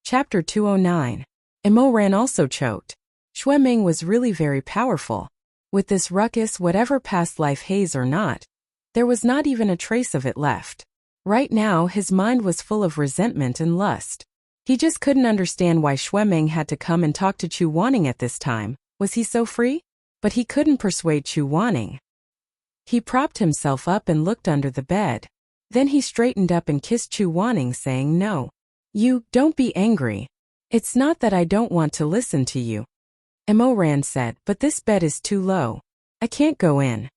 Chapter 209. Ran also choked. Ming was really very powerful. With this ruckus, whatever past life haze or not, there was not even a trace of it left. Right now, his mind was full of resentment and lust. He just couldn't understand why Ming had to come and talk to Chu Wanning at this time. Was he so free? But he couldn't persuade Chu Wanning. He propped himself up and looked under the bed. Then he straightened up and kissed Chu Wanning, saying, "No. You, don't be angry. It's not that I don't want to listen to you," Ran said, "but this bed is too low. I can't go in."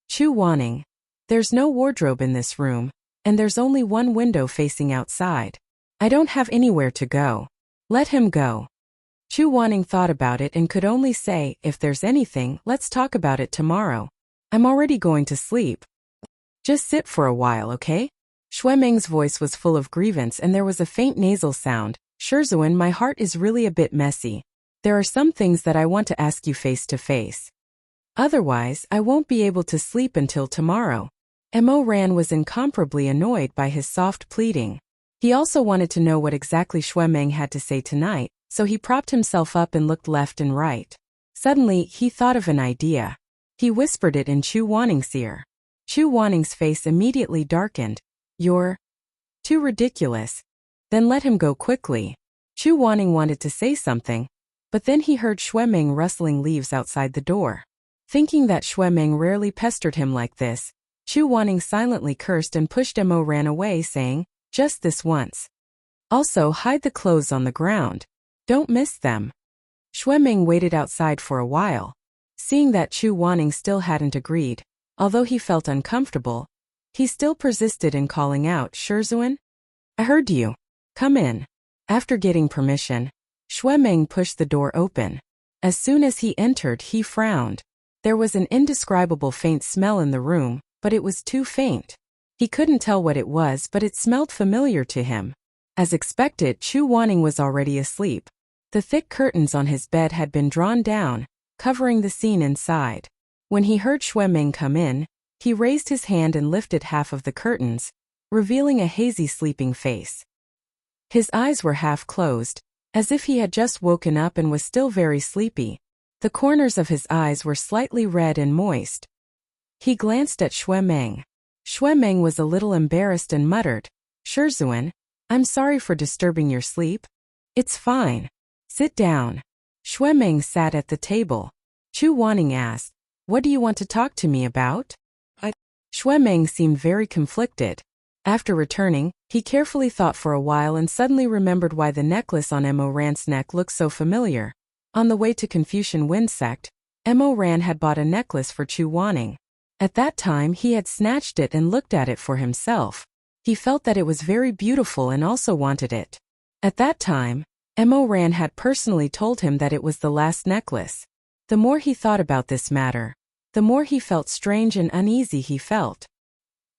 Chu Wanning. There's no wardrobe in this room, and there's only one window facing outside. I don't have anywhere to go. Let him go. Chu Wanning thought about it and could only say, "If there's anything, let's talk about it tomorrow. I'm already going to sleep. Just sit for a while, okay?" Ming's voice was full of grievance and there was a faint nasal sound. "Shizun, my heart is really a bit messy. There are some things that I want to ask you face to face. Otherwise, I won't be able to sleep until tomorrow." Ran was incomparably annoyed by his soft pleading. He also wanted to know what exactly Ming had to say tonight, so he propped himself up and looked left and right. Suddenly, he thought of an idea. He whispered it in Chu Wanning's ear. Chu Wanning's face immediately darkened. "You're too ridiculous." "Then let him go quickly." Chu Wanning wanted to say something, but then he heard Ming rustling leaves outside the door. Thinking that Ming rarely pestered him like this, Chu Wanning silently cursed and pushed Ran away, saying, "Just this once. Also, hide the clothes on the ground. Don't miss them." Ming waited outside for a while. Seeing that Chu Wanning still hadn't agreed, although he felt uncomfortable, he still persisted in calling out, "Shizun? I heard you. Come in." After getting permission, Ming pushed the door open. As soon as he entered, he frowned. There was an indescribable faint smell in the room, but it was too faint. He couldn't tell what it was, but it smelled familiar to him. As expected, Chu Wanning was already asleep. The thick curtains on his bed had been drawn down, covering the scene inside. When he heard Ming come in, he raised his hand and lifted half of the curtains, revealing a hazy sleeping face. His eyes were half closed, as if he had just woken up and was still very sleepy. The corners of his eyes were slightly red and moist. He glanced at Ming. Ming was a little embarrassed and muttered, "Shizun, I'm sorry for disturbing your sleep." "It's fine. Sit down." Ming sat at the table. Chu Wanning asked, "What do you want to talk to me about?" Ming seemed very conflicted. After returning, he carefully thought for a while and suddenly remembered why the necklace on Ran's neck looked so familiar. On the way to Confucian Wind Sect, Ran had bought a necklace for Chu Wanning. At that time, he had snatched it and looked at it for himself. He felt that it was very beautiful and also wanted it. At that time, Ran had personally told him that it was the last necklace. The more he thought about this matter, the more he felt strange and uneasy he felt.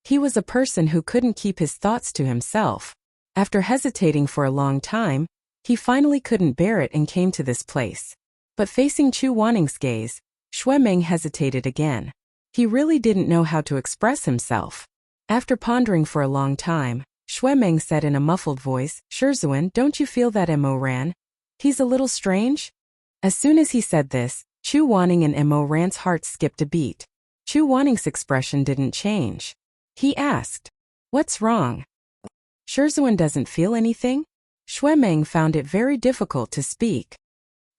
He was a person who couldn't keep his thoughts to himself. After hesitating for a long time, he finally couldn't bear it and came to this place. But facing Chu Wanning's gaze, Ming hesitated again. He really didn't know how to express himself. After pondering for a long time, Ming said in a muffled voice, "Shizun, don't you feel that Ran? He's a little strange?" As soon as he said this, Chu Wanning and Ran's heart skipped a beat. Chu Wanning's expression didn't change. He asked, "What's wrong?" "Shizun doesn't feel anything?" Ming found it very difficult to speak.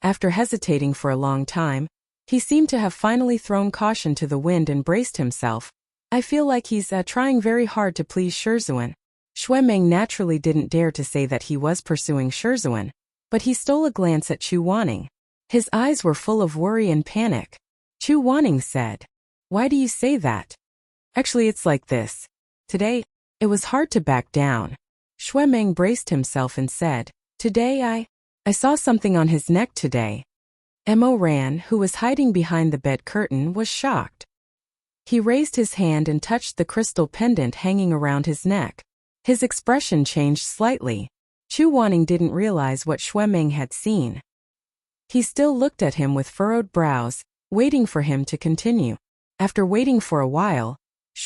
After hesitating for a long time, he seemed to have finally thrown caution to the wind and braced himself. "I feel like he's trying very hard to please Shizun." Ming naturally didn't dare to say that he was pursuing Shizun, but he stole a glance at Chu Wanning. His eyes were full of worry and panic. Chu Wanning said, "Why do you say that?" "Actually, it's like this. Today, it was hard to back down." Ming braced himself and said, "Today I saw something on his neck today." Ran, who was hiding behind the bed curtain, was shocked. He raised his hand and touched the crystal pendant hanging around his neck. His expression changed slightly. Chu Wanning didn't realize what Ming had seen. He still looked at him with furrowed brows, waiting for him to continue. After waiting for a while,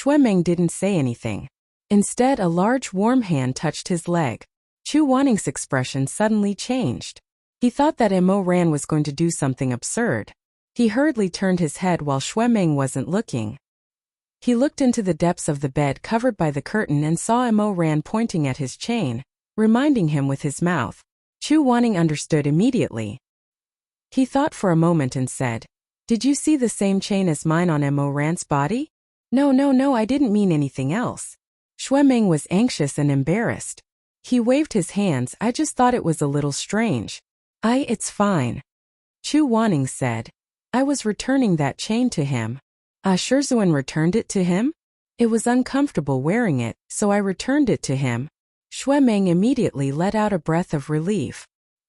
Ming didn't say anything. Instead, a large warm hand touched his leg. Chu Wanning's expression suddenly changed. He thought that Mo Ran was going to do something absurd. He hurriedly turned his head while Shuemeng wasn't looking. He looked into the depths of the bed covered by the curtain and saw Mo Ran pointing at his chain, reminding him with his mouth. Chu Wanning understood immediately. He thought for a moment and said, "Did you see the same chain as mine on Mo Ran's body?" No, I didn't mean anything else." Shuemeng was anxious and embarrassed. He waved his hands. "I just thought it was a little strange." It's fine," Chu Wanning said. "I was returning that chain to him." Shizun returned it to him? "It was uncomfortable wearing it, so I returned it to him." Shuemeng immediately let out a breath of relief.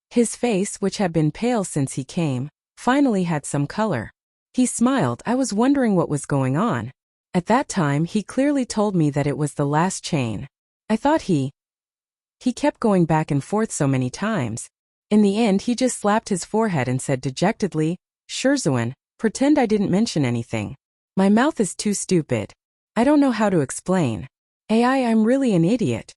His face, which had been pale since he came, finally had some color. He smiled. "I was wondering what was going on. At that time he clearly told me that it was the last chain. I thought he kept going back and forth so many times. In the end he just slapped his forehead and said dejectedly, 'Shizun, pretend I didn't mention anything. My mouth is too stupid. I don't know how to explain. I'm really an idiot.'"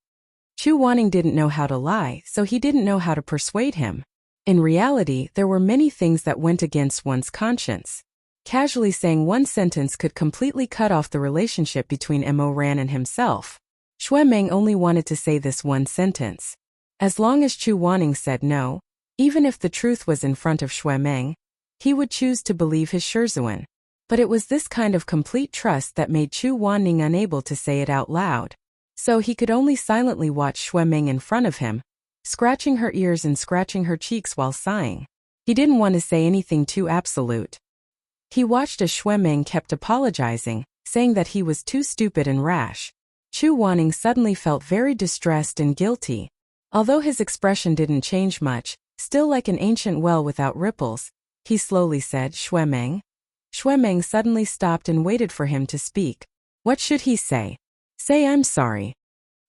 Chu Wanning didn't know how to lie, so he didn't know how to persuade him. In reality, there were many things that went against one's conscience. Casually saying one sentence could completely cut off the relationship between Mo Ran and himself. Shuemeng only wanted to say this one sentence. As long as Chu Wanning said no, even if the truth was in front of Shuemeng, he would choose to believe his Shizun. But it was this kind of complete trust that made Chu Wanning unable to say it out loud. So he could only silently watch Shuemeng in front of him, scratching her ears and scratching her cheeks while sighing. He didn't want to say anything too absolute. He watched as Shuemeng kept apologizing, saying that he was too stupid and rash. Chu Wanning suddenly felt very distressed and guilty. Although his expression didn't change much, still like an ancient well without ripples, he slowly said, "Shuemeng." Shuemeng suddenly stopped and waited for him to speak. What should he say? Say "I'm sorry.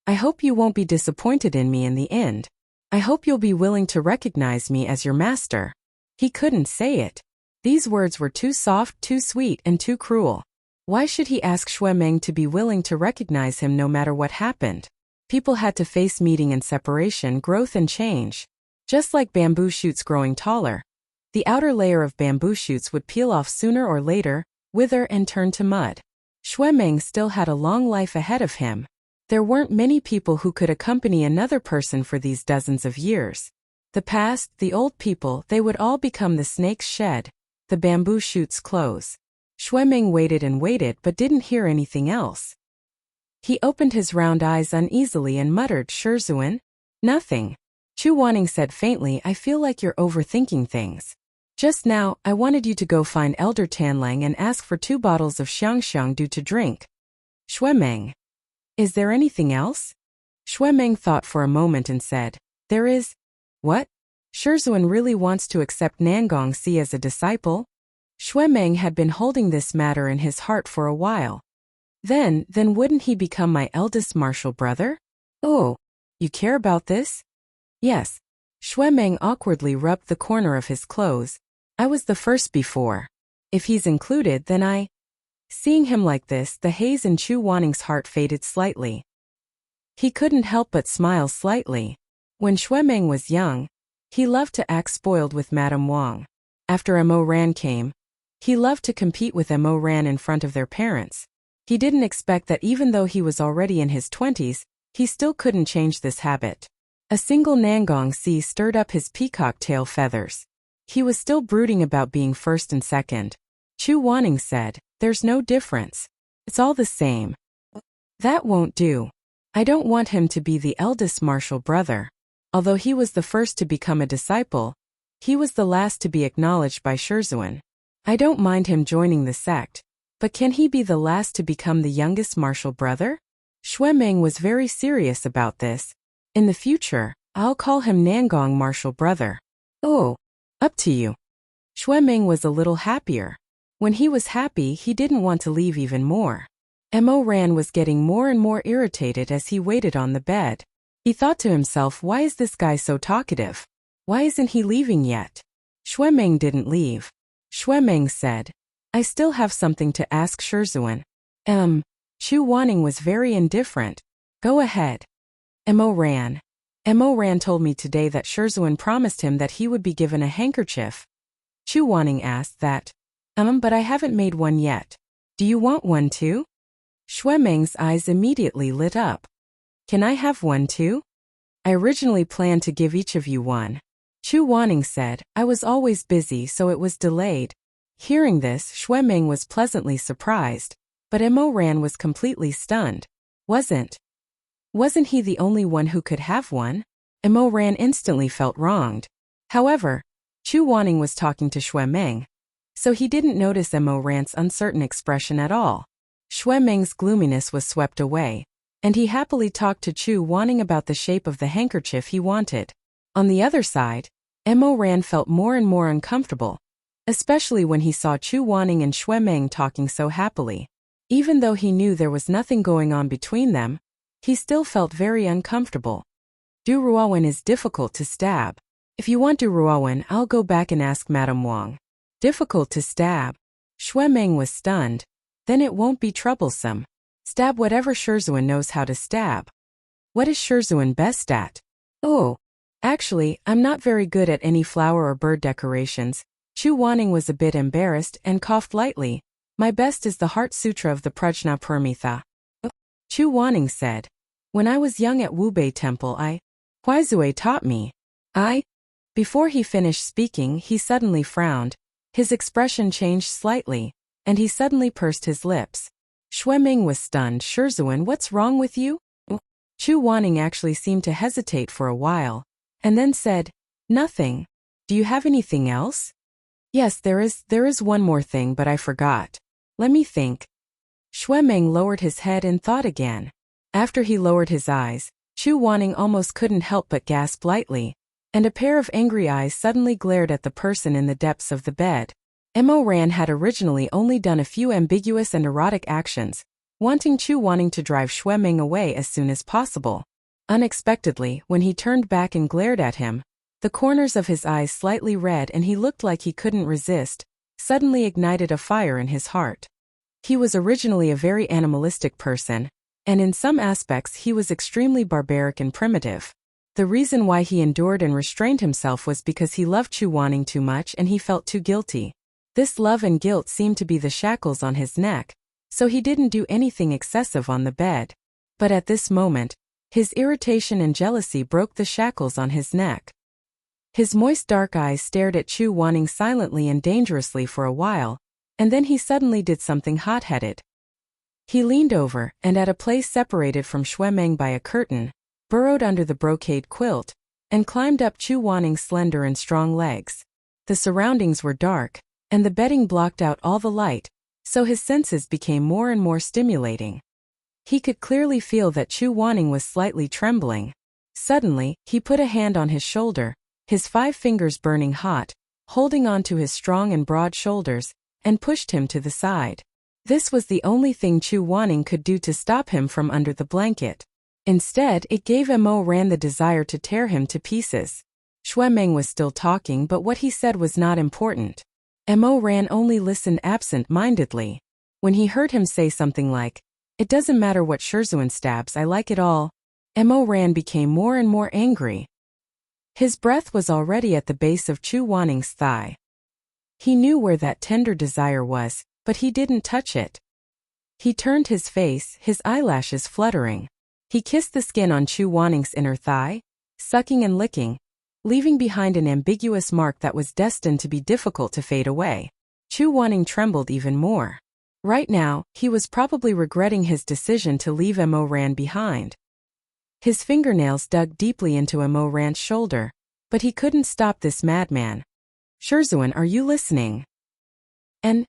I hope you won't be disappointed in me in the end. I hope you'll be willing to recognize me as your master." He couldn't say it. These words were too soft, too sweet, and too cruel. Why should he ask Shuemeng to be willing to recognize him no matter what happened? People had to face meeting and separation, growth and change. Just like bamboo shoots growing taller. The outer layer of bamboo shoots would peel off sooner or later, wither and turn to mud. Shuemeng still had a long life ahead of him. There weren't many people who could accompany another person for these dozens of years. The past, the old people, they would all become the snake's shed, the bamboo shoots close. Shuemeng waited and waited but didn't hear anything else. He opened his round eyes uneasily and muttered, "Shizun?" "Nothing." Chu Wanning said faintly, "I feel like you're overthinking things. Just now, I wanted you to go find Elder Tanlang and ask for 2 bottles of xiangxiang du to drink." Shuemeng. "Is there anything else?" Shuemeng thought for a moment and said, "There is." "What?" "Shizun really wants to accept Nangong Si as a disciple." Shuemeng had been holding this matter in his heart for a while. Then wouldn't he become my eldest martial brother? "Oh, you care about this?" "Yes." Shuemeng awkwardly rubbed the corner of his clothes. "I was the first before. If he's included, then I—" Seeing him like this, the haze in Chu Wanning's heart faded slightly. He couldn't help but smile slightly. When Shuemeng was young, he loved to act spoiled with Madame Wang. After Mo Ran came, he loved to compete with Mo Ran in front of their parents. He didn't expect that even though he was already in his 20s, he still couldn't change this habit. A single Nangong Si stirred up his peacock tail feathers. He was still brooding about being first and second. Chu Wanning said, "There's no difference. It's all the same." "That won't do. I don't want him to be the eldest martial brother. Although he was the first to become a disciple, he was the last to be acknowledged by Shizun. I don't mind him joining the sect, but can he be the last to become the youngest martial brother?" Shuemeng was very serious about this. "In the future, I'll call him Nangong martial brother." "Oh, up to you." Shuemeng was a little happier. When he was happy, he didn't want to leave even more. Mo Ran was getting more and more irritated as he waited on the bed. He thought to himself, why is this guy so talkative? Why isn't he leaving yet? Shuemeng didn't leave. Shuemeng said, "I still have something to ask Shizun." Chu Wanning was very indifferent. "Go ahead." Mo Ran. Mo Ran told me today that Shizun promised him that he would be given a handkerchief. Chu Wanning asked that. But I haven't made one yet. Do you want one too? Xue Meng's eyes immediately lit up. Can I have one too? I originally planned to give each of you one. Chu Wanning said, I was always busy so it was delayed. Hearing this, Xue Meng was pleasantly surprised, but Mo Ran was completely stunned. Wasn't he the only one who could have one? Mo Ran instantly felt wronged. However, Chu Wanning was talking to Xue Meng, so he didn't notice Mo Ran's uncertain expression at all. Xue Meng's gloominess was swept away, and he happily talked to Chu Wanning about the shape of the handkerchief he wanted. On the other side, Mo Ran felt more and more uncomfortable, especially when he saw Chu Wanning and Xue Meng talking so happily. Even though he knew there was nothing going on between them, he still felt very uncomfortable. Du Ruowen is difficult to stab. If you want Du Ruowen, I'll go back and ask Madame Wang. Difficult to stab. Xue Meng was stunned. Then it won't be troublesome. Stab whatever Shizun knows how to stab. What is Shizun best at? Oh, actually, I'm not very good at any flower or bird decorations. Chu Wanning was a bit embarrassed and coughed lightly. My best is the Heart Sutra of the Prajna Paramitha. Chu Wanning said. When I was young at Wubei Temple Huizue taught me. Before he finished speaking he suddenly frowned. His expression changed slightly, and he suddenly pursed his lips. Xue Meng was stunned. Shizun, what's wrong with you? Chu Wanning actually seemed to hesitate for a while, and then said, nothing. Do you have anything else? Yes, there is one more thing, but I forgot. Let me think. Xue Meng lowered his head and thought again. After he lowered his eyes, Chu Wanning almost couldn't help but gasp lightly, and a pair of angry eyes suddenly glared at the person in the depths of the bed. Mo Ran had originally only done a few ambiguous and erotic actions, wanting Chu Wanning to drive Xue Meng away as soon as possible. Unexpectedly, when he turned back and glared at him, the corners of his eyes slightly red and he looked like he couldn't resist, suddenly ignited a fire in his heart. He was originally a very animalistic person, and in some aspects he was extremely barbaric and primitive. The reason why he endured and restrained himself was because he loved Chu Wanning too much and he felt too guilty. This love and guilt seemed to be the shackles on his neck, so he didn't do anything excessive on the bed. But at this moment, his irritation and jealousy broke the shackles on his neck. His moist dark eyes stared at Chu Wanning silently and dangerously for a while, and then he suddenly did something hot-headed. He leaned over, and at a place separated from Xue Meng by a curtain, burrowed under the brocade quilt, and climbed up Chu Wanning's slender and strong legs. The surroundings were dark, and the bedding blocked out all the light, so his senses became more and more stimulating. He could clearly feel that Chu Wanning was slightly trembling. Suddenly, he put a hand on his shoulder, his 5 fingers burning hot, holding on to his strong and broad shoulders, and pushed him to the side. This was the only thing Chu Wanning could do to stop him from under the blanket. Instead, it gave Mo Ran the desire to tear him to pieces. Xue Meng was still talking, but what he said was not important. Mo Ran only listened absent-mindedly. When he heard him say something like, "It doesn't matter what Shizun stabs, I like it all," Mo Ran became more and more angry. His breath was already at the base of Chu Wanning's thigh. He knew where that tender desire was, but he didn't touch it. He turned his face, his eyelashes fluttering. He kissed the skin on Chu Wanning's inner thigh, sucking and licking, leaving behind an ambiguous mark that was destined to be difficult to fade away. Chu Wanning trembled even more. Right now, he was probably regretting his decision to leave Mo Ran behind. His fingernails dug deeply into Mo Ran's shoulder, but he couldn't stop this madman. "Shizun, are you listening?" And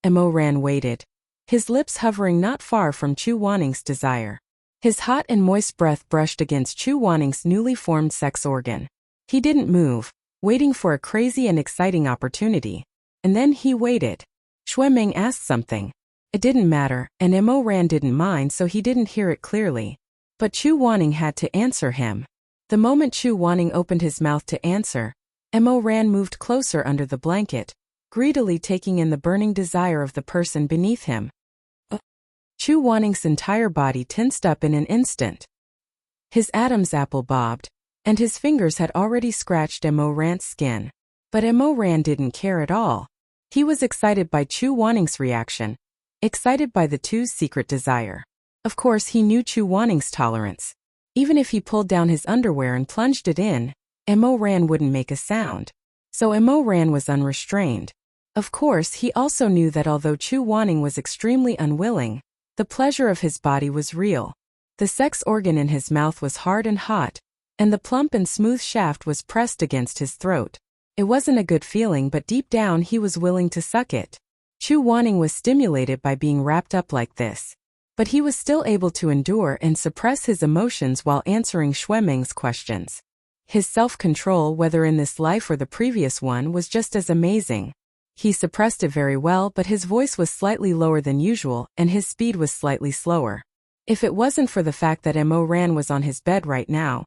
Mo Ran waited, his lips hovering not far from Chu Wanning's desire. His hot and moist breath brushed against Chu Wanning's newly formed sex organ. He didn't move, waiting for a crazy and exciting opportunity. And then he waited. Xue Meng asked something. It didn't matter, and Mo Ran didn't mind, so he didn't hear it clearly. But Chu Wanning had to answer him. The moment Chu Wanning opened his mouth to answer, Mo Ran moved closer under the blanket, greedily taking in the burning desire of the person beneath him. Chu Wanning's entire body tensed up in an instant. His Adam's apple bobbed, and his fingers had already scratched Mo Ran's skin. But Mo Ran didn't care at all. He was excited by Chu Wanning's reaction, excited by the two's secret desire. Of course he knew Chu Wanning's tolerance. Even if he pulled down his underwear and plunged it in, Mo Ran wouldn't make a sound. So Mo Ran was unrestrained. Of course he also knew that although Chu Wanning was extremely unwilling, the pleasure of his body was real. The sex organ in his mouth was hard and hot, and the plump and smooth shaft was pressed against his throat. It wasn't a good feeling, but deep down he was willing to suck it. Chu Wanning was stimulated by being wrapped up like this. But he was still able to endure and suppress his emotions while answering Xueming's questions. His self-control, whether in this life or the previous one, was just as amazing. He suppressed it very well, but his voice was slightly lower than usual and his speed was slightly slower. If it wasn't for the fact that Mo Ran was on his bed right now,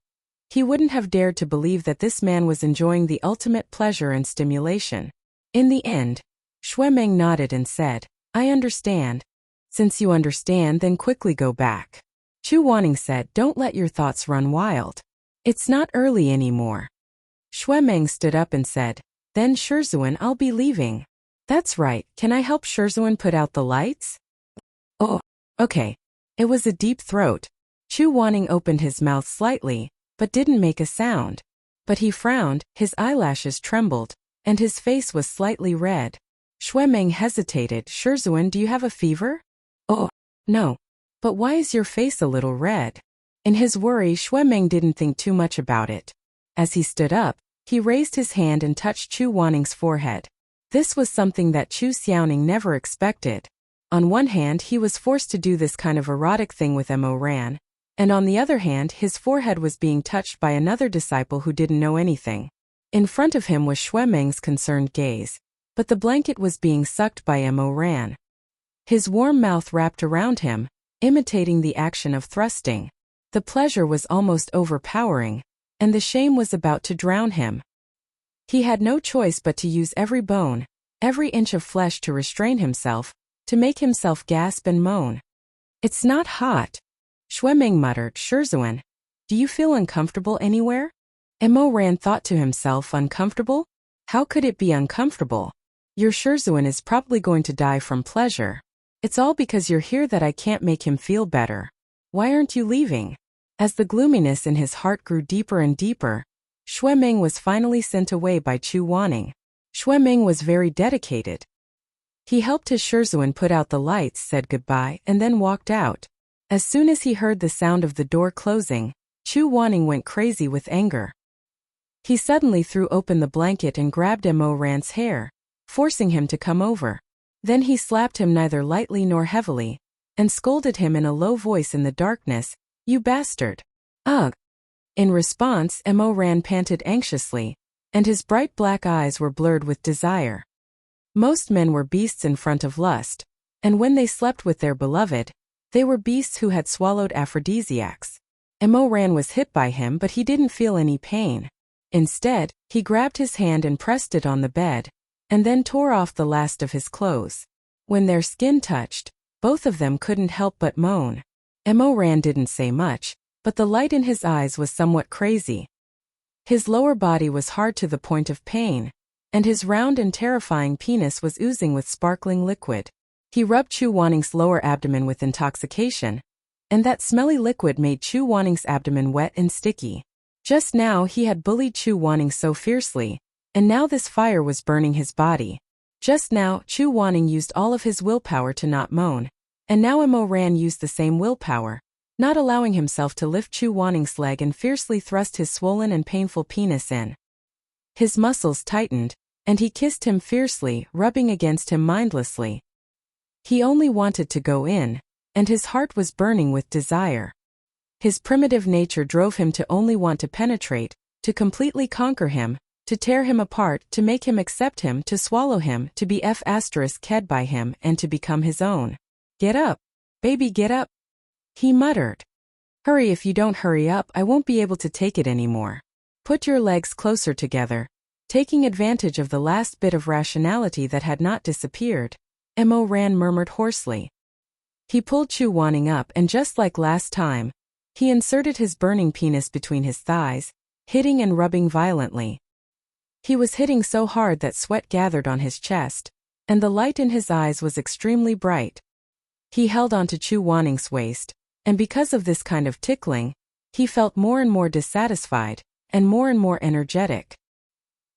he wouldn't have dared to believe that this man was enjoying the ultimate pleasure and stimulation. In the end, Xueming nodded and said, "I understand. Since you understand, then quickly go back." Chu Wanning said, "Don't let your thoughts run wild. It's not early anymore." Xueming stood up and said, "Then Shizun, I'll be leaving." "That's right, can I help Shizun put out the lights?" "Oh, okay." It was a deep throat. Chu Wanning opened his mouth slightly, but didn't make a sound. But he frowned, his eyelashes trembled, and his face was slightly red. Xueming hesitated. "Shizun, do you have a fever?" "Oh, no. But why is your face a little red?" In his worry, Xueming didn't think too much about it. As he stood up, he raised his hand and touched Chu Wanning's forehead. This was something that Chu Xiaoning never expected. On one hand, he was forced to do this kind of erotic thing with Mo Ran, and on the other hand, his forehead was being touched by another disciple who didn't know anything. In front of him was Xueming's concerned gaze, but the blanket was being sucked by Mo Ran. His warm mouth wrapped around him, imitating the action of thrusting. The pleasure was almost overpowering, and the shame was about to drown him. He had no choice but to use every bone, every inch of flesh to restrain himself, to make himself gasp and moan. "It's not hot." Xueming muttered. "Shizun, do you feel uncomfortable anywhere?" Mo Ran thought to himself, "Uncomfortable? How could it be uncomfortable? Your Shizun is probably going to die from pleasure. It's all because you're here that I can't make him feel better. Why aren't you leaving?" As the gloominess in his heart grew deeper and deeper, Xueming was finally sent away by Chu Wanning. Xueming was very dedicated. He helped his Shizun put out the lights, said goodbye, and then walked out. As soon as he heard the sound of the door closing, Chu Wanning went crazy with anger. He suddenly threw open the blanket and grabbed Mo Ran's hair, forcing him to come over. Then he slapped him neither lightly nor heavily, and scolded him in a low voice in the darkness, "You bastard." "Ugh." In response, Mo Ran panted anxiously, and his bright black eyes were blurred with desire. Most men were beasts in front of lust, and when they slept with their beloved, they were beasts who had swallowed aphrodisiacs. Mo Ran was hit by him, but he didn't feel any pain. Instead, he grabbed his hand and pressed it on the bed, and then tore off the last of his clothes. When their skin touched, both of them couldn't help but moan. Mo Ran didn't say much, but the light in his eyes was somewhat crazy. His lower body was hard to the point of pain, and his round and terrifying penis was oozing with sparkling liquid. He rubbed Chu Wanning's lower abdomen with intoxication, and that smelly liquid made Chu Wanning's abdomen wet and sticky. Just now he had bullied Chu Wanning so fiercely, and now this fire was burning his body. Just now, Chu Wanning used all of his willpower to not moan, and now Mo Ran used the same willpower, not allowing himself to lift Chu Wanning's leg and fiercely thrust his swollen and painful penis in. His muscles tightened, and he kissed him fiercely, rubbing against him mindlessly. He only wanted to go in, and his heart was burning with desire. His primitive nature drove him to only want to penetrate, to completely conquer him, to tear him apart, to make him accept him, to swallow him, to be ked by him, and to become his own. "Get up. Baby, get up," he muttered. "Hurry, if you don't hurry up, I won't be able to take it anymore. Put your legs closer together." Taking advantage of the last bit of rationality that had not disappeared, Mo Ran murmured hoarsely. He pulled Chu Wanning up and just like last time, he inserted his burning penis between his thighs, hitting and rubbing violently. He was hitting so hard that sweat gathered on his chest, and the light in his eyes was extremely bright. He held onto Chu Wanning's waist, and because of this kind of tickling, he felt more and more dissatisfied, and more energetic.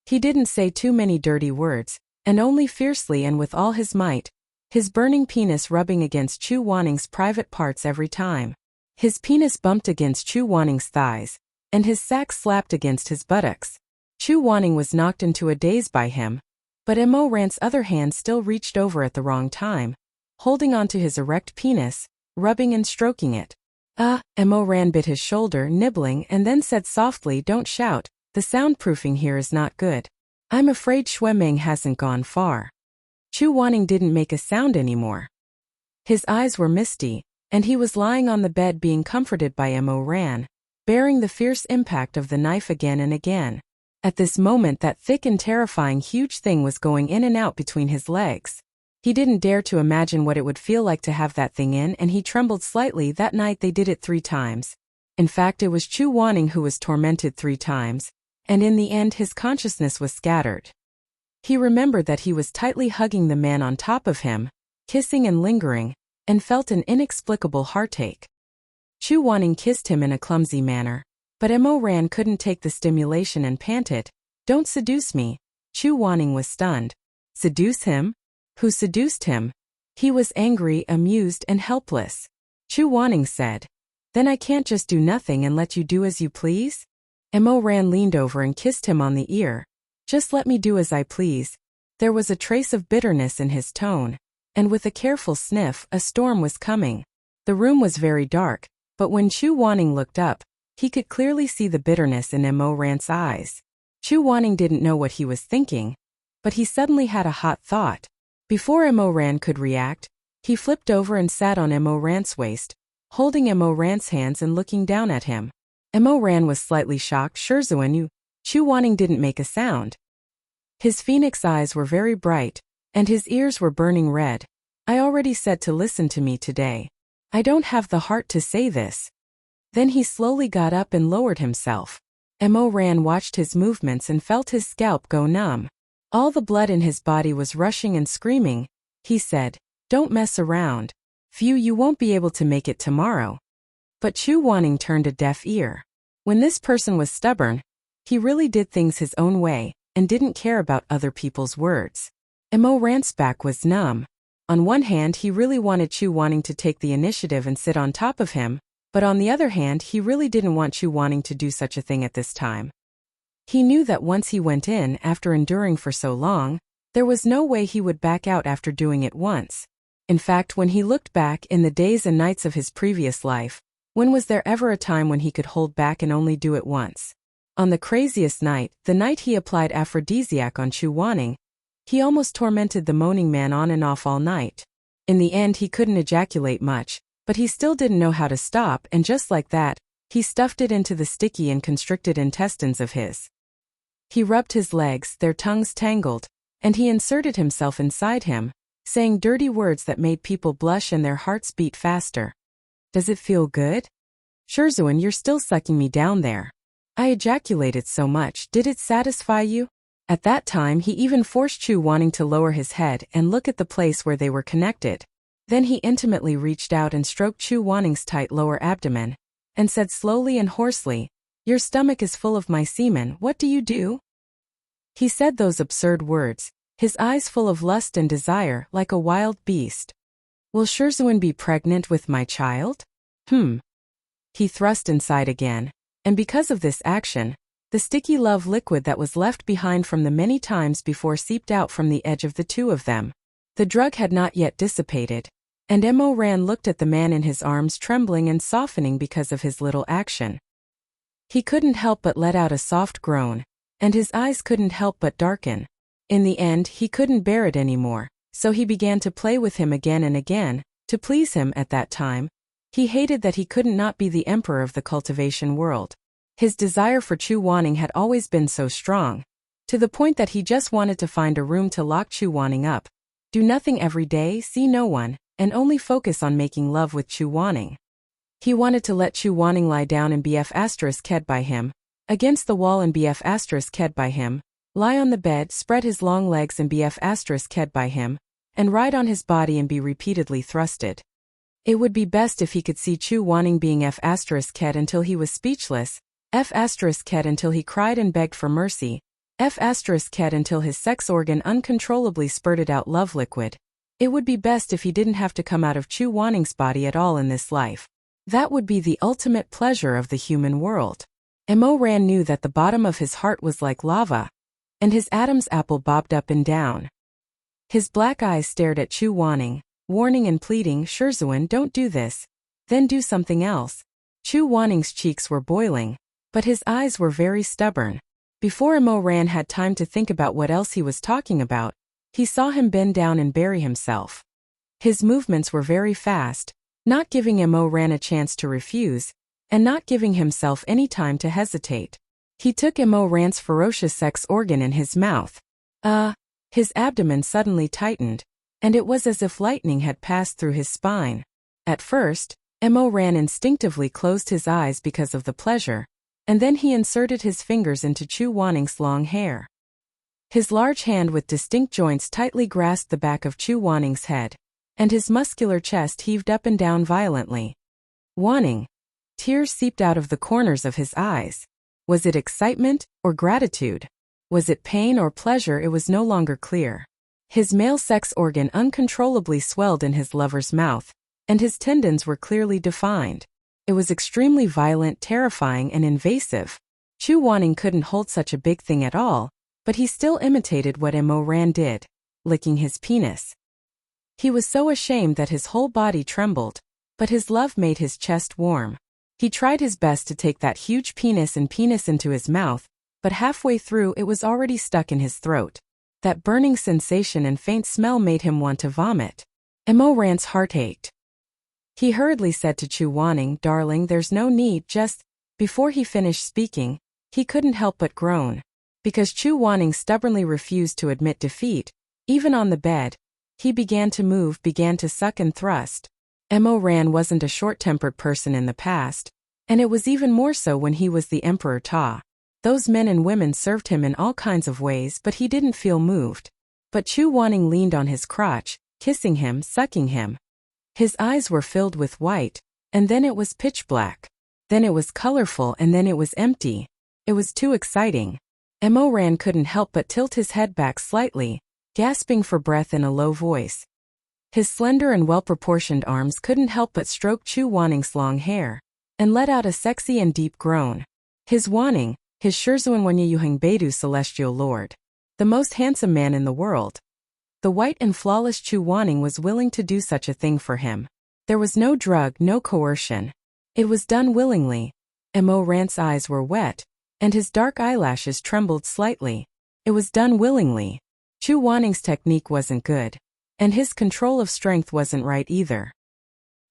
He didn't say too many dirty words, and only fiercely and with all his might, his burning penis rubbing against Chu Wanning's private parts every time. His penis bumped against Chu Wanning's thighs, and his sack slapped against his buttocks. Chu Wanning was knocked into a daze by him, but Mo Ran's other hand still reached over at the wrong time, holding onto his erect penis, rubbing and stroking it. Mo Ran bit his shoulder, nibbling, and then said softly, "Don't shout, the soundproofing here is not good. I'm afraid Shueming hasn't gone far." Chu Wanning didn't make a sound anymore. His eyes were misty, and he was lying on the bed being comforted by Mo Ran, bearing the fierce impact of the knife again and again. At this moment that thick and terrifying huge thing was going in and out between his legs. He didn't dare to imagine what it would feel like to have that thing in, and he trembled slightly. That night they did it 3 times. In fact, it was Chu Wanning who was tormented 3 times, and in the end his consciousness was scattered. He remembered that he was tightly hugging the man on top of him, kissing and lingering, and felt an inexplicable heartache. Chu Wanning kissed him in a clumsy manner, but Mo Ran couldn't take the stimulation and panted, "Don't seduce me." Chu Wanning was stunned. Seduce him? Who seduced him? He was angry, amused, and helpless. Chu Wanning said, "Then I can't just do nothing and let you do as you please?" Mo Ran leaned over and kissed him on the ear. "Just let me do as I please." There was a trace of bitterness in his tone, and with a careful sniff, a storm was coming. The room was very dark, but when Chu Wanning looked up, he could clearly see the bitterness in Mo Ran's eyes. Chu Wanning didn't know what he was thinking, but he suddenly had a hot thought. Before Mo Ran could react, he flipped over and sat on Mo Ran's waist, holding Mo Ran's hands and looking down at him. Mo Ran was slightly shocked. "Shizun, you." Chu Wanning didn't make a sound. His phoenix eyes were very bright, and his ears were burning red. "I already said to listen to me today. I don't have the heart to say this." Then he slowly got up and lowered himself. Mo Ran watched his movements and felt his scalp go numb. All the blood in his body was rushing and screaming. He said, "Don't mess around. Phew, you won't be able to make it tomorrow." But Chu Wanning turned a deaf ear. When this person was stubborn, he really did things his own way, and didn't care about other people's words. Mo Ran's back was numb. On one hand, he really wanted Chu Wanning to take the initiative and sit on top of him, but on the other hand, he really didn't want Chu Wanning to do such a thing at this time. He knew that once he went in, after enduring for so long, there was no way he would back out after doing it once. In fact, when he looked back in the days and nights of his previous life, when was there ever a time when he could hold back and only do it once? On the craziest night, the night he applied aphrodisiac on Chu Wanning, he almost tormented the moaning man on and off all night. In the end, he couldn't ejaculate much, but he still didn't know how to stop, and just like that, he stuffed it into the sticky and constricted intestines of his. He rubbed his legs, their tongues tangled, and he inserted himself inside him, saying dirty words that made people blush and their hearts beat faster. "Does it feel good? Shizun, you're still sucking me down there. I ejaculated so much, did it satisfy you?" At that time he even forced Chu Wanning to lower his head and look at the place where they were connected. Then he intimately reached out and stroked Chu Wanning's tight lower abdomen, and said slowly and hoarsely, "Your stomach is full of my semen, what do you do?" He said those absurd words, his eyes full of lust and desire, like a wild beast. "Will Shizun be pregnant with my child?" He thrust inside again, and because of this action, the sticky love liquid that was left behind from the many times before seeped out from the edge of the two of them. The drug had not yet dissipated, and Mo Ran looked at the man in his arms trembling and softening because of his little action. He couldn't help but let out a soft groan, and his eyes couldn't help but darken. In the end, he couldn't bear it anymore, so he began to play with him again and again, to please him at that time. He hated that he couldn't not be the emperor of the cultivation world. His desire for Chu Wanning had always been so strong, to the point that he just wanted to find a room to lock Chu Wanning up, do nothing every day, see no one, and only focus on making love with Chu Wanning. He wanted to let Chu Wanning lie down and be f***ed by him, against the wall and bf***head by him, lie on the bed, spread his long legs and bf***head by him, and ride on his body and be repeatedly thrusted. It would be best if he could see Chu Wanning being f***head until he was speechless, f***head until he cried and begged for mercy, f***head until his sex organ uncontrollably spurted out love liquid. It would be best if he didn't have to come out of Chu Wanning's body at all in this life. That would be the ultimate pleasure of the human world. Mo Ran knew that the bottom of his heart was like lava, and his Adam's apple bobbed up and down. His black eyes stared at Chu Wanning, warning and pleading, Shizun, don't do this. Then do something else. Chu Wanning's cheeks were boiling, but his eyes were very stubborn. Before Mo Ran had time to think about what else he was talking about, he saw him bend down and bury himself. His movements were very fast, not giving Mo Ran a chance to refuse, and not giving himself any time to hesitate. He took Mo Ran's ferocious sex organ in his mouth. His abdomen suddenly tightened, and it was as if lightning had passed through his spine. At first, Mo Ran instinctively closed his eyes because of the pleasure, and then he inserted his fingers into Chu Wanning's long hair. His large hand with distinct joints tightly grasped the back of Chu Wanning's head, and his muscular chest heaved up and down violently. Wanning. Tears seeped out of the corners of his eyes. Was it excitement or gratitude? Was it pain or pleasure? It was no longer clear. His male sex organ uncontrollably swelled in his lover's mouth, and his tendons were clearly defined. It was extremely violent, terrifying, and invasive. Chu Wanning couldn't hold such a big thing at all, but he still imitated what Mo Ran did, licking his penis. He was so ashamed that his whole body trembled, but his love made his chest warm. He tried his best to take that huge penis into his mouth, but halfway through it was already stuck in his throat. That burning sensation and faint smell made him want to vomit. Mo Ran's heart ached. He hurriedly said to Chu Wanning, darling, there's no need, just... Before he finished speaking, he couldn't help but groan. Because Chu Wanning stubbornly refused to admit defeat, even on the bed, he began to move, began to suck and thrust. Mo Ran wasn't a short-tempered person in the past, and it was even more so when he was the Emperor Ta. Those men and women served him in all kinds of ways, but he didn't feel moved. But Chu Wanning leaned on his crotch, kissing him, sucking him. His eyes were filled with white, and then it was pitch black. Then it was colorful, and then it was empty. It was too exciting. Mo Ran couldn't help but tilt his head back slightly, gasping for breath in a low voice. His slender and well-proportioned arms couldn't help but stroke Chu Wanning's long hair, and let out a sexy and deep groan. His Wanning, his Shizun Yuheng Beidou celestial lord. The most handsome man in the world. The white and flawless Chu Wanning was willing to do such a thing for him. There was no drug, no coercion. It was done willingly. Mo Ran's eyes were wet, and his dark eyelashes trembled slightly. It was done willingly. Chu Wanning's technique wasn't good, and his control of strength wasn't right either.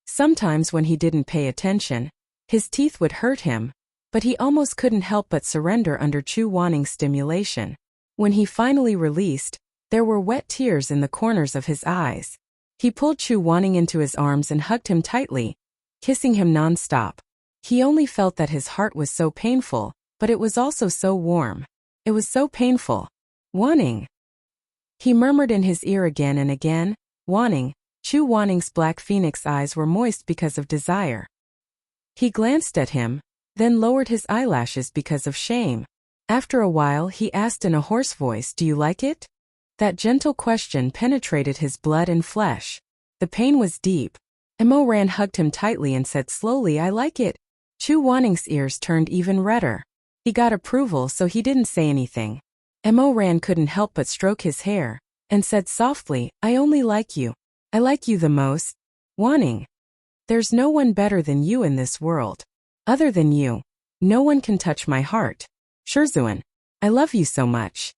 Sometimes when he didn't pay attention, his teeth would hurt him, but he almost couldn't help but surrender under Chu Wanning's stimulation. When he finally released, there were wet tears in the corners of his eyes. He pulled Chu Wanning into his arms and hugged him tightly, kissing him non-stop. He only felt that his heart was so painful, but it was also so warm. It was so painful. Wanning. He murmured in his ear again and again, Wanning. Chu Wanning's black phoenix eyes were moist because of desire. He glanced at him, then lowered his eyelashes because of shame. After a while he asked in a hoarse voice, do you like it? That gentle question penetrated his blood and flesh. The pain was deep. Mo Ran hugged him tightly and said slowly, I like it. Chu Wanning's ears turned even redder. He got approval, so he didn't say anything. Mo Ran couldn't help but stroke his hair, and said softly, I only like you. I like you the most. Wanning. There's no one better than you in this world. Other than you, no one can touch my heart. Shizun. I love you so much.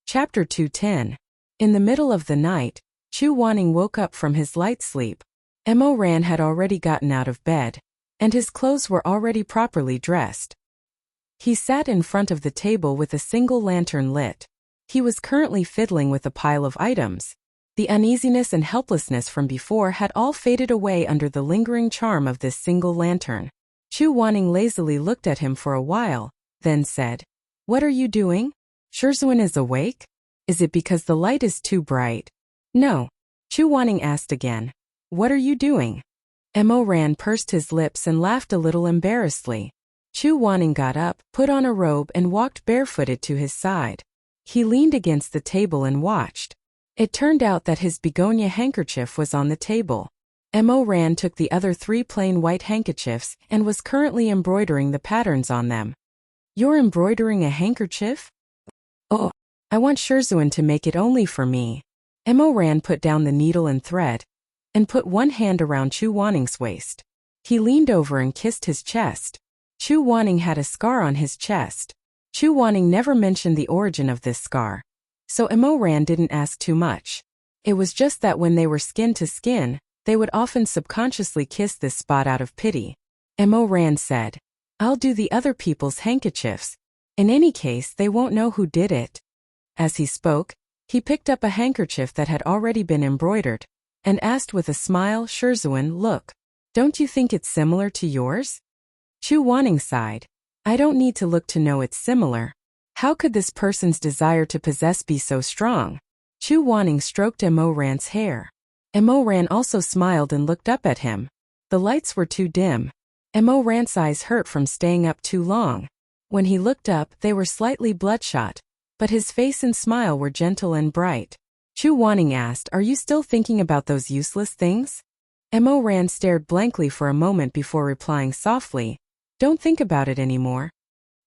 Chapter 210. In the middle of the night, Chu Wanning woke up from his light sleep. Mo Ran had already gotten out of bed, and his clothes were already properly dressed. He sat in front of the table with a single lantern lit. He was currently fiddling with a pile of items. The uneasiness and helplessness from before had all faded away under the lingering charm of this single lantern. Chu Wanning lazily looked at him for a while, then said, "What are you doing? Shizun is awake? Is it because the light is too bright?" "No." Chu Wanning asked again. "What are you doing?" Mo Ran pursed his lips and laughed a little embarrassedly. Chu Wanning got up, put on a robe and walked barefooted to his side. He leaned against the table and watched. It turned out that his begonia handkerchief was on the table. Mo Ran took the other 3 plain white handkerchiefs and was currently embroidering the patterns on them. "You're embroidering a handkerchief?" "Oh, I want Shizun to make it only for me." Mo Ran put down the needle and thread and put one hand around Chu Wanning's waist. He leaned over and kissed his chest. Chu Wanning had a scar on his chest. Chu Wanning never mentioned the origin of this scar, so Mo Ran didn't ask too much. It was just that when they were skin to skin, they would often subconsciously kiss this spot out of pity. Mo Ran said, "I'll do the other people's handkerchiefs. In any case, they won't know who did it." As he spoke, he picked up a handkerchief that had already been embroidered and asked with a smile, "Shizun, look. Don't you think it's similar to yours?" Chu Wanning sighed. "I don't need to look to know it's similar. How could this person's desire to possess be so strong?" Chu Wanning stroked Mo Ran's hair. Mo Ran also smiled and looked up at him. The lights were too dim. Mo Ran's eyes hurt from staying up too long. When he looked up, they were slightly bloodshot, but his face and smile were gentle and bright. Chu Wanning asked, "Are you still thinking about those useless things?" Mo Ran stared blankly for a moment before replying softly, "Don't think about it anymore."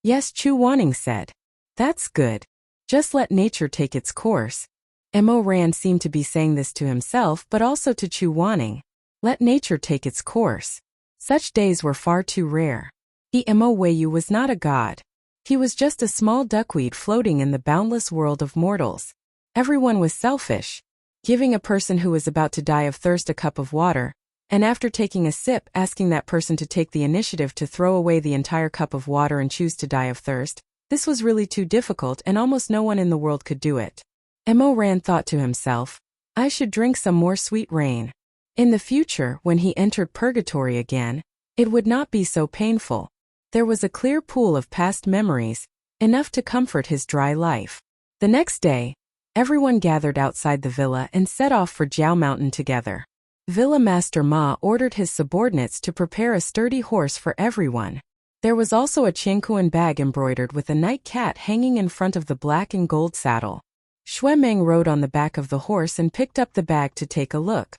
"Yes," Chu Wanning said. "That's good. Just let nature take its course." Mo Ran seemed to be saying this to himself but also to Chu Wanning. Let nature take its course. Such days were far too rare. Mo Weiyu was not a god. He was just a small duckweed floating in the boundless world of mortals. Everyone was selfish, giving a person who was about to die of thirst a cup of water, and after taking a sip asking that person to take the initiative to throw away the entire cup of water and choose to die of thirst. This was really too difficult and almost no one in the world could do it. Mo Ran thought to himself, "I should drink some more sweet rain. In the future, when he entered purgatory again, it would not be so painful." There was a clear pool of past memories, enough to comfort his dry life. The next day, everyone gathered outside the villa and set off for Jiao Mountain together. Villa Master Ma ordered his subordinates to prepare a sturdy horse for everyone. There was also a Qianquan bag embroidered with a night cat hanging in front of the black and gold saddle. Xue Meng rode on the back of the horse and picked up the bag to take a look.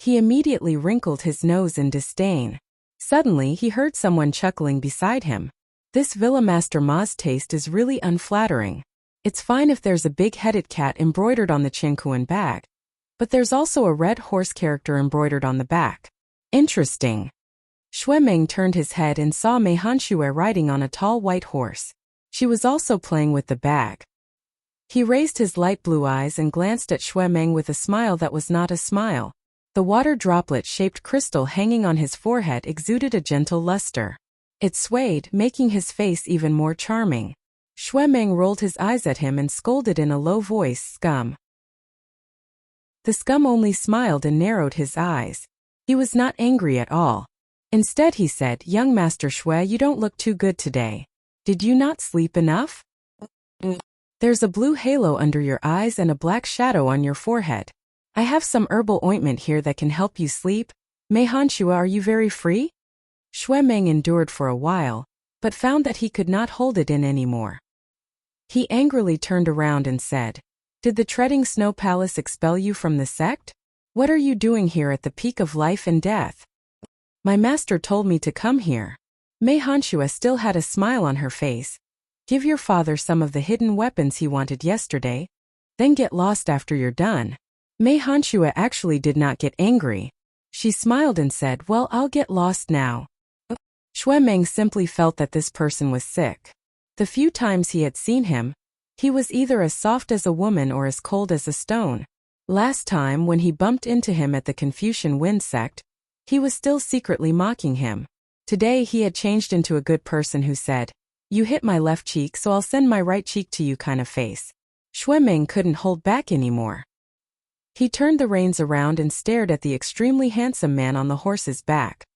He immediately wrinkled his nose in disdain. Suddenly he heard someone chuckling beside him. "This Villa Master Ma's taste is really unflattering. It's fine if there's a big-headed cat embroidered on the Qianquan bag, but there's also a red horse character embroidered on the back. Interesting." Xue Meng turned his head and saw Mei Hanxue riding on a tall white horse. She was also playing with the bag. He raised his light blue eyes and glanced at Xue Meng with a smile that was not a smile. The water droplet-shaped crystal hanging on his forehead exuded a gentle luster. It swayed, making his face even more charming. Xue Meng rolled his eyes at him and scolded in a low voice, "Scum." The scum only smiled and narrowed his eyes. He was not angry at all. Instead he said, "Young Master Xue, you don't look too good today. Did you not sleep enough? There's a blue halo under your eyes and a black shadow on your forehead. I have some herbal ointment here that can help you sleep. Mei Hanxue, are you very free?" Xue Meng endured for a while, but found that he could not hold it in anymore. He angrily turned around and said, "Did the Treading Snow Palace expel you from the sect? What are you doing here at the peak of life and death?" "My master told me to come here." Mei Hanxue still had a smile on her face. "Give your father some of the hidden weapons he wanted yesterday, then get lost after you're done." Mei Hanxue actually did not get angry. She smiled and said, "Well, I'll get lost now." Xue Meng simply felt that this person was sick. The few times he had seen him, he was either as soft as a woman or as cold as a stone. Last time when he bumped into him at the Confucian Wind sect, he was still secretly mocking him. Today he had changed into a good person who said, "You hit my left cheek so I'll send my right cheek to you" kind of face. Xue Meng couldn't hold back anymore. He turned the reins around and stared at the extremely handsome man on the horse's back.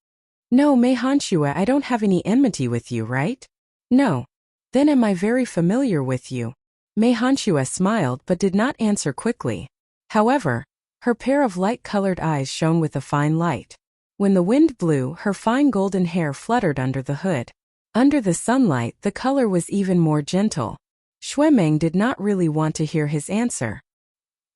No, Mei Hanshua, I don't have any enmity with you, right? No. Then am I very familiar with you? Mei Hanshua smiled but did not answer quickly. However, her pair of light-colored eyes shone with a fine light. When the wind blew, her fine golden hair fluttered under the hood. Under the sunlight, the color was even more gentle. Xuemeng did not really want to hear his answer.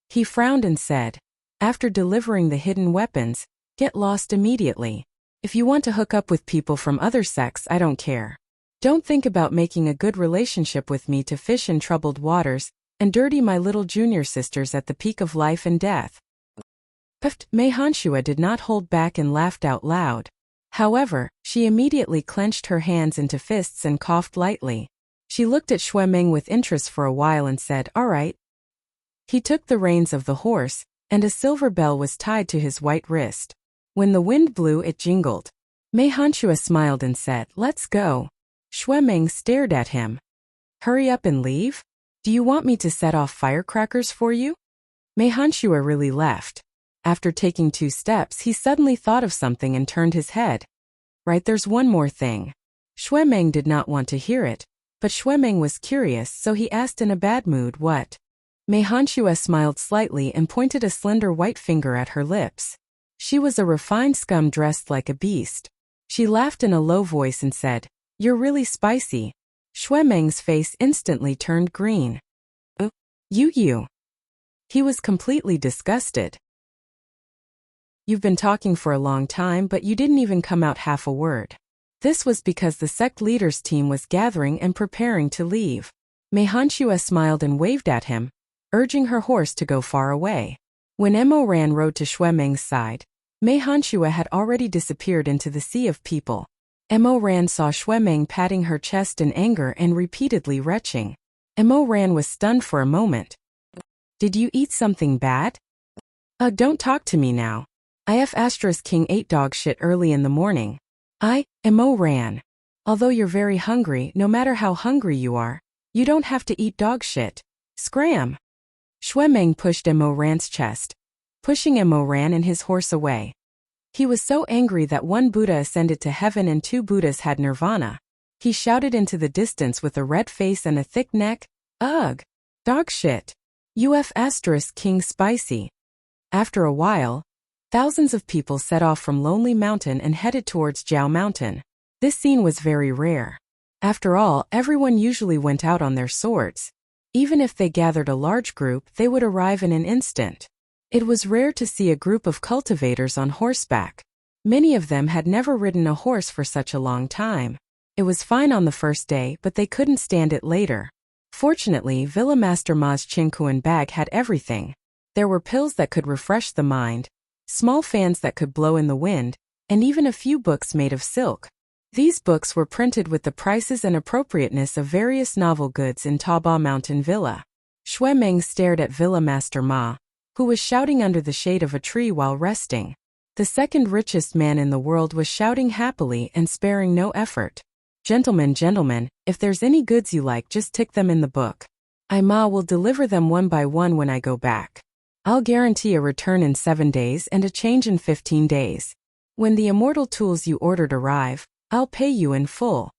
He frowned and said, after delivering the hidden weapons, get lost immediately. If you want to hook up with people from other sects, I don't care. Don't think about making a good relationship with me to fish in troubled waters and dirty my little junior sisters at the peak of life and death. Puffed, Mei Hanshua did not hold back and laughed out loud. However, she immediately clenched her hands into fists and coughed lightly. She looked at Xuemeng with interest for a while and said, all right. He took the reins of the horse, and a silver bell was tied to his white wrist. When the wind blew, it jingled. Mei Hanshua smiled and said, let's go. Xuemeng stared at him. Hurry up and leave? Do you want me to set off firecrackers for you? Mei Hanshua really left. After taking 2 steps, he suddenly thought of something and turned his head. Right, there's one more thing. Xuemeng did not want to hear it, but Xuemeng was curious, so he asked in a bad mood, what? Mei Hanshua smiled slightly and pointed a slender white finger at her lips. She was a refined scum dressed like a beast. She laughed in a low voice and said, you're really spicy. Xuemeng's face instantly turned green. You. He was completely disgusted. You've been talking for a long time, but you didn't even come out half a word. This was because the sect leader's team was gathering and preparing to leave. Mei Hanshua smiled and waved at him, urging her horse to go far away. When Mo Ran rode to Xuemeng's side, Mei Hanshua had already disappeared into the sea of people. Mo Ran saw Xuemeng patting her chest in anger and repeatedly retching. Mo Ran was stunned for a moment. Did you eat something bad? Don't talk to me now. King ate dog shit early in the morning. Mo Ran. Although you're very hungry, no matter how hungry you are, you don't have to eat dog shit. Scram! Xuemeng pushed Mo Ran's chest, pushing Mo Ran and his horse away. He was so angry that 1 Buddha ascended to heaven and 2 Buddhas had nirvana. He shouted into the distance with a red face and a thick neck, ugh! Dog shit! King spicy. After a while, thousands of people set off from Lonely Mountain and headed towards Jiao Mountain. This scene was very rare. After all, everyone usually went out on their swords. Even if they gathered a large group, they would arrive in an instant. It was rare to see a group of cultivators on horseback. Many of them had never ridden a horse for such a long time. It was fine on the first day, but they couldn't stand it later. Fortunately, Villa Master Ma's Qinkuan bag had everything. There were pills that could refresh the mind, small fans that could blow in the wind, and even a few books made of silk. These books were printed with the prices and appropriateness of various novel goods in Taba Mountain Villa. Xuemeng stared at Villa Master Ma, who was shouting under the shade of a tree while resting. The second richest man in the world was shouting happily and sparing no effort. Gentlemen, if there's any goods you like, just tick them in the book. Ma will deliver them one by one when I go back. I'll guarantee a return in 7 days and a change in 15 days. When the immortal tools you ordered arrive, I'll pay you in full.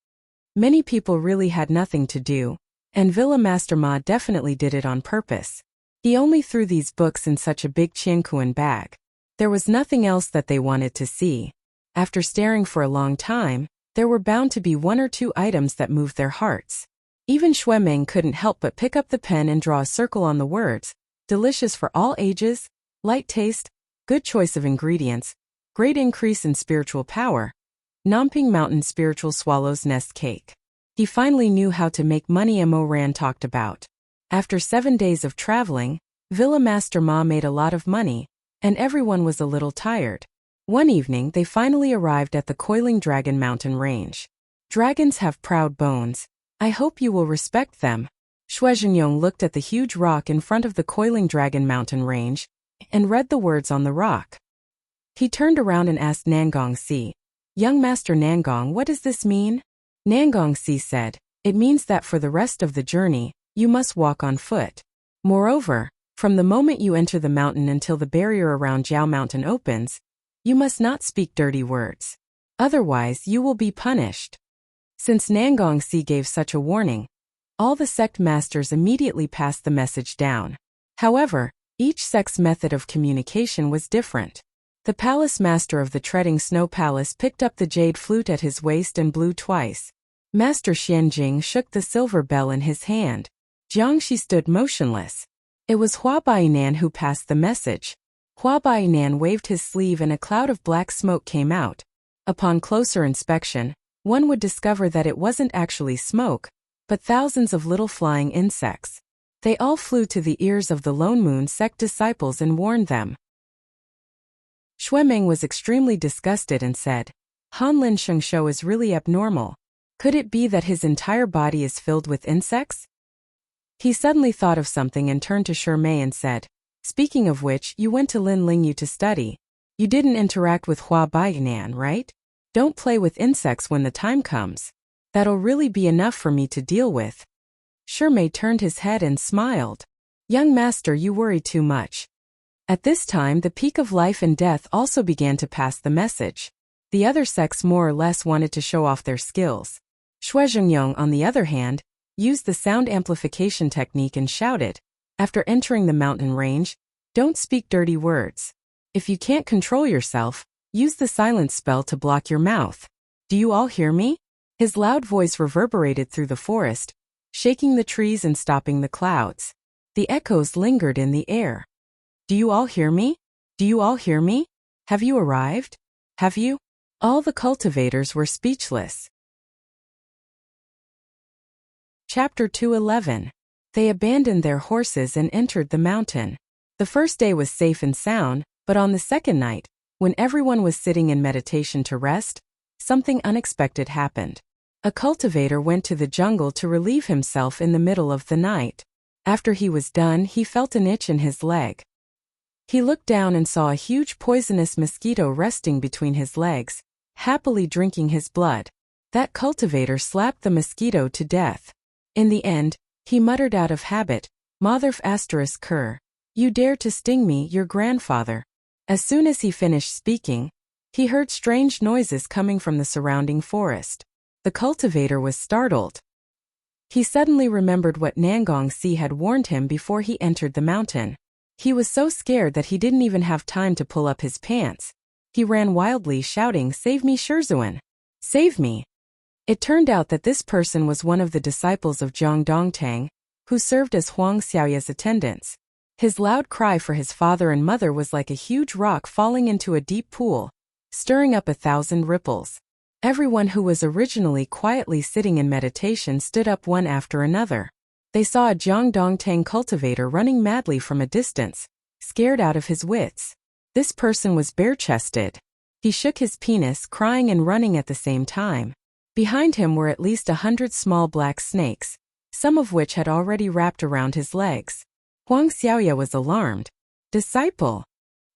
Many people really had nothing to do, and Villa Master Ma definitely did it on purpose. He only threw these books in such a big Qiankuan bag. There was nothing else that they wanted to see. After staring for a long time, there were bound to be 1 or 2 items that moved their hearts. Even Xuemeng couldn't help but pick up the pen and draw a circle on the words, delicious for all ages, light taste, good choice of ingredients, great increase in spiritual power, Namping Mountain Spiritual Swallow's Nest Cake. He finally knew how to make money Mo Ran talked about. After 7 days of traveling, Villa Master Ma made a lot of money, and everyone was a little tired. One evening they finally arrived at the Coiling Dragon Mountain Range. Dragons have proud bones. I hope you will respect them. Shuizhengyong looked at the huge rock in front of the Coiling Dragon Mountain Range and read the words on the rock. He turned around and asked Nangong Si, "Young Master Nangong, what does this mean?" Nangong Si said, "It means that for the rest of the journey, you must walk on foot. Moreover, from the moment you enter the mountain until the barrier around Jiao Mountain opens, you must not speak dirty words. Otherwise, you will be punished. Since Nangongsi gave such a warning, all the sect masters immediately passed the message down. However, each sect's method of communication was different. The palace master of the Treading Snow Palace picked up the jade flute at his waist and blew twice. Master Xianjing shook the silver bell in his hand. Jiangxi stood motionless. It was Hua Bainan who passed the message. Hua Bainan waved his sleeve and a cloud of black smoke came out. Upon closer inspection, one would discover that it wasn't actually smoke, but thousands of little flying insects. They all flew to the ears of the Lone Moon sect disciples and warned them. Xuemeng was extremely disgusted and said, Hanlin Shengshou is really abnormal. Could it be that his entire body is filled with insects? He suddenly thought of something and turned to Shimei and said, Speaking of which, you went to Lin Lingyu to study. You didn't interact with Hua Bainan, right? Don't play with insects when the time comes. That'll really be enough for me to deal with. Shimei turned his head and smiled. Young master, you worry too much. At this time, the peak of life and death also began to pass the message. The other sects more or less wanted to show off their skills. Shuizhengyong, on the other hand, used the sound amplification technique and shouted, after entering the mountain range, don't speak dirty words. If you can't control yourself, use the silence spell to block your mouth. Do you all hear me? His loud voice reverberated through the forest, shaking the trees and stopping the clouds. The echoes lingered in the air. Do you all hear me? Do you all hear me? Have you arrived? Have you? All the cultivators were speechless. Chapter 211. They abandoned their horses and entered the mountain. The first day was safe and sound, but on the second night, when everyone was sitting in meditation to rest, something unexpected happened. A cultivator went to the jungle to relieve himself in the middle of the night. After he was done, he felt an itch in his leg. He looked down and saw a huge poisonous mosquito resting between his legs, happily drinking his blood. That cultivator slapped the mosquito to death. In the end, he muttered out of habit, Motherf asterisk cur. You dare to sting me, your grandfather. As soon as he finished speaking, he heard strange noises coming from the surrounding forest. The cultivator was startled. He suddenly remembered what Nangongsi had warned him before he entered the mountain. He was so scared that he didn't even have time to pull up his pants. He ran wildly, shouting, Save me, Shizun! Save me! It turned out that this person was one of the disciples of Zhang Dongtang, who served as Huang Xiaoya's attendants. His loud cry for his father and mother was like a huge rock falling into a deep pool, stirring up 1,000 ripples. Everyone who was originally quietly sitting in meditation stood up one after another. They saw a Zhang Dongtang cultivator running madly from a distance, scared out of his wits. This person was bare-chested. He shook his penis, crying and running at the same time. Behind him were at least 100 small black snakes, some of which had already wrapped around his legs. Huang Xiaoya was alarmed. Disciple!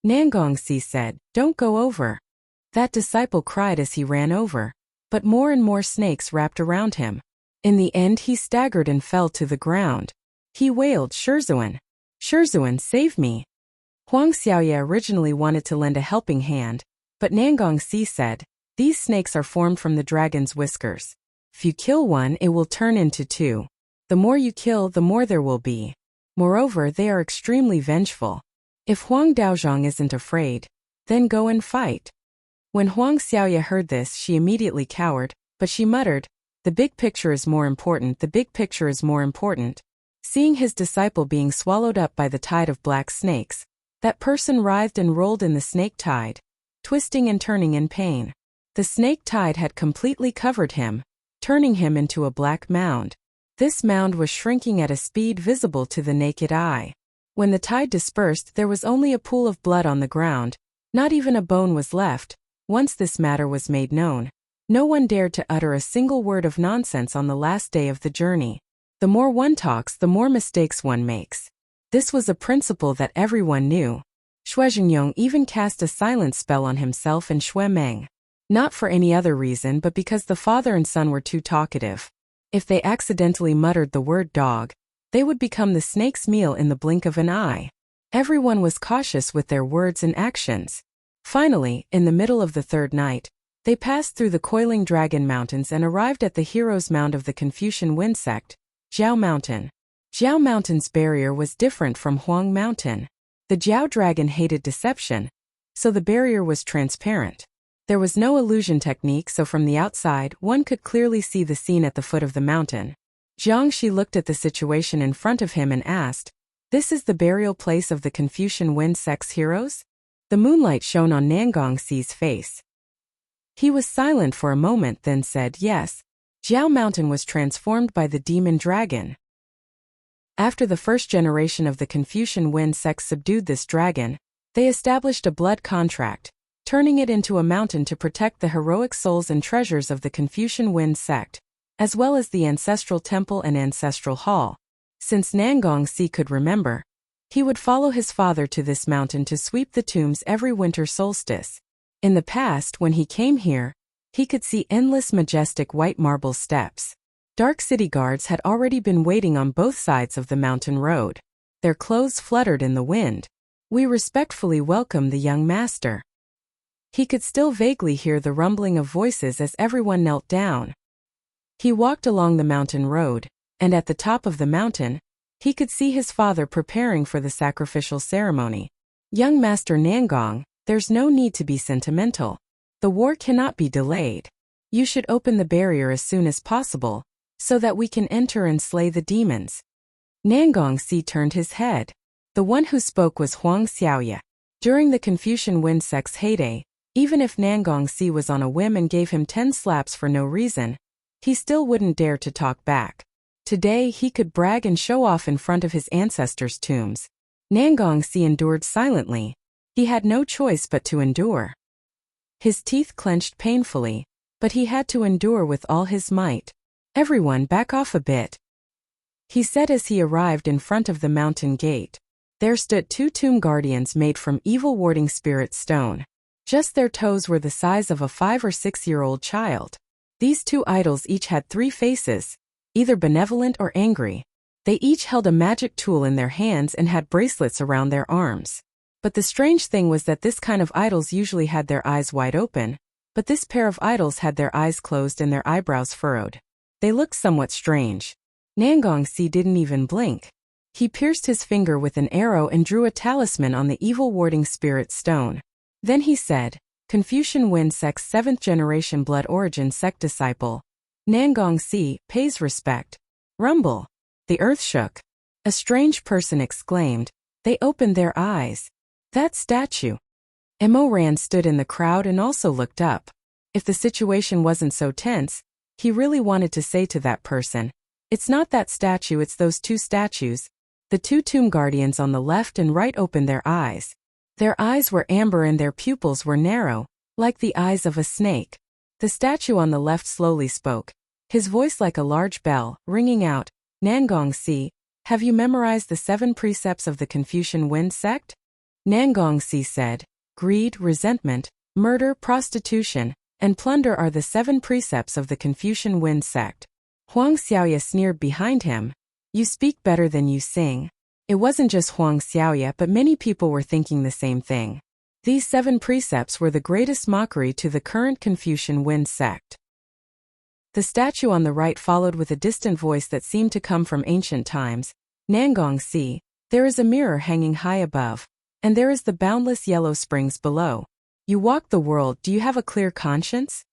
Nangongsi said, Don't go over. That disciple cried as he ran over, but more and more snakes wrapped around him. In the end he staggered and fell to the ground. He wailed, Shizun! Shizun, save me! Huang Xiaoya originally wanted to lend a helping hand, but Nangongsi said, These snakes are formed from the dragon's whiskers. If you kill one, it will turn into 2. The more you kill, the more there will be. Moreover, they are extremely vengeful. If Huang Daozhong isn't afraid, then go and fight. When Huang Xiaoya heard this, she immediately cowered, but she muttered, The big picture is more important, the big picture is more important. Seeing his disciple being swallowed up by the tide of black snakes, that person writhed and rolled in the snake tide, twisting and turning in pain. The snake tide had completely covered him, turning him into a black mound. This mound was shrinking at a speed visible to the naked eye. When the tide dispersed, there was only a pool of blood on the ground. Not even a bone was left. Once this matter was made known, no one dared to utter a single word of nonsense on the last day of the journey. The more one talks, the more mistakes one makes. This was a principle that everyone knew. Shuizhengyong even cast a silence spell on himself and Xuemeng. Not for any other reason but because the father and son were too talkative. If they accidentally muttered the word dog, they would become the snake's meal in the blink of an eye. Everyone was cautious with their words and actions. Finally, in the middle of the third night, They passed through the coiling dragon mountains and arrived at the hero's mound of the Confucian Wind sect, Jiao Mountain. Jiao Mountain's barrier was different from Huang Mountain. The Jiao dragon hated deception, so the barrier was transparent. There was no illusion technique, so from the outside, one could clearly see the scene at the foot of the mountain. Jiang Shi looked at the situation in front of him and asked, "This is the burial place of the Confucian Wind sect's heroes?" The moonlight shone on Nangongxi's face. He was silent for a moment, then said, "Yes. Jiao Mountain was transformed by the demon dragon. After the first generation of the Confucian Wind sect subdued this dragon, they established a blood contract, turning it into a mountain to protect the heroic souls and treasures of the Confucian Wind sect, as well as the ancestral temple and ancestral hall. Since Nangongxi could remember, he would follow his father to this mountain to sweep the tombs every winter solstice. In the past, when he came here, he could see endless majestic white marble steps. Dark city guards had already been waiting on both sides of the mountain road. Their clothes fluttered in the wind. "We respectfully welcome the young master." He could still vaguely hear the rumbling of voices as everyone knelt down. He walked along the mountain road, and at the top of the mountain, he could see his father preparing for the sacrificial ceremony. "Young Master Nangong, there's no need to be sentimental. The war cannot be delayed. You should open the barrier as soon as possible, so that we can enter and slay the demons." Nangongxi turned his head. The one who spoke was Huang Xiaoye. During the Confucian Wind sect's heyday, even if Nangongxi was on a whim and gave him 10 slaps for no reason, he still wouldn't dare to talk back. Today he could brag and show off in front of his ancestors' tombs. Nangongxi endured silently. He had no choice but to endure. His teeth clenched painfully, but he had to endure with all his might. "Everyone back off a bit," he said as he arrived in front of the mountain gate. There stood 2 tomb guardians made from evil-warding spirit stone. Just their toes were the size of a 5 or 6-year-old child. These 2 idols each had 3 faces, either benevolent or angry. They each held a magic tool in their hands and had bracelets around their arms. But the strange thing was that this kind of idols usually had their eyes wide open, but this pair of idols had their eyes closed and their eyebrows furrowed. They looked somewhat strange. Nangongxi didn't even blink. He pierced his finger with an arrow and drew a talisman on the evil-warding spirit stone. Then he said, "Confucian Wind sect's 7th generation blood origin sect disciple, Nangongxi, pays respect." Rumble. The earth shook. A strange person exclaimed. They opened their eyes. "That statue." Mo Ran stood in the crowd and also looked up. If the situation wasn't so tense, he really wanted to say to that person, "It's not that statue, it's those 2 statues." The 2 tomb guardians on the left and right opened their eyes. Their eyes were amber and their pupils were narrow, like the eyes of a snake. The statue on the left slowly spoke, his voice like a large bell, ringing out, "Nangongxi, have you memorized the 7 precepts of the Confucian Wind sect?" Nangongxi said, "Greed, resentment, murder, prostitution, and plunder are the 7 precepts of the Confucian Wind sect." Huang Xiaoye sneered behind him. "You speak better than you sing." It wasn't just Huang Xiaoye, but many people were thinking the same thing. These 7 precepts were the greatest mockery to the current Confucian Wind sect. The statue on the right followed with a distant voice that seemed to come from ancient times. "Nangongxi, there is a mirror hanging high above, and there is the boundless yellow springs below. You walk the world, do you have a clear conscience?"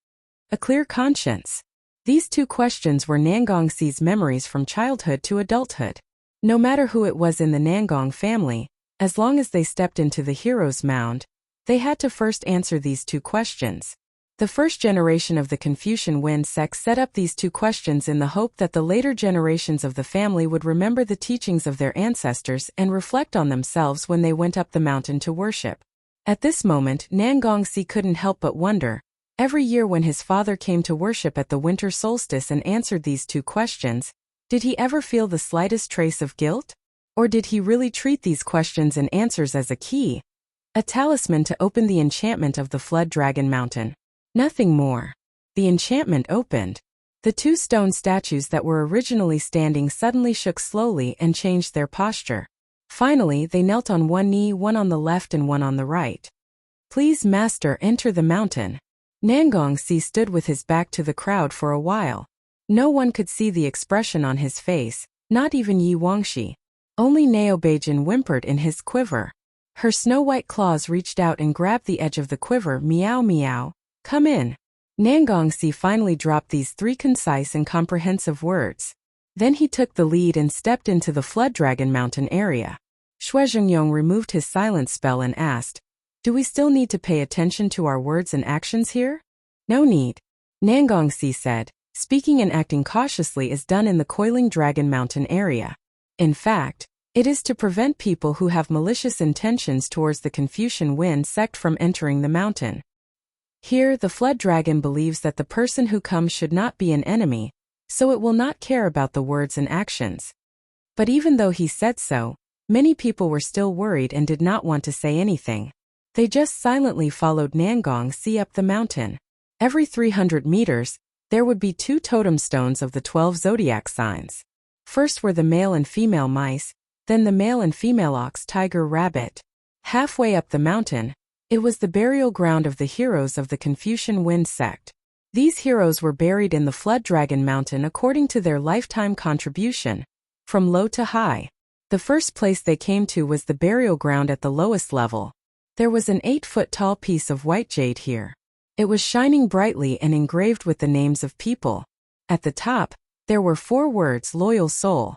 A clear conscience. These 2 questions were Nangongxi's memories from childhood to adulthood. No matter who it was in the Nangong family, as long as they stepped into the hero's mound, they had to first answer these 2 questions. The first generation of the Confucian Wind sect set up these 2 questions in the hope that the later generations of the family would remember the teachings of their ancestors and reflect on themselves when they went up the mountain to worship. At this moment, Nangongxi couldn't help but wonder. Every year when his father came to worship at the winter solstice and answered these 2 questions, did he ever feel the slightest trace of guilt? Or did he really treat these questions and answers as a key, a talisman to open the enchantment of the Flood Dragon Mountain? Nothing more. The enchantment opened. The 2 stone statues that were originally standing suddenly shook slowly and changed their posture. Finally, they knelt on one knee, one on the left and one on the right. "Please, Master, enter the mountain." Nangongsi stood with his back to the crowd for a while. No one could see the expression on his face, not even Yi Wangxi. Only Neobajin whimpered in his quiver. Her snow-white claws reached out and grabbed the edge of the quiver. Meow meow. Come in. Nangongsi finally dropped these 3 concise and comprehensive words. Then he took the lead and stepped into the Flood Dragon Mountain area. Shuizhengyong removed his silence spell and asked, "Do we still need to pay attention to our words and actions here?" "No need," Nangongsi said. "Speaking and acting cautiously is done in the Coiling Dragon Mountain area. In fact, it is to prevent people who have malicious intentions towards the Confucian Wind sect from entering the mountain. Here, the Flood Dragon believes that the person who comes should not be an enemy, so it will not care about the words and actions." But even though he said so, many people were still worried and did not want to say anything. They just silently followed Nangongsi up the mountain. Every 300 meters, there would be 2 totem stones of the 12 zodiac signs. First were the male and female mice, then the male and female ox, tiger, rabbit. Halfway up the mountain, it was the burial ground of the heroes of the Confucian Wind sect. These heroes were buried in the Flood Dragon Mountain according to their lifetime contribution, from low to high. The first place they came to was the burial ground at the lowest level. There was an 8-foot-tall piece of white jade here. It was shining brightly and engraved with the names of people. At the top, there were 4 words: loyal soul.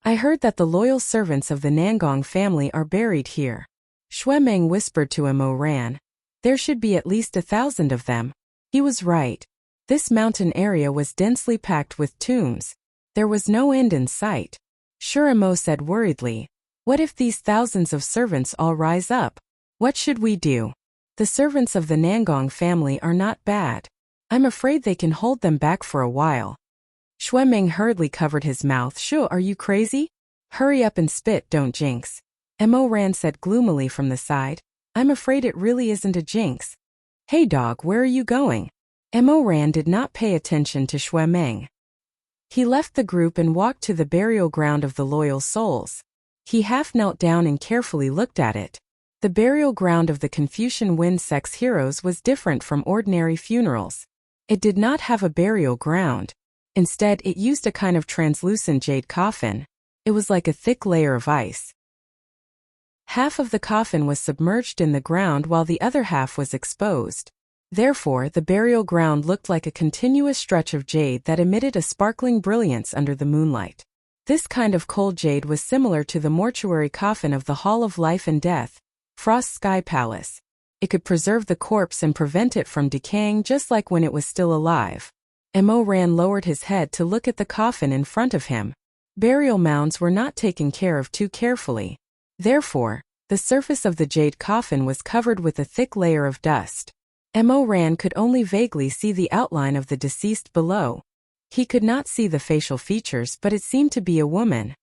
"I heard that the loyal servants of the Nangong family are buried here." Shuemeng whispered to Mo Ran. "There should be at least 1,000 of them." He was right. This mountain area was densely packed with tombs. There was no end in sight. Sure, Mo said worriedly. "What if these thousands of servants all rise up? What should we do? The servants of the Nangong family are not bad. I'm afraid they can hold them back for a while." Shuemeng hurriedly covered his mouth. "Sure, are you crazy? Hurry up and spit, don't jinx." Mo Ran said gloomily from the side. "I'm afraid it really isn't a jinx." "Hey dog, where are you going?" Mo Ran did not pay attention to Shuemeng. He left the group and walked to the burial ground of the loyal souls. He half knelt down and carefully looked at it. The burial ground of the Confucian Wind sect's heroes was different from ordinary funerals. It did not have a burial ground. Instead, it used a kind of translucent jade coffin. It was like a thick layer of ice. Half of the coffin was submerged in the ground while the other half was exposed. Therefore, the burial ground looked like a continuous stretch of jade that emitted a sparkling brilliance under the moonlight. This kind of cold jade was similar to the mortuary coffin of the Hall of Life and Death, Frost Sky Palace. It could preserve the corpse and prevent it from decaying just like when it was still alive. Mo Ran lowered his head to look at the coffin in front of him. Burial mounds were not taken care of too carefully. Therefore, the surface of the jade coffin was covered with a thick layer of dust. Mo Ran could only vaguely see the outline of the deceased below. He could not see the facial features, but it seemed to be a woman.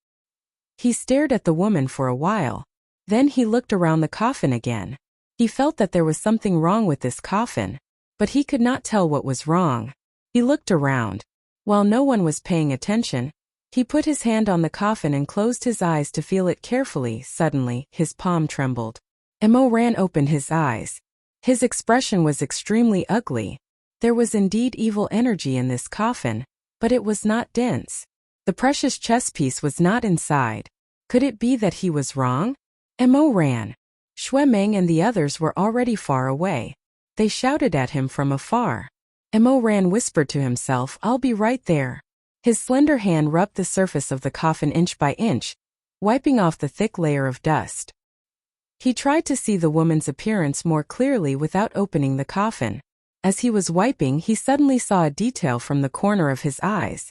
He stared at the woman for a while. Then he looked around the coffin again. He felt that there was something wrong with this coffin, but he could not tell what was wrong. He looked around. While no one was paying attention, he put his hand on the coffin and closed his eyes to feel it carefully. Suddenly, his palm trembled. Mo Ran opened his eyes. His expression was extremely ugly. There was indeed evil energy in this coffin, but it was not dense. The precious chess piece was not inside. Could it be that he was wrong? Mo Ran. Shuemeng and the others were already far away. They shouted at him from afar. Mo Ran whispered to himself, "I'll be right there." His slender hand rubbed the surface of the coffin inch by inch, wiping off the thick layer of dust. He tried to see the woman's appearance more clearly without opening the coffin. As he was wiping, he suddenly saw a detail from the corner of his eyes.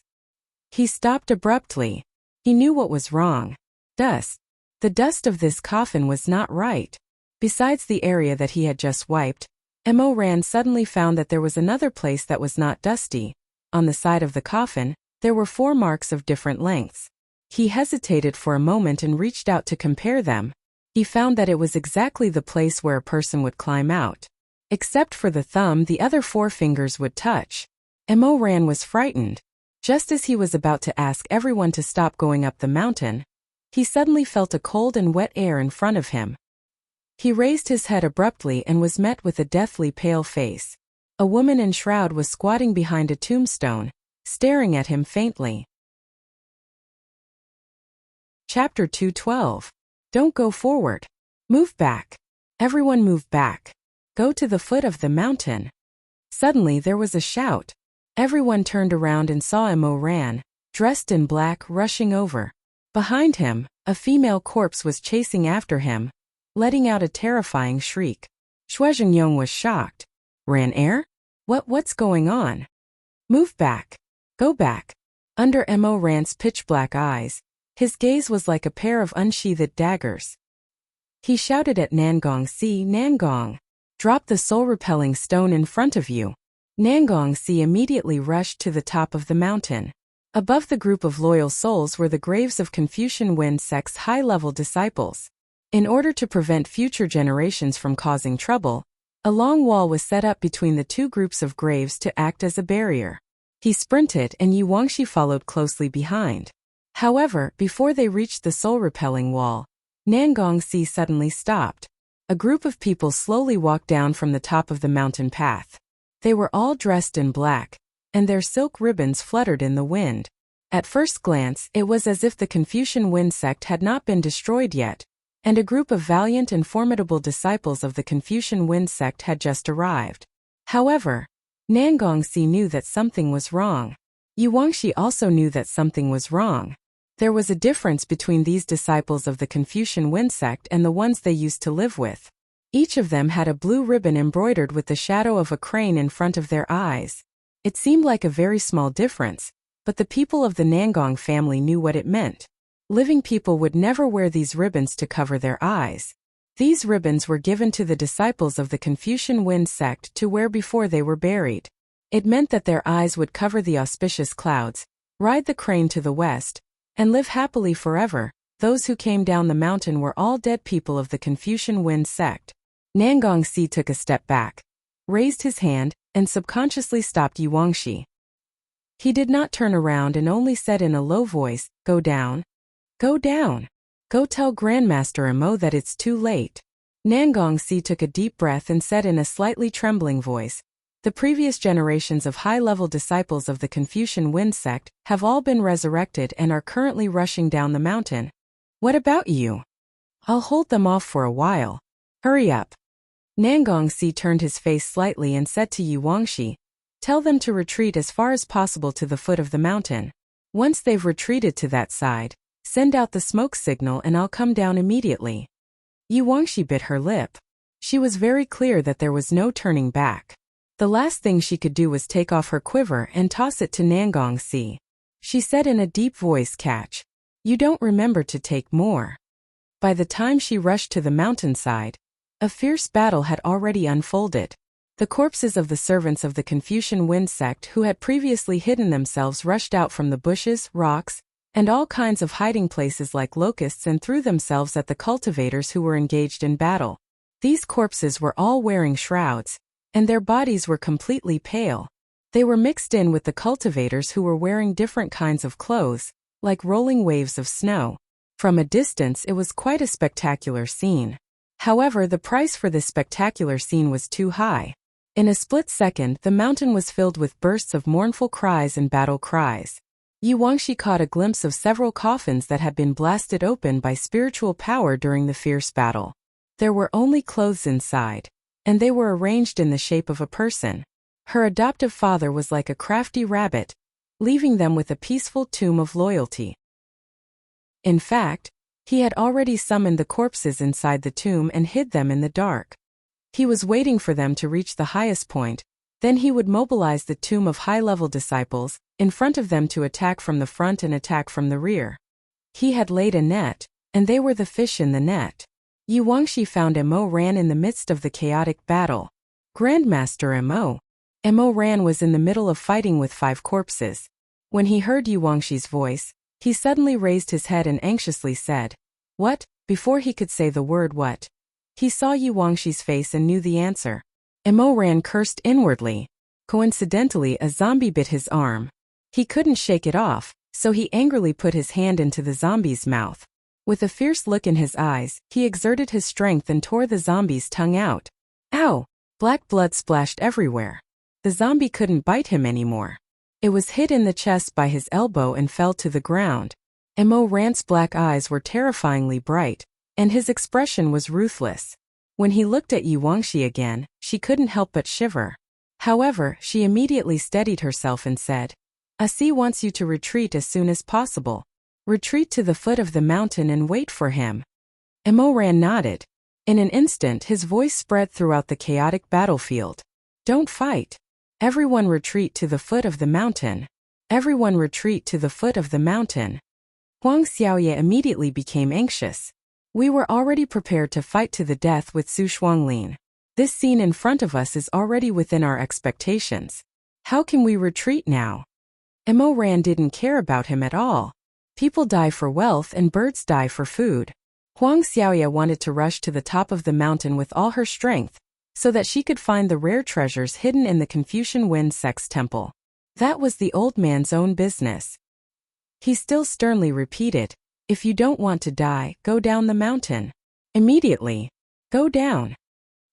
He stopped abruptly. He knew what was wrong. Dust. The dust of this coffin was not right. Besides the area that he had just wiped, Mo Ran suddenly found that there was another place that was not dusty. On the side of the coffin, there were 4 marks of different lengths. He hesitated for a moment and reached out to compare them. He found that it was exactly the place where a person would climb out. Except for the thumb, the other 4 fingers would touch. Mo Ran was frightened. Just as he was about to ask everyone to stop going up the mountain, he suddenly felt a cold and wet air in front of him. He raised his head abruptly and was met with a deathly pale face. A woman in shroud was squatting behind a tombstone, staring at him faintly. Chapter 212. Don't go forward. Move back. Everyone move back. Go to the foot of the mountain. Suddenly there was a shout. Everyone turned around and saw Mo Ran, dressed in black, rushing over. Behind him, a female corpse was chasing after him, letting out a terrifying shriek. Shuizhengyong was shocked. Ran air? What's going on? Move back. Go back. Under Mo Ran's pitch-black eyes, his gaze was like a pair of unsheathed daggers. He shouted at Nangong Si, Nangong, drop the soul-repelling stone in front of you. Nangong Si immediately rushed to the top of the mountain. Above the group of loyal souls were the graves of Confucian Wind sect's high-level disciples. In order to prevent future generations from causing trouble, a long wall was set up between the two groups of graves to act as a barrier. He sprinted and Yu Wangxi followed closely behind. However, before they reached the soul-repelling wall, Nangong Si suddenly stopped. A group of people slowly walked down from the top of the mountain path. They were all dressed in black, and their silk ribbons fluttered in the wind. At first glance, it was as if the Confucian Wind sect had not been destroyed yet, and a group of valiant and formidable disciples of the Confucian Wind sect had just arrived. However, Nangong Si knew that something was wrong. Yu Wangxi also knew that something was wrong. There was a difference between these disciples of the Confucian Wind sect and the ones they used to live with. Each of them had a blue ribbon embroidered with the shadow of a crane in front of their eyes. It seemed like a very small difference, but the people of the Nangong family knew what it meant. Living people would never wear these ribbons to cover their eyes. These ribbons were given to the disciples of the Confucian Wind sect to wear before they were buried. It meant that their eyes would cover the auspicious clouds, ride the crane to the west, and live happily forever. Those who came down the mountain were all dead people of the Confucian Wind sect. Nangong Si took a step back, raised his hand, and subconsciously stopped Yu Wangxi. He did not turn around and only said in a low voice, "Go down. Go down. Go tell Grandmaster Mo that it's too late." Nangong Si took a deep breath and said in a slightly trembling voice, "The previous generations of high-level disciples of the Confucian Wind sect have all been resurrected and are currently rushing down the mountain. What about you? I'll hold them off for a while. Hurry up." Nangong Si turned his face slightly and said to Yu Wangxi, "Tell them to retreat as far as possible to the foot of the mountain. Once they've retreated to that side, send out the smoke signal and I'll come down immediately." Yu Wangxi bit her lip. She was very clear that there was no turning back. The last thing she could do was take off her quiver and toss it to Nangong Si. She said in a deep voice, "Catch. You don't remember to take more." By the time she rushed to the mountainside, a fierce battle had already unfolded. The corpses of the servants of the Confucian Wind sect who had previously hidden themselves rushed out from the bushes, rocks, and all kinds of hiding places like locusts and threw themselves at the cultivators who were engaged in battle. These corpses were all wearing shrouds, and their bodies were completely pale. They were mixed in with the cultivators who were wearing different kinds of clothes, like rolling waves of snow. From a distance it was quite a spectacular scene. However, the price for this spectacular scene was too high. In a split second, the mountain was filled with bursts of mournful cries and battle cries. Yu Wangxi caught a glimpse of several coffins that had been blasted open by spiritual power during the fierce battle. There were only clothes inside, and they were arranged in the shape of a person. Her adoptive father was like a crafty rabbit, leaving them with a peaceful tomb of loyalty. In fact, he had already summoned the corpses inside the tomb and hid them in the dark. He was waiting for them to reach the highest point, then he would mobilize the tomb of high-level disciples in front of them to attack from the front and attack from the rear. He had laid a net, and they were the fish in the net. Yu Wangxi found Mo Ran in the midst of the chaotic battle. Grandmaster Mo. Mo Ran was in the middle of fighting with 5 corpses. When he heard Yu Wangxi's voice, he suddenly raised his head and anxiously said, "What?" Before he could say the word what, he saw Yu Wangxi's face and knew the answer. Mo Ran cursed inwardly. Coincidentally, a zombie bit his arm. He couldn't shake it off, so he angrily put his hand into the zombie's mouth. With a fierce look in his eyes, he exerted his strength and tore the zombie's tongue out. Ow! Black blood splashed everywhere. The zombie couldn't bite him anymore. It was hit in the chest by his elbow and fell to the ground. Mo Ran's black eyes were terrifyingly bright, and his expression was ruthless. When he looked at Wuxia again, she couldn't help but shiver. However, she immediately steadied herself and said, "Asi wants you to retreat as soon as possible. Retreat to the foot of the mountain and wait for him." Mo Ran nodded. In an instant his voice spread throughout the chaotic battlefield. "Don't fight. Everyone retreat to the foot of the mountain. Everyone retreat to the foot of the mountain." Huang Xiaoye immediately became anxious. "We were already prepared to fight to the death with Su Shuanglin. This scene in front of us is already within our expectations. How can we retreat now?" Mo Ran didn't care about him at all. People die for wealth and birds die for food. Huang Xiaoye wanted to rush to the top of the mountain with all her strength, so that she could find the rare treasures hidden in the Confucian Wind Sect's temple. That was the old man's own business. He still sternly repeated, "If you don't want to die, go down the mountain. Immediately. Go down."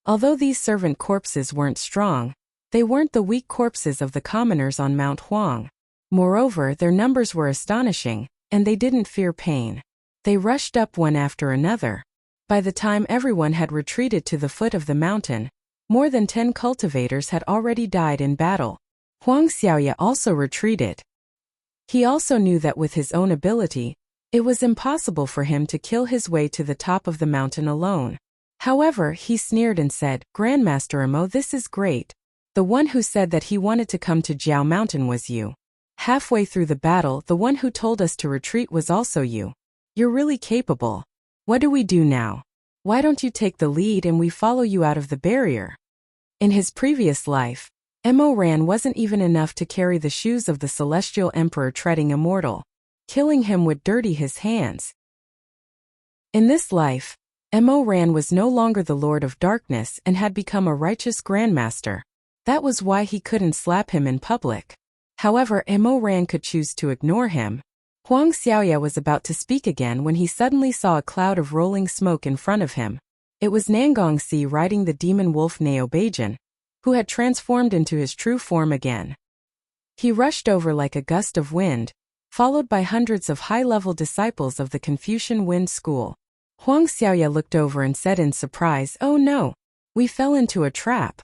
Although these servant corpses weren't strong, they weren't the weak corpses of the commoners on Mount Huang. Moreover, their numbers were astonishing, and they didn't fear pain. They rushed up one after another. By the time everyone had retreated to the foot of the mountain, more than 10 cultivators had already died in battle. Huang Xiaoye also retreated. He also knew that with his own ability, it was impossible for him to kill his way to the top of the mountain alone. However, he sneered and said, "Grandmaster Mo, this is great. The one who said that he wanted to come to Jiao Mountain was you. Halfway through the battle, the one who told us to retreat was also you. You're really capable. What do we do now? Why don't you take the lead and we follow you out of the barrier?" In his previous life, Mo Ran wasn't even enough to carry the shoes of the Celestial Emperor treading immortal. Killing him would dirty his hands. In this life, Mo Ran was no longer the Lord of Darkness and had become a righteous Grandmaster. That was why he couldn't slap him in public. However, Mo Ran could choose to ignore him. Huang Xiaoye was about to speak again when he suddenly saw a cloud of rolling smoke in front of him. It was Nangongxi riding the demon wolf Nao Beijing, who had transformed into his true form again. He rushed over like a gust of wind, followed by hundreds of high-level disciples of the Confucian Wind School. Huang Xiaoye looked over and said in surprise, "Oh no, we fell into a trap."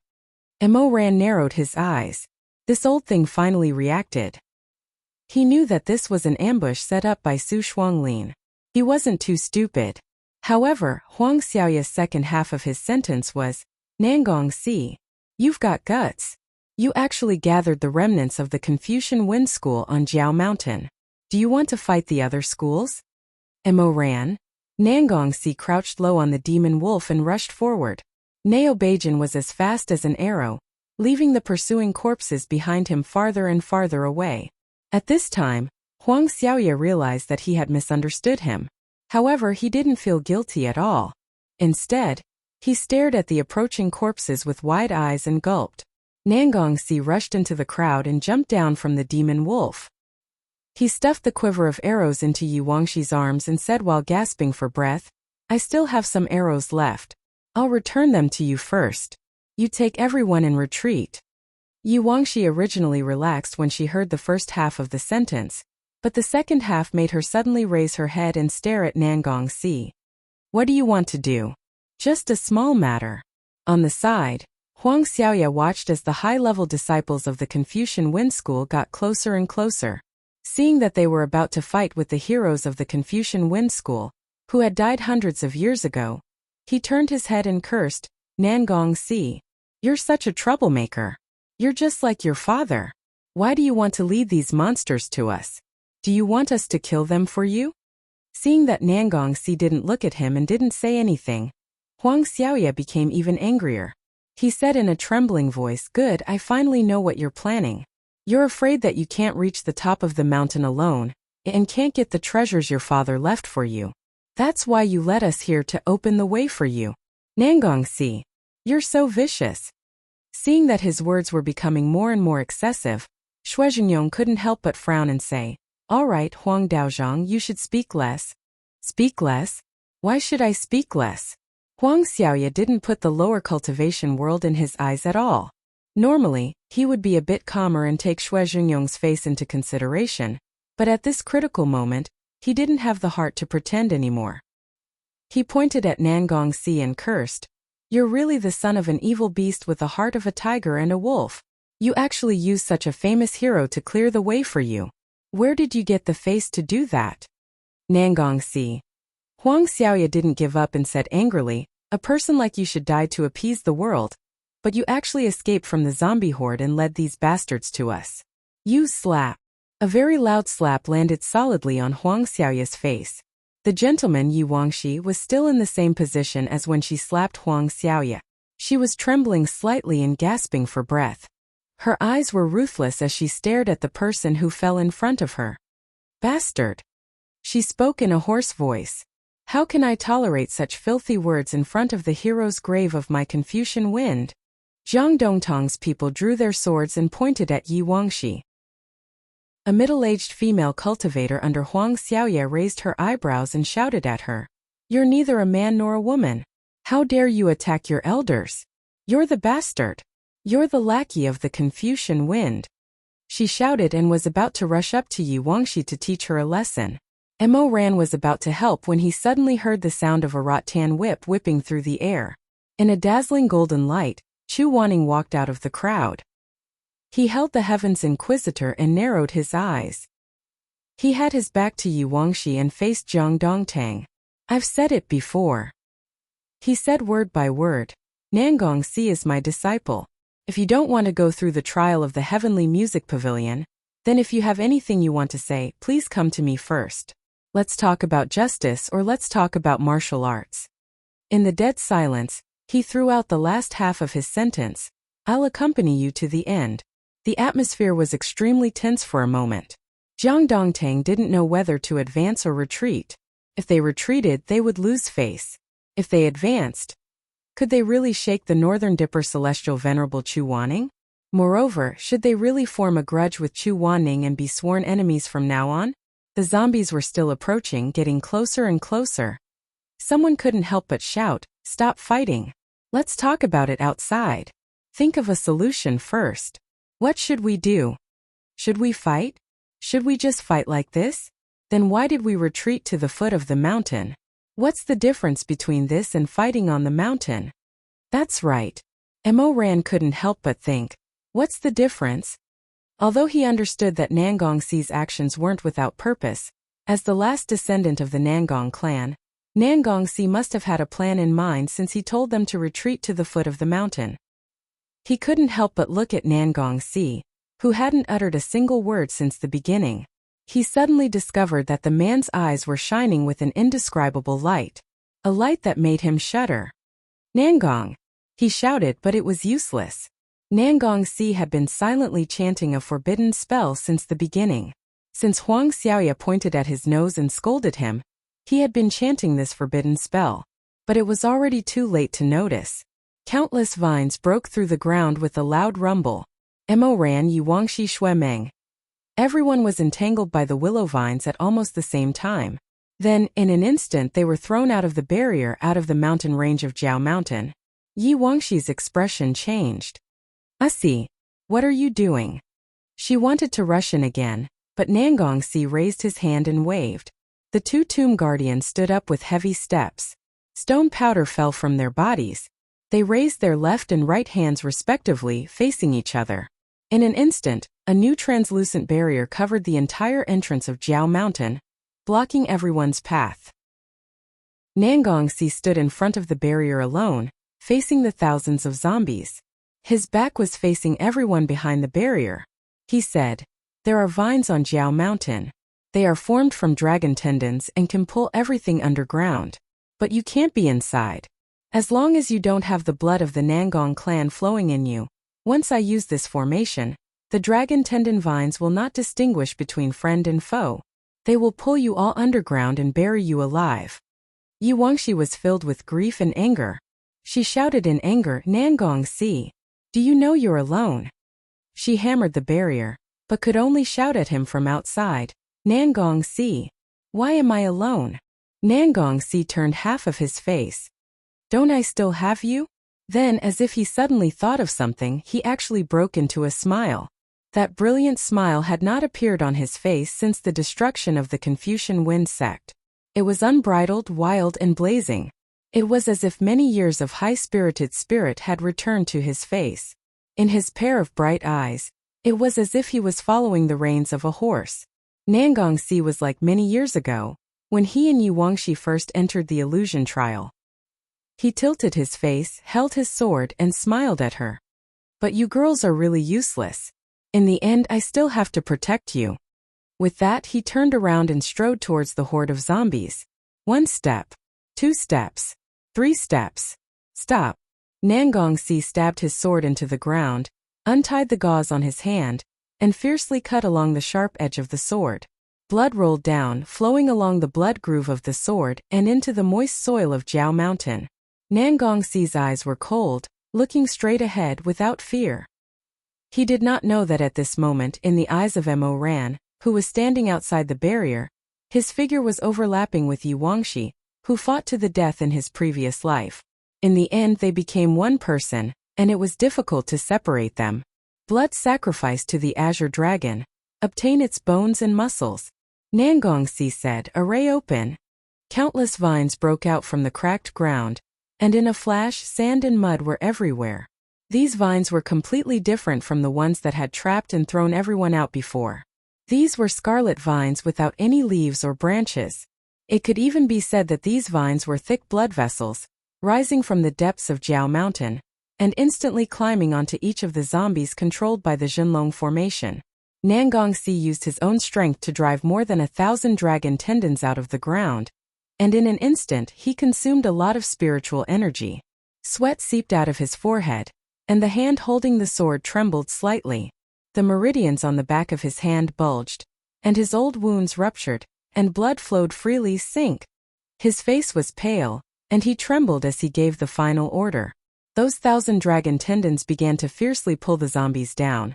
Mo Ran narrowed his eyes. This old thing finally reacted. He knew that this was an ambush set up by Su Shuanglin. He wasn't too stupid. However, Huang Xiaoye's second half of his sentence was, "Nangongxi, you've got guts. You actually gathered the remnants of the Confucian Wind School on Jiao Mountain. Do you want to fight the other schools?" Mo ran. Nangongxi crouched low on the demon wolf and rushed forward. Nao Beijing was as fast as an arrow, leaving the pursuing corpses behind him farther and farther away. At this time, Huang Xiaoye realized that he had misunderstood him. However, he didn't feel guilty at all. Instead, he stared at the approaching corpses with wide eyes and gulped. Nangongxi rushed into the crowd and jumped down from the demon wolf. He stuffed the quiver of arrows into Wuxia's arms and said while gasping for breath, "I still have some arrows left. I'll return them to you first. You take everyone and retreat." Wuxia originally relaxed when she heard the first half of the sentence, but the second half made her suddenly raise her head and stare at Nangongxi. "What do you want to do?" "Just a small matter." On the side, Huang Xiaoye watched as the high-level disciples of the Confucian Wind School got closer and closer. Seeing that they were about to fight with the heroes of the Confucian Wind School, who had died hundreds of years ago, he turned his head and cursed, "Nangongxi, you're such a troublemaker. You're just like your father. Why do you want to lead these monsters to us? Do you want us to kill them for you?" Seeing that Nangongxi didn't look at him and didn't say anything, Huang Xiaoye became even angrier. He said in a trembling voice, "Good, I finally know what you're planning. You're afraid that you can't reach the top of the mountain alone, and can't get the treasures your father left for you. That's why you led us here to open the way for you. Nangongxi, you're so vicious." Seeing that his words were becoming more and more excessive, Shuizhengyong couldn't help but frown and say, "All right, Huang Daozhang, you should speak less." "Speak less? Why should I speak less?" Huang Xiaoye didn't put the lower cultivation world in his eyes at all. Normally, he would be a bit calmer and take Xue Zhengyong's face into consideration, but at this critical moment, he didn't have the heart to pretend anymore. He pointed at Nangongxi and cursed, "You're really the son of an evil beast with the heart of a tiger and a wolf. You actually used such a famous hero to clear the way for you. Where did you get the face to do that?" Nangongxi. Huang Xiaoya didn't give up and said angrily, "A person like you should die to appease the world, but you actually escaped from the zombie horde and led these bastards to us." You slap. A very loud slap landed solidly on Huang Xiaoya's face. The gentleman Yi Wangxi was still in the same position as when she slapped Huang Xiaoya. She was trembling slightly and gasping for breath. Her eyes were ruthless as she stared at the person who fell in front of her. "Bastard!" She spoke in a hoarse voice. "How can I tolerate such filthy words in front of the hero's grave of my Confucian wind?" Jiang Dongtang's people drew their swords and pointed at Yi Wangxi. A middle-aged female cultivator under Huang Xiaoya raised her eyebrows and shouted at her, "You're neither a man nor a woman. How dare you attack your elders? You're the bastard. You're the lackey of the Confucian wind." She shouted and was about to rush up to Yi Wangxi to teach her a lesson. Mo Ran was about to help when he suddenly heard the sound of a rattan whip whipping through the air. In a dazzling golden light, Chu Wanning walked out of the crowd. He held the heavens inquisitor and narrowed his eyes. He had his back to Yi Wangxi and faced Jiang Dongtang. "I've said it before." He said word by word, "Nangongxi is my disciple. If you don't want to go through the trial of the Heavenly Music Pavilion, then if you have anything you want to say, please come to me first. Let's talk about justice or let's talk about martial arts." In the dead silence, he threw out the last half of his sentence, "I'll accompany you to the end." The atmosphere was extremely tense for a moment. Jiang Dongtang didn't know whether to advance or retreat. If they retreated, they would lose face. If they advanced, could they really shake the Northern Dipper Celestial Venerable Chu Wanning? Moreover, should they really form a grudge with Chu Wanning and be sworn enemies from now on? The zombies were still approaching, getting closer and closer. Someone couldn't help but shout, "Stop fighting. Let's talk about it outside. Think of a solution first. What should we do? Should we fight? Should we just fight like this? Then why did we retreat to the foot of the mountain? What's the difference between this and fighting on the mountain?" That's right. Mo Ran couldn't help but think, what's the difference? Although he understood that Nangongxi's actions weren't without purpose, as the last descendant of the Nangong clan, Nangongxi must have had a plan in mind since he told them to retreat to the foot of the mountain. He couldn't help but look at Nangongxi, who hadn't uttered a single word since the beginning. He suddenly discovered that the man's eyes were shining with an indescribable light, a light that made him shudder. "Nangong!" he shouted, but it was useless. Nangongxi had been silently chanting a forbidden spell since the beginning. Since Huang Xiaoya pointed at his nose and scolded him, he had been chanting this forbidden spell, but it was already too late to notice. Countless vines broke through the ground with a loud rumble. Mo Ran, Yi Wangxi, Xue Meng. Everyone was entangled by the willow vines at almost the same time. Then, in an instant, they were thrown out of the barrier, out of the mountain range of Jiao Mountain. Yi Wangxi's expression changed. "Ussi, what are you doing?" She wanted to rush in again, but Nangongxi raised his hand and waved. The two tomb guardians stood up with heavy steps. Stone powder fell from their bodies. They raised their left and right hands respectively, facing each other. In an instant, a new translucent barrier covered the entire entrance of Jiao Mountain, blocking everyone's path. Nangongxi stood in front of the barrier alone, facing the thousands of zombies. His back was facing everyone behind the barrier. He said, "There are vines on Jiao Mountain. They are formed from dragon tendons and can pull everything underground. But you can't be inside. As long as you don't have the blood of the Nangong clan flowing in you, once I use this formation, the dragon tendon vines will not distinguish between friend and foe. They will pull you all underground and bury you alive." Yi Wangxi was filled with grief and anger. She shouted in anger, "Nangongxi, do you know you're alone?" She hammered the barrier, but could only shout at him from outside, "Nangongxi, why am I alone?" Nangongxi turned half of his face. "Don't I still have you? Then, as if he suddenly thought of something, he actually broke into a smile. That brilliant smile had not appeared on his face since the destruction of the Confucian Wind sect. It was unbridled, wild, and blazing. It was as if many years of high-spirited spirit had returned to his face. In his pair of bright eyes, it was as if he was following the reins of a horse. Nangongxi was like many years ago, when he and Wuxia first entered the illusion trial. He tilted his face, held his sword, and smiled at her. But you girls are really useless. In the end, I still have to protect you. With that, he turned around and strode towards the horde of zombies. 1 step. 2 steps. 3 steps. Stop. Nangongxi stabbed his sword into the ground, untied the gauze on his hand, and fiercely cut along the sharp edge of the sword. Blood rolled down, flowing along the blood groove of the sword and into the moist soil of Jiao Mountain. Nangongxi's eyes were cold, looking straight ahead without fear. He did not know that at this moment, in the eyes of Mo Ran, who was standing outside the barrier, his figure was overlapping with Wuxia, who fought to the death in his previous life. In the end, they became one person, and it was difficult to separate them. Blood sacrificed to the Azure Dragon. Obtain its bones and muscles. Nangongxi said, array open. Countless vines broke out from the cracked ground, and in a flash sand and mud were everywhere. These vines were completely different from the ones that had trapped and thrown everyone out before. These were scarlet vines without any leaves or branches. It could even be said that these vines were thick blood vessels, rising from the depths of Jiao Mountain, and instantly climbing onto each of the zombies controlled by the Jinlong formation. Nangongxi used his own strength to drive more than 1,000 dragon tendons out of the ground, and in an instant he consumed a lot of spiritual energy. Sweat seeped out of his forehead, and the hand holding the sword trembled slightly. The meridians on the back of his hand bulged, and his old wounds ruptured, and blood flowed freely. Sink. His face was pale, and he trembled as he gave the final order. Those 1,000 dragon tendons began to fiercely pull the zombies down.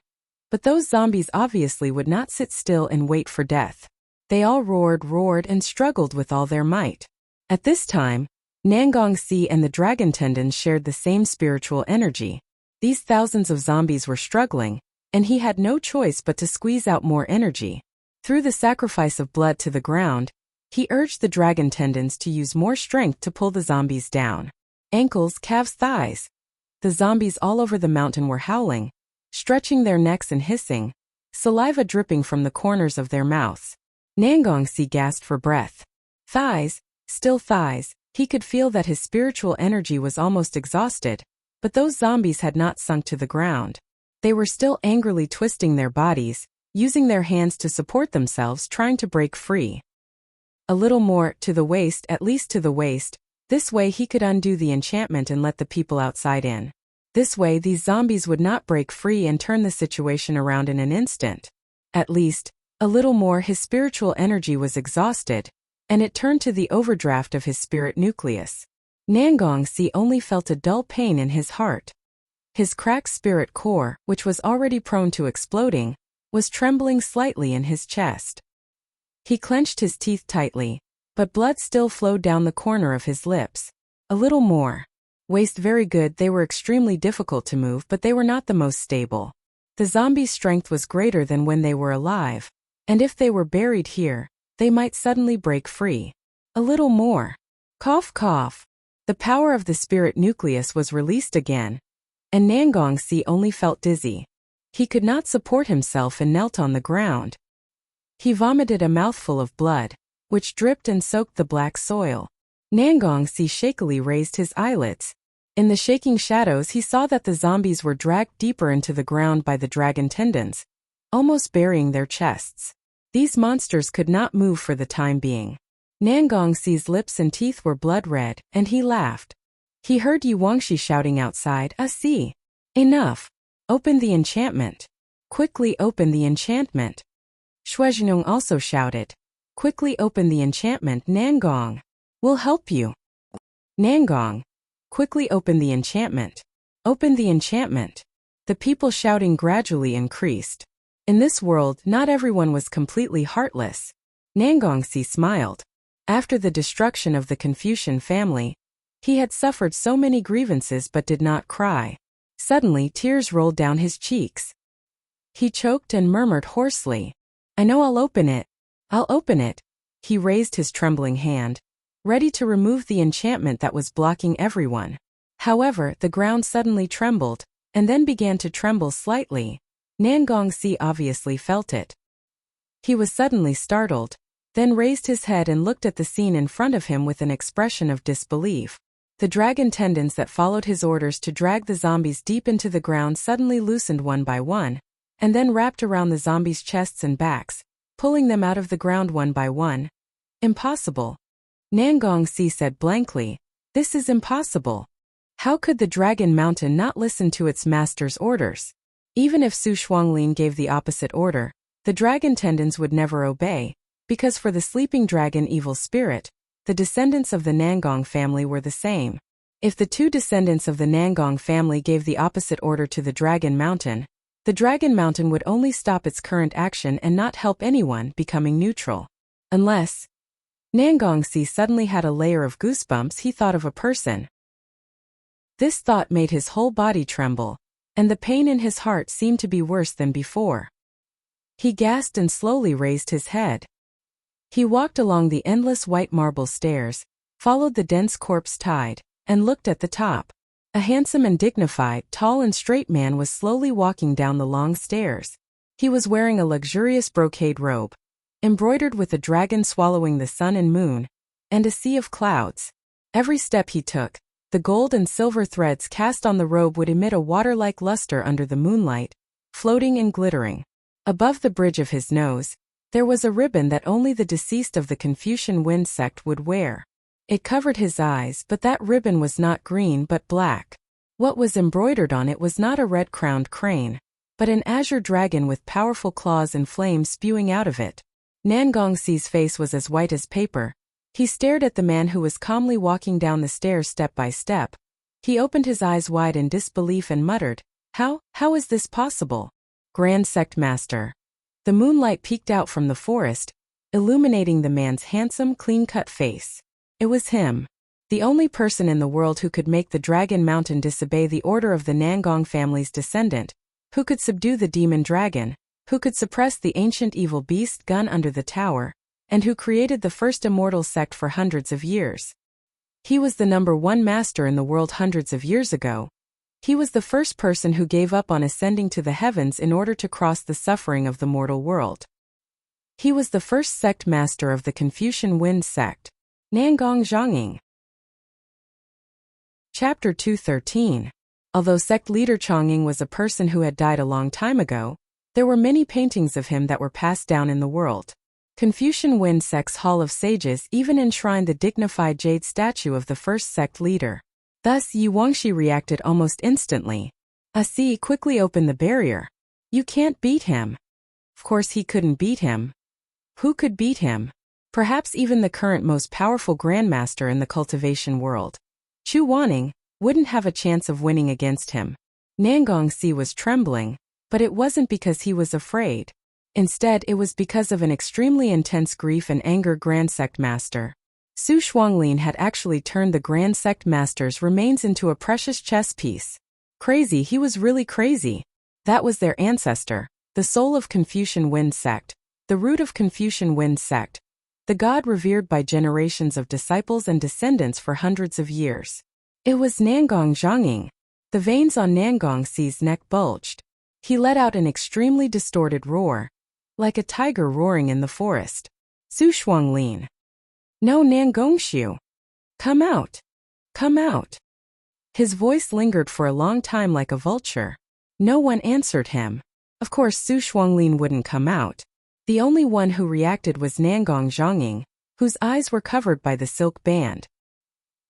But those zombies obviously would not sit still and wait for death. They all roared, and struggled with all their might. At this time, Nangongxi and the dragon tendons shared the same spiritual energy. These thousands of zombies were struggling, and he had no choice but to squeeze out more energy. Through the sacrifice of blood to the ground, he urged the dragon tendons to use more strength to pull the zombies down. Ankles, calves, thighs. The zombies all over the mountain were howling, stretching their necks and hissing, saliva dripping from the corners of their mouths. Nangongxi gasped for breath. Thighs, still thighs. He could feel that his spiritual energy was almost exhausted, but those zombies had not sunk to the ground. They were still angrily twisting their bodies, using their hands to support themselves, trying to break free. A little more, to the waist, at least to the waist. This way he could undo the enchantment and let the people outside in. This way these zombies would not break free and turn the situation around in an instant. At least, a little more. His spiritual energy was exhausted, and it turned to the overdraft of his spirit nucleus. Nangongxi only felt a dull pain in his heart. His cracked spirit core, which was already prone to exploding, was trembling slightly in his chest. He clenched his teeth tightly, but blood still flowed down the corner of his lips. A little more. Waist very good. They were extremely difficult to move, but they were not the most stable. The zombies' strength was greater than when they were alive, and if they were buried here, they might suddenly break free. A little more. Cough, cough. The power of the spirit nucleus was released again, and Nangongxi only felt dizzy. He could not support himself and knelt on the ground. He vomited a mouthful of blood, which dripped and soaked the black soil. Nangongxi shakily raised his eyelids. In the shaking shadows he saw that the zombies were dragged deeper into the ground by the dragon tendons, almost burying their chests. These monsters could not move for the time being. Nangongxi's lips and teeth were blood red, and he laughed. He heard Wuxia shouting outside, see. Enough. Open the enchantment. Quickly open the enchantment. Shizun also shouted. Quickly open the enchantment. Nangong. We'll help you. Nangong. Quickly open the enchantment. Open the enchantment. The people shouting gradually increased. In this world, not everyone was completely heartless. Nangongxi smiled. After the destruction of the Confucian family, He had suffered so many grievances but did not cry. Suddenly tears rolled down his cheeks. He choked and murmured hoarsely, "I know, I'll open it. I'll open it." He raised his trembling hand, ready to remove the enchantment that was blocking everyone. However, the ground suddenly trembled, and then began to tremble slightly. Nangongsi obviously felt it. He was suddenly startled, then raised his head and looked at the scene in front of him with an expression of disbelief. The dragon tendons that followed his orders to drag the zombies deep into the ground suddenly loosened one by one, and then wrapped around the zombies' chests and backs, pulling them out of the ground one by one. Impossible. Nangongsi said blankly, "This is impossible. How could the Dragon Mountain not listen to its master's orders? Even if Su Shuanglin gave the opposite order, the dragon tendons would never obey, because for the sleeping dragon evil spirit, the descendants of the Nangong family were the same. If the two descendants of the Nangong family gave the opposite order to the Dragon Mountain would only stop its current action and not help anyone, becoming neutral. Unless... Nangongsi suddenly had a layer of goosebumps. He thought of a person. This thought made his whole body tremble, and the pain in his heart seemed to be worse than before. He gasped and slowly raised his head. He walked along the endless white marble stairs, followed the dense corpse tide, and looked at the top. A handsome and dignified, tall and straight man was slowly walking down the long stairs. He was wearing a luxurious brocade robe, embroidered with a dragon swallowing the sun and moon, and a sea of clouds. Every step he took, the gold and silver threads cast on the robe would emit a water-like luster under the moonlight, floating and glittering. Above the bridge of his nose, there was a ribbon that only the deceased of the Confucian Wind sect would wear. It covered his eyes, but that ribbon was not green but black. What was embroidered on it was not a red-crowned crane, but an azure dragon with powerful claws and flames spewing out of it. Nangongsi's face was as white as paper. He stared at the man who was calmly walking down the stairs step by step. He opened his eyes wide in disbelief and muttered, How is this possible? Grand Sect Master. The moonlight peeked out from the forest, illuminating the man's handsome, clean-cut face. It was him, the only person in the world who could make the Dragon Mountain disobey the order of the Nangong family's descendant, who could subdue the demon dragon, who could suppress the ancient evil beast gun under the tower, and who created the first immortal sect for hundreds of years. He was the #1 master in the world hundreds of years ago. He was the first person who gave up on ascending to the heavens in order to cross the suffering of the mortal world. He was the first sect master of the Confucian Wind sect, Nangong Zhongying. Chapter 213. Although sect leader Chongying was a person who had died a long time ago, there were many paintings of him that were passed down in the world. Confucian Wind sect's Hall of Sages even enshrined the dignified jade statue of the first sect leader. Thus Yi Wangxi reacted almost instantly. Si quickly opened the barrier. You can't beat him. Of course he couldn't beat him. Who could beat him? Perhaps even the current most powerful grandmaster in the cultivation world. Chu Wanning wouldn't have a chance of winning against him. Nangongsi was trembling, but it wasn't because he was afraid. Instead, it was because of an extremely intense grief and anger. Grand Sect Master Su Shuanglin had actually turned the Grand Sect Master's remains into a precious chess piece. Crazy, he was really crazy. That was their ancestor, the soul of Confucian Wind sect, the root of Confucian Wind sect, the god revered by generations of disciples and descendants for hundreds of years. It was Nangong Zhongying. The veins on Nangongsi's neck bulged. He let out an extremely distorted roar, like a tiger roaring in the forest. Su Shuanglin. No, Nangongxiu. Come out. Come out. His voice lingered for a long time like a vulture. No one answered him. Of course Su Shuanglin wouldn't come out. The only one who reacted was Nangong Zhongying, whose eyes were covered by the silk band.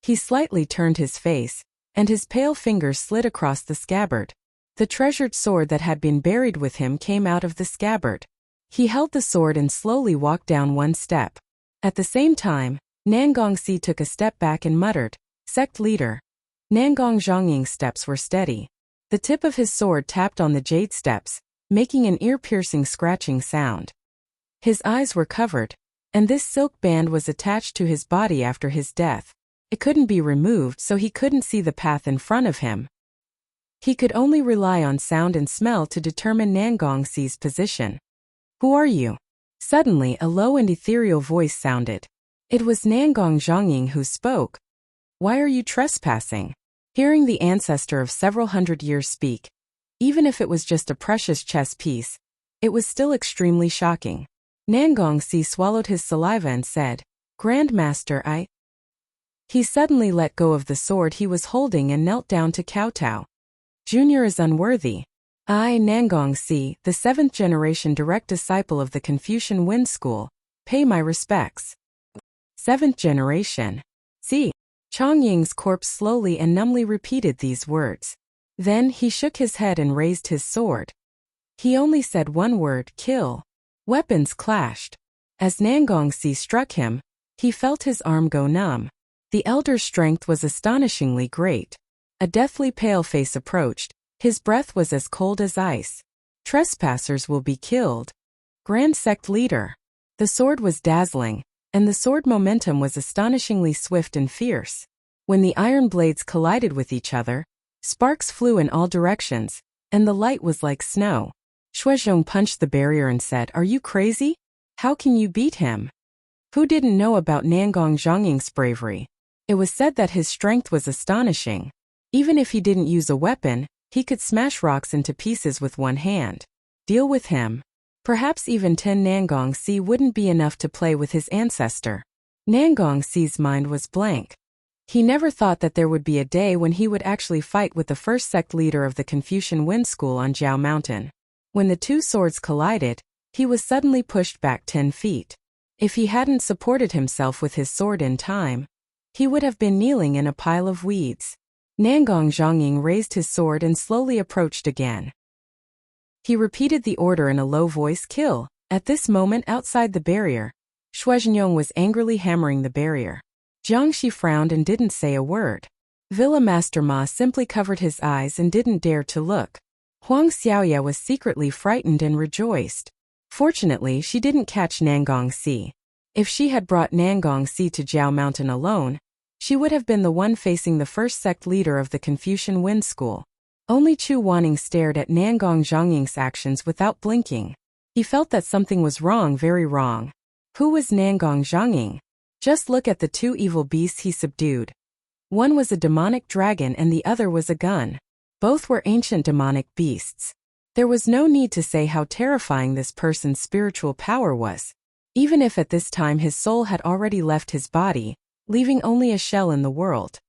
He slightly turned his face, and his pale fingers slid across the scabbard. The treasured sword that had been buried with him came out of the scabbard. He held the sword and slowly walked down one step. At the same time, Nangongsi took a step back and muttered, Sect leader. Nangong Zhongying's steps were steady. The tip of his sword tapped on the jade steps, making an ear-piercing scratching sound. His eyes were covered, and this silk band was attached to his body after his death. It couldn't be removed, so he couldn't see the path in front of him. He could only rely on sound and smell to determine Nangongxi's position. "Who are you?" Suddenly, a low and ethereal voice sounded. It was Nangong Zhongying who spoke. "Why are you trespassing?" Hearing the ancestor of several hundred years speak, even if it was just a precious chess piece, it was still extremely shocking. Nangongxi swallowed his saliva and said, "Grandmaster, I—" He suddenly let go of the sword he was holding and knelt down to kowtow. "Junior is unworthy. I, Nangongxi, the 7th generation direct disciple of the Confucian Wind School, pay my respects." 7th generation. See. Chongying's corpse slowly and numbly repeated these words. Then he shook his head and raised his sword. He only said one word, "Kill." Weapons clashed. As Nangongxi struck him, he felt his arm go numb. The elder's strength was astonishingly great. A deathly pale face approached. His breath was as cold as ice. "Trespassers will be killed." Grand Sect Leader. The sword was dazzling, and the sword momentum was astonishingly swift and fierce. When the iron blades collided with each other, sparks flew in all directions, and the light was like snow. Shuizhong punched the barrier and said, "Are you crazy? How can you beat him?" Who didn't know about Nangong Zhongying's bravery? It was said that his strength was astonishing. Even if he didn't use a weapon, he could smash rocks into pieces with one hand. Deal with him. Perhaps even 10 Nangongxi wouldn't be enough to play with his ancestor. Nangongxi's mind was blank. He never thought that there would be a day when he would actually fight with the first sect leader of the Confucian Wind School on Jiao Mountain. When the two swords collided, he was suddenly pushed back 10 feet. If he hadn't supported himself with his sword in time, he would have been kneeling in a pile of weeds. Nangong Zhongying raised his sword and slowly approached again. He repeated the order in a low voice, "Kill." At this moment outside the barrier, Shuizhong was angrily hammering the barrier. Jiangxi frowned and didn't say a word. Villa Master Ma simply covered his eyes and didn't dare to look. Huang Xiaoya was secretly frightened and rejoiced. Fortunately, she didn't catch Nangongxi. If she had brought Nangongxi to Jiao Mountain alone, she would have been the one facing the first sect leader of the Confucian Wind School. Only Chu Wanning stared at Nangong Zhongying's actions without blinking. He felt that something was wrong, very wrong. Who was Nangong Zhongying? Just look at the two evil beasts he subdued. One was a demonic dragon and the other was a gun. Both were ancient demonic beasts. There was no need to say how terrifying this person's spiritual power was. Even if at this time his soul had already left his body, leaving only a shell in the world.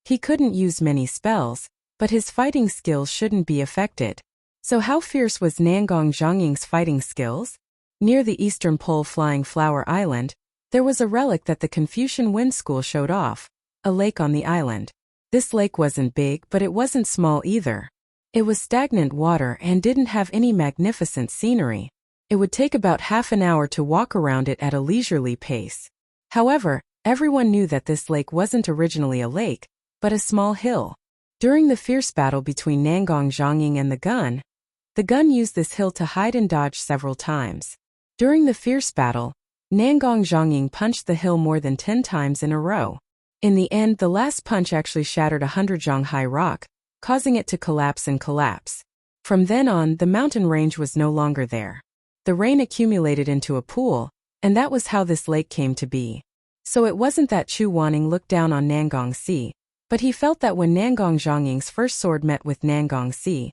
He couldn't use many spells, but his fighting skills shouldn't be affected. So how fierce was Nangong Zhongying's fighting skills? Near the eastern pole Flying Flower Island, there was a relic that the Confucian Wind School showed off, a lake on the island. This lake wasn't big, but it wasn't small either. It was stagnant water and didn't have any magnificent scenery. It would take about half an hour to walk around it at a leisurely pace. However, everyone knew that this lake wasn't originally a lake, but a small hill. During the fierce battle between Nangong Zhongying and the gun used this hill to hide and dodge several times. During the fierce battle, Nangong Zhongying punched the hill more than 10 times in a row. In the end, the last punch actually shattered 100 zhong high rock, causing it to collapse and collapse. From then on, the mountain range was no longer there. The rain accumulated into a pool, and that was how this lake came to be. So it wasn't that Chu Wanning looked down on Nangongxi, but he felt that when Nangong Zhongying's first sword met with Nangongxi,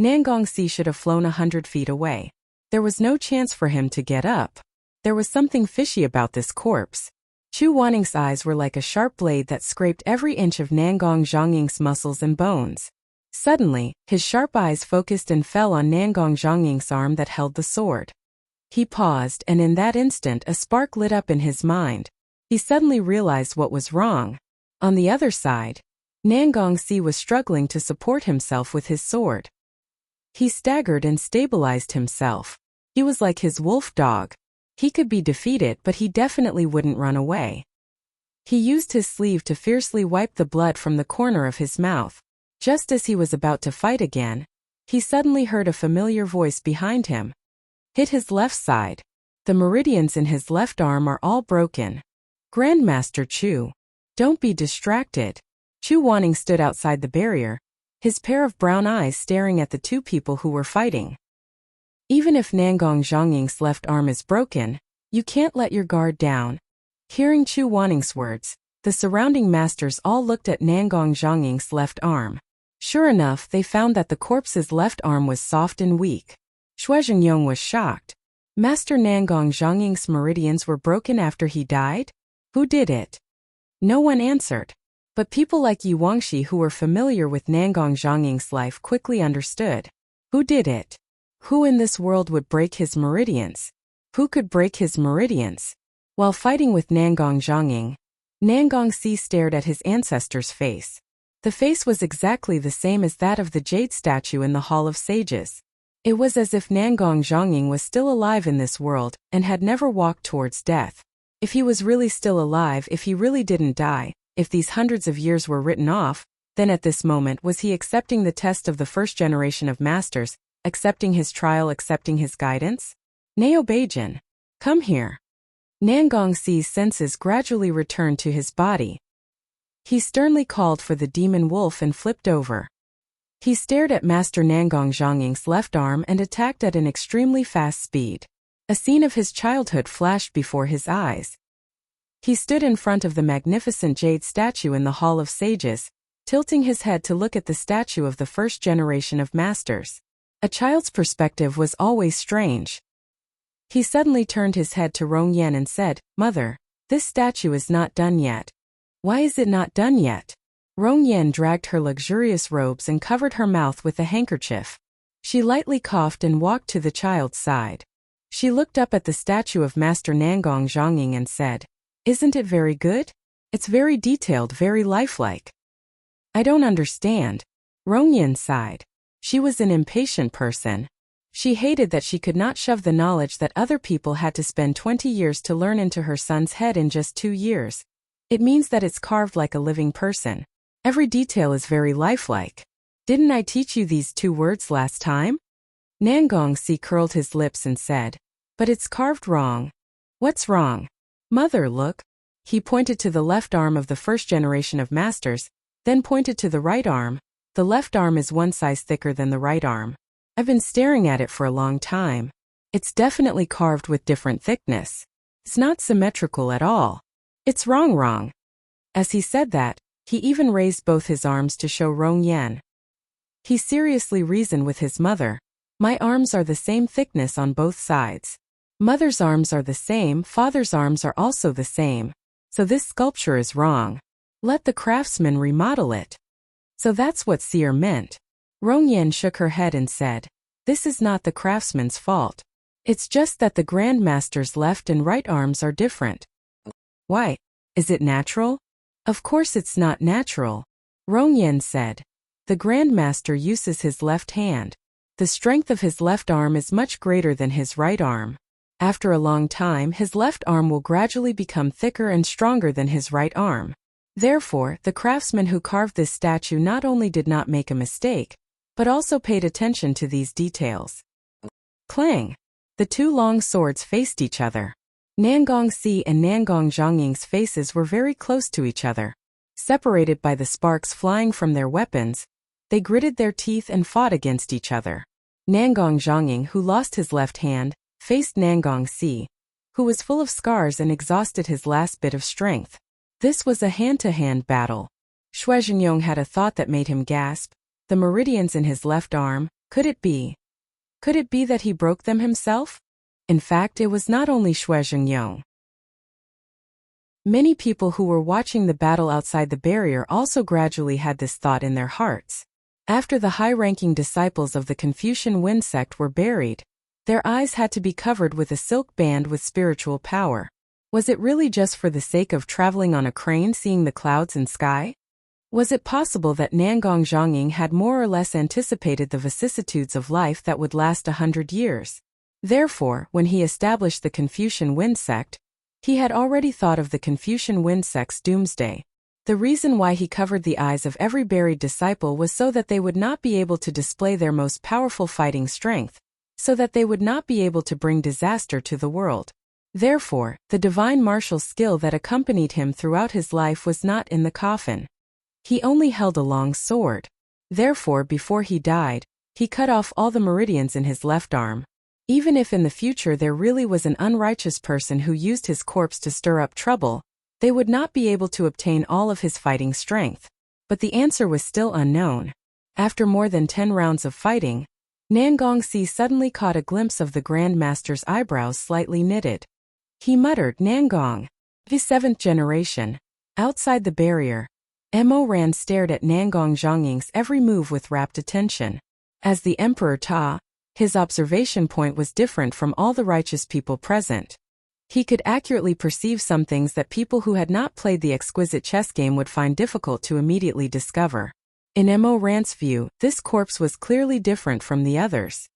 Nangongxi should have flown 100 feet away. There was no chance for him to get up. There was something fishy about this corpse. Chu Wanning's eyes were like a sharp blade that scraped every inch of Nangong Zhongying's muscles and bones. Suddenly, his sharp eyes focused and fell on Nangong Zhongying's arm that held the sword. He paused, and in that instant a spark lit up in his mind. He suddenly realized what was wrong. On the other side, Nangongxi was struggling to support himself with his sword. He staggered and stabilized himself. He was like his wolf dog. He could be defeated, but he definitely wouldn't run away. He used his sleeve to fiercely wipe the blood from the corner of his mouth. Just as he was about to fight again, he suddenly heard a familiar voice behind him. Hit his left side. The meridians in his left arm are all broken. Grandmaster Chu. Don't be distracted. Chu Wanning stood outside the barrier, his pair of brown eyes staring at the two people who were fighting. Even if Nangong Zhongying's left arm is broken, you can't let your guard down. Hearing Chu Wanning's words, the surrounding masters all looked at Nangong Zhongying's left arm. Sure enough, they found that the corpse's left arm was soft and weak. Shui Zhengyong was shocked. Master Nangong Zhongying's meridians were broken after he died? Who did it? No one answered. But people like Yi Wangxi who were familiar with Nangong Zhongying's life quickly understood. Who did it? Who in this world would break his meridians? Who could break his meridians? While fighting with Nangong Zhongying, Nangong Si stared at his ancestor's face. The face was exactly the same as that of the jade statue in the Hall of Sages. It was as if Nangong Zhongying was still alive in this world and had never walked towards death. If he was really still alive, if he really didn't die, if these hundreds of years were written off, then at this moment was he accepting the test of the first generation of masters, accepting his trial, accepting his guidance? Neo Beijing, come here. Nangong Si's senses gradually returned to his body. He sternly called for the demon wolf and flipped over. He stared at Master Nangong Zhongying's left arm and attacked at an extremely fast speed. A scene of his childhood flashed before his eyes. He stood in front of the magnificent jade statue in the Hall of Sages, tilting his head to look at the statue of the first generation of masters. A child's perspective was always strange. He suddenly turned his head to Rong Yan and said, "Mother, this statue is not done yet." "Why is it not done yet?" Rong Yan dragged her luxurious robes and covered her mouth with a handkerchief. She lightly coughed and walked to the child's side. She looked up at the statue of Master Nangong Zhongying and said, "Isn't it very good? It's very detailed, very lifelike." "I don't understand." Rong Yan sighed. She was an impatient person. She hated that she could not shove the knowledge that other people had to spend 20 years to learn into her son's head in just 2 years. It means that it's carved like a living person. Every detail is very lifelike. Didn't I teach you these 2 words last time? Nangong Si curled his lips and said, "But it's carved wrong." "What's wrong?" "Mother, look." He pointed to the left arm of the first generation of masters, then pointed to the right arm. The left arm is 1 size thicker than the right arm. I've been staring at it for a long time. It's definitely carved with different thickness. It's not symmetrical at all. It's wrong. As he said that, he even raised both his arms to show Rong Yan. He seriously reasoned with his mother. My arms are the same thickness on both sides. Mother's arms are the same, father's arms are also the same. So this sculpture is wrong. Let the craftsman remodel it. So that's what seer meant. Rong Yan shook her head and said, "This is not the craftsman's fault. It's just that the grandmaster's left and right arms are different." "Why? Is it natural?" "Of course it's not natural," Rong Yan said. "The grandmaster uses his left hand. The strength of his left arm is much greater than his right arm. After a long time, his left arm will gradually become thicker and stronger than his right arm. Therefore, the craftsman who carved this statue not only did not make a mistake, but also paid attention to these details." Clang! The 2 long swords faced each other. Nangong Si and Nangong Zhongying's faces were very close to each other. Separated by the sparks flying from their weapons, they gritted their teeth and fought against each other. Nangong Zhongying, who lost his left hand, faced Nangong Si, who was full of scars and exhausted his last bit of strength. This was a hand-to-hand battle. Shui Zhengyong had a thought that made him gasp. The meridians in his left arm, could it be? Could it be that he broke them himself? In fact, it was not only Shui Zhengyong. Many people who were watching the battle outside the barrier also gradually had this thought in their hearts. After the high-ranking disciples of the Confucian Wind sect were buried, their eyes had to be covered with a silk band with spiritual power. Was it really just for the sake of traveling on a crane seeing the clouds and sky? Was it possible that Nangong Zhongying had more or less anticipated the vicissitudes of life that would last 100 years? Therefore, when he established the Confucian Wind sect, he had already thought of the Confucian Wind sect's doomsday. The reason why he covered the eyes of every buried disciple was so that they would not be able to display their most powerful fighting strength, so that they would not be able to bring disaster to the world. Therefore, the divine martial skill that accompanied him throughout his life was not in the coffin. He only held a long sword. Therefore, before he died, he cut off all the meridians in his left arm. Even if in the future there really was an unrighteous person who used his corpse to stir up trouble, they would not be able to obtain all of his fighting strength. But the answer was still unknown. After more than 10 rounds of fighting, Nangongsi suddenly caught a glimpse of the Grand Master's eyebrows slightly knitted. He muttered, "Nangong, the 7th generation." Outside the barrier, Mo Ran stared at Nangong Zhongying's every move with rapt attention. As the Emperor Ta, his observation point was different from all the righteous people present. He could accurately perceive some things that people who had not played the exquisite chess game would find difficult to immediately discover. In Mo Ran's view, this corpse was clearly different from the others.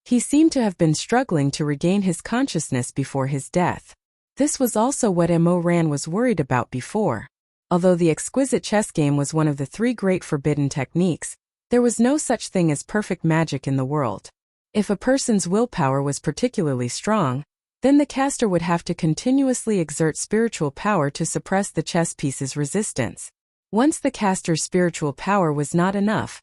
He seemed to have been struggling to regain his consciousness before his death. This was also what Mo Ran was worried about before. Although the exquisite chess game was one of the 3 great forbidden techniques, there was no such thing as perfect magic in the world. If a person's willpower was particularly strong, then the caster would have to continuously exert spiritual power to suppress the chess piece's resistance. Once the caster's spiritual power was not enough,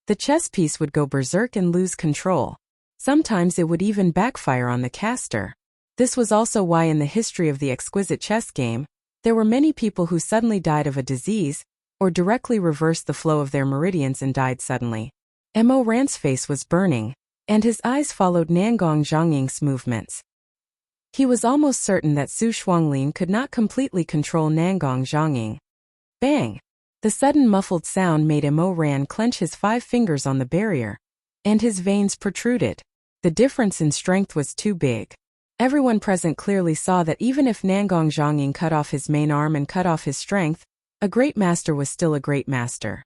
the chess piece would go berserk and lose control. Sometimes it would even backfire on the caster. This was also why in the history of the exquisite chess game, there were many people who suddenly died of a disease, or directly reversed the flow of their meridians and died suddenly. Mo Ran's face was burning, and his eyes followed Nangong Zhongying's movements. He was almost certain that Su Shuanglin could not completely control Nangong Zhongying. Bang! The sudden muffled sound made Mo Ran clench his 5 fingers on the barrier, and his veins protruded. The difference in strength was too big. Everyone present clearly saw that even if Nangong Zhongying cut off his main arm and cut off his strength, a great master was still a great master.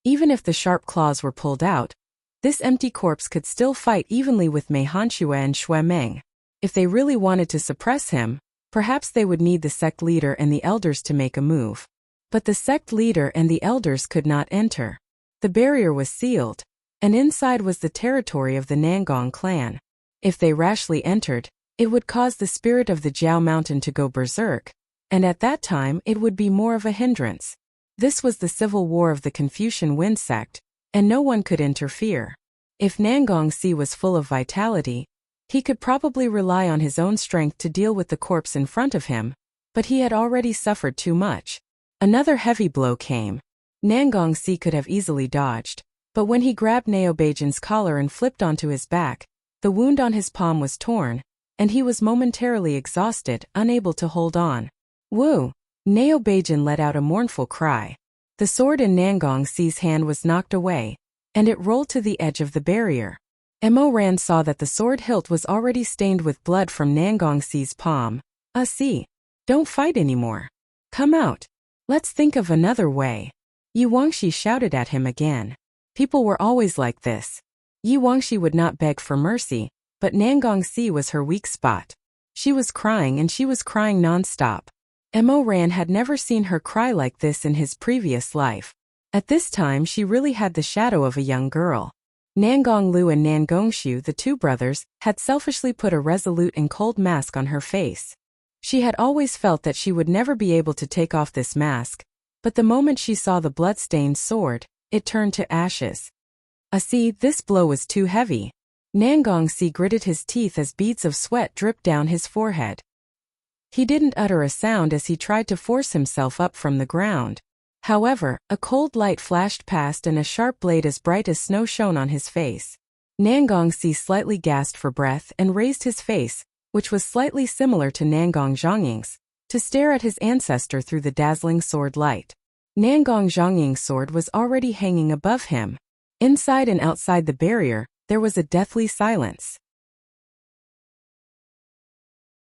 Even if the sharp claws were pulled out, this empty corpse could still fight evenly with Mei Hanxue and Xue Meng. If they really wanted to suppress him, perhaps they would need the sect leader and the elders to make a move. But the sect leader and the elders could not enter. The barrier was sealed, and inside was the territory of the Nangong clan. If they rashly entered, it would cause the spirit of the Jiao Mountain to go berserk, and at that time it would be more of a hindrance. This was the civil war of the Confucian Wind sect, and no one could interfere. If Nangongsi was full of vitality, he could probably rely on his own strength to deal with the corpse in front of him, but he had already suffered too much. Another heavy blow came. Nangongsi could have easily dodged, but when he grabbed Neobeijan's collar and flipped onto his back, the wound on his palm was torn, and he was momentarily exhausted, unable to hold on. Woo! Neobeijan let out a mournful cry. The sword in Nangongsi's hand was knocked away, and it rolled to the edge of the barrier. Mo Ran saw that the sword hilt was already stained with blood from Nangongsi's palm. See, don't fight anymore. Come out. Let's think of another way. Yi Wangxi shouted at him again. People were always like this. Yi Wangxi would not beg for mercy, but Nangongsi was her weak spot. She was crying and she was crying non-stop. Mo Ran had never seen her cry like this in his previous life. At this time she really had the shadow of a young girl. Nangong Lu and Nangongshu, the 2 brothers, had selfishly put a resolute and cold mask on her face. She had always felt that she would never be able to take off this mask, but the moment she saw the blood-stained sword, it turned to ashes. See, this blow was too heavy. Nangongsi gritted his teeth as beads of sweat dripped down his forehead. He didn't utter a sound as he tried to force himself up from the ground. However, a cold light flashed past and a sharp blade as bright as snow shone on his face. Nangongsi slightly gasped for breath and raised his face, which was slightly similar to Nangong Zhongying's, to stare at his ancestor through the dazzling sword light. Nangong Zhongying's sword was already hanging above him. Inside and outside the barrier, there was a deathly silence.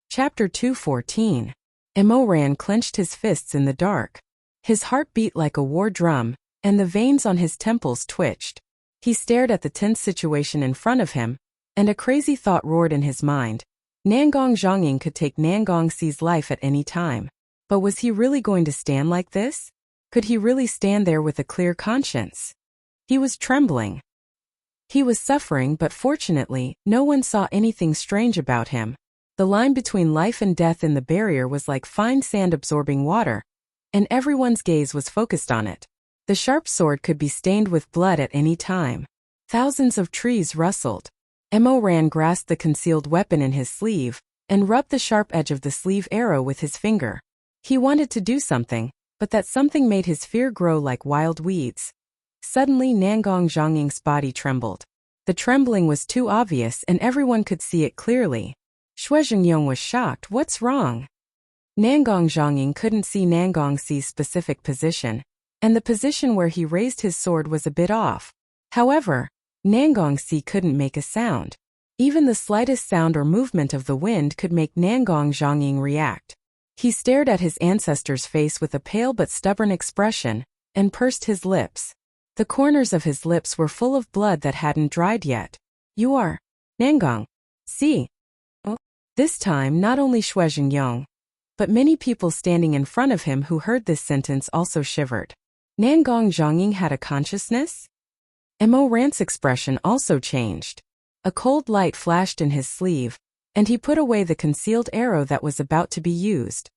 Chapter 214. Mo Ran clenched his fists in the dark. His heart beat like a war drum, and the veins on his temples twitched. He stared at the tense situation in front of him, and a crazy thought roared in his mind. Nangong Zhongying could take Nangongsi's life at any time. But was he really going to stand like this? Could he really stand there with a clear conscience? He was trembling. He was suffering, but fortunately, no one saw anything strange about him. The line between life and death in the barrier was like fine sand absorbing water, and everyone's gaze was focused on it. The sharp sword could be stained with blood at any time. Thousands of trees rustled. Mo Ran grasped the concealed weapon in his sleeve and rubbed the sharp edge of the sleeve arrow with his finger. He wanted to do something, but that something made his fear grow like wild weeds. Suddenly Nangong Zhongying's body trembled. The trembling was too obvious and everyone could see it clearly. Shui Zhengyong was shocked. What's wrong? Nangong Zhongying couldn't see Nangong Xi's specific position, and the position where he raised his sword was a bit off. However, Nangong Xi couldn't make a sound. Even the slightest sound or movement of the wind could make Nangong Zhongying react. He stared at his ancestor's face with a pale but stubborn expression, and pursed his lips. The corners of his lips were full of blood that hadn't dried yet. You are Nangong Xi. This time not only Shui Zhengyong, but many people standing in front of him who heard this sentence also shivered. Nangong Zhongying had a consciousness? Mo Ran's expression also changed. A cold light flashed in his sleeve, and he put away the concealed arrow that was about to be used.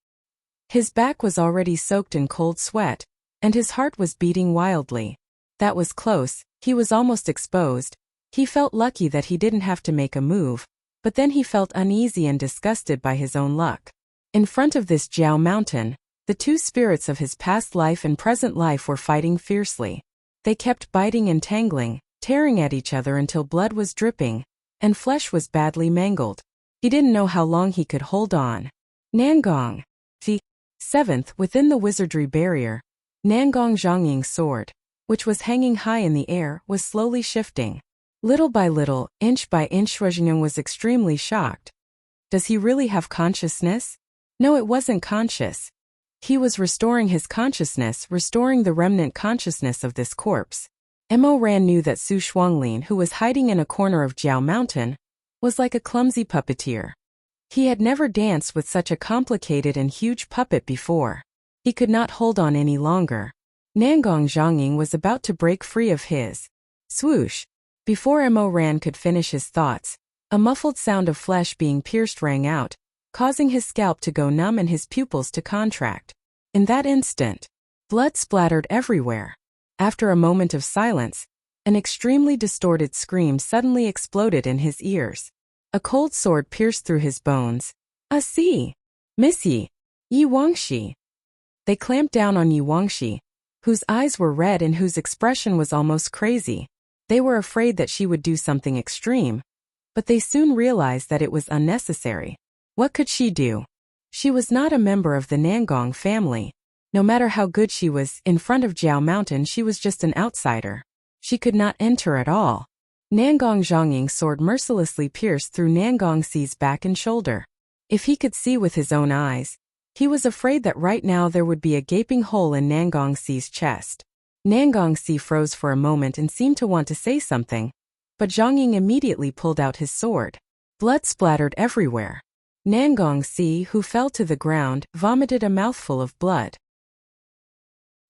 His back was already soaked in cold sweat, and his heart was beating wildly. That was close, he was almost exposed. He felt lucky that he didn't have to make a move, but then he felt uneasy and disgusted by his own luck. In front of this Jiao mountain, the two spirits of his past life and present life were fighting fiercely. They kept biting and tangling, tearing at each other until blood was dripping, and flesh was badly mangled. He didn't know how long he could hold on. Nangong. The 7th within the wizardry barrier, Nangong Zhongying's sword, which was hanging high in the air, was slowly shifting. Little by little, inch by inch, Shui Zhengyong was extremely shocked. Does he really have consciousness? No, it wasn't conscious. He was restoring his consciousness, restoring the remnant consciousness of this corpse. Mo Ran knew that Su Shuanglin, who was hiding in a corner of Jiao Mountain, was like a clumsy puppeteer. He had never danced with such a complicated and huge puppet before. He could not hold on any longer. Nangong Zhongying was about to break free of his swoosh. Before Mo Ran could finish his thoughts, a muffled sound of flesh being pierced rang out, causing his scalp to go numb and his pupils to contract. In that instant, blood splattered everywhere. After a moment of silence, an extremely distorted scream suddenly exploded in his ears. A cold sword pierced through his bones. "Si! Miss Yi! Yi Wangxi!" They clamped down on Yi Wangxi, whose eyes were red and whose expression was almost crazy. They were afraid that she would do something extreme, but they soon realized that it was unnecessary. What could she do? She was not a member of the Nangong family. No matter how good she was, in front of Jiao Mountain she was just an outsider. She could not enter at all. Nangong Zhongying's sword mercilessly pierced through Nangong Xi's back and shoulder. If he could see with his own eyes, he was afraid that right now there would be a gaping hole in Nangong Xi's chest. Nangong Xi froze for a moment and seemed to want to say something, but Zhongying immediately pulled out his sword. Blood splattered everywhere. Nangong Xi, who fell to the ground, vomited a mouthful of blood.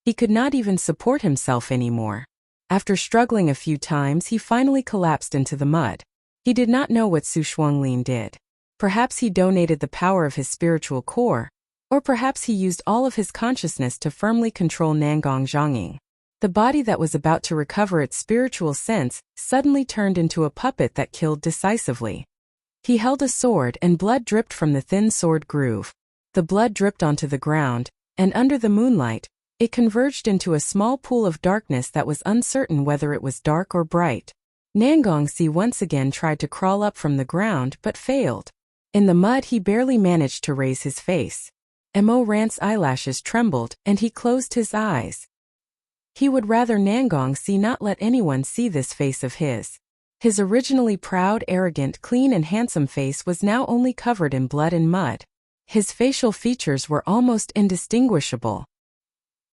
He could not even support himself anymore. After struggling a few times, he finally collapsed into the mud. He did not know what Su Shuanglin did. Perhaps he donated the power of his spiritual core, or perhaps he used all of his consciousness to firmly control Nangong Zhongying. The body that was about to recover its spiritual sense suddenly turned into a puppet that killed decisively. He held a sword and blood dripped from the thin sword groove. The blood dripped onto the ground, and under the moonlight, it converged into a small pool of darkness that was uncertain whether it was dark or bright. Nangong Xi once again tried to crawl up from the ground but failed. In the mud he barely managed to raise his face. Mo Ran's eyelashes trembled and he closed his eyes. He would rather Nangong Xi not let anyone see this face of his. His originally proud, arrogant, clean and handsome face was now only covered in blood and mud. His facial features were almost indistinguishable.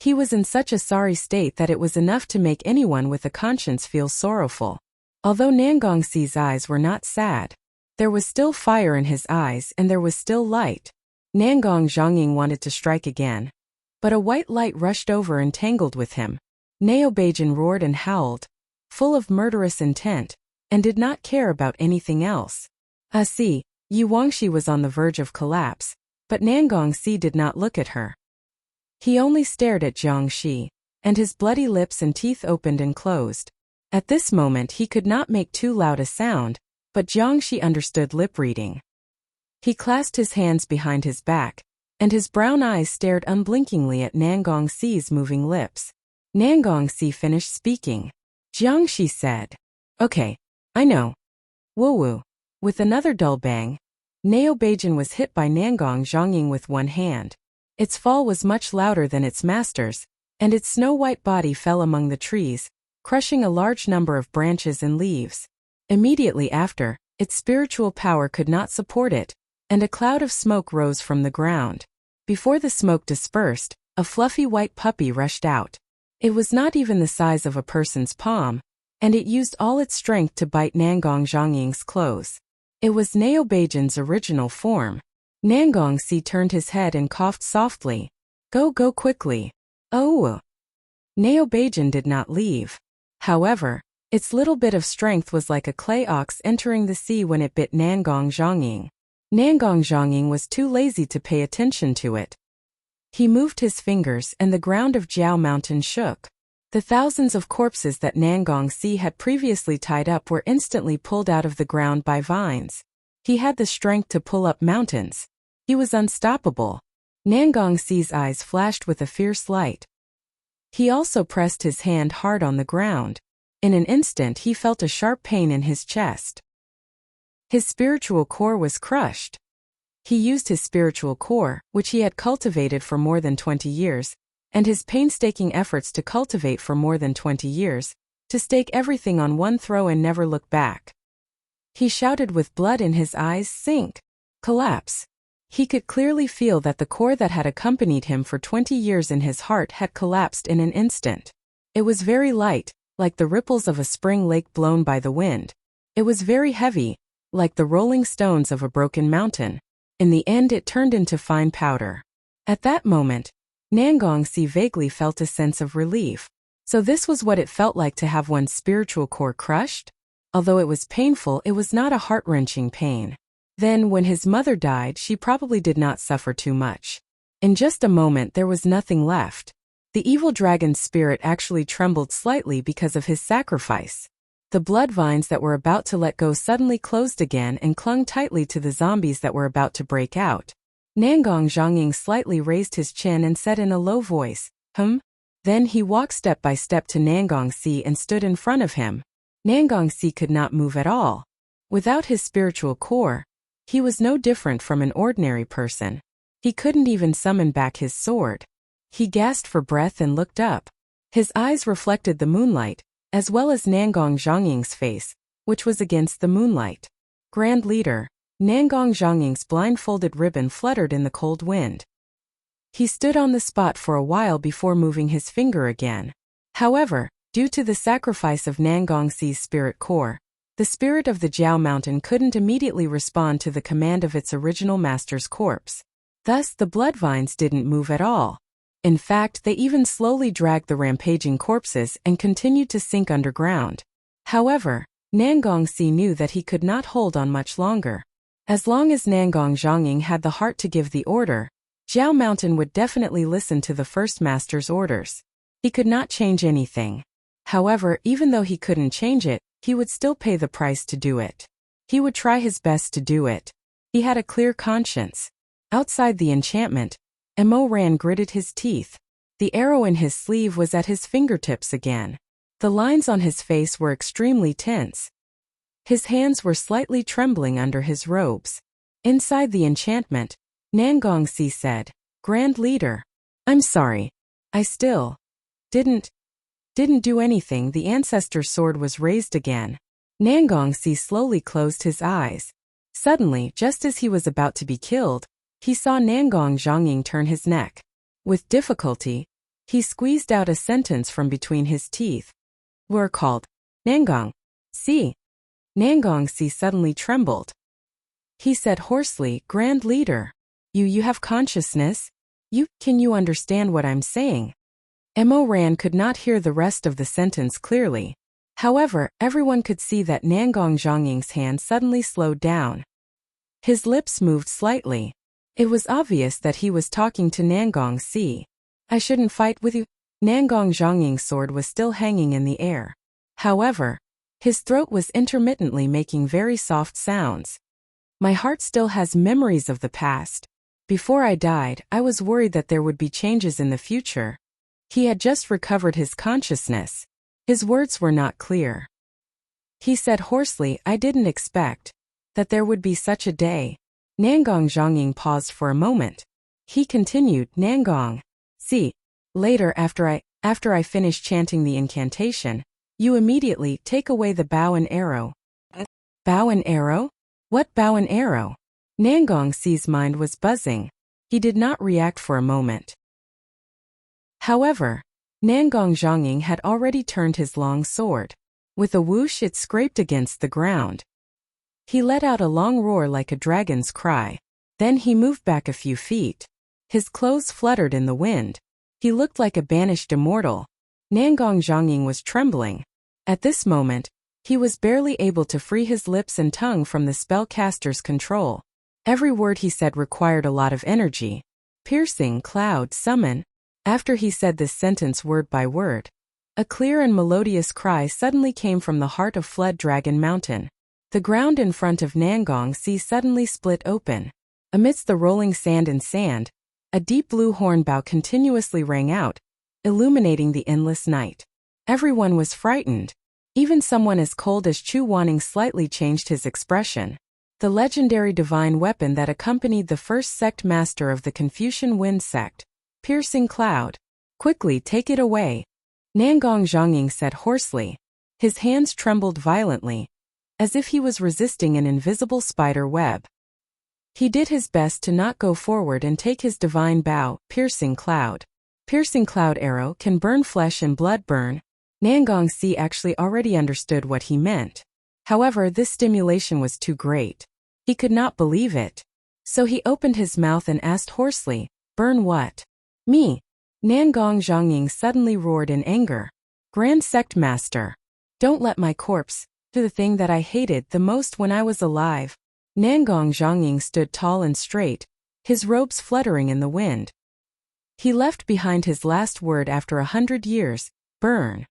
He was in such a sorry state that it was enough to make anyone with a conscience feel sorrowful. Although Nangong Xi's eyes were not sad, there was still fire in his eyes and there was still light. Nangong Zhongying wanted to strike again, but a white light rushed over and tangled with him. Neobajan roared and howled, full of murderous intent, and did not care about anything else. "Si! Yu Wangxi was on the verge of collapse, but Nangongxi did not look at her. He only stared at Jiangxi, and his bloody lips and teeth opened and closed. At this moment he could not make too loud a sound, but Jiangxi understood lip reading. He clasped his hands behind his back, and his brown eyes stared unblinkingly at Nangongxi's moving lips. Nangongxi finished speaking. Jiangxi said, "Okay, I know." Woo-woo. With another dull bang, Neo Beijing was hit by Nangong Zhongying with one hand. Its fall was much louder than its master's, and its snow-white body fell among the trees, crushing a large number of branches and leaves. Immediately after, its spiritual power could not support it, and a cloud of smoke rose from the ground. Before the smoke dispersed, a fluffy white puppy rushed out. It was not even the size of a person's palm, and it used all its strength to bite Nangong Zhongying's clothes. It was Neo Beijing's original form. Nangongxi turned his head and coughed softly. Go quickly. Oh. Neo Beijing did not leave. However, its little bit of strength was like a clay ox entering the sea when it bit Nangong Zhongying. Nangong Zhongying was too lazy to pay attention to it. He moved his fingers and the ground of Jiao Mountain shook. The thousands of corpses that Nangongxi had previously tied up were instantly pulled out of the ground by vines. He had the strength to pull up mountains. He was unstoppable. Nangongxi's eyes flashed with a fierce light. He also pressed his hand hard on the ground. In an instant he felt a sharp pain in his chest. His spiritual core was crushed. He used his spiritual core, which he had cultivated for more than 20 years, and his painstaking efforts to cultivate for more than 20 years, to stake everything on one throw and never look back. He shouted with blood in his eyes, "Sink! Collapse!" He could clearly feel that the core that had accompanied him for 20 years in his heart had collapsed in an instant. It was very light, like the ripples of a spring lake blown by the wind. It was very heavy, like the rolling stones of a broken mountain. In the end it turned into fine powder. At that moment, Nangongxi vaguely felt a sense of relief. So this was what it felt like to have one's spiritual core crushed? Although it was painful, it was not a heart-wrenching pain. Then, when his mother died, she probably did not suffer too much. In just a moment there was nothing left. The evil dragon's spirit actually trembled slightly because of his sacrifice. The blood vines that were about to let go suddenly closed again and clung tightly to the zombies that were about to break out. Nangong Zhongying slightly raised his chin and said in a low voice, Then he walked step by step to Nangongxi and stood in front of him. Nangongxi could not move at all. Without his spiritual core, he was no different from an ordinary person. He couldn't even summon back his sword. He gasped for breath and looked up. His eyes reflected the moonlight, as well as Nangong Zhongying's face, which was against the moonlight. Grand Leader, Nangong Zhongying's blindfolded ribbon fluttered in the cold wind. He stood on the spot for a while before moving his finger again. However, due to the sacrifice of Nangongxi's spirit core, the spirit of the Jiao Mountain couldn't immediately respond to the command of its original master's corpse. Thus, the blood vines didn't move at all. In fact, they even slowly dragged the rampaging corpses and continued to sink underground. However, Nangongxi knew that he could not hold on much longer. As long as Nangong Zhongying had the heart to give the order, Jiao Mountain would definitely listen to the first master's orders. He could not change anything. However, even though he couldn't change it, he would still pay the price to do it. He would try his best to do it. He had a clear conscience. Outside the enchantment, Mo Ran gritted his teeth. The arrow in his sleeve was at his fingertips again. The lines on his face were extremely tense. His hands were slightly trembling under his robes. Inside the enchantment, Nangongxi said, Grand Leader, I'm sorry. I still didn't do anything. The ancestor's sword was raised again. Nangongxi slowly closed his eyes. Suddenly, just as he was about to be killed, he saw Nangong Zhongying turn his neck. With difficulty, he squeezed out a sentence from between his teeth. We're called Nangong. See. Nangongxi suddenly trembled. He said hoarsely, Grand Leader, you have consciousness? Can you understand what I'm saying? Mo Ran could not hear the rest of the sentence clearly. However, everyone could see that Nangong Zhongying's hand suddenly slowed down. His lips moved slightly. It was obvious that he was talking to Nangong Si. I shouldn't fight with you. Nangong Zhongying's sword was still hanging in the air. However, his throat was intermittently making very soft sounds. My heart still has memories of the past. Before I died, I was worried that there would be changes in the future. He had just recovered his consciousness. His words were not clear. He said hoarsely, I didn't expect that there would be such a day. Nangong Zhongying paused for a moment. He continued, Nangong. See, later after I finish chanting the incantation, you immediately take away the bow and arrow. Bow and arrow? What bow and arrow? Nangong Si's mind was buzzing. He did not react for a moment. However, Nangong Zhongying had already turned his long sword. With a whoosh it scraped against the ground. He let out a long roar like a dragon's cry. Then he moved back a few feet. His clothes fluttered in the wind. He looked like a banished immortal. Nangong Zhongying was trembling. At this moment, he was barely able to free his lips and tongue from the spellcaster's control. Every word he said required a lot of energy. Piercing, cloud, summon. After he said this sentence word by word, a clear and melodious cry suddenly came from the heart of Flood Dragon Mountain. The ground in front of Nangong Si suddenly split open. Amidst the rolling sand and sand, a deep blue horn bow continuously rang out, illuminating the endless night. Everyone was frightened. Even someone as cold as Chu Wanning slightly changed his expression. The legendary divine weapon that accompanied the first sect master of the Confucian Wind sect, Piercing Cloud. Quickly take it away. Nangong Zhongying said hoarsely. His hands trembled violently, as if he was resisting an invisible spider web. He did his best to not go forward and take his divine bow, Piercing Cloud. Piercing Cloud arrow can burn flesh and blood burn. Nangong Si actually already understood what he meant. However, this stimulation was too great. He could not believe it. So he opened his mouth and asked hoarsely, burn what? Me. Nangong Zhongying suddenly roared in anger. Grand Sect Master. Don't let my corpse do the thing that I hated the most when I was alive. Nangong Zhongying stood tall and straight, his robes fluttering in the wind. He left behind his last word after 100 years, burn.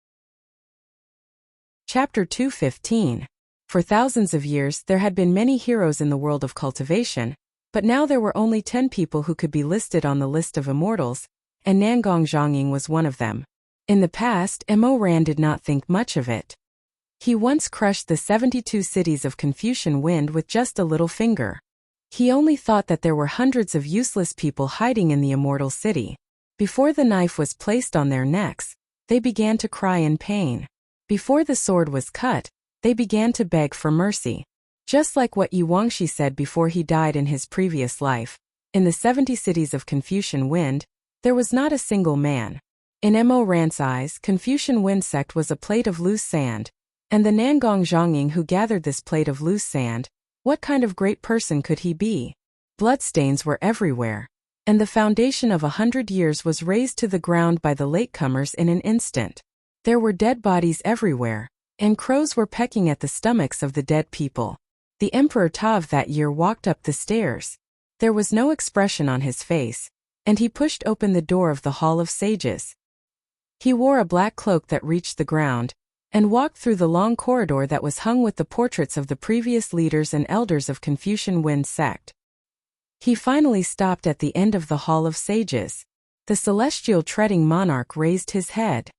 Chapter 215. For thousands of years there had been many heroes in the world of cultivation, but now there were only 10 people who could be listed on the list of immortals, and Nangong Zhongying was one of them. In the past, Mo Ran did not think much of it. He once crushed the 72 cities of Confucian Wind with just a little finger. He only thought that there were hundreds of useless people hiding in the immortal city. Before the knife was placed on their necks, they began to cry in pain. Before the sword was cut, they began to beg for mercy. Just like what Yu Wangxi said before he died in his previous life, in the 70 cities of Confucian Wind, there was not a single man. In Mo Ran's eyes, Confucian Wind sect was a plate of loose sand. And the Nangong Zhongying who gathered this plate of loose sand, what kind of great person could he be? Bloodstains were everywhere. And the foundation of 100 years was razed to the ground by the latecomers in an instant. There were dead bodies everywhere, and crows were pecking at the stomachs of the dead people. The Emperor Ta of that year walked up the stairs. There was no expression on his face, and he pushed open the door of the Hall of Sages. He wore a black cloak that reached the ground, and walked through the long corridor that was hung with the portraits of the previous leaders and elders of Confucian Wind sect. He finally stopped at the end of the Hall of Sages. The celestial treading monarch raised his head.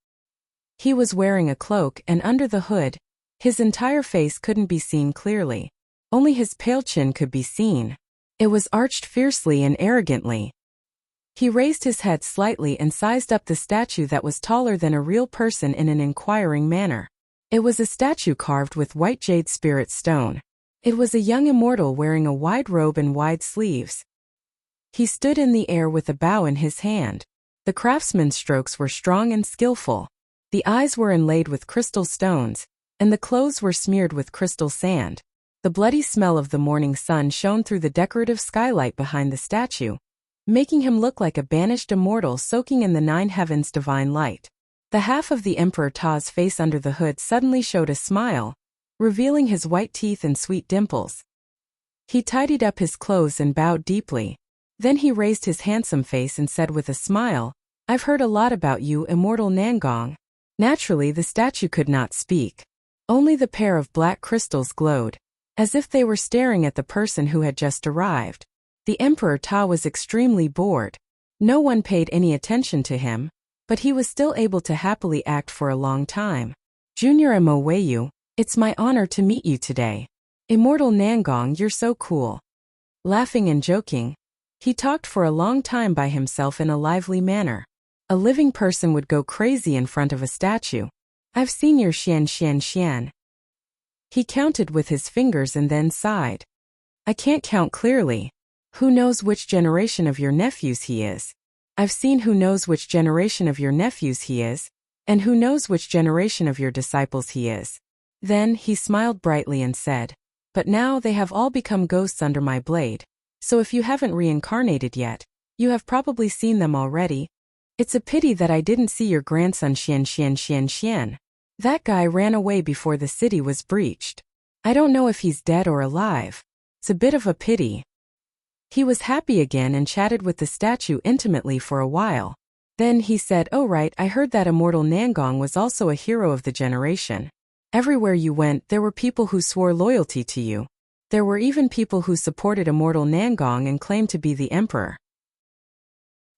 He was wearing a cloak, and under the hood, his entire face couldn't be seen clearly. Only his pale chin could be seen. It was arched fiercely and arrogantly. He raised his head slightly and sized up the statue that was taller than a real person in an inquiring manner. It was a statue carved with white jade spirit stone. It was a young immortal wearing a wide robe and wide sleeves. He stood in the air with a bow in his hand. The craftsman's strokes were strong and skillful. The eyes were inlaid with crystal stones, and the clothes were smeared with crystal sand. The bloody smell of the morning sun shone through the decorative skylight behind the statue, making him look like a banished immortal soaking in the 9 heavens' divine light. The half of the Emperor Ta's face under the hood suddenly showed a smile, revealing his white teeth and sweet dimples. He tidied up his clothes and bowed deeply. Then he raised his handsome face and said with a smile, "I've heard a lot about you, immortal Nangong." Naturally, the statue could not speak. Only the pair of black crystals glowed, as if they were staring at the person who had just arrived. The Emperor Ta was extremely bored. No one paid any attention to him, but he was still able to happily act for a long time. "Junior Mo Weiyu, it's my honor to meet you today. Immortal Nangong, you're so cool." Laughing and joking, he talked for a long time by himself in a lively manner. A living person would go crazy in front of a statue. "I've seen your Xian. He counted with his fingers and then sighed. "I can't count clearly. Who knows which generation of your nephews he is? I've seen who knows which generation of your nephews he is, and who knows which generation of your disciples he is." Then he smiled brightly and said, "But now they have all become ghosts under my blade. So if you haven't reincarnated yet, you have probably seen them already. It's a pity that I didn't see your grandson Xian. That guy ran away before the city was breached. I don't know if he's dead or alive. It's a bit of a pity." He was happy again and chatted with the statue intimately for a while. Then he said, "Oh right, I heard that immortal Nangong was also a hero of the generation. Everywhere you went, there were people who swore loyalty to you. There were even people who supported immortal Nangong and claimed to be the emperor."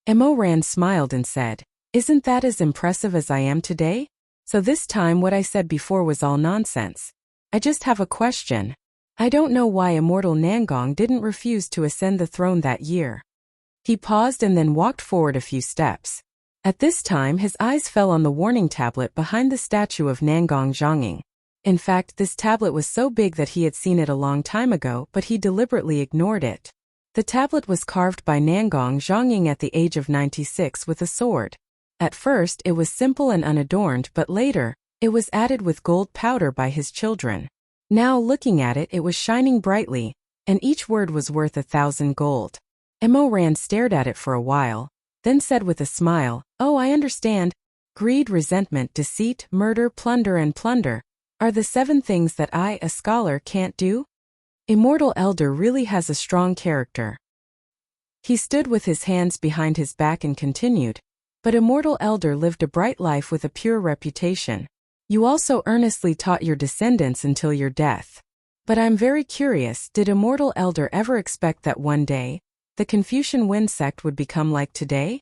Mo Ran smiled and said, "Isn't that as impressive as I am today? So this time what I said before was all nonsense. I just have a question. I don't know why immortal Nangong didn't refuse to ascend the throne that year." He paused and then walked forward a few steps. At this time his eyes fell on the warning tablet behind the statue of Nangong Zhonging. In fact, this tablet was so big that he had seen it a long time ago, but he deliberately ignored it. The tablet was carved by Nangong Zhonging at the age of 96 with a sword. At first it was simple and unadorned, but later, it was added with gold powder by his children. Now looking at it, it was shining brightly, and each word was worth 1,000 gold. Mo Ran stared at it for a while, then said with a smile, "Oh, I understand. Greed, resentment, deceit, murder, plunder and plunder are the 7 things that I, a scholar, can't do? Immortal Elder really has a strong character." He stood with his hands behind his back and continued, "But Immortal Elder lived a bright life with a pure reputation. You also earnestly taught your descendants until your death. But I'm very curious, did Immortal Elder ever expect that one day, the Confucian Wind sect would become like today?"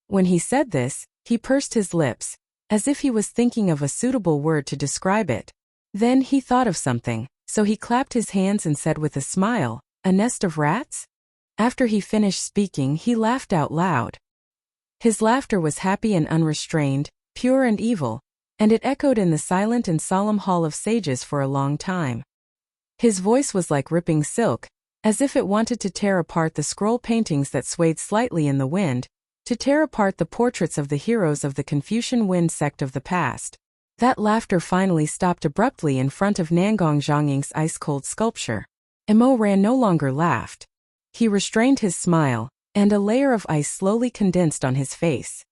When he said this, he pursed his lips, as if he was thinking of a suitable word to describe it. Then he thought of something, so he clapped his hands and said with a smile, "A nest of rats?" After he finished speaking, he laughed out loud. His laughter was happy and unrestrained, pure and evil, and it echoed in the silent and solemn hall of sages for a long time. His voice was like ripping silk, as if it wanted to tear apart the scroll paintings that swayed slightly in the wind, to tear apart the portraits of the heroes of the Confucian Wind sect of the past. That laughter finally stopped abruptly in front of Nangong Zhonging's ice-cold sculpture. Mo Ran no longer laughed. He restrained his smile, and a layer of ice slowly condensed on his face.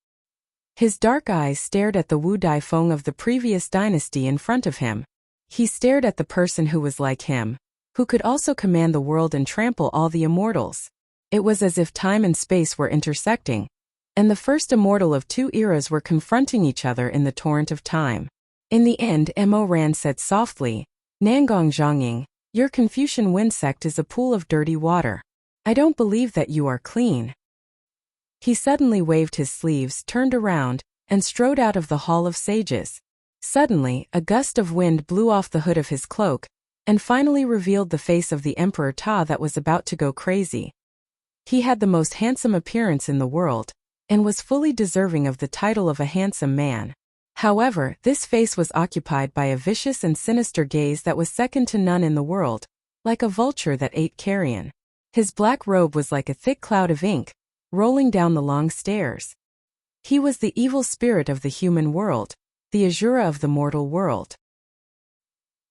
His dark eyes stared at the Wu Dai Feng of the previous dynasty in front of him. He stared at the person who was like him, who could also command the world and trample all the immortals. It was as if time and space were intersecting, and the first immortal of 2 eras were confronting each other in the torrent of time. In the end, Mo Ran said softly, "Nangong Zhonging, your Confucian Wind sect is a pool of dirty water. I don't believe that you are clean." He suddenly waved his sleeves, turned around, and strode out of the Hall of Sages. Suddenly, a gust of wind blew off the hood of his cloak, and finally revealed the face of the Emperor Ta that was about to go crazy. He had the most handsome appearance in the world, and was fully deserving of the title of a handsome man. However, this face was occupied by a vicious and sinister gaze that was second to none in the world, like a vulture that ate carrion. His black robe was like a thick cloud of ink, rolling down the long stairs. He was the evil spirit of the human world, the Azura of the mortal world.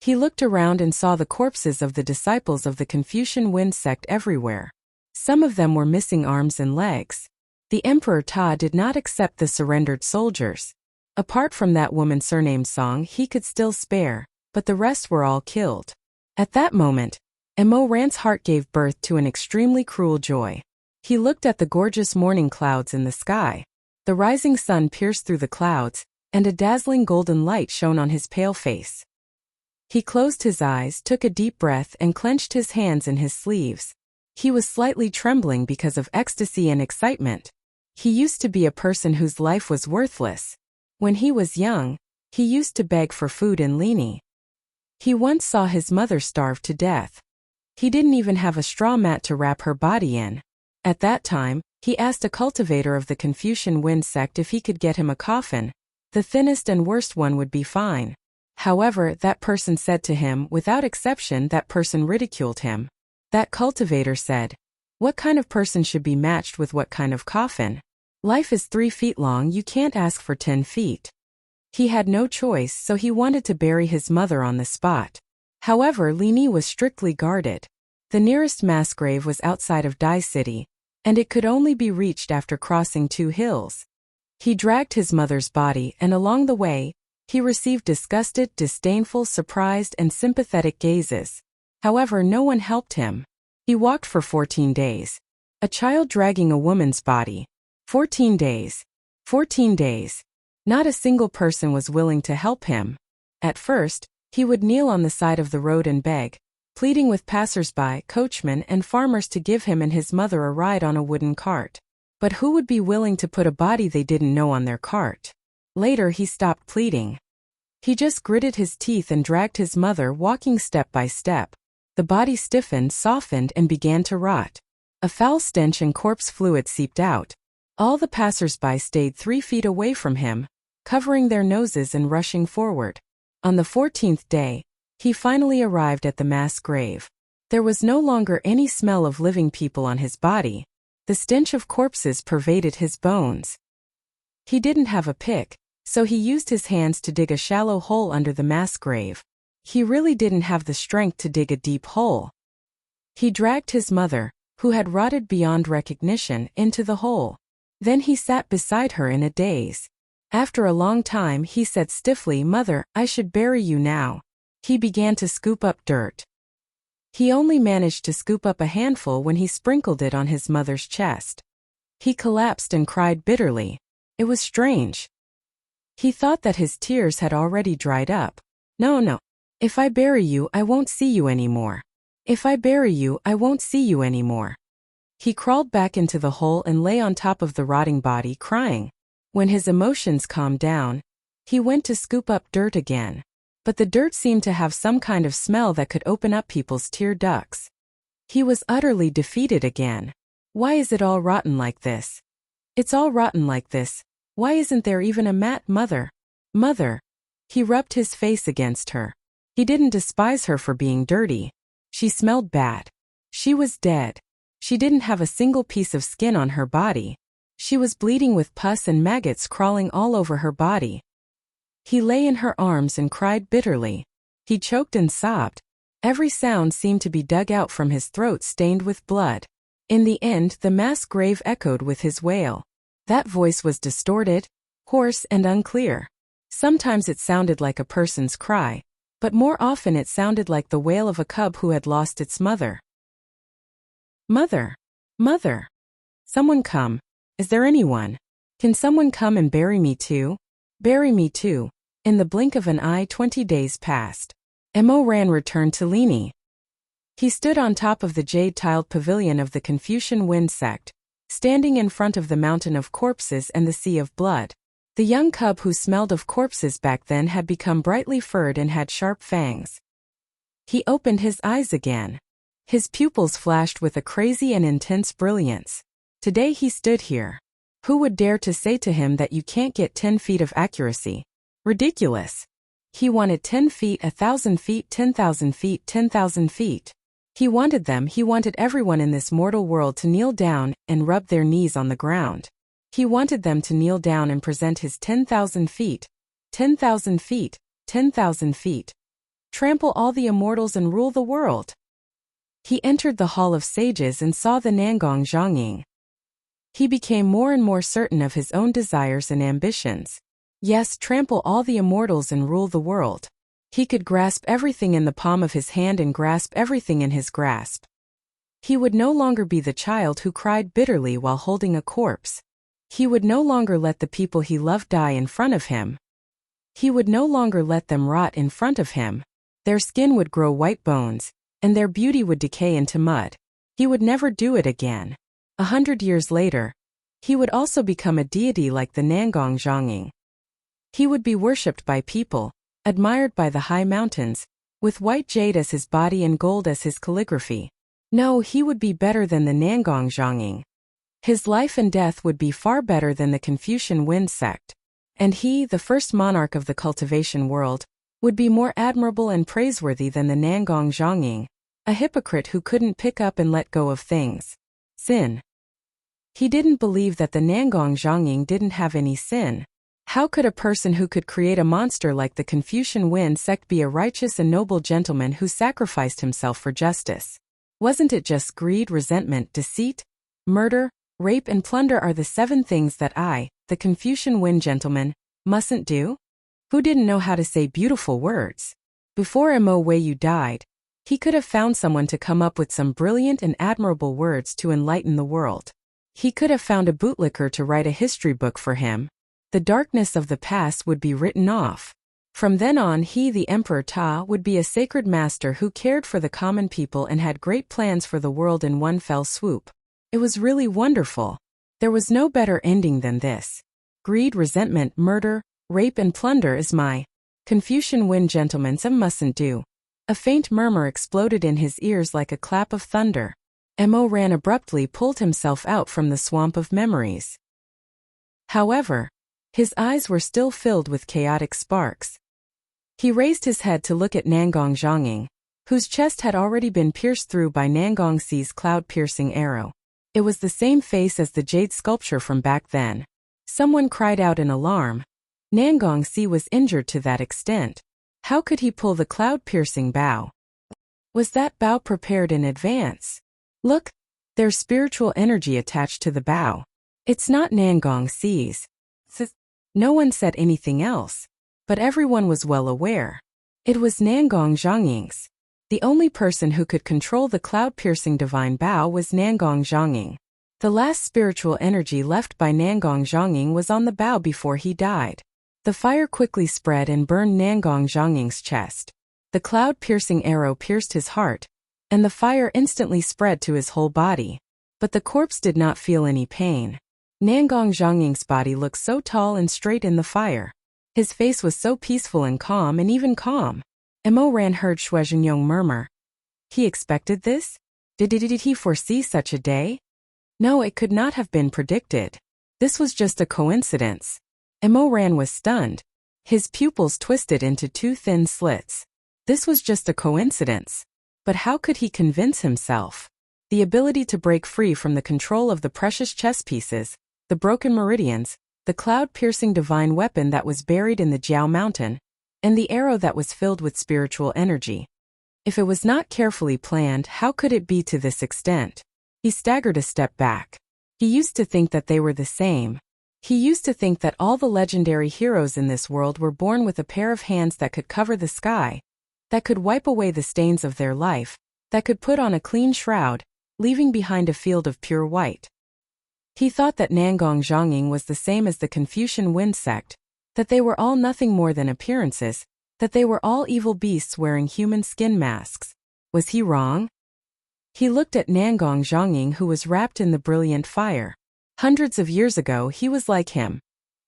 He looked around and saw the corpses of the disciples of the Confucian Wind sect everywhere. Some of them were missing arms and legs. The Emperor Ta did not accept the surrendered soldiers. Apart from that woman surnamed Song he could still spare, but the rest were all killed. At that moment, Emo Ran's heart gave birth to an extremely cruel joy. He looked at the gorgeous morning clouds in the sky. The rising sun pierced through the clouds, and a dazzling golden light shone on his pale face. He closed his eyes, took a deep breath, and clenched his hands in his sleeves. He was slightly trembling because of ecstasy and excitement. He used to be a person whose life was worthless. When he was young, he used to beg for food in Lini. He once saw his mother starve to death. He didn't even have a straw mat to wrap her body in. At that time, he asked a cultivator of the Confucian Wind sect if he could get him a coffin. The thinnest and worst one would be fine. However, that person said to him, without exception, that person ridiculed him. That cultivator said, "What kind of person should be matched with what kind of coffin? Life is 3 feet long, you can't ask for 10 feet. He had no choice, so he wanted to bury his mother on the spot. However, Lini was strictly guarded. The nearest mass grave was outside of Dai City, and it could only be reached after crossing 2 hills. He dragged his mother's body, and along the way, he received disgusted, disdainful, surprised, and sympathetic gazes. However, no one helped him. He walked for 14 days. A child dragging a woman's body. 14 days. 14 days. Not a single person was willing to help him. At first, he would kneel on the side of the road and beg, pleading with passers-by, coachmen, and farmers to give him and his mother a ride on a wooden cart. But who would be willing to put a body they didn't know on their cart? Later he stopped pleading. He just gritted his teeth and dragged his mother, walking step by step. The body stiffened, softened, and began to rot. A foul stench and corpse fluid seeped out. All the passers-by stayed 3 feet away from him, covering their noses and rushing forward. On the 14th day, he finally arrived at the mass grave. There was no longer any smell of living people on his body. The stench of corpses pervaded his bones. He didn't have a pick, so he used his hands to dig a shallow hole under the mass grave. He really didn't have the strength to dig a deep hole. He dragged his mother, who had rotted beyond recognition, into the hole. Then he sat beside her in a daze. After a long time he said stiffly, "Mother, I should bury you now." He began to scoop up dirt. He only managed to scoop up a handful when he sprinkled it on his mother's chest. He collapsed and cried bitterly. It was strange. He thought that his tears had already dried up. No. If I bury you, I won't see you anymore. If I bury you, I won't see you anymore. He crawled back into the hole and lay on top of the rotting body, crying. When his emotions calmed down, he went to scoop up dirt again. But the dirt seemed to have some kind of smell that could open up people's tear ducts. He was utterly defeated again. Why is it all rotten like this? It's all rotten like this. Why isn't there even a mat, Mother? Mother. He rubbed his face against her. He didn't despise her for being dirty. She smelled bad. She was dead. She didn't have a single piece of skin on her body. She was bleeding with pus and maggots crawling all over her body. He lay in her arms and cried bitterly. He choked and sobbed. Every sound seemed to be dug out from his throat, stained with blood. In the end, the mass grave echoed with his wail. That voice was distorted, hoarse, and unclear. Sometimes it sounded like a person's cry, but more often it sounded like the wail of a cub who had lost its mother. Mother! Mother! Someone come. Is there anyone? Can someone come and bury me too? Bury me too. In the blink of an eye, 20 days passed. Emo Ran returned to Lini. He stood on top of the jade-tiled pavilion of the Confucian Wind sect, standing in front of the mountain of corpses and the sea of blood. The young cub who smelled of corpses back then had become brightly furred and had sharp fangs. He opened his eyes again. His pupils flashed with a crazy and intense brilliance. Today he stood here. Who would dare to say to him that you can't get 10 feet of accuracy? Ridiculous. He wanted 10 feet, 1,000 feet, 10,000 feet, 10,000 feet. He wanted everyone in this mortal world to kneel down and rub their knees on the ground. He wanted them to kneel down and present his 10,000 feet, 10,000 feet, 10,000 feet. Trample all the immortals and rule the world. He entered the Hall of Sages and saw the Nangong Zhongying. He became more and more certain of his own desires and ambitions. Yes, trample all the immortals and rule the world. He could grasp everything in the palm of his hand and grasp everything in his grasp. He would no longer be the child who cried bitterly while holding a corpse. He would no longer let the people he loved die in front of him. He would no longer let them rot in front of him. Their skin would grow white bones, and their beauty would decay into mud. He would never do it again. 100 years later, he would also become a deity like the Nangong Zhongying. He would be worshipped by people, admired by the high mountains, with white jade as his body and gold as his calligraphy. No, he would be better than the Nangong Zhongying. His life and death would be far better than the Confucian Wind sect. And he, the first monarch of the cultivation world, would be more admirable and praiseworthy than the Nangong Zhongying, a hypocrite who couldn't pick up and let go of things. Sin. He didn't believe that the Nangong Zhongying didn't have any sin. How could a person who could create a monster like the Confucian Wind sect be a righteous and noble gentleman who sacrificed himself for justice? Wasn't it just greed, resentment, deceit, murder, rape and plunder are the 7 things that I, the Confucian Wind gentleman, mustn't do? Who didn't know how to say beautiful words? Before Mo Weiyu died, he could have found someone to come up with some brilliant and admirable words to enlighten the world. He could have found a bootlicker to write a history book for him. The darkness of the past would be written off. From then on he, the Emperor Ta, would be a sacred master who cared for the common people and had great plans for the world in one fell swoop. It was really wonderful. There was no better ending than this. Greed, resentment, murder, rape and plunder is my Confucian Wind gentleman some mustn't do. A faint murmur exploded in his ears like a clap of thunder. Mo ran abruptly, pulled himself out from the swamp of memories. However, his eyes were still filled with chaotic sparks. He raised his head to look at Nangong Zhongying, whose chest had already been pierced through by Nangong Si's cloud-piercing arrow. It was the same face as the jade sculpture from back then. Someone cried out in alarm. Nangong Si was injured to that extent. How could he pull the cloud-piercing bow? Was that bow prepared in advance? Look, there's spiritual energy attached to the bow. It's not Nangong Si's. No one said anything else, but everyone was well aware. It was Nangong Zhongying's. The only person who could control the cloud-piercing divine bow was Nangong Zhongying. The last spiritual energy left by Nangong Zhongying was on the bow before he died. The fire quickly spread and burned Nangong Zhongying's chest. The cloud-piercing arrow pierced his heart, and the fire instantly spread to his whole body. But the corpse did not feel any pain. Nangong Zhongying's body looked so tall and straight in the fire. His face was so peaceful and calm, and even calm. Mo Ran heard Shui Zhengyong murmur. He expected this? Did he foresee such a day? No, it could not have been predicted. This was just a coincidence. Mo Ran was stunned. His pupils twisted into 2 thin slits. This was just a coincidence. But how could he convince himself? The ability to break free from the control of the precious chess pieces, the broken meridians, the cloud-piercing divine weapon that was buried in the Jiao Mountain, and the arrow that was filled with spiritual energy. If it was not carefully planned, how could it be to this extent? He staggered a step back. He used to think that they were the same. He used to think that all the legendary heroes in this world were born with a pair of hands that could cover the sky, that could wipe away the stains of their life, that could put on a clean shroud, leaving behind a field of pure white. He thought that Nangong Zhongying was the same as the Confucian Wind sect, that they were all nothing more than appearances, that they were all evil beasts wearing human skin masks. Was he wrong? He looked at Nangong Zhongying, who was wrapped in the brilliant fire. Hundreds of years ago he was like him.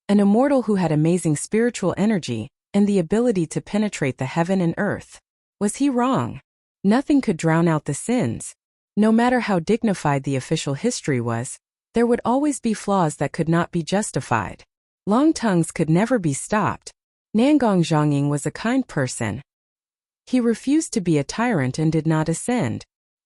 An immortal who had amazing spiritual energy, and the ability to penetrate the heaven and earth. Was he wrong? Nothing could drown out the sins. No matter how dignified the official history was, there would always be flaws that could not be justified. Long tongues could never be stopped. Nangong Zhongying was a kind person. He refused to be a tyrant and did not ascend.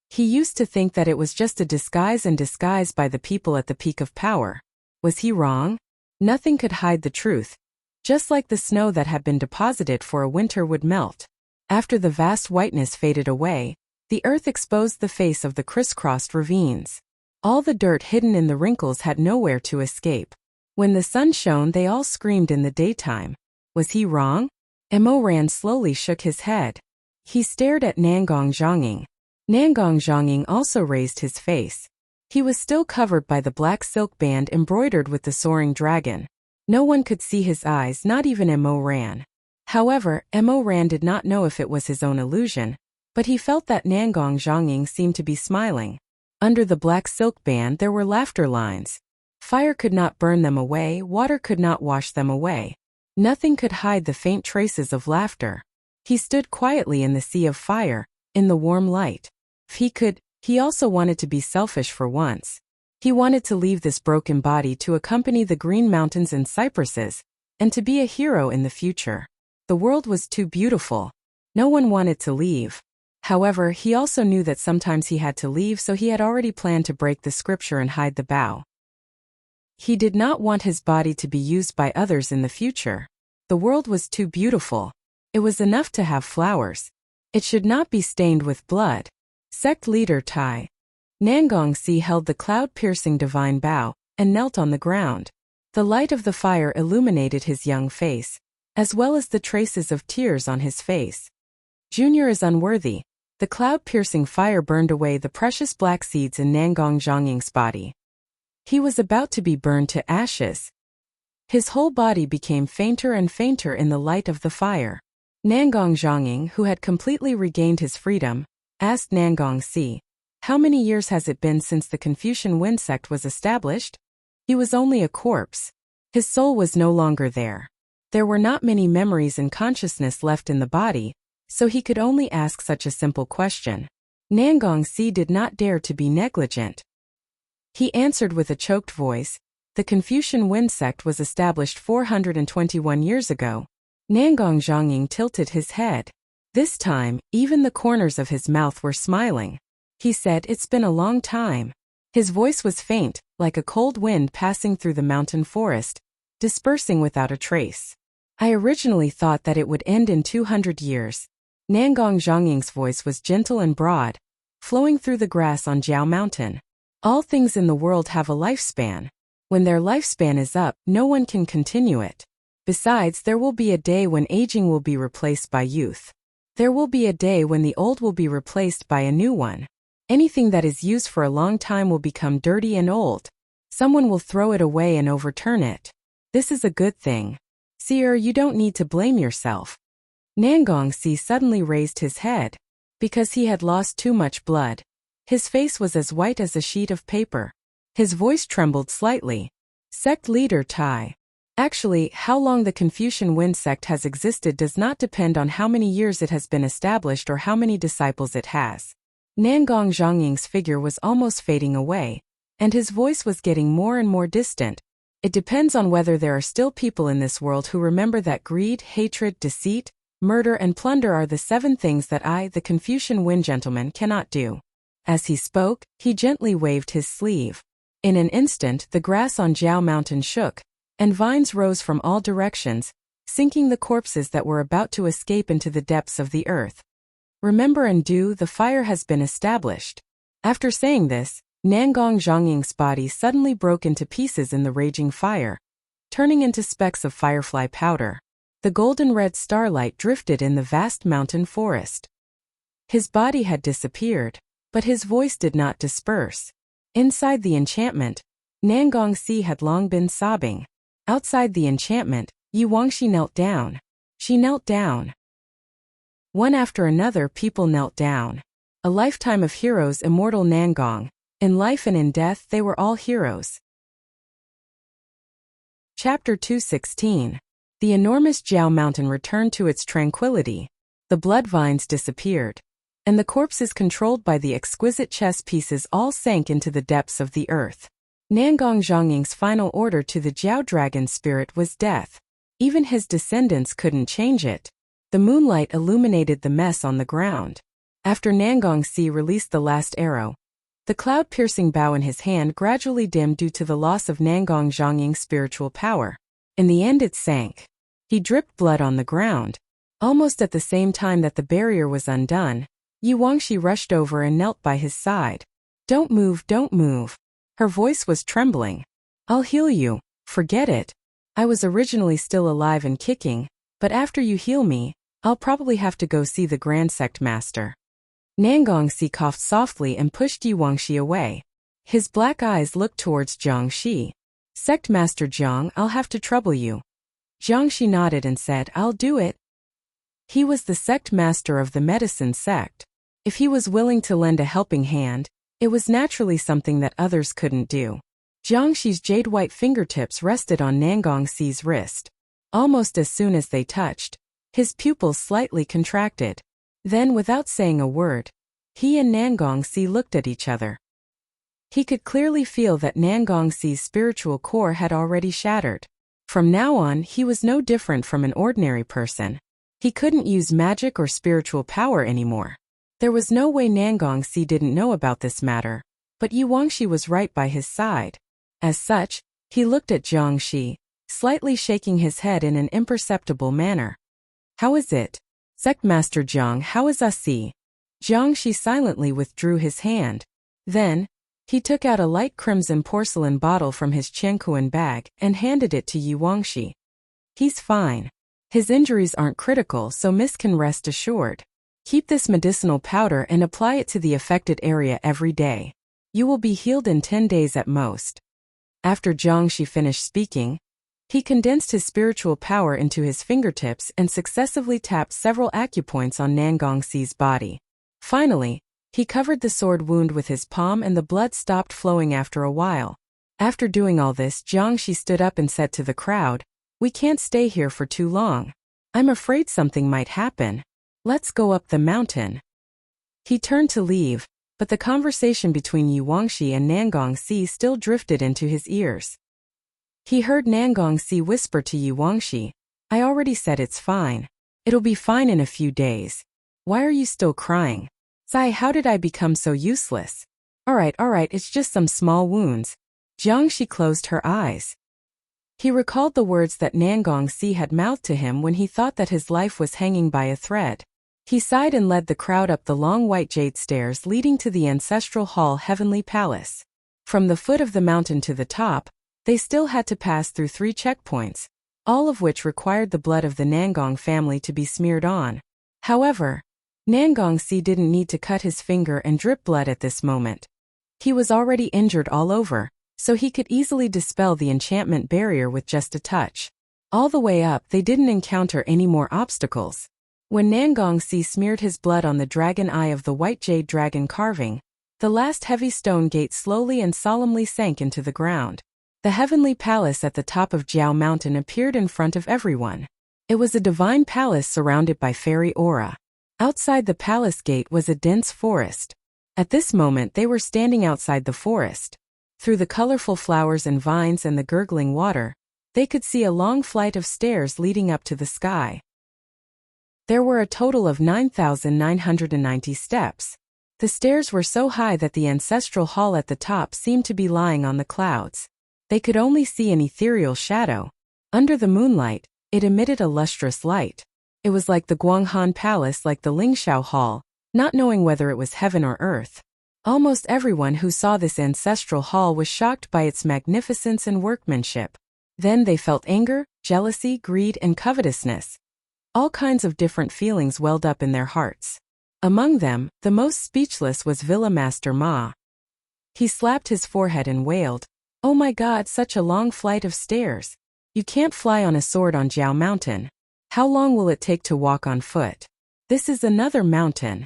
He used to think that it was just a disguise and disguised by the people at the peak of power. Was he wrong? Nothing could hide the truth. Just like the snow that had been deposited for a winter would melt. After the vast whiteness faded away, the earth exposed the face of the crisscrossed ravines. All the dirt hidden in the wrinkles had nowhere to escape. When the sun shone, they all screamed in the daytime. Was he wrong? Mo Ran slowly shook his head. He stared at Nangong Zhonging. Nangong Zhonging also raised his face. He was still covered by the black silk band embroidered with the soaring dragon. No one could see his eyes, not even Mo Ran. However, Mo Ran did not know if it was his own illusion, but he felt that Nangong Zhonging seemed to be smiling. Under the black silk band there were laughter lines. Fire could not burn them away, water could not wash them away. Nothing could hide the faint traces of laughter. He stood quietly in the sea of fire, in the warm light. If he could, he also wanted to be selfish for once. He wanted to leave this broken body to accompany the green mountains and cypresses, and to be a hero in the future. The world was too beautiful. No one wanted to leave. However, he also knew that sometimes he had to leave, so he had already planned to break the scripture and hide the bow. He did not want his body to be used by others in the future. The world was too beautiful. It was enough to have flowers. It should not be stained with blood. Sect leader Tai Nangong Si held the cloud-piercing divine bow and knelt on the ground. The light of the fire illuminated his young face, as well as the traces of tears on his face. Junior is unworthy. The cloud-piercing fire burned away the precious black seeds in Nangong Zhonging's body. He was about to be burned to ashes. His whole body became fainter and fainter in the light of the fire. Nangong Zhonging, who had completely regained his freedom, asked Nangong Si, "How many years has it been since the Confucian Wind sect was established?" He was only a corpse. His soul was no longer there. There were not many memories and consciousness left in the body, so he could only ask such a simple question. Nangong Si did not dare to be negligent. He answered with a choked voice, "The Confucian Wind sect was established 421 years ago." Nangong Zhonging tilted his head. This time, even the corners of his mouth were smiling. He said, "It's been a long time." His voice was faint, like a cold wind passing through the mountain forest, dispersing without a trace. "I originally thought that it would end in 200 years. Nangong Zhonging's voice was gentle and broad, flowing through the grass on Jiao Mountain. All things in the world have a lifespan. When their lifespan is up, no one can continue it. Besides, there will be a day when aging will be replaced by youth. There will be a day when the old will be replaced by a new one. Anything that is used for a long time will become dirty and old. Someone will throw it away and overturn it. This is a good thing. Seer, you don't need to blame yourself." Nangong Si suddenly raised his head. Because he had lost too much blood. His face was as white as a sheet of paper. His voice trembled slightly. "Sect leader Tai. Actually, how long the Confucian Wind sect has existed does not depend on how many years it has been established or how many disciples it has." Nangong Zhonging's figure was almost fading away, and his voice was getting more and more distant. "It depends on whether there are still people in this world who remember that greed, hatred, deceit, murder and plunder are the 7 things that I, the Confucian Wind gentleman, cannot do." As he spoke, he gently waved his sleeve. In an instant, the grass on Jiao Mountain shook, and vines rose from all directions, sinking the corpses that were about to escape into the depths of the earth. "Remember and do, the fire has been established." After saying this, Nangong Zhonging's body suddenly broke into pieces in the raging fire, turning into specks of firefly powder. The golden-red starlight drifted in the vast mountain forest. His body had disappeared, but his voice did not disperse. Inside the enchantment, Nangong Si had long been sobbing. Outside the enchantment, Yi Wangxi knelt down. She knelt down. One after another, people knelt down. A lifetime of heroes, immortal Nangong. In life and in death, they were all heroes. Chapter 216. The enormous Jiao Mountain returned to its tranquility. The blood vines disappeared, and the corpses controlled by the exquisite chess pieces all sank into the depths of the earth. Nangong Zhonging's final order to the Jiao dragon spirit was death. Even his descendants couldn't change it. The moonlight illuminated the mess on the ground. After Nangong Si released the last arrow, the cloud-piercing bow in his hand gradually dimmed due to the loss of Nangong Zhonging's spiritual power. In the end it sank. He dripped blood on the ground. Almost at the same time that the barrier was undone, Yi Wangxi rushed over and knelt by his side. "Don't move, don't move." Her voice was trembling. "I'll heal you. Forget it. I was originally still alive and kicking, But after you heal me, I'll probably have to go see the Grand Sect Master. Nangongxi coughed softly and pushed Yuangxi away. His black eyes looked towards Jiangxi. Sect Master Jiang, I'll have to trouble you. Jiangxi nodded and said, I'll do it. He was the sect master of the medicine sect. If he was willing to lend a helping hand, it was naturally something that others couldn't do. Jiangxi's jade-white fingertips rested on Nangongxi's wrist. Almost as soon as they touched, his pupils slightly contracted. Then, without saying a word, he and Nangongxi looked at each other. He could clearly feel that Nangongxi's spiritual core had already shattered. From now on, he was no different from an ordinary person. He couldn't use magic or spiritual power anymore. There was no way Nangongxi didn't know about this matter, but Yuangxi was right by his side. As such, he looked at Jiangxi, slightly shaking his head in an imperceptible manner. How is it? Sect Master Jiang, how is Ussi? Jiangxi silently withdrew his hand. Then, he took out a light crimson porcelain bottle from his Qiankuan bag and handed it to Yuangxi. He's fine. His injuries aren't critical, so Miss can rest assured. Keep this medicinal powder and apply it to the affected area every day. You will be healed in 10 days at most. After Jiangxi finished speaking, he condensed his spiritual power into his fingertips and successively tapped several acupoints on Nangongxi's body. Finally, he covered the sword wound with his palm and the blood stopped flowing after a while. After doing all this, Jiangxi stood up and said to the crowd, We can't stay here for too long. I'm afraid something might happen. Let's go up the mountain. He turned to leave, but the conversation between Yuangxi and Nangongxi still drifted into his ears. He heard Nangongxi whisper to Yuangxi, I already said it's fine. It'll be fine in a few days. Why are you still crying? Sai, how did I become so useless? Alright, it's just some small wounds. Jiangxi closed her eyes. He recalled the words that Nangongxi had mouthed to him when he thought that his life was hanging by a thread. He sighed and led the crowd up the long white jade stairs leading to the ancestral hall Heavenly Palace. From the foot of the mountain to the top, they still had to pass through 3 checkpoints, all of which required the blood of the Nangong family to be smeared on. However, Nangongxi didn't need to cut his finger and drip blood at this moment. He was already injured all over, so he could easily dispel the enchantment barrier with just a touch. All the way up, they didn't encounter any more obstacles. When Nangongxi smeared his blood on the dragon eye of the white jade dragon carving, the last heavy stone gate slowly and solemnly sank into the ground. The heavenly palace at the top of Jiao Mountain appeared in front of everyone. It was a divine palace surrounded by fairy aura. Outside the palace gate was a dense forest. At this moment they were standing outside the forest. Through the colorful flowers and vines and the gurgling water, they could see a long flight of stairs leading up to the sky. There were a total of 9,990 steps. The stairs were so high that the ancestral hall at the top seemed to be lying on the clouds. They could only see an ethereal shadow. Under the moonlight, it emitted a lustrous light. It was like the Guanghan Palace, like the Lingshao Hall, not knowing whether it was heaven or earth. Almost everyone who saw this ancestral hall was shocked by its magnificence and workmanship. Then they felt anger, jealousy, greed, and covetousness. All kinds of different feelings welled up in their hearts. Among them, the most speechless was Villa Master Ma. He slapped his forehead and wailed, Oh my God, such a long flight of stairs. You can't fly on a sword on Jiao Mountain. How long will it take to walk on foot? This is another mountain.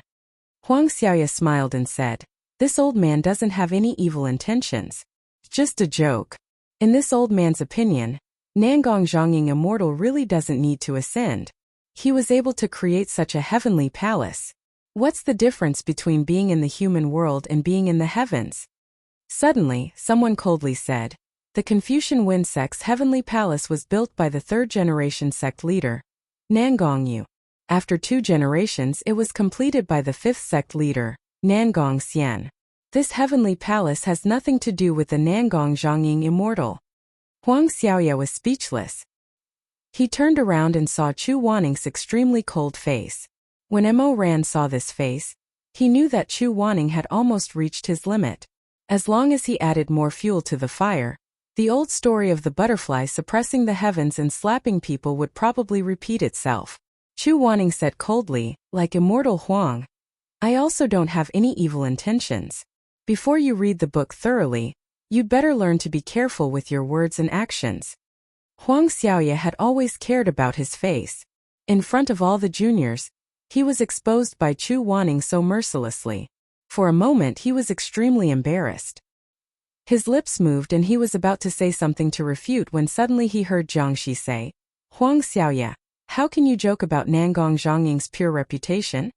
Huang Xiaoya smiled and said, This old man doesn't have any evil intentions. Just a joke. In this old man's opinion, Nangong Zhongying Immortal really doesn't need to ascend. He was able to create such a heavenly palace. What's the difference between being in the human world and being in the heavens? Suddenly, someone coldly said, The Confucian Wind sect's heavenly palace was built by the 3rd-generation sect leader, Nangong Yu. After 2 generations, it was completed by the 5th sect leader, Nangong Xian. This heavenly palace has nothing to do with the Nangong Zhongying Immortal. Huang Xiaoya was speechless. He turned around and saw Chu Wanning's extremely cold face. When Mo Ran saw this face, he knew that Chu Wanning had almost reached his limit. As long as he added more fuel to the fire, The old story of the butterfly suppressing the heavens and slapping people would probably repeat itself. Chu Wanning said coldly, like immortal Huang. I also don't have any evil intentions. Before you read the book thoroughly, you'd better learn to be careful with your words and actions. Huang Xiaoya had always cared about his face. In front of all the juniors, he was exposed by Chu Wanning so mercilessly. For a moment he was extremely embarrassed. His lips moved and he was about to say something to refute when suddenly he heard Jiangxi say, Huang Xiaoya, how can you joke about Nangong Zhongying's pure reputation?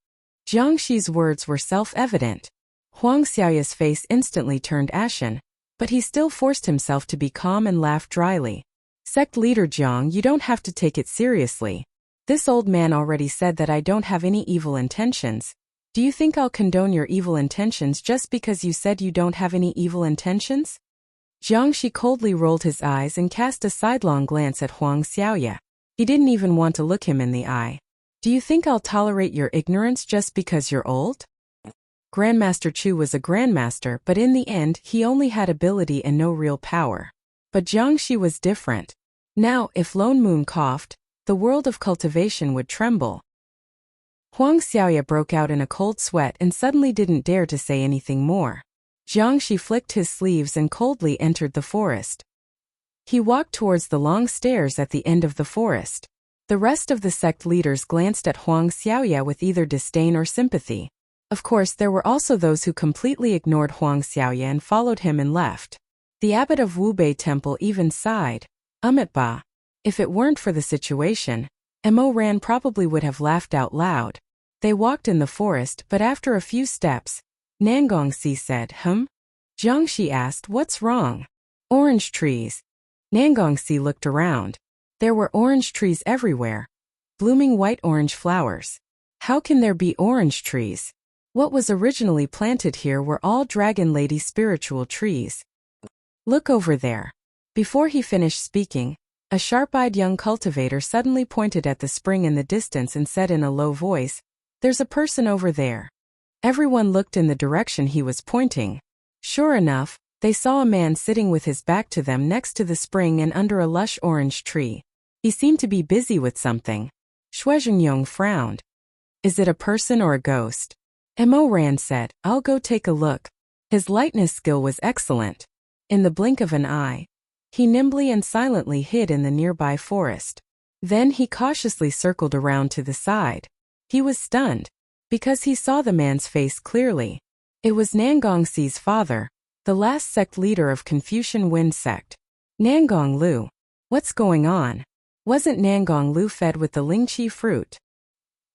Jiangxi's words were self-evident. Huang Xiaoya's face instantly turned ashen, but he still forced himself to be calm and laughed dryly. Sect leader Jiang, you don't have to take it seriously. This old man already said that I don't have any evil intentions. Do you think I'll condone your evil intentions just because you said you don't have any evil intentions? Jiangxi coldly rolled his eyes and cast a sidelong glance at Huang Xiaoya. He didn't even want to look him in the eye. Do you think I'll tolerate your ignorance just because you're old? Grandmaster Chu was a grandmaster, but in the end he only had ability and no real power. But Jiangxi was different. Now, if Lone Moon coughed, the world of cultivation would tremble. Huang Xiaoya broke out in a cold sweat and suddenly didn't dare to say anything more. Jiangxi flicked his sleeves and coldly entered the forest. He walked towards the long stairs at the end of the forest. The rest of the sect leaders glanced at Huang Xiaoya with either disdain or sympathy. Of course, there were also those who completely ignored Huang Xiaoya and followed him and left. The abbot of Wubei Temple even sighed. Ba. If it weren't for the situation, Mo Ran probably would have laughed out loud. They walked in the forest, but after a few steps, Nangongxi said, Jiangxi asked, what's wrong? Orange trees. Nangongxi looked around. There were orange trees everywhere. Blooming white-orange flowers. How can there be orange trees? What was originally planted here were all Dragon Lady spiritual trees. Look over there. Before he finished speaking, a sharp-eyed young cultivator suddenly pointed at the spring in the distance and said in a low voice, there's a person over there. Everyone looked in the direction he was pointing. Sure enough, they saw a man sitting with his back to them next to the spring and under a lush orange tree. He seemed to be busy with something. Shuizhengyong frowned. Is it a person or a ghost? Mo Ran said, I'll go take a look. His lightness skill was excellent. In the blink of an eye, he nimbly and silently hid in the nearby forest. Then he cautiously circled around to the side. He was stunned, because he saw the man's face clearly. It was Nangongxi's father, the last sect leader of Confucian Wind sect. Nangong Lu. What's going on? Wasn't Nangong Lu fed with the lingqi fruit?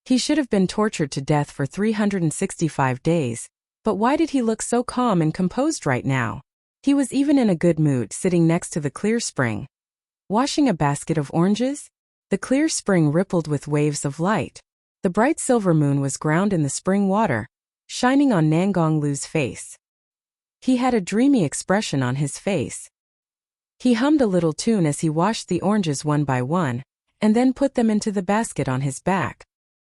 He should have been tortured to death for 365 days, but why did he look so calm and composed right now? He was even in a good mood sitting next to the clear spring. Washing a basket of oranges? The clear spring rippled with waves of light. The bright silver moon was ground in the spring water, shining on Nangong Lu's face. He had a dreamy expression on his face. He hummed a little tune as he washed the oranges one by one, and then put them into the basket on his back.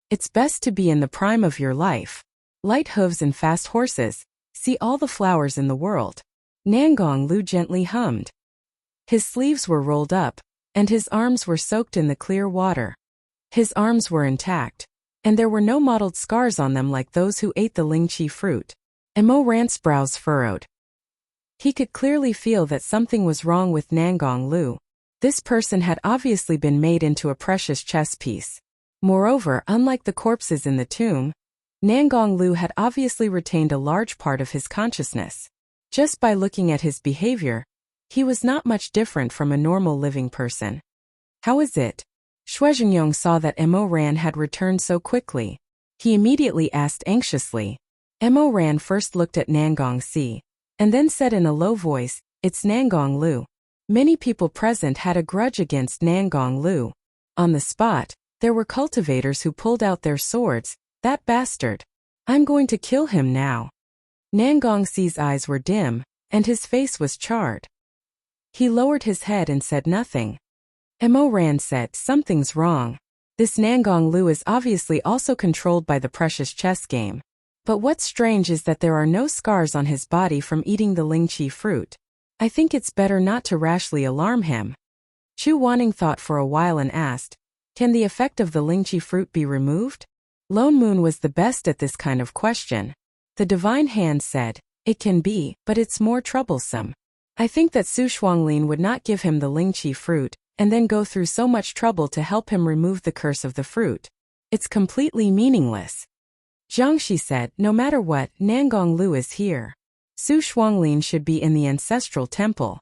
It's best to be in the prime of your life. Light hooves and fast horses, see all the flowers in the world. Nangong Lu gently hummed. His sleeves were rolled up, and his arms were soaked in the clear water. His arms were intact, and there were no mottled scars on them like those who ate the lingqi fruit. Mo Ran's brows furrowed. He could clearly feel that something was wrong with Nangong Lu. This person had obviously been made into a precious chess piece. Moreover, unlike the corpses in the tomb, Nangong Lu had obviously retained a large part of his consciousness. Just by looking at his behavior, he was not much different from a normal living person. How is it? Shuizhengyong saw that Mo Ran had returned so quickly. He immediately asked anxiously. Mo Ran first looked at Nangongxi, and then said in a low voice, it's Nangong Lu. Many people present had a grudge against Nangong Lu. On the spot, there were cultivators who pulled out their swords. That bastard. I'm going to kill him now. Nangongxi's eyes were dim, and his face was charred. He lowered his head and said nothing. Mo Ran said, something's wrong. This Nangong Lu is obviously also controlled by the precious chess game. But what's strange is that there are no scars on his body from eating the lingqi fruit. I think it's better not to rashly alarm him. Chu Wanning thought for a while and asked, can the effect of the lychee fruit be removed? Lone Moon was the best at this kind of question. The divine hand said, it can be, but it's more troublesome. I think that Su Shuanglin would not give him the lychee fruit, and then go through so much trouble to help him remove the curse of the fruit. It's completely meaningless. Jiangxi said, no matter what, Nangong Lu is here. Su Shuanglin should be in the ancestral temple.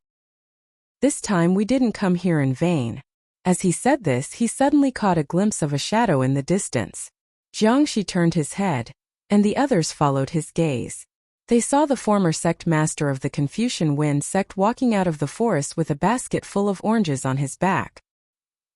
This time we didn't come here in vain. As he said this, he suddenly caught a glimpse of a shadow in the distance. Jiangxi turned his head, and the others followed his gaze. They saw the former sect master of the Confucian Wind sect walking out of the forest with a basket full of oranges on his back.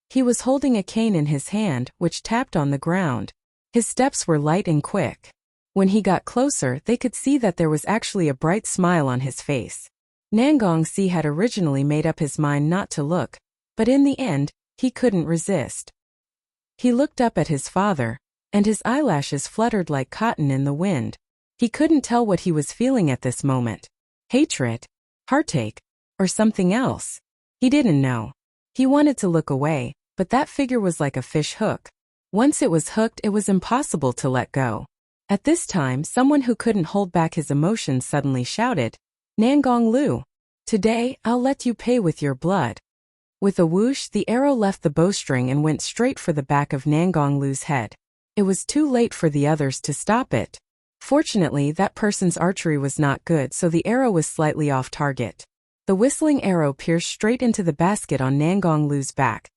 He was holding a cane in his hand, which tapped on the ground. His steps were light and quick. When he got closer, they could see that there was actually a bright smile on his face. Nangong Si had originally made up his mind not to look, but in the end, he couldn't resist. He looked up at his father, and his eyelashes fluttered like cotton in the wind. He couldn't tell what he was feeling at this moment. Hatred, heartache, or something else. He didn't know. He wanted to look away, but that figure was like a fish hook. Once it was hooked, it was impossible to let go. At this time, someone who couldn't hold back his emotions suddenly shouted, Nangong Lu, today I'll let you pay with your blood. With a whoosh, the arrow left the bowstring and went straight for the back of Nangong Lu's head. It was too late for the others to stop it. Fortunately, that person's archery was not good, so the arrow was slightly off target. The whistling arrow pierced straight into the basket on Nangong Lu's back,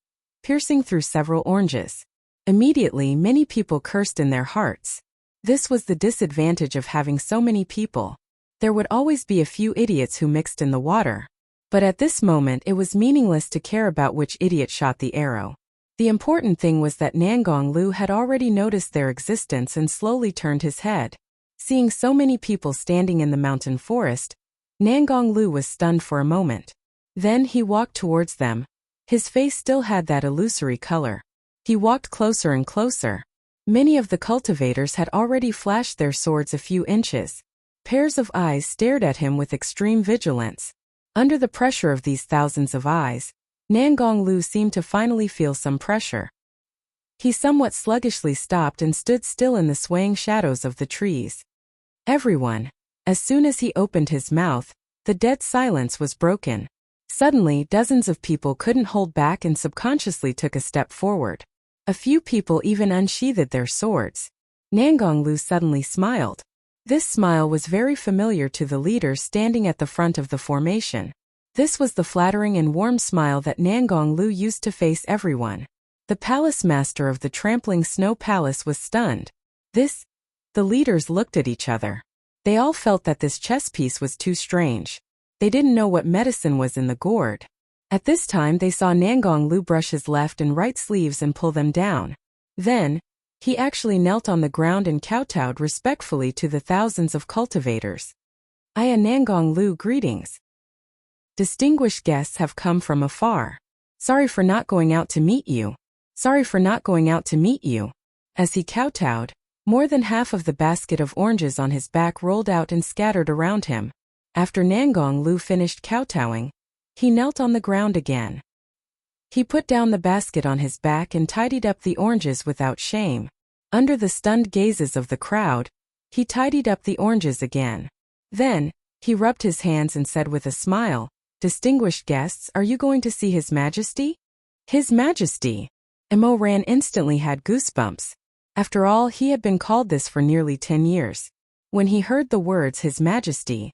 piercing through several oranges. Immediately, many people cursed in their hearts. This was the disadvantage of having so many people. There would always be a few idiots who mixed in the water. But at this moment, it was meaningless to care about which idiot shot the arrow. The important thing was that Nangong Lu had already noticed their existence and slowly turned his head. Seeing so many people standing in the mountain forest, Nangong Lu was stunned for a moment. Then he walked towards them. His face still had that illusory color. He walked closer and closer. Many of the cultivators had already flashed their swords a few inches. Pairs of eyes stared at him with extreme vigilance. Under the pressure of these thousands of eyes, Nangong Lu seemed to finally feel some pressure. He somewhat sluggishly stopped and stood still in the swaying shadows of the trees. Everyone. As soon as he opened his mouth, the dead silence was broken. Suddenly, dozens of people couldn't hold back and subconsciously took a step forward. A few people even unsheathed their swords. Nangong Lu suddenly smiled. This smile was very familiar to the leaders standing at the front of the formation. This was the flattering and warm smile that Nangong Lu used to face everyone. The palace master of the trampling snow palace was stunned. The leaders looked at each other. They all felt that this chess piece was too strange. They didn't know what medicine was in the gourd. At this time they saw Nangong Lu brush his left and right sleeves and pull them down. Then, he actually knelt on the ground and kowtowed respectfully to the thousands of cultivators. Aya Nangong Lu, greetings. Distinguished guests have come from afar. Sorry for not going out to meet you. Sorry for not going out to meet you. As he kowtowed, more than half of the basket of oranges on his back rolled out and scattered around him. After Nangong Lu finished kowtowing, he knelt on the ground again. He put down the basket on his back and tidied up the oranges without shame. Under the stunned gazes of the crowd, he tidied up the oranges again. Then, he rubbed his hands and said with a smile, Distinguished guests, are you going to see His Majesty? His Majesty! Emo Ran instantly had goosebumps. After all, he had been called this for nearly 10 years. When he heard the words His Majesty,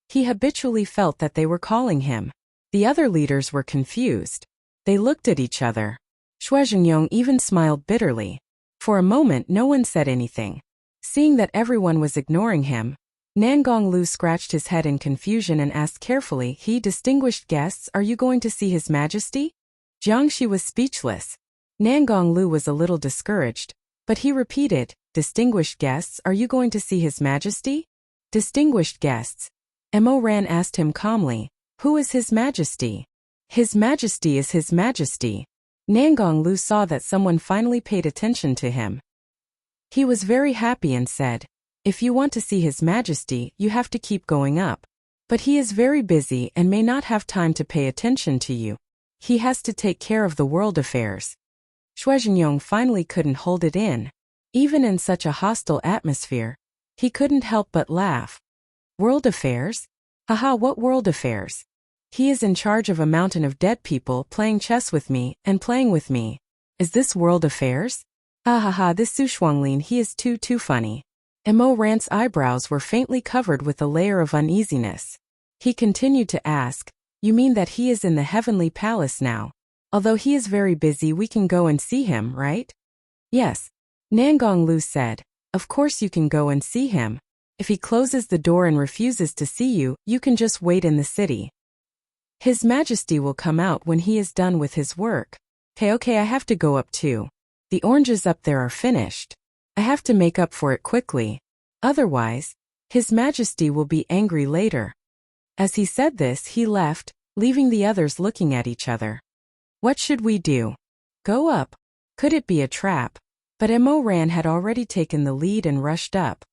he habitually felt that they were calling him. The other leaders were confused. They looked at each other. Shui Zhengyong even smiled bitterly. For a moment no one said anything. Seeing that everyone was ignoring him, Nangong Lu scratched his head in confusion and asked carefully, Distinguished guests, are you going to see His Majesty? Jiangxi was speechless. Nangong Lu was a little discouraged, but he repeated, Distinguished guests, are you going to see His Majesty? Distinguished guests. Emo Ran asked him calmly, Who is His Majesty? His Majesty is His Majesty. Nangong Lu saw that someone finally paid attention to him. He was very happy and said, If you want to see His Majesty, you have to keep going up. But he is very busy and may not have time to pay attention to you. He has to take care of the world affairs. Shuizhenyong finally couldn't hold it in. Even in such a hostile atmosphere, he couldn't help but laugh. World affairs? Haha, what world affairs? He is in charge of a mountain of dead people playing chess with me and playing with me. Is this world affairs? Ha ha ha, this Su Shuanglin, he is too funny. Mo Ran's eyebrows were faintly covered with a layer of uneasiness. He continued to ask, you mean that he is in the heavenly palace now? Although he is very busy, we can go and see him, right? Yes. Nangong Lu said, of course you can go and see him. If he closes the door and refuses to see you, you can just wait in the city. His Majesty will come out when he is done with his work. Okay, I have to go up too. The oranges up there are finished. I have to make up for it quickly. Otherwise, His Majesty will be angry later. As he said this, he left, leaving the others looking at each other. What should we do? Go up? Could it be a trap? But Mo Ran had already taken the lead and rushed up.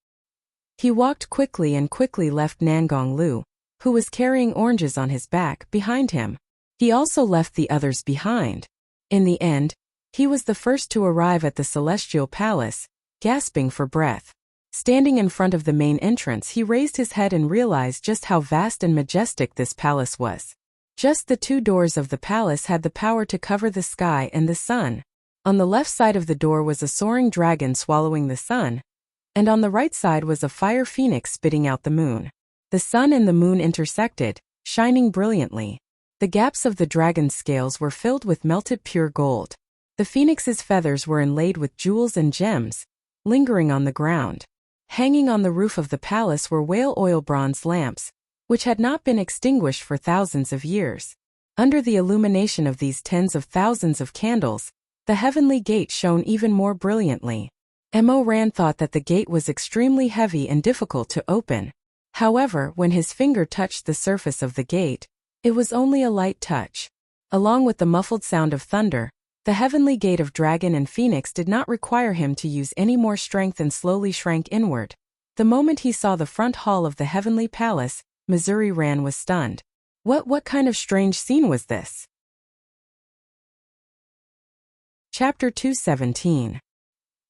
He walked quickly and quickly left Nangong Lu, who was carrying oranges on his back, behind him. He also left the others behind. In the end, he was the first to arrive at the Celestial Palace, gasping for breath. Standing in front of the main entrance, he raised his head and realized just how vast and majestic this palace was. Just the two doors of the palace had the power to cover the sky and the sun. On the left side of the door was a soaring dragon swallowing the sun, and on the right side was a fire phoenix spitting out the moon. The sun and the moon intersected, shining brilliantly. The gaps of the dragon's scales were filled with melted pure gold. The phoenix's feathers were inlaid with jewels and gems, lingering on the ground. Hanging on the roof of the palace were whale oil bronze lamps, which had not been extinguished for thousands of years. Under the illumination of these tens of thousands of candles, the heavenly gate shone even more brilliantly. Mo Ran thought that the gate was extremely heavy and difficult to open. However, when his finger touched the surface of the gate, it was only a light touch. Along with the muffled sound of thunder, the heavenly gate of dragon and phoenix did not require him to use any more strength and slowly shrank inward. The moment he saw the front hall of the heavenly palace, Missouri Ran was stunned. What kind of strange scene was this? Chapter 217.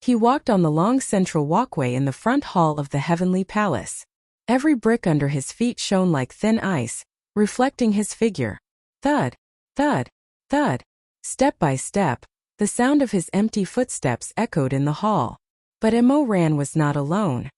He walked on the long central walkway in the front hall of the heavenly palace. Every brick under his feet shone like thin ice, reflecting his figure. Thud, thud, thud. Step by step, the sound of his empty footsteps echoed in the hall. But Mo Ran was not alone.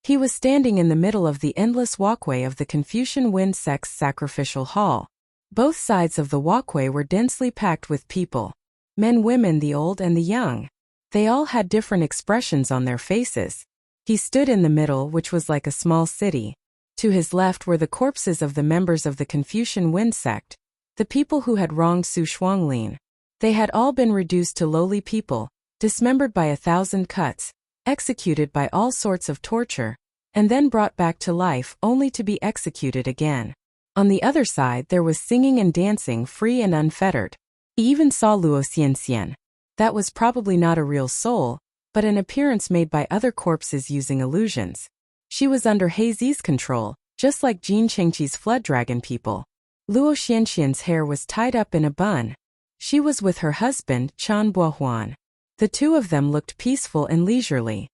He was standing in the middle of the endless walkway of the Confucian Wind Sect's sacrificial hall. Both sides of the walkway were densely packed with people. Men, women, the old and the young. They all had different expressions on their faces. He stood in the middle, which was like a small city. To his left were the corpses of the members of the Confucian Wind Sect, the people who had wronged Su Shuanglin. They had all been reduced to lowly people, dismembered by 1,000 cuts, executed by all sorts of torture, and then brought back to life only to be executed again. On the other side there was singing and dancing free and unfettered. He even saw Luo Xianxian. That was probably not a real soul, but an appearance made by other corpses using illusions. She was under Heizi's control, just like Jin Chengqi's flood dragon people. Luo Xianxian's hair was tied up in a bun. She was with her husband, Chan Buohuan. The two of them looked peaceful and leisurely.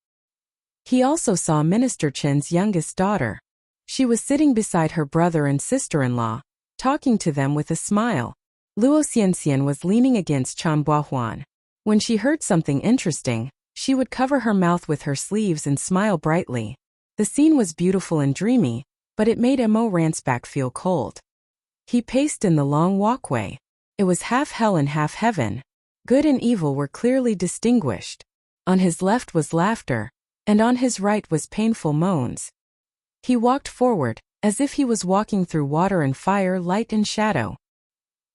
He also saw Minister Chen's youngest daughter. She was sitting beside her brother and sister-in-law, talking to them with a smile. Luo Xianxian was leaning against Chan Buohuan. When she heard something interesting, she would cover her mouth with her sleeves and smile brightly. The scene was beautiful and dreamy, but it made Mo Ran's back feel cold. He paced in the long walkway. It was half hell and half heaven. Good and evil were clearly distinguished. On his left was laughter, and on his right was painful moans. He walked forward, as if he was walking through water and fire, light and shadow.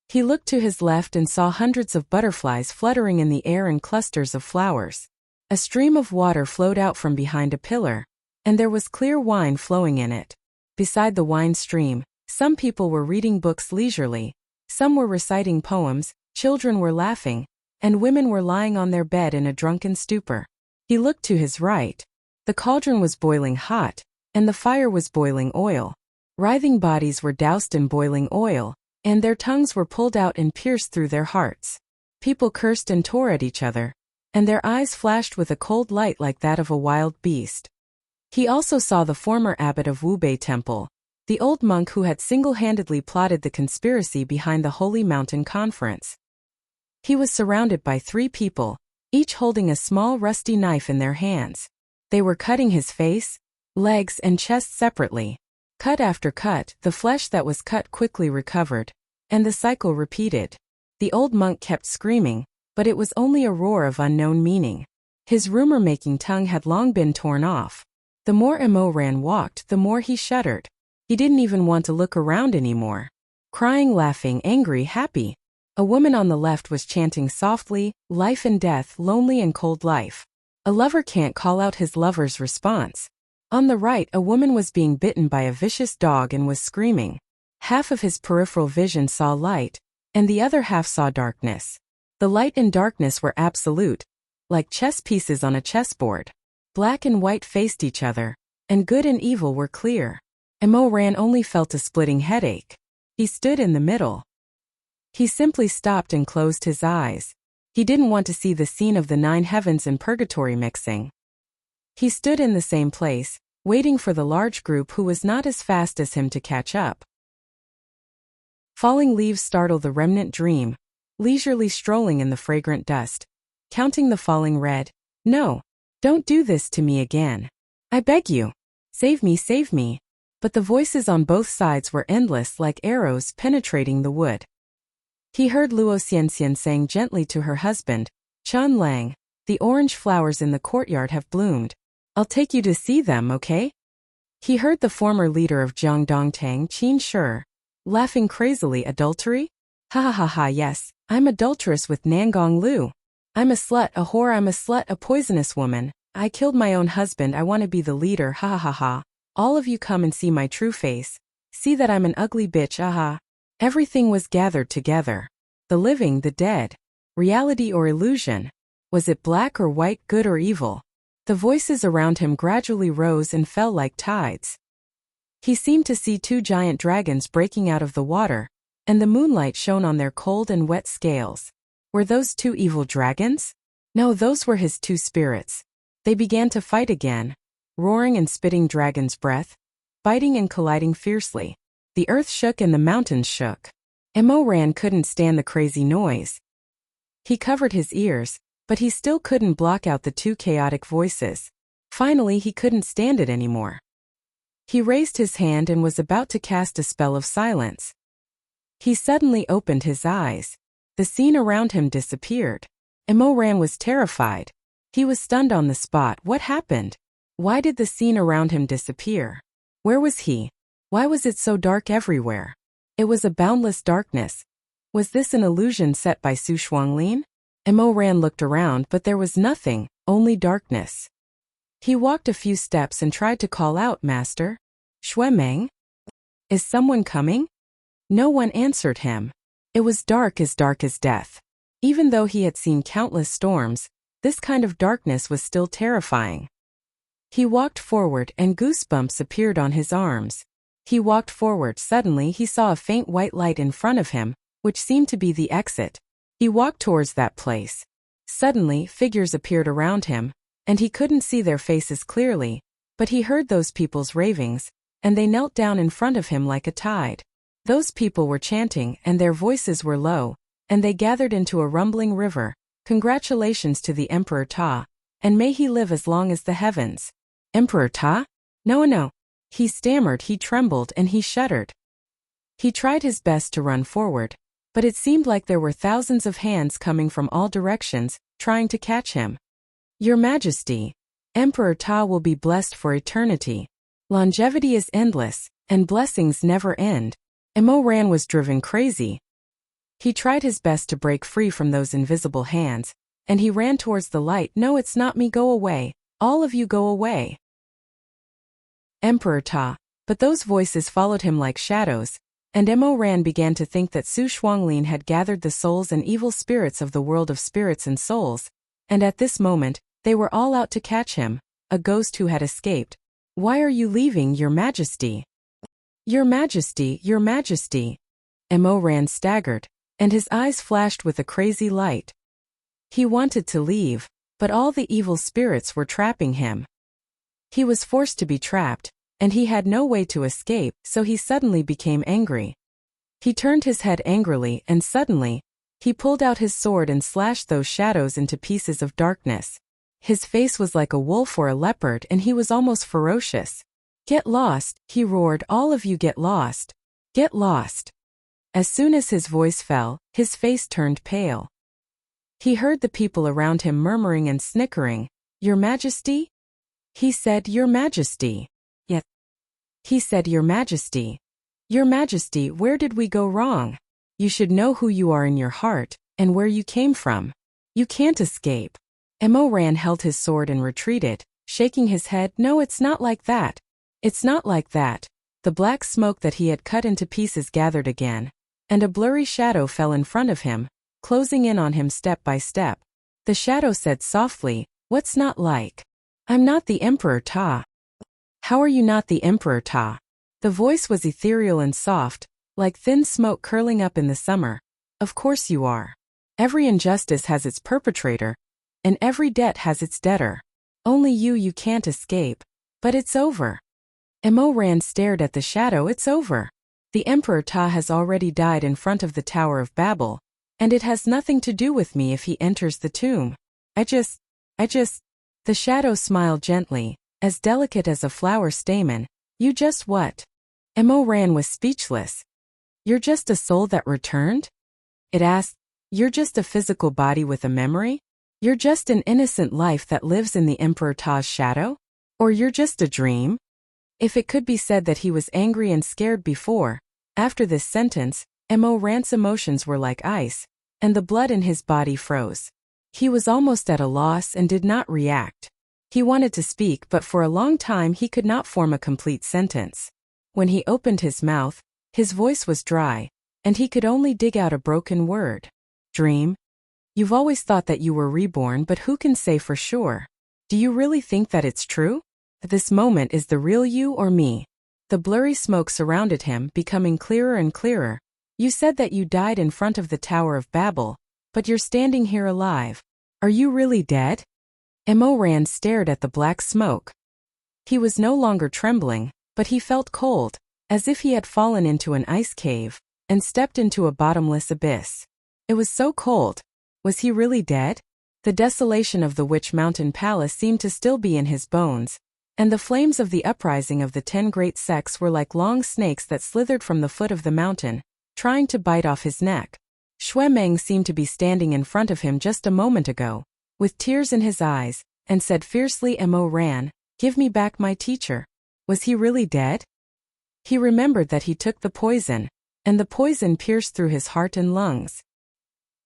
He looked to his left and saw hundreds of butterflies fluttering in the air and clusters of flowers. A stream of water flowed out from behind a pillar, and there was clear wine flowing in it. Beside the wine stream, some people were reading books leisurely, some were reciting poems, children were laughing, and women were lying on their bed in a drunken stupor. He looked to his right. The cauldron was boiling hot, and the fire was boiling oil. Writhing bodies were doused in boiling oil, and their tongues were pulled out and pierced through their hearts. People cursed and tore at each other, and their eyes flashed with a cold light like that of a wild beast. He also saw the former abbot of Wubei Temple, the old monk who had single-handedly plotted the conspiracy behind the Holy Mountain Conference. He was surrounded by 3 people, each holding a small rusty knife in their hands. They were cutting his face, legs, and chest separately. Cut after cut, the flesh that was cut quickly recovered, and the cycle repeated. The old monk kept screaming, but it was only a roar of unknown meaning. His rumor-making tongue had long been torn off. The more Emoran walked, the more he shuddered. He didn't even want to look around anymore. Crying, laughing, angry, happy. A woman on the left was chanting softly, life and death, lonely and cold life. A lover can't call out his lover's response. On the right, a woman was being bitten by a vicious dog and was screaming. Half of his peripheral vision saw light, and the other half saw darkness. The light and darkness were absolute, like chess pieces on a chessboard. Black and white faced each other, and good and evil were clear. Emoran only felt a splitting headache. He stood in the middle. He simply stopped and closed his eyes. He didn't want to see the scene of the 9 heavens and purgatory mixing. He stood in the same place, waiting for the large group who was not as fast as him to catch up. Falling leaves startle the remnant dream, leisurely strolling in the fragrant dust, counting the falling red. No, don't do this to me again. I beg you. Save me, save me. But the voices on both sides were endless like arrows penetrating the wood. He heard Luo Xianxian saying gently to her husband, Chun Lang, the orange flowers in the courtyard have bloomed. I'll take you to see them, okay? He heard the former leader of Jiangdongtang, Qin Shi, laughing crazily. Adultery? Ha ha ha ha, yes, I'm adulterous with Nangong Lu. I'm a slut, a whore, I'm a slut, a poisonous woman. I killed my own husband, I want to be the leader, ha ha ha ha. All of you come and see my true face. See that I'm an ugly bitch, aha. Everything was gathered together. The living, the dead. Reality or illusion? Was it black or white, good or evil? The voices around him gradually rose and fell like tides. He seemed to see 2 giant dragons breaking out of the water, and the moonlight shone on their cold and wet scales. Were those 2 evil dragons? No, those were his 2 spirits. They began to fight again, roaring and spitting dragon's breath, biting and colliding fiercely. The earth shook and the mountains shook. Emoran couldn't stand the crazy noise. He covered his ears, but he still couldn't block out the 2 chaotic voices. Finally, he couldn't stand it anymore. He raised his hand and was about to cast a spell of silence. He suddenly opened his eyes. The scene around him disappeared. Emoran was terrified. He was stunned on the spot. What happened? Why did the scene around him disappear? Where was he? Why was it so dark everywhere? It was a boundless darkness. Was this an illusion set by Su Shuanglin? Emoran looked around, but there was nothing, only darkness. He walked a few steps and tried to call out, Master? Shuemeng? Is someone coming? No one answered him. It was dark as death. Even though he had seen countless storms, this kind of darkness was still terrifying. He walked forward and goosebumps appeared on his arms. He walked forward. Suddenly he saw a faint white light in front of him, which seemed to be the exit. He walked towards that place. Suddenly, figures appeared around him, and he couldn't see their faces clearly, but he heard those people's ravings, and they knelt down in front of him like a tide. Those people were chanting, and their voices were low, and they gathered into a rumbling river. Congratulations to the Emperor Ta, and may he live as long as the heavens. Emperor Ta? No. He stammered, he trembled, and he shuddered. He tried his best to run forward, but it seemed like there were thousands of hands coming from all directions, trying to catch him. Your Majesty, Emperor Ta will be blessed for eternity. Longevity is endless, and blessings never end. Emoran was driven crazy. He tried his best to break free from those invisible hands, and he ran towards the light. No, it's not me, go away. All of you go away. Emperor Ta. But those voices followed him like shadows, and Emoran began to think that Su Shuanglin had gathered the souls and evil spirits of the world of spirits and souls, and at this moment, they were all out to catch him, a ghost who had escaped. Why are you leaving, Your Majesty? Your Majesty, Your Majesty. Mo Ran staggered, and his eyes flashed with a crazy light. He wanted to leave, but all the evil spirits were trapping him. He was forced to be trapped, and he had no way to escape, so he suddenly became angry. He turned his head angrily, and suddenly, he pulled out his sword and slashed those shadows into pieces of darkness. His face was like a wolf or a leopard, and he was almost ferocious. Get lost, he roared, all of you get lost. Get lost. As soon as his voice fell, his face turned pale. He heard the people around him murmuring and snickering. Your Majesty? He said, Your Majesty. Yes. He said, Your Majesty. Your Majesty, where did we go wrong? You should know who you are in your heart, and where you came from. You can't escape. Mo Ran held his sword and retreated, shaking his head. No, it's not like that. It's not like that. The black smoke that he had cut into pieces gathered again, and a blurry shadow fell in front of him, closing in on him step by step. The shadow said softly, What's not like? I'm not the Emperor Ta. How are you not the Emperor Ta? The voice was ethereal and soft, like thin smoke curling up in the summer. Of course you are. Every injustice has its perpetrator, and every debt has its debtor. Only you can't escape. But it's over. Mo Ran stared at the shadow. It's over. The Emperor Ta has already died in front of the Tower of Babel, and it has nothing to do with me if he enters the tomb. The shadow smiled gently, as delicate as a flower stamen. You just what? Mo Ran was speechless. You're just a soul that returned? It asked. You're just a physical body with a memory? You're just an innocent life that lives in the Emperor Ta's shadow? Or you're just a dream? If it could be said that he was angry and scared before, after this sentence, Mo Ran's emotions were like ice, and the blood in his body froze. He was almost at a loss and did not react. He wanted to speak, but for a long time he could not form a complete sentence. When he opened his mouth, his voice was dry, and he could only dig out a broken word. Dream? You've always thought that you were reborn, but who can say for sure? Do you really think that it's true? That this moment is the real you or me? The blurry smoke surrounded him, becoming clearer and clearer. You said that you died in front of the Tower of Babel, but you're standing here alive. Are you really dead? Mo Ran stared at the black smoke. He was no longer trembling, but he felt cold, as if he had fallen into an ice cave, and stepped into a bottomless abyss. It was so cold. Was he really dead? The desolation of the Witch Mountain Palace seemed to still be in his bones, and the flames of the uprising of the 10 great sects were like long snakes that slithered from the foot of the mountain, trying to bite off his neck. Shui Meng seemed to be standing in front of him just a moment ago, with tears in his eyes, and said fiercely, Mo Ran, give me back my teacher. Was he really dead? He remembered that he took the poison, and the poison pierced through his heart and lungs.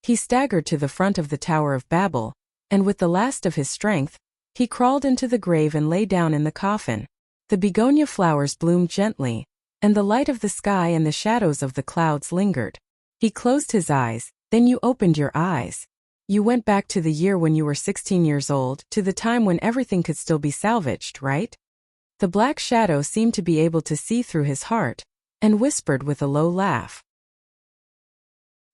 He staggered to the front of the Tower of Babel, and with the last of his strength, he crawled into the grave and lay down in the coffin. The begonia flowers bloomed gently, and the light of the sky and the shadows of the clouds lingered. He closed his eyes. Then you opened your eyes. You went back to the year when you were 16 years old, to the time when everything could still be salvaged, right? The black shadow seemed to be able to see through his heart, and whispered with a low laugh.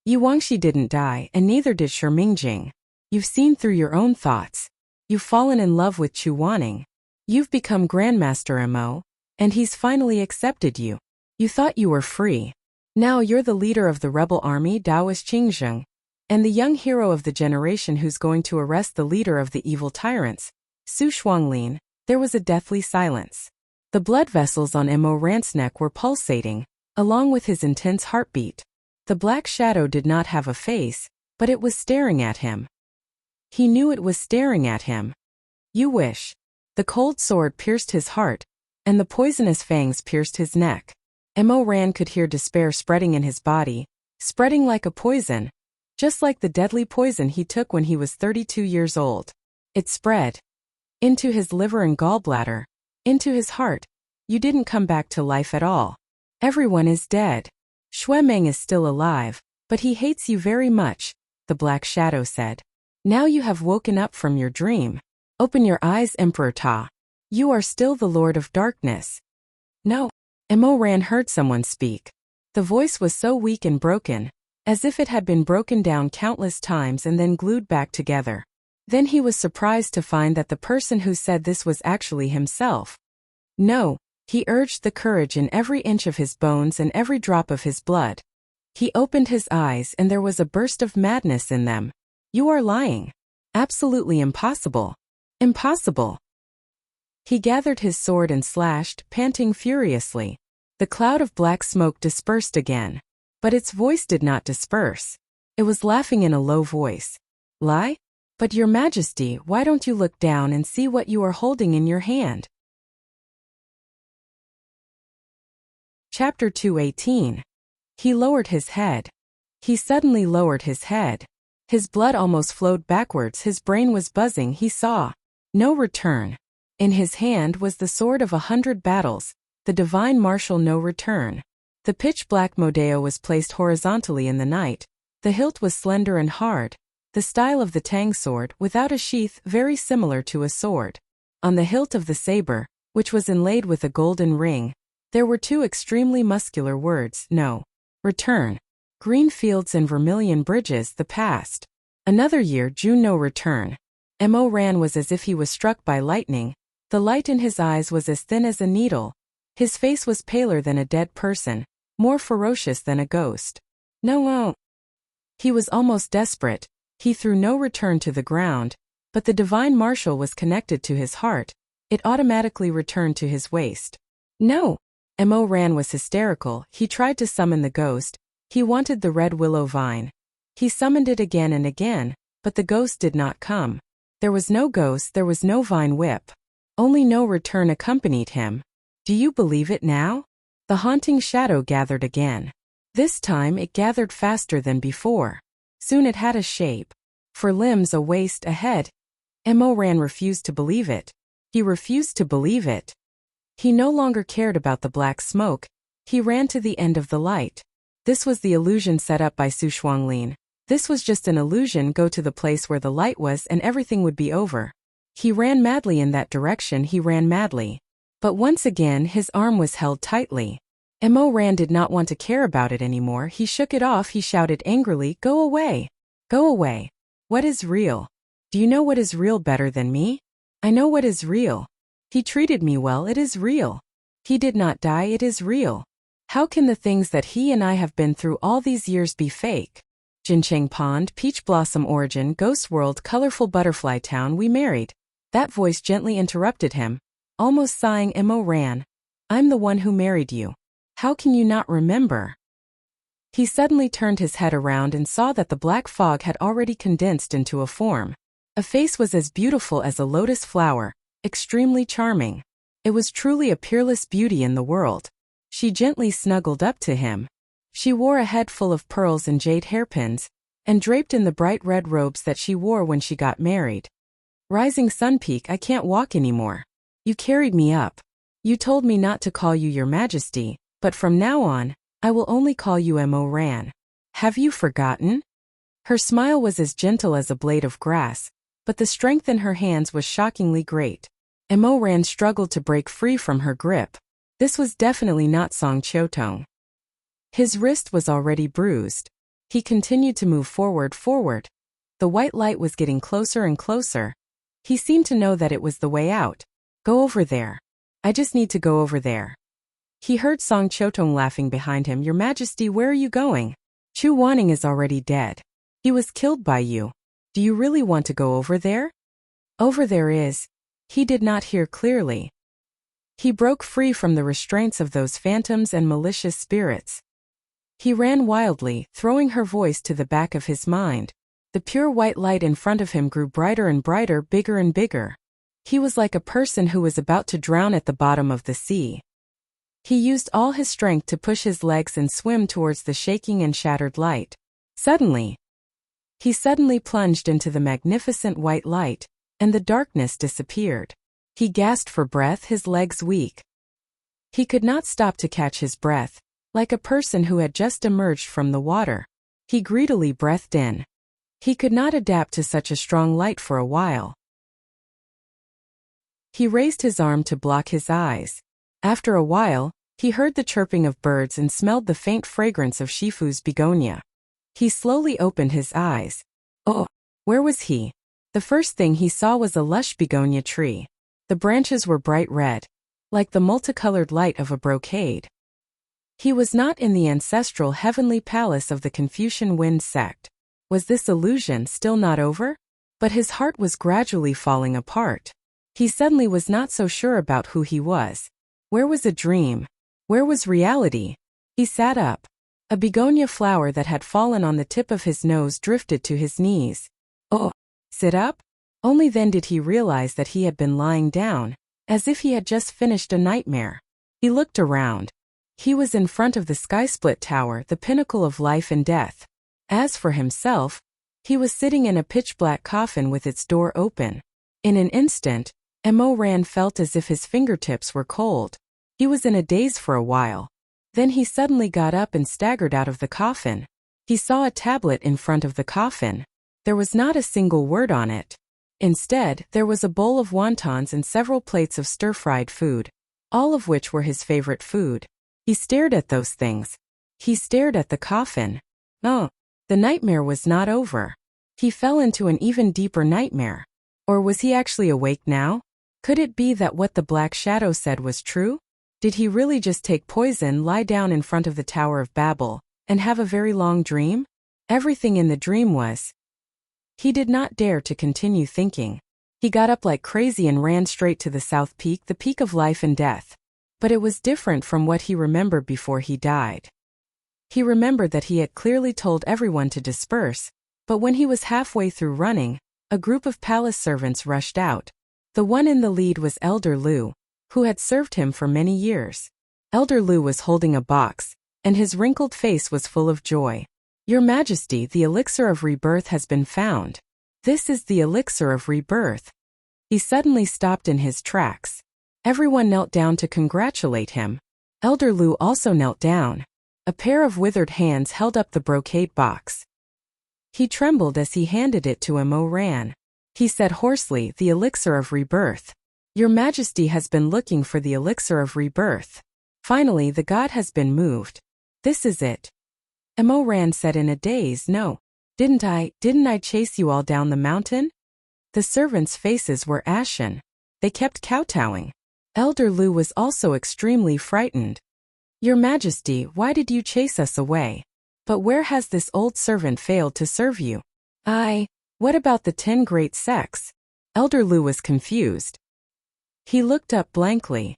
Yu Wangxi didn't die, and neither did Shi Mingjing. You've seen through your own thoughts. You've fallen in love with Chu Wanning. You've become Grandmaster Mo, and he's finally accepted you. You thought you were free. Now you're the leader of the rebel army Daoist Qingzheng, and the young hero of the generation who's going to arrest the leader of the evil tyrants, Su Shuanglin. There was a deathly silence. The blood vessels on Mo Ran's neck were pulsating, along with his intense heartbeat. The black shadow did not have a face, but it was staring at him. He knew it was staring at him. You wish. The cold sword pierced his heart, and the poisonous fangs pierced his neck. Mo Ran could hear despair spreading in his body, spreading like a poison, just like the deadly poison he took when he was 32 years old. It spread into his liver and gallbladder, into his heart. You didn't come back to life at all. Everyone is dead. Shui Meng is still alive, but he hates you very much, the black shadow said. Now you have woken up from your dream. Open your eyes, Emperor Ta. You are still the Lord of Darkness. No. Mo Ran heard someone speak. The voice was so weak and broken, as if it had been broken down countless times and then glued back together. Then he was surprised to find that the person who said this was actually himself. No, he urged the courage in every inch of his bones and every drop of his blood. He opened his eyes and there was a burst of madness in them. You are lying. Absolutely impossible. Impossible. He gathered his sword and slashed, panting furiously. The cloud of black smoke dispersed again. But its voice did not disperse. It was laughing in a low voice. Lie? But your majesty, why don't you look down and see what you are holding in your hand? Chapter 218. He lowered his head. He suddenly lowered his head. His blood almost flowed backwards, his brain was buzzing, he saw. No return. In his hand was the sword of 100 battles, the divine martial no return. The pitch-black modeo was placed horizontally in the night. The hilt was slender and hard, the style of the tang sword, without a sheath, very similar to a sword. On the hilt of the saber, which was inlaid with a golden ring, there were two extremely muscular words, no return. Green fields and vermilion bridges, the past. Another year, June, no return. Mo Ran was as if he was struck by lightning. The light in his eyes was as thin as a needle. His face was paler than a dead person, more ferocious than a ghost. No. He was almost desperate. He threw no return to the ground, but the divine martial was connected to his heart. It automatically returned to his waist. No! Mo Ran was hysterical. He tried to summon the ghost. He wanted the red willow vine. He summoned it again and again, but the ghost did not come. There was no ghost, there was no vine whip. Only no return accompanied him. Do you believe it now? The haunting shadow gathered again. This time it gathered faster than before. Soon it had a shape. 4 limbs, a waist, a head. Mo Ran refused to believe it. He refused to believe it. He no longer cared about the black smoke. He ran to the end of the light. This was the illusion set up by Su Shuanglin. This was just an illusion. Go to the place where the light was and everything would be over. He ran madly in that direction, he ran madly. But once again his arm was held tightly. Mo Ran did not want to care about it anymore. He shook it off. He shouted angrily, "Go away! Go away! What is real? Do you know what is real better than me? I know what is real. He treated me well, it is real. He did not die, it is real. How can the things that he and I have been through all these years be fake? Jincheng Pond, Peach Blossom Origin, Ghost World, Colorful Butterfly Town, we married." That voice gently interrupted him. Almost sighing, Mo Ran. "I'm the one who married you. How can you not remember?" He suddenly turned his head around and saw that the black fog had already condensed into a form. A face was as beautiful as a lotus flower, extremely charming. It was truly a peerless beauty in the world. She gently snuggled up to him. She wore a head full of pearls and jade hairpins, and draped in the bright red robes that she wore when she got married. "Rising Sun Peak, I can't walk anymore. You carried me up. You told me not to call you Your Majesty, but from now on, I will only call you Mo Ran. Have you forgotten?" Her smile was as gentle as a blade of grass, but the strength in her hands was shockingly great. Mo Ran struggled to break free from her grip. This was definitely not Song Chiotong. His wrist was already bruised. He continued to move forward. The white light was getting closer and closer. He seemed to know that it was the way out. "Go over there. I just need to go over there." He heard Song Chiotong laughing behind him. "Your Majesty, where are you going? Chu Wanning is already dead. He was killed by you. Do you really want to go over there?" "Over there is..." He did not hear clearly. He broke free from the restraints of those phantoms and malicious spirits. He ran wildly, throwing her voice to the back of his mind. The pure white light in front of him grew brighter and brighter, bigger and bigger. He was like a person who was about to drown at the bottom of the sea. He used all his strength to push his legs and swim towards the shaking and shattered light. He suddenly plunged into the magnificent white light, and the darkness disappeared. He gasped for breath, his legs weak. He could not stop to catch his breath, like a person who had just emerged from the water. He greedily breathed in. He could not adapt to such a strong light for a while. He raised his arm to block his eyes. After a while, He heard the chirping of birds and smelled the faint fragrance of Shifu's begonia. He slowly opened his eyes. Oh, where was he? The first thing he saw was a lush begonia tree. The branches were bright red, like the multicolored light of a brocade. He was not in the ancestral heavenly palace of the Confucian Wind sect. Was this illusion still not over? But his heart was gradually falling apart. He suddenly was not so sure about who he was. Where was a dream? Where was reality? He sat up. A begonia flower that had fallen on the tip of his nose drifted to his knees. Oh, sit up? Only then did he realize that he had been lying down, as if he had just finished a nightmare. He looked around. He was in front of the sky-split tower, the pinnacle of life and death. As for himself, he was sitting in a pitch-black coffin with its door open. In an instant, Ran felt as if his fingertips were cold. He was in a daze for a while. Then he suddenly got up and staggered out of the coffin. He saw a tablet in front of the coffin. There was not a single word on it. Instead, there was a bowl of wontons and several plates of stir-fried food, all of which were his favorite food. He stared at those things. He stared at the coffin. Oh, the nightmare was not over. He fell into an even deeper nightmare. Or was he actually awake now? Could it be that what the Black Shadow said was true? Did he really just take poison, lie down in front of the Tower of Babel, and have a very long dream? Everything in the dream was. He did not dare to continue thinking. He got up like crazy and ran straight to the South Peak, the peak of life and death. But it was different from what he remembered before he died. He remembered that he had clearly told everyone to disperse, but when he was halfway through running, a group of palace servants rushed out. The one in the lead was Elder Lu, who had served him for many years. Elder Lu was holding a box, and his wrinkled face was full of joy. Your Majesty, the elixir of rebirth has been found. This is the elixir of rebirth. He suddenly stopped in his tracks. Everyone knelt down to congratulate him. Elder Lu also knelt down. A pair of withered hands held up the brocade box. He trembled as he handed it to Ran. He said hoarsely, the elixir of rebirth. Your Majesty has been looking for the elixir of rebirth. Finally, the god has been moved. This is it. Ran said in a daze, no. Didn't I chase you all down the mountain? The servants' faces were ashen. They kept kowtowing. Elder Lu was also extremely frightened. Your Majesty, why did you chase us away? But where has this old servant failed to serve you? What about the 10 great sects? Elder Lu was confused. He looked up blankly.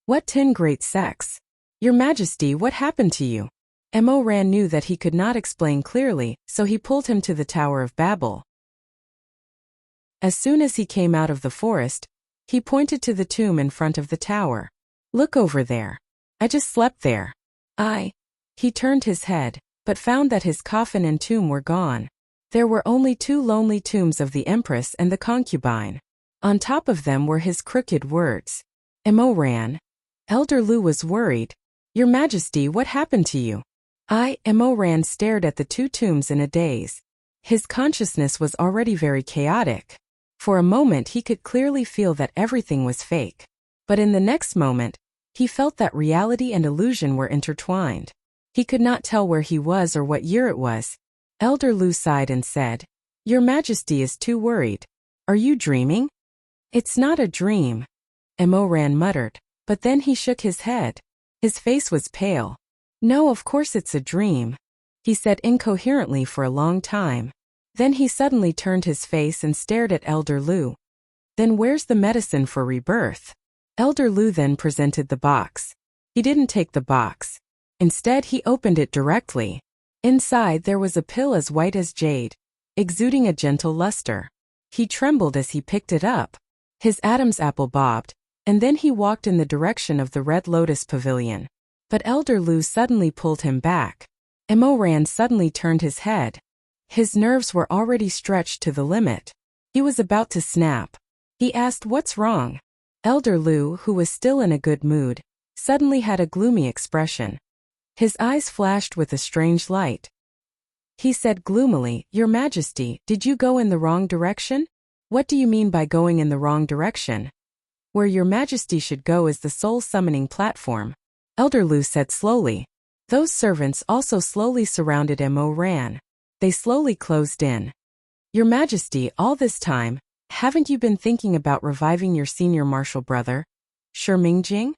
What 10 great sects? Your Majesty, what happened to you? Ran knew that he could not explain clearly, so he pulled him to the Tower of Babel. As soon as he came out of the forest, he pointed to the tomb in front of the tower. Look over there. I just slept there. He turned his head, but found that his coffin and tomb were gone. There were only 2 lonely tombs of the Empress and the concubine. On top of them were his crooked words. Ran. Elder Lu was worried. Your Majesty, what happened to you? Ran stared at the 2 tombs in a daze. His consciousness was already very chaotic. For a moment he could clearly feel that everything was fake. But in the next moment, he felt that reality and illusion were intertwined. He could not tell where he was or what year it was. Elder Lu sighed and said, Your Majesty is too worried. Are you dreaming? It's not a dream, Ran muttered, but then he shook his head. His face was pale. No, of course it's a dream, he said incoherently for a long time. Then he suddenly turned his face and stared at Elder Lu. Then where's the medicine for rebirth? Elder Lu then presented the box. He didn't take the box. Instead, he opened it directly. Inside there was a pill as white as jade, exuding a gentle luster. He trembled as he picked it up. His Adam's apple bobbed, and then he walked in the direction of the Red Lotus Pavilion. But Elder Lu suddenly pulled him back. Ran suddenly turned his head. His nerves were already stretched to the limit. He was about to snap. He asked, What's wrong? Elder Lu, who was still in a good mood, suddenly had a gloomy expression. His eyes flashed with a strange light. He said gloomily, Your Majesty, did you go in the wrong direction? What do you mean by going in the wrong direction? Where Your Majesty should go is the soul summoning platform. Elder Lu said slowly. Those servants also slowly surrounded Mo Ran. They slowly closed in. Your Majesty, all this time, haven't you been thinking about reviving your senior martial brother, Shi Mingjing?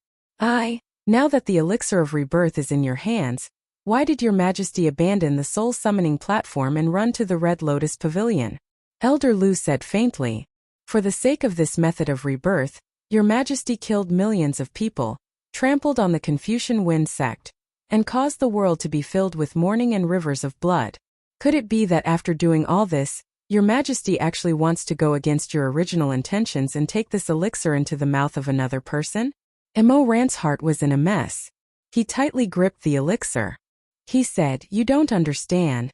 Now that the elixir of rebirth is in your hands, why did your Majesty abandon the soul summoning platform and run to the Red Lotus Pavilion? Elder Lu said faintly. For the sake of this method of rebirth, your Majesty killed millions of people, trampled on the Confucian Wind sect, and caused the world to be filled with mourning and rivers of blood. Could it be that after doing all this, your Majesty actually wants to go against your original intentions and take this elixir into the mouth of another person? Mo Ran's heart was in a mess. He tightly gripped the elixir. He said, "You don't understand.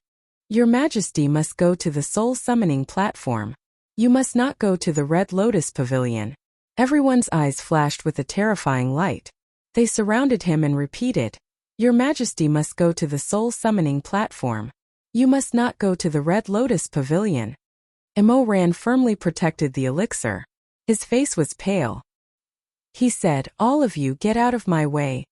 Your Majesty must go to the soul summoning platform. You must not go to the Red Lotus Pavilion." Everyone's eyes flashed with a terrifying light. They surrounded him and repeated, "Your Majesty must go to the soul summoning platform. You must not go to the Red Lotus Pavilion." Mo Ran firmly protected the elixir. His face was pale. He said, "All of you get out of my way.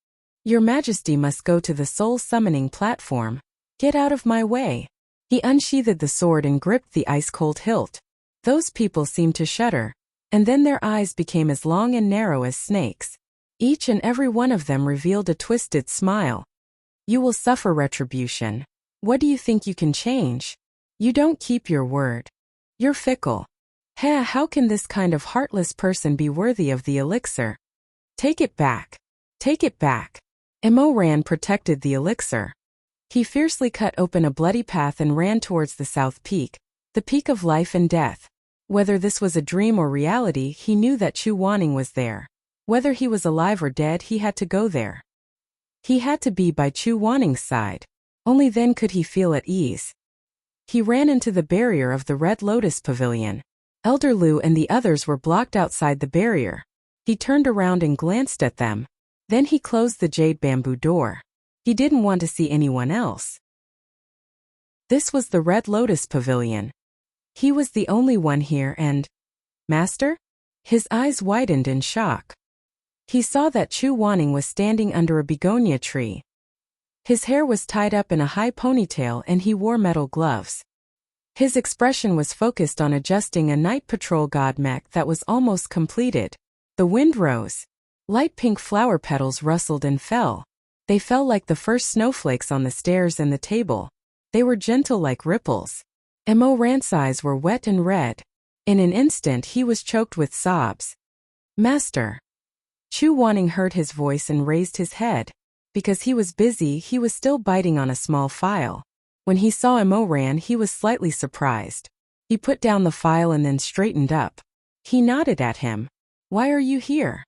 Your Majesty must go to the soul summoning platform. Get out of my way." He unsheathed the sword and gripped the ice-cold hilt. Those people seemed to shudder, and then their eyes became as long and narrow as snakes. Each and every one of them revealed a twisted smile. "You will suffer retribution. What do you think you can change? You don't keep your word. You're fickle. How can this kind of heartless person be worthy of the elixir? Take it back. Take it back." Mo Ran protected the elixir. He fiercely cut open a bloody path and ran towards the South Peak, the peak of life and death. Whether this was a dream or reality, he knew that Chu Wanning was there. Whether he was alive or dead, he had to go there. He had to be by Chu Wanning's side. Only then could he feel at ease. He ran into the barrier of the Red Lotus Pavilion. Elder Lu and the others were blocked outside the barrier. He turned around and glanced at them. Then he closed the jade bamboo door. He didn't want to see anyone else. This was the Red Lotus Pavilion. He was the only one here and... Master? His eyes widened in shock. He saw that Chu Wanning was standing under a begonia tree. His hair was tied up in a high ponytail and he wore metal gloves. His expression was focused on adjusting a night patrol god mech that was almost completed. The wind rose. Light pink flower petals rustled and fell. They fell like the first snowflakes on the stairs and the table. They were gentle like ripples. Mo Ran's eyes were wet and red. In an instant he was choked with sobs. "Master." Chu Wanning heard his voice and raised his head. Because he was busy, he was still biting on a small file. When he saw Mo Ran, he was slightly surprised. He put down the file and then straightened up. He nodded at him. "Why are you here?"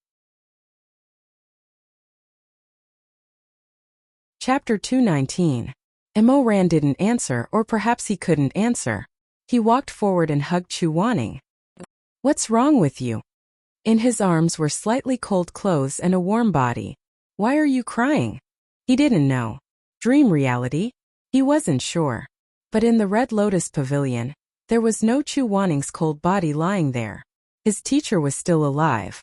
Chapter 219. Mo Ran didn't answer, or perhaps he couldn't answer. He walked forward and hugged Chu Wanning. "What's wrong with you?" In his arms were slightly cold clothes and a warm body. "Why are you crying?" He didn't know. Dream reality? He wasn't sure. But in the Red Lotus Pavilion, there was no Chu Wanning's cold body lying there. His teacher was still alive.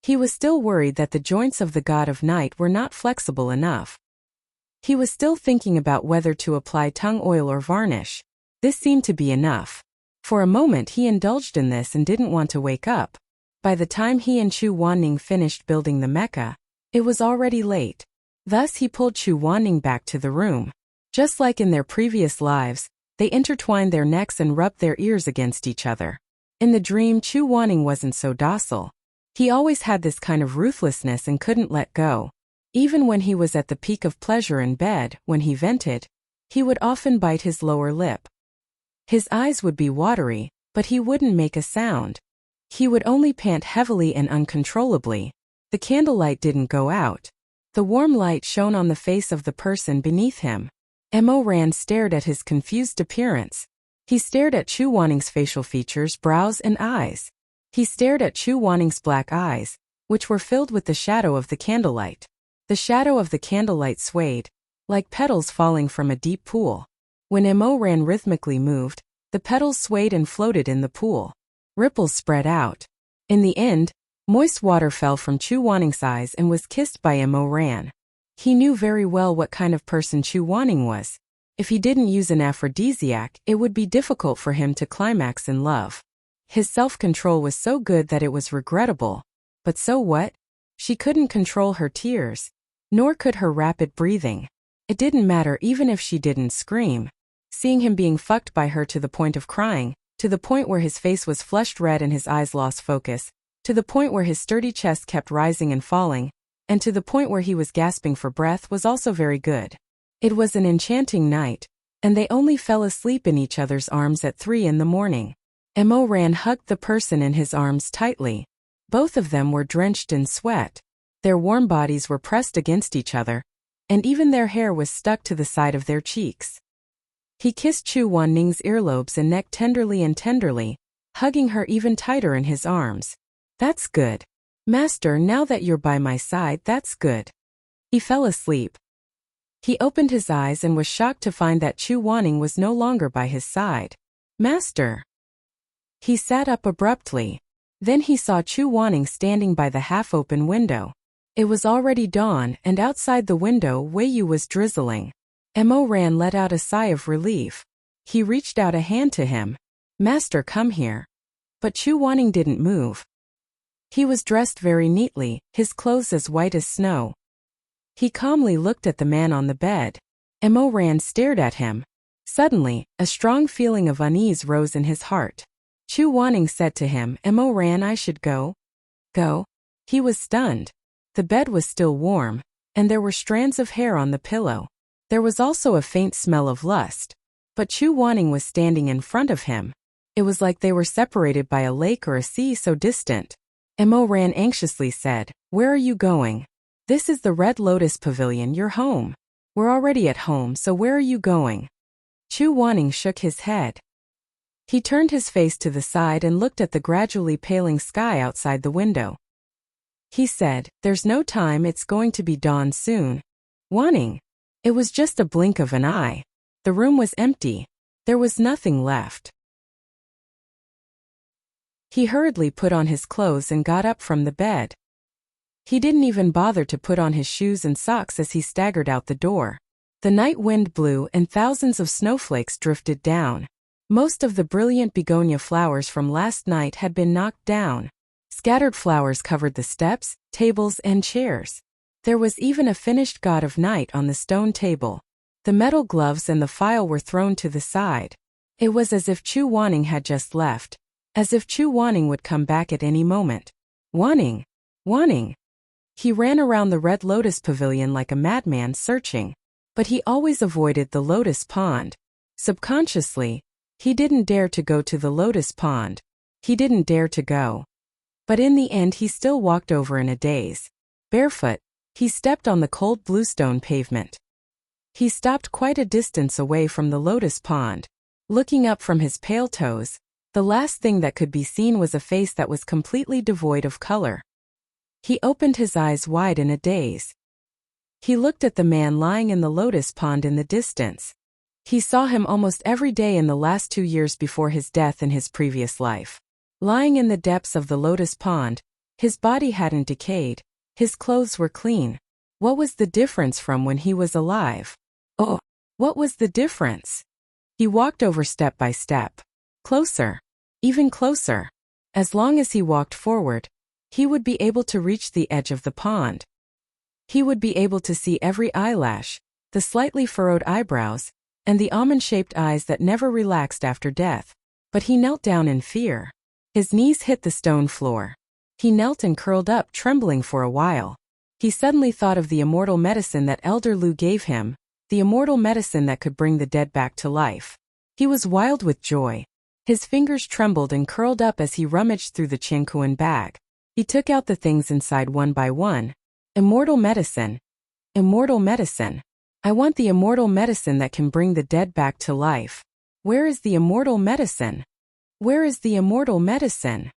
He was still worried that the joints of the god of night were not flexible enough. He was still thinking about whether to apply tongue oil or varnish. This seemed to be enough. For a moment he indulged in this and didn't want to wake up. By the time he and Chu Wanning finished building the mecha, it was already late. Thus he pulled Chu Wanning back to the room. Just like in their previous lives, they intertwined their necks and rubbed their ears against each other. In the dream, Chu Wanning wasn't so docile. He always had this kind of ruthlessness and couldn't let go. Even when he was at the peak of pleasure in bed, when he vented, he would often bite his lower lip. His eyes would be watery, but he wouldn't make a sound. He would only pant heavily and uncontrollably. The candlelight didn't go out. The warm light shone on the face of the person beneath him. Mo Ran stared at his confused appearance. He stared at Chu Wanning's facial features, brows, and eyes. He stared at Chu Wanning's black eyes, which were filled with the shadow of the candlelight. The shadow of the candlelight swayed, like petals falling from a deep pool. When Mo Ran rhythmically moved, the petals swayed and floated in the pool. Ripples spread out. In the end, Moist water fell from Chu Wanning's eyes and was kissed by Mo Ran. He knew very well what kind of person Chu Wanning was. If he didn't use an aphrodisiac, it would be difficult for him to climax in love. His self-control was so good that it was regrettable. But so what? She couldn't control her tears. Nor could her rapid breathing. It didn't matter even if she didn't scream. Seeing him being fucked by her to the point of crying, to the point where his face was flushed red and his eyes lost focus, to the point where his sturdy chest kept rising and falling, and to the point where he was gasping for breath was also very good. It was an enchanting night, and they only fell asleep in each other's arms at 3 in the morning. Mo Ran hugged the person in his arms tightly. Both of them were drenched in sweat. Their warm bodies were pressed against each other, and even their hair was stuck to the side of their cheeks. He kissed Chu Wanning's earlobes and neck tenderly, hugging her even tighter in his arms. That's good. Master, now that you're by my side, that's good. He fell asleep. He opened his eyes and was shocked to find that Chu Wanning was no longer by his side. Master. He sat up abruptly. Then he saw Chu Wanning standing by the half-open window. It was already dawn, and outside the window Weiyu was drizzling. Mo Ran let out a sigh of relief. He reached out a hand to him. Master, come here. But Chu Wanning didn't move. He was dressed very neatly, his clothes as white as snow. He calmly looked at the man on the bed. Mo Ran stared at him. Suddenly, a strong feeling of unease rose in his heart. Chu Wanning said to him, Mo Ran, I should go. Go? He was stunned. The bed was still warm, and there were strands of hair on the pillow. There was also a faint smell of lust. But Chu Wanning was standing in front of him. It was like they were separated by a lake or a sea so distant. Mo Ran anxiously said, Where are you going? This is the Red Lotus Pavilion, you're home. We're already at home, so where are you going? Chu Wanning shook his head. He turned his face to the side and looked at the gradually paling sky outside the window. He said, There's no time, it's going to be dawn soon. Wanning. It was just a blink of an eye. The room was empty. There was nothing left. He hurriedly put on his clothes and got up from the bed. He didn't even bother to put on his shoes and socks as he staggered out the door. The night wind blew and thousands of snowflakes drifted down. Most of the brilliant begonia flowers from last night had been knocked down. Scattered flowers covered the steps, tables, and chairs. There was even a finished God of Night on the stone table. The metal gloves and the file were thrown to the side. It was as if Chu Wanning had just left. As if Chu Wanning would come back at any moment. Wanning. Wanning. He ran around the Red Lotus Pavilion like a madman searching. But he always avoided the Lotus Pond. Subconsciously, he didn't dare to go to the Lotus Pond. He didn't dare to go. But in the end he still walked over in a daze. Barefoot, he stepped on the cold bluestone pavement. He stopped quite a distance away from the Lotus Pond. Looking up from his pale toes, the last thing that could be seen was a face that was completely devoid of color. He opened his eyes wide in a daze. He looked at the man lying in the Lotus Pond in the distance. He saw him almost every day in the last 2 years before his death in his previous life. Lying in the depths of the Lotus Pond, his body hadn't decayed, his clothes were clean. What was the difference from when he was alive? Oh, what was the difference? He walked over step by step. Closer. Even closer. As long as he walked forward, he would be able to reach the edge of the pond. He would be able to see every eyelash, the slightly furrowed eyebrows, and the almond-shaped eyes that never relaxed after death. But he knelt down in fear. His knees hit the stone floor. He knelt and curled up, trembling for a while. He suddenly thought of the immortal medicine that Elder Lu gave him, the immortal medicine that could bring the dead back to life. He was wild with joy. His fingers trembled and curled up as he rummaged through the Chinkuan bag. He took out the things inside one by one. Immortal medicine. Immortal medicine. I want the immortal medicine that can bring the dead back to life. Where is the immortal medicine? Where is the immortal medicine?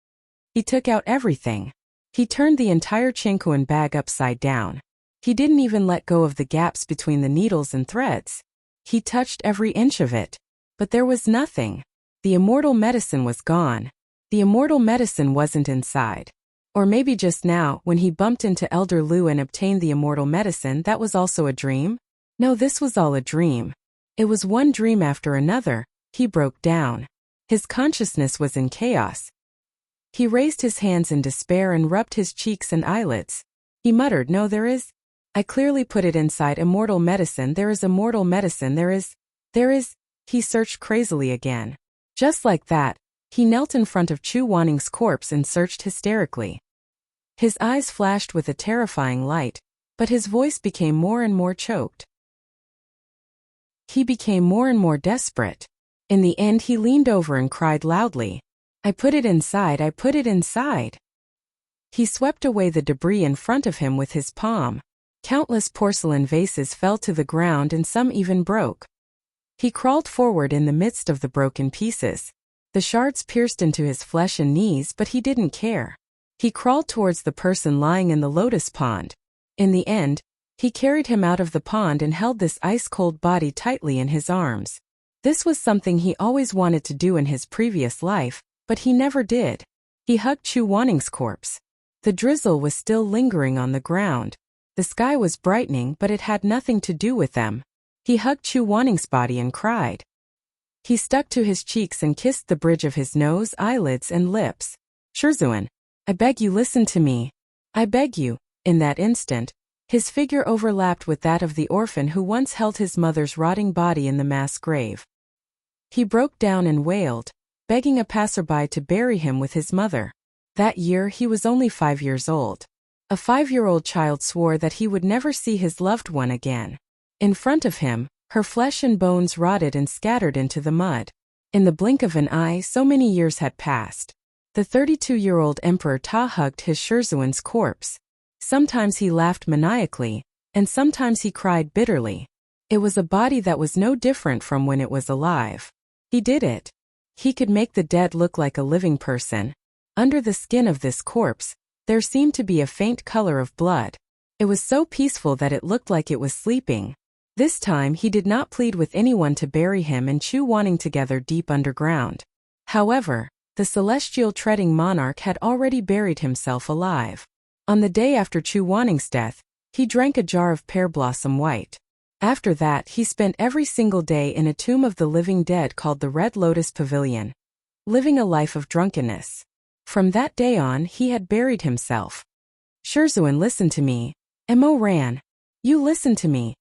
He took out everything. He turned the entire Chinkuan bag upside down. He didn't even let go of the gaps between the needles and threads. He touched every inch of it. But there was nothing. The immortal medicine was gone. The immortal medicine wasn't inside. Or maybe just now, when he bumped into Elder Lu and obtained the immortal medicine, that was also a dream? No, this was all a dream. It was one dream after another. He broke down. His consciousness was in chaos. He raised his hands in despair and rubbed his cheeks and eyelids. He muttered, "No, there is. I clearly put it inside immortal medicine. There is immortal medicine. There is. He searched crazily again. Just like that, he knelt in front of Chu Wanning's corpse and searched hysterically. His eyes flashed with a terrifying light, but his voice became more and more choked. He became more and more desperate. In the end, he leaned over and cried loudly, "I put it inside, I put it inside." He swept away the debris in front of him with his palm. Countless porcelain vases fell to the ground and some even broke. He crawled forward in the midst of the broken pieces. The shards pierced into his flesh and knees, but he didn't care. He crawled towards the person lying in the lotus pond. In the end, he carried him out of the pond and held this ice-cold body tightly in his arms. This was something he always wanted to do in his previous life, but he never did. He hugged Chu Wanning's corpse. The drizzle was still lingering on the ground. The sky was brightening, but it had nothing to do with them. He hugged Chu Wanning's body and cried. He stuck to his cheeks and kissed the bridge of his nose, eyelids, and lips. "Shizun, I beg you, listen to me. I beg you." In that instant, his figure overlapped with that of the orphan who once held his mother's rotting body in the mass grave. He broke down and wailed, begging a passerby to bury him with his mother. That year he was only 5 years old. A 5-year-old child swore that he would never see his loved one again. In front of him, her flesh and bones rotted and scattered into the mud. In the blink of an eye, so many years had passed. The 32-year-old Emperor Ta hugged his Shizun's corpse. Sometimes he laughed maniacally, and sometimes he cried bitterly. It was a body that was no different from when it was alive. He did it. He could make the dead look like a living person. Under the skin of this corpse, there seemed to be a faint color of blood. It was so peaceful that it looked like it was sleeping. This time he did not plead with anyone to bury him and Chu Wanning together deep underground. However, the celestial treading monarch had already buried himself alive. On the day after Chu Wanning's death, he drank a jar of pear blossom white. After that, he spent every single day in a tomb of the living dead called the Red Lotus Pavilion, living a life of drunkenness. From that day on, he had buried himself. "Shizun, listen to me. Mo Ran. You listen to me."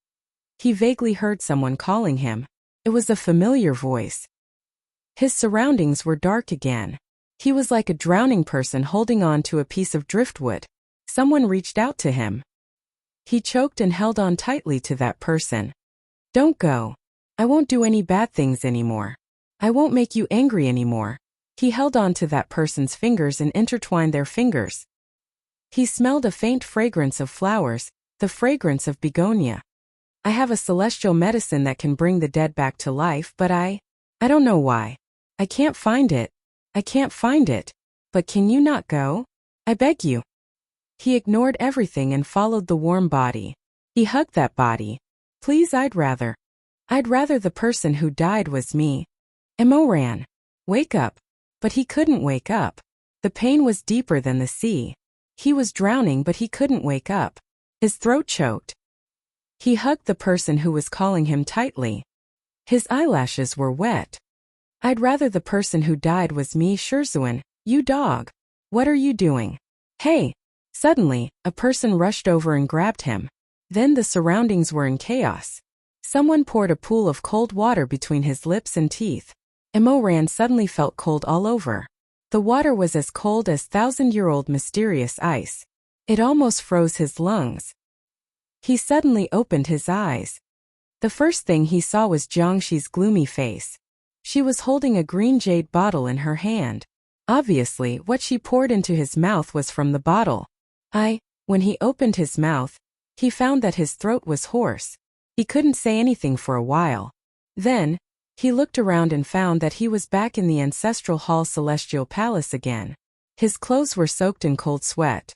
He vaguely heard someone calling him. It was a familiar voice. His surroundings were dark again. He was like a drowning person holding on to a piece of driftwood. Someone reached out to him. He choked and held on tightly to that person. "Don't go. I won't do any bad things anymore. I won't make you angry anymore." He held on to that person's fingers and intertwined their fingers. He smelled a faint fragrance of flowers, the fragrance of begonia. "I have a celestial medicine that can bring the dead back to life, but I don't know why. I can't find it. I can't find it. But can you not go? I beg you." He ignored everything and followed the warm body. He hugged that body. "Please, I'd rather the person who died was me. Mo Ran. Wake up." But he couldn't wake up. The pain was deeper than the sea. He was drowning, but he couldn't wake up. His throat choked. He hugged the person who was calling him tightly. His eyelashes were wet. "I'd rather the person who died was me, Shizun. You dog. What are you doing? Hey!" Suddenly, a person rushed over and grabbed him. Then the surroundings were in chaos. Someone poured a pool of cold water between his lips and teeth. Mo Ran suddenly felt cold all over. The water was as cold as 1,000-year-old mysterious ice. It almost froze his lungs. He suddenly opened his eyes. The first thing he saw was Jiangxi's gloomy face. She was holding a green jade bottle in her hand. Obviously, what she poured into his mouth was from the bottle. When he opened his mouth, he found that his throat was hoarse. He couldn't say anything for a while. Then, he looked around and found that he was back in the ancestral hall celestial palace again. His clothes were soaked in cold sweat.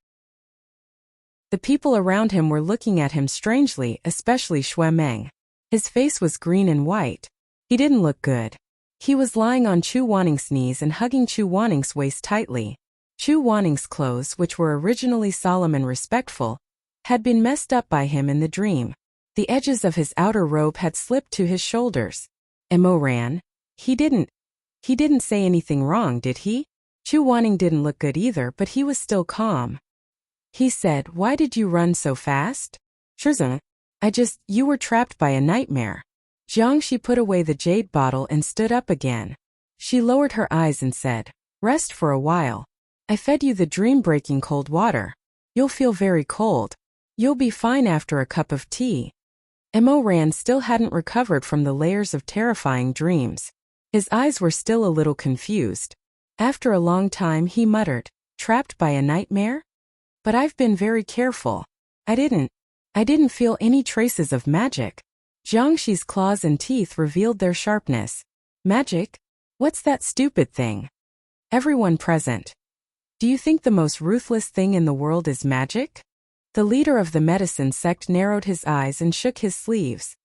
The people around him were looking at him strangely, especially Shui Meng. His face was green and white. He didn't look good. He was lying on Chu Wanning's knees and hugging Chu Wanning's waist tightly. Chu Wanning's clothes, which were originally solemn and respectful, had been messed up by him in the dream. The edges of his outer robe had slipped to his shoulders. Mo ran. He didn't say anything wrong, did he? Chu Wanning didn't look good either, but he was still calm. He said, "Why did you run so fast?" "Shizun, you were trapped by a nightmare." Jiangxi put away the jade bottle and stood up again. She lowered her eyes and said, "Rest for a while. I fed you the dream-breaking cold water. You'll feel very cold. You'll be fine after a cup of tea." Mo Ran still hadn't recovered from the layers of terrifying dreams. His eyes were still a little confused. After a long time he muttered, "Trapped by a nightmare? But I've been very careful. I didn't feel any traces of magic." Jiangxi's claws and teeth revealed their sharpness. "Magic? What's that stupid thing?" Everyone present. "Do you think the most ruthless thing in the world is magic?" The leader of the medicine sect narrowed his eyes and shook his sleeves.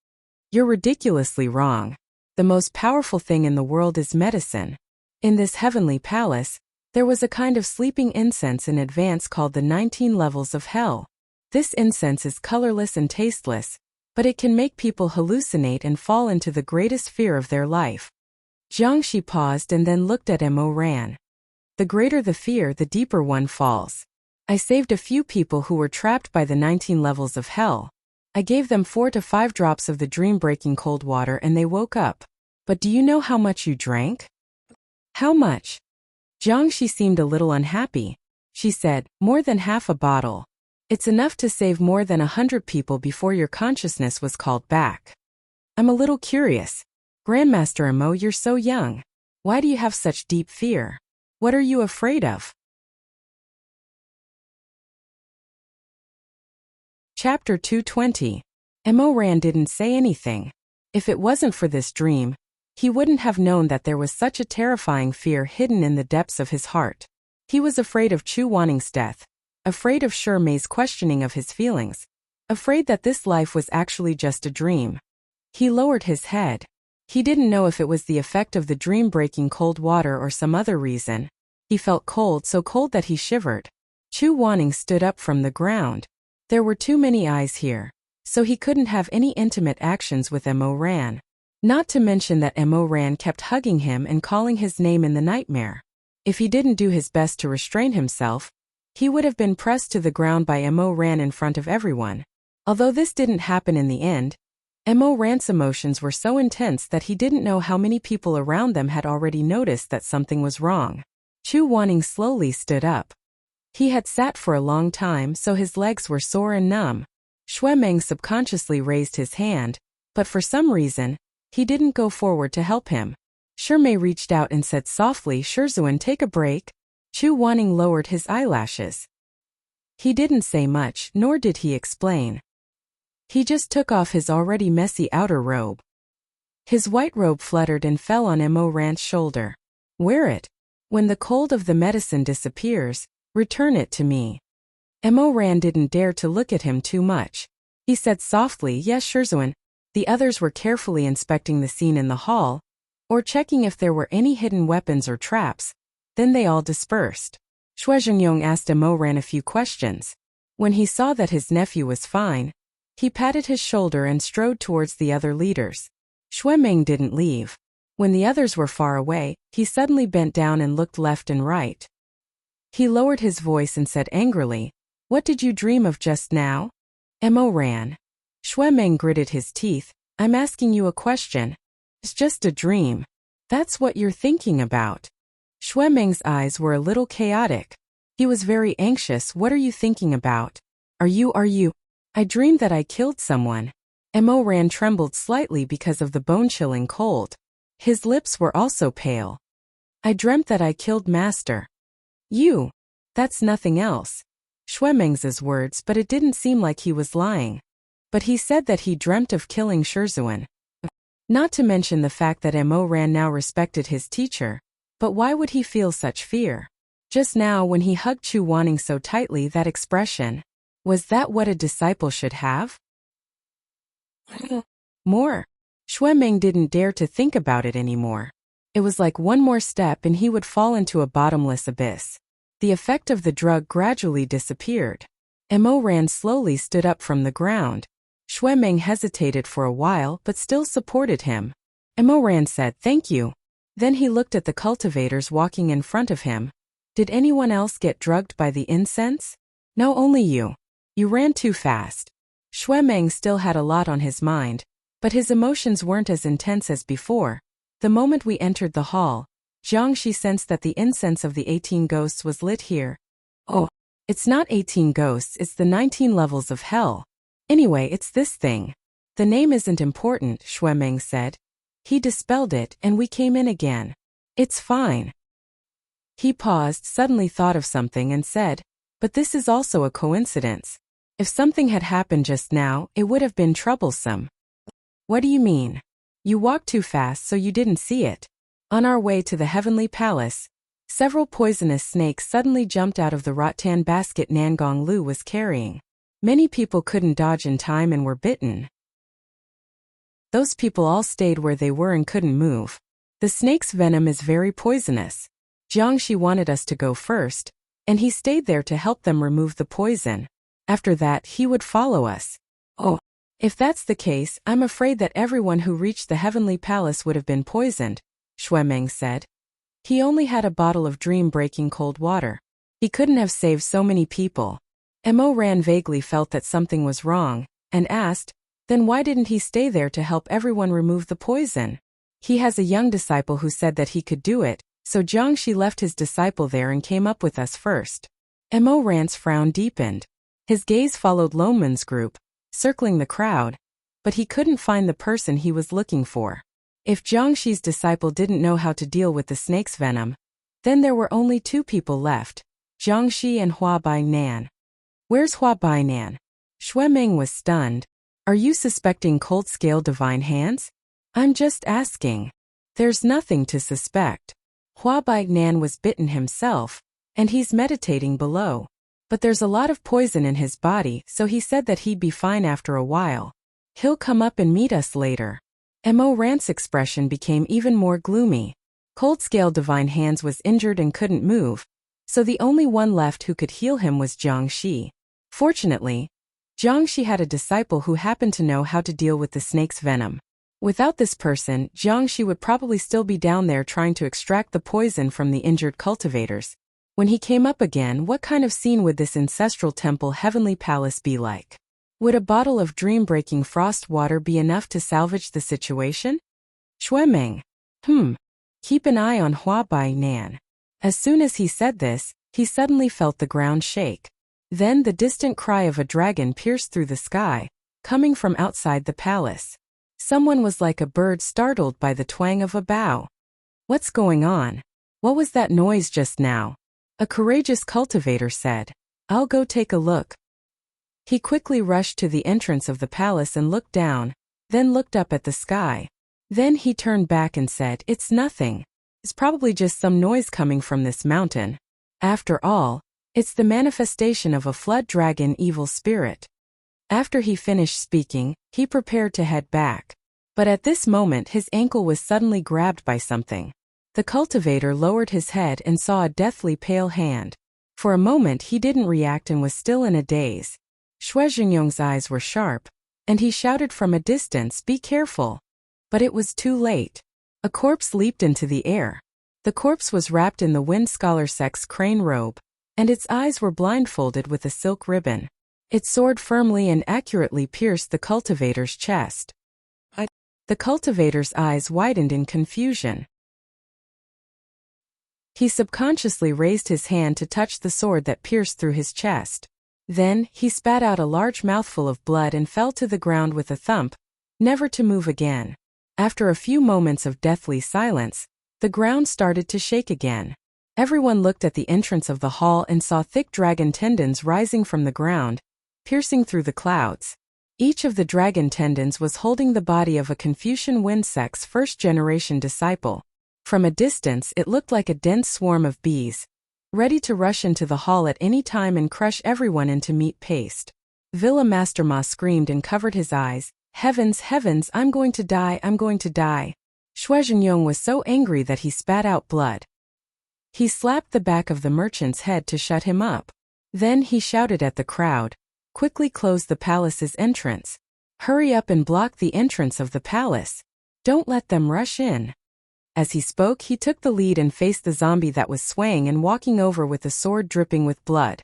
"You're ridiculously wrong. The most powerful thing in the world is medicine. In this heavenly palace, there was a kind of sleeping incense in advance called the 19 levels of hell. This incense is colorless and tasteless, but it can make people hallucinate and fall into the greatest fear of their life." Jiangxi paused and then looked at Mo Ran. "The greater the fear, the deeper one falls. I saved a few people who were trapped by the 19 levels of hell. I gave them 4 to 5 drops of the dream-breaking cold water and they woke up. But do you know how much you drank?" "How much?" Jiangxi seemed a little unhappy. She said, "More than half a bottle. It's enough to save more than 100 people before your consciousness was called back." "I'm a little curious. Grandmaster Mo, you're so young. Why do you have such deep fear? What are you afraid of?" Chapter 220. Mo Ran didn't say anything. If it wasn't for this dream, he wouldn't have known that there was such a terrifying fear hidden in the depths of his heart. He was afraid of Chu Wanning's death, afraid of Mei's questioning of his feelings, afraid that this life was actually just a dream. He lowered his head. He didn't know if it was the effect of the dream-breaking cold water or some other reason. He felt cold, so cold that he shivered. Chu Wanning stood up from the ground. There were too many eyes here, so he couldn't have any intimate actions with Mo Ran. Not to mention that Mo Ran kept hugging him and calling his name in the nightmare. If he didn't do his best to restrain himself, he would have been pressed to the ground by Mo Ran in front of everyone. Although this didn't happen in the end, Mo Ran's emotions were so intense that he didn't know how many people around them had already noticed that something was wrong. Chu Wanning slowly stood up. He had sat for a long time, so his legs were sore and numb. Meng subconsciously raised his hand, but for some reason, he didn't go forward to help him. Mei reached out and said softly, "Shizun, take a break." Chu Wanning lowered his eyelashes. He didn't say much, nor did he explain. He just took off his already messy outer robe. His white robe fluttered and fell on Mo Ran's shoulder. "Wear it. When the cold of the medicine disappears, return it to me." Mo Ran didn't dare to look at him too much. He said softly, "Yes, Shizun." The others were carefully inspecting the scene in the hall, or checking if there were any hidden weapons or traps. Then they all dispersed. Shui Zhengyong asked Mo Ran a few questions. When he saw that his nephew was fine, he patted his shoulder and strode towards the other leaders. Meng didn't leave. When the others were far away, he suddenly bent down and looked left and right. He lowered his voice and said angrily, "What did you dream of just now?" Mo Ran. Meng gritted his teeth. "I'm asking you a question. It's just a dream. That's what you're thinking about." Meng's eyes were a little chaotic. He was very anxious. "What are you thinking about? Are you? I dreamed that I killed someone." Mo Ran trembled slightly because of the bone-chilling cold. His lips were also pale. "I dreamt that I killed Master." "You? That's nothing else." Meng's words, but it didn't seem like he was lying. But he said that he dreamt of killing Shizun. Not to mention the fact that Mo Ran now respected his teacher. But why would he feel such fear? Just now when he hugged Chu Wanning so tightly, that expression. Was that what a disciple should have? More. Meng didn't dare to think about it anymore. It was like one more step and he would fall into a bottomless abyss. The effect of the drug gradually disappeared. Mo Ran slowly stood up from the ground. Xue Ming hesitated for a while but still supported him. Mo Ran said, "Thank you." Then he looked at the cultivators walking in front of him. "Did anyone else get drugged by the incense?" "No, only you. You ran too fast." Xue Ming still had a lot on his mind, but his emotions weren't as intense as before. The moment we entered the hall, Jiangxi sensed that the incense of the 18 ghosts was lit here. "Oh, it's not 18 ghosts, it's the 19 levels of hell. Anyway, it's this thing." "The name isn't important," Xue Ming said. He dispelled it, and we came in again. "It's fine." He paused, suddenly thought of something and said, "But this is also a coincidence. If something had happened just now, it would have been troublesome." "What do you mean?" "You walked too fast so you didn't see it. On our way to the Heavenly Palace, several poisonous snakes suddenly jumped out of the rattan basket Nangong Lu was carrying. Many people couldn't dodge in time and were bitten. Those people all stayed where they were and couldn't move. The snake's venom is very poisonous. Jiangxi wanted us to go first, and he stayed there to help them remove the poison. After that, he would follow us." "Oh, if that's the case, I'm afraid that everyone who reached the Heavenly Palace would have been poisoned," Xue Ming said. "He only had a bottle of dream-breaking cold water. He couldn't have saved so many people." Mo Ran vaguely felt that something was wrong, and asked, "Then why didn't he stay there to help everyone remove the poison?" "He has a young disciple who said that he could do it, so Jiangxi left his disciple there and came up with us first." Mo Ran's frown deepened. His gaze followed Loman's group, circling the crowd, but he couldn't find the person he was looking for. If Jiangxi's disciple didn't know how to deal with the snake's venom, then there were only two people left, Jiangxi and Hua Bainan. "Where's Hua Bainan?" Xue Ming was stunned. "Are you suspecting cold-scale divine hands?" "I'm just asking. There's nothing to suspect. Hua Bainan was bitten himself, and he's meditating below. But there's a lot of poison in his body, so he said that he'd be fine after a while. He'll come up and meet us later." Mo Ran's expression became even more gloomy. Cold-scale divine hands was injured and couldn't move, so the only one left who could heal him was Jiangxi. Fortunately, Jiangxi had a disciple who happened to know how to deal with the snake's venom. Without this person, Jiangxi would probably still be down there trying to extract the poison from the injured cultivators. When he came up again, what kind of scene would this ancestral temple Heavenly Palace be like? Would a bottle of dream-breaking frost water be enough to salvage the situation? Xue Ming. Keep an eye on Hua Bainan. As soon as he said this, he suddenly felt the ground shake. Then the distant cry of a dragon pierced through the sky, coming from outside the palace. Someone was like a bird startled by the twang of a bow. "What's going on? What was that noise just now?" A courageous cultivator said. "I'll go take a look." He quickly rushed to the entrance of the palace and looked down, then looked up at the sky. Then he turned back and said, "It's nothing. It's probably just some noise coming from this mountain. After all, it's the manifestation of a flood dragon evil spirit." After he finished speaking, he prepared to head back. But at this moment his ankle was suddenly grabbed by something. The cultivator lowered his head and saw a deathly pale hand. For a moment he didn't react and was still in a daze. Xue Jingyong's eyes were sharp, and he shouted from a distance, "Be careful!" But it was too late. A corpse leaped into the air. The corpse was wrapped in the Wind Scholar sect's crane robe, and its eyes were blindfolded with a silk ribbon. It soared firmly and accurately pierced the cultivator's chest. The cultivator's eyes widened in confusion. He subconsciously raised his hand to touch the sword that pierced through his chest. Then, he spat out a large mouthful of blood and fell to the ground with a thump, never to move again. After a few moments of deathly silence, the ground started to shake again. Everyone looked at the entrance of the hall and saw thick dragon tendons rising from the ground, piercing through the clouds. Each of the dragon tendons was holding the body of a Confucian Wind sect's first-generation disciple. From a distance it looked like a dense swarm of bees, ready to rush into the hall at any time and crush everyone into meat paste. Villa Master Ma screamed and covered his eyes. "Heavens, heavens, I'm going to die, I'm going to die." Xue Jingyong was so angry that he spat out blood. He slapped the back of the merchant's head to shut him up. Then he shouted at the crowd, "Quickly close the palace's entrance. Hurry up and block the entrance of the palace. Don't let them rush in." As he spoke, he took the lead and faced the zombie that was swaying and walking over with a sword dripping with blood.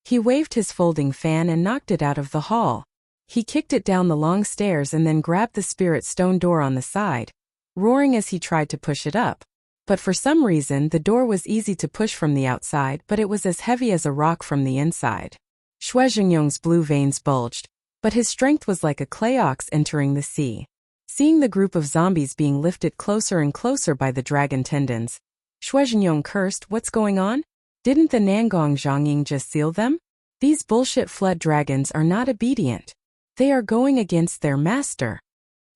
He waved his folding fan and knocked it out of the hall. He kicked it down the long stairs and then grabbed the spirit stone door on the side, roaring as he tried to push it up. But for some reason, the door was easy to push from the outside, but it was as heavy as a rock from the inside. Shuizhengyong's blue veins bulged, but his strength was like a clay ox entering the sea. Seeing the group of zombies being lifted closer and closer by the dragon tendons, Shuizhengyong cursed, "What's going on? Didn't the Nangong Zhongying just seal them? These bullshit flood dragons are not obedient. They are going against their master."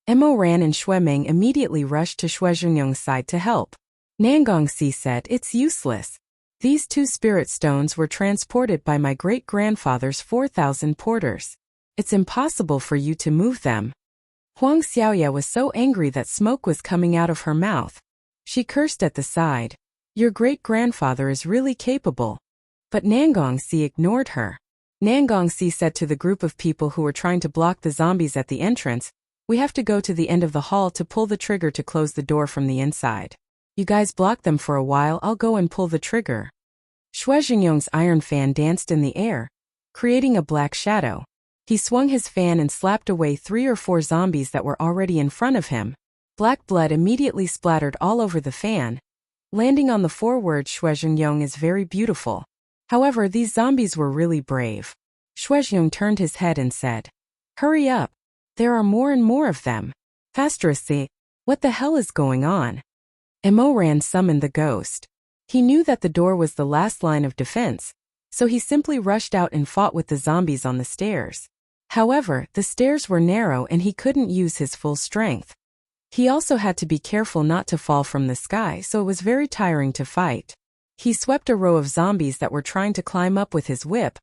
Mo Ran and Xue Ming immediately rushed to Shuizhengyong's side to help. Nangong Si said, "It's useless. These 2 spirit stones were transported by my great-grandfather's 4,000 porters. It's impossible for you to move them." Huang Xiaoya was so angry that smoke was coming out of her mouth. She cursed at the side. "Your great-grandfather is really capable." But Nangong Si ignored her. Nangong Si said to the group of people who were trying to block the zombies at the entrance, "We have to go to the end of the hall to pull the trigger to close the door from the inside. You guys block them for a while, I'll go and pull the trigger." Shuizhengyong's iron fan danced in the air, creating a black shadow. He swung his fan and slapped away 3 or 4 zombies that were already in front of him. Black blood immediately splattered all over the fan, landing on the 4 words, "Shuizhengyong is very beautiful." However, these zombies were really brave. Shuizhengyong turned his head and said, "Hurry up. There are more and more of them. Faster, see. What the hell is going on?" Mo Ran summoned the ghost. He knew that the door was the last line of defense, so he simply rushed out and fought with the zombies on the stairs. However, the stairs were narrow and he couldn't use his full strength. He also had to be careful not to fall from the sky, so it was very tiring to fight. He swept a row of zombies that were trying to climb up with his whip,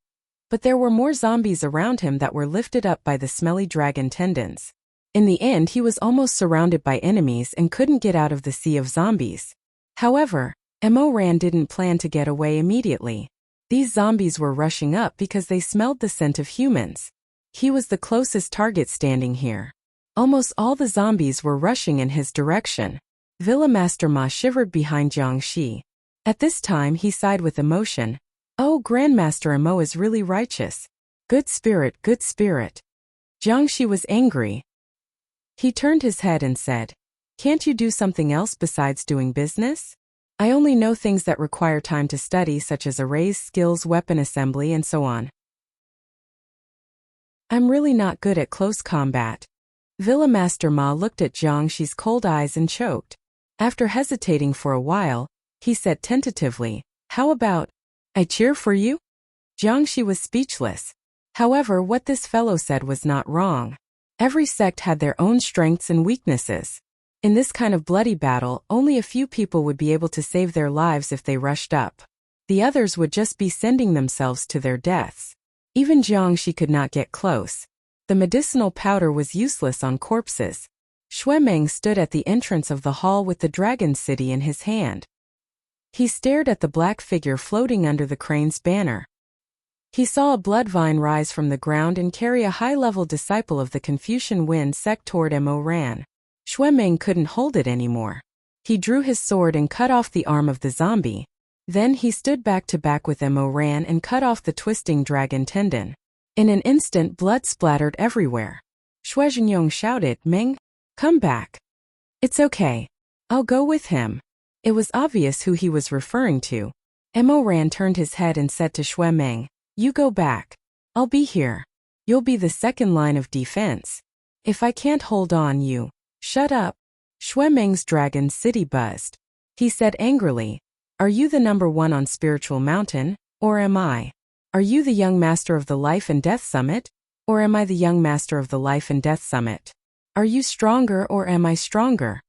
but there were more zombies around him that were lifted up by the smelly dragon tendons. In the end, he was almost surrounded by enemies and couldn't get out of the sea of zombies. However, Mo Ran didn't plan to get away immediately. These zombies were rushing up because they smelled the scent of humans. He was the closest target standing here. Almost all the zombies were rushing in his direction. Villa Master Ma shivered behind Jiang Shi. At this time he sighed with emotion. "Oh, Grandmaster Mo is really righteous. Good spirit, good spirit." Jiang Shi was angry. He turned his head and said, "Can't you do something else besides doing business? I only know things that require time to study, such as arrays, skills, weapon assembly, and so on. I'm really not good at close combat." Villa Master Ma looked at Jiang Shi's cold eyes and choked. After hesitating for a while, he said tentatively, "How about, I cheer for you?" Jiang Shi was speechless. However, what this fellow said was not wrong. Every sect had their own strengths and weaknesses. In this kind of bloody battle, only a few people would be able to save their lives if they rushed up. The others would just be sending themselves to their deaths. Even Jiang Shi could not get close. The medicinal powder was useless on corpses. Xue Meng stood at the entrance of the hall with the dragon city in his hand. He stared at the black figure floating under the crane's banner. He saw a blood vine rise from the ground and carry a high-level disciple of the Confucian Wind sect toward Mo Ran. Xue Meng couldn't hold it anymore. He drew his sword and cut off the arm of the zombie. Then he stood back to back with Mo Ran and cut off the twisting dragon tendon. In an instant, blood splattered everywhere. Shuizhengyong shouted, "Meng, come back." "It's okay. I'll go with him." It was obvious who he was referring to. Mo Ran turned his head and said to Xue Meng, "You go back. I'll be here. You'll be the second line of defense. If I can't hold on, you shut up." Xue Meng's dragon city buzzed. He said angrily, "Are you the number 1 on Spiritual Mountain, or am I? Are you the young master of the Life and Death Summit, or am I the young master of the Life and Death Summit? Are you stronger or am I stronger?"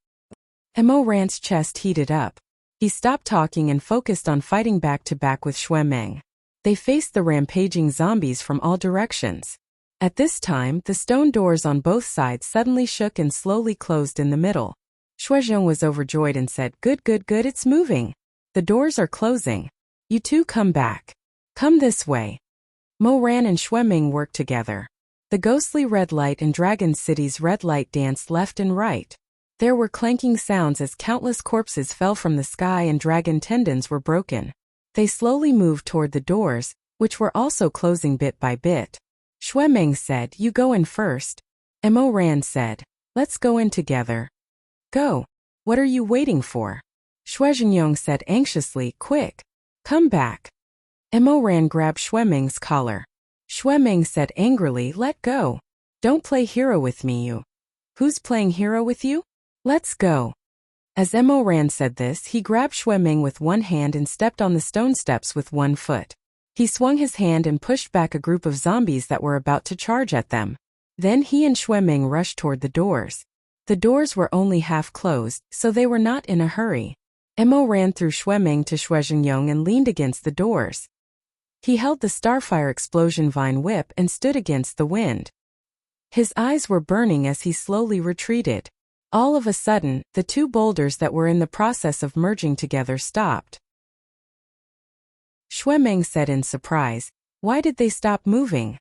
Mo Ran's chest heated up. He stopped talking and focused on fighting back to back with Xue Meng. They faced the rampaging zombies from all directions. At this time, the stone doors on both sides suddenly shook and slowly closed in the middle. Shuizhengyong was overjoyed and said, Good, it's moving." The doors are closing. You two come back. Come this way. Mo Ran and Xueming worked together. The ghostly red light in Dragon City's red light danced left and right. There were clanking sounds as countless corpses fell from the sky and dragon tendons were broken. They slowly moved toward the doors, which were also closing bit by bit. Xueming said, "You go in first." Mo Ran said, "Let's go in together." "Go. What are you waiting for?" Shuizhengyong said anxiously, "Quick. Come back." Mo Ran grabbed Xueming's collar. Xueming said angrily, "Let go. Don't play hero with me, you." "Who's playing hero with you? Let's go." As Mo Ran said this, he grabbed Xueming with one hand and stepped on the stone steps with one foot. He swung his hand and pushed back a group of zombies that were about to charge at them. Then he and Xueming rushed toward the doors. The doors were only half closed, so they were not in a hurry. Mo ran through Xueming to Shuizhengyong and leaned against the doors. He held the Starfire Explosion Vine whip and stood against the wind. His eyes were burning as he slowly retreated. All of a sudden, the two boulders that were in the process of merging together stopped. Xueming said in surprise, "Why did they stop moving?"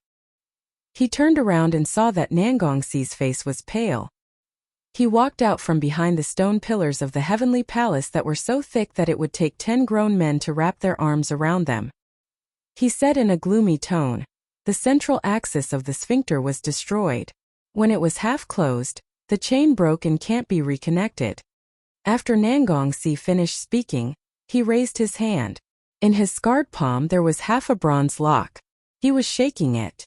He turned around and saw that Nangongxi's face was pale. He walked out from behind the stone pillars of the heavenly palace that were so thick that it would take 10 grown men to wrap their arms around them. He said in a gloomy tone, "The central axis of the sphincter was destroyed. When it was half closed, the chain broke and can't be reconnected." After Nangongxi finished speaking, he raised his hand. In his scarred palm there was half a bronze lock. He was shaking it.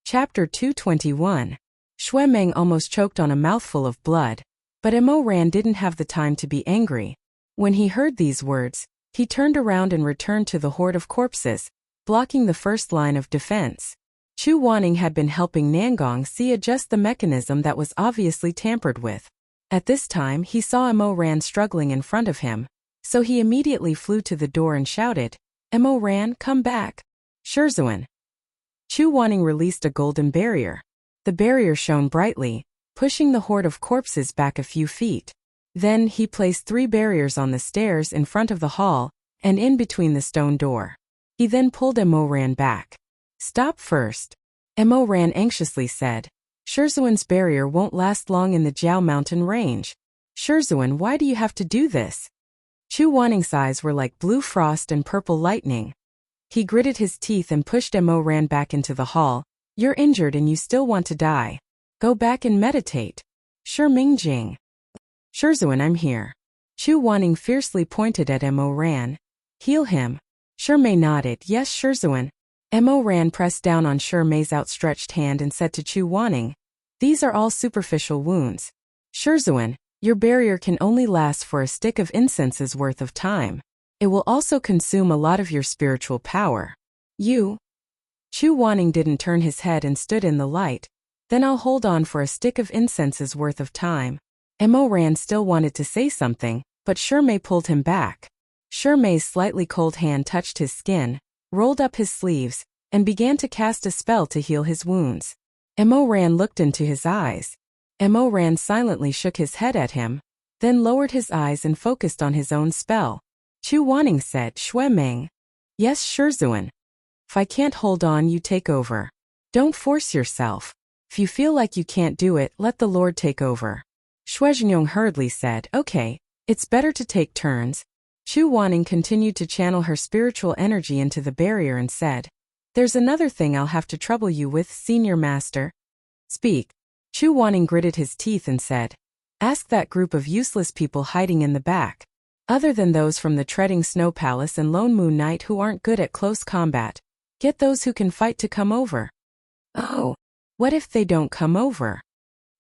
Chapter 221. Xueming almost choked on a mouthful of blood, but Mo Ran didn't have the time to be angry. When he heard these words, he turned around and returned to the horde of corpses, blocking the first line of defense. Chu Wanning had been helping Nangongxi adjust the mechanism that was obviously tampered with. At this time he saw Mo Ran struggling in front of him, so he immediately flew to the door and shouted, "Mo Ran, come back! Shizun!" Chu Wanning released a golden barrier. The barrier shone brightly, pushing the horde of corpses back a few feet. Then he placed 3 barriers on the stairs in front of the hall and in between the stone door. He then pulled Mo Ran back. "Stop first," Mo Ran anxiously said. "Shizun's barrier won't last long in the Jiao Mountain range. Shizun, why do you have to do this?" Chu Wanning's eyes were like blue frost and purple lightning. He gritted his teeth and pushed Mo Ran back into the hall. "You're injured and you still want to die. Go back and meditate." "Shi Mingjing." "Shizun, I'm here." Chu Wanning fiercely pointed at Mo Ran. "Heal him." Shi Mei nodded. "Yes, Shizun." Mo Ran pressed down on Shi Mei's outstretched hand and said to Chu Wanning, "These are all superficial wounds. Shizun, your barrier can only last for a stick of incense's worth of time. It will also consume a lot of your spiritual power. You?" Chu Wanning didn't turn his head and stood in the light. "Then I'll hold on for a stick of incense's worth of time." Mo Ran still wanted to say something, but Shi Mei pulled him back. Shi Mei's slightly cold hand touched his skin, rolled up his sleeves, and began to cast a spell to heal his wounds. Mo Ran looked into his eyes. Mo Ran silently shook his head at him, then lowered his eyes and focused on his own spell. Chu Wanning said, "Xueming." "Yes, Shizun. If I can't hold on, you take over. Don't force yourself. If you feel like you can't do it, let the Lord take over." Shuizhengyong hurriedly said, "Okay, it's better to take turns." Chu Wanning continued to channel her spiritual energy into the barrier and said, "There's another thing I'll have to trouble you with, Senior Master." "Speak." Chu Wanning gritted his teeth and said, "Ask that group of useless people hiding in the back. Other than those from the Treading Snow Palace and Lone Moon Knight who aren't good at close combat, get those who can fight to come over." "Oh, what if they don't come over?"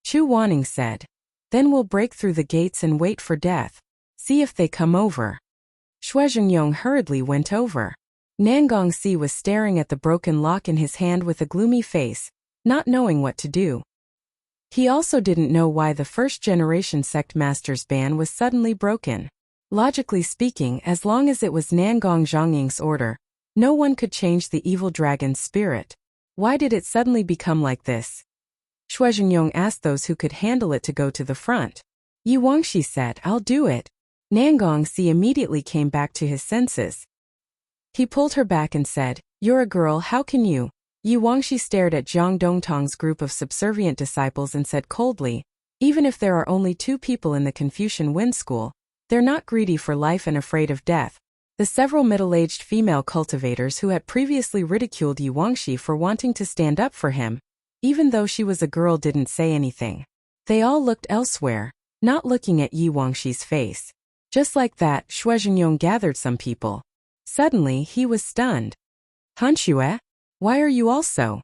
Chu Wanning said. "Then we'll break through the gates and wait for death. See if they come over." Shuizhengyong hurriedly went over. Nangongxi was staring at the broken lock in his hand with a gloomy face, not knowing what to do. He also didn't know why the first-generation sect master's ban was suddenly broken. Logically speaking, as long as it was Nangong Zhongying's order, no one could change the evil dragon's spirit. Why did it suddenly become like this? Shuizhengyong asked those who could handle it to go to the front. Yu Wangxi said, I'll do it. Nangongxi immediately came back to his senses. He pulled her back and said, You're a girl, how can you? Yu Wangxi stared at Zhang Dongtang's group of subservient disciples and said coldly, Even if there are only 2 people in the Confucian Wind School, they're not greedy for life and afraid of death. The several middle-aged female cultivators who had previously ridiculed Yu Wangxi for wanting to stand up for him, even though she was a girl, didn't say anything. They all looked elsewhere, not looking at Yu Wangxi's face. Just like that, Shuizhengyong gathered some people. Suddenly, he was stunned. Hanxue? Why are you also?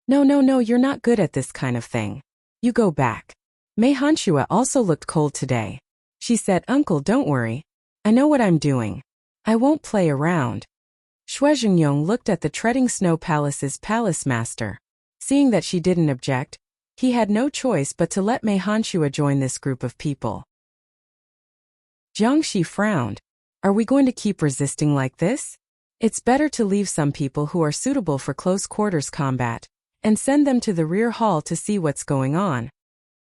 No, you're not good at this kind of thing. You go back. Mei Hanxue also looked cold today. She said, Uncle, don't worry. I know what I'm doing. I won't play around. Shuizhengyong looked at the Treading Snow Palace's palace master. Seeing that she didn't object, he had no choice but to let Mei Hanxue join this group of people. Jiang Shi frowned. Are we going to keep resisting like this? It's better to leave some people who are suitable for close quarters combat, and send them to the rear hall to see what's going on.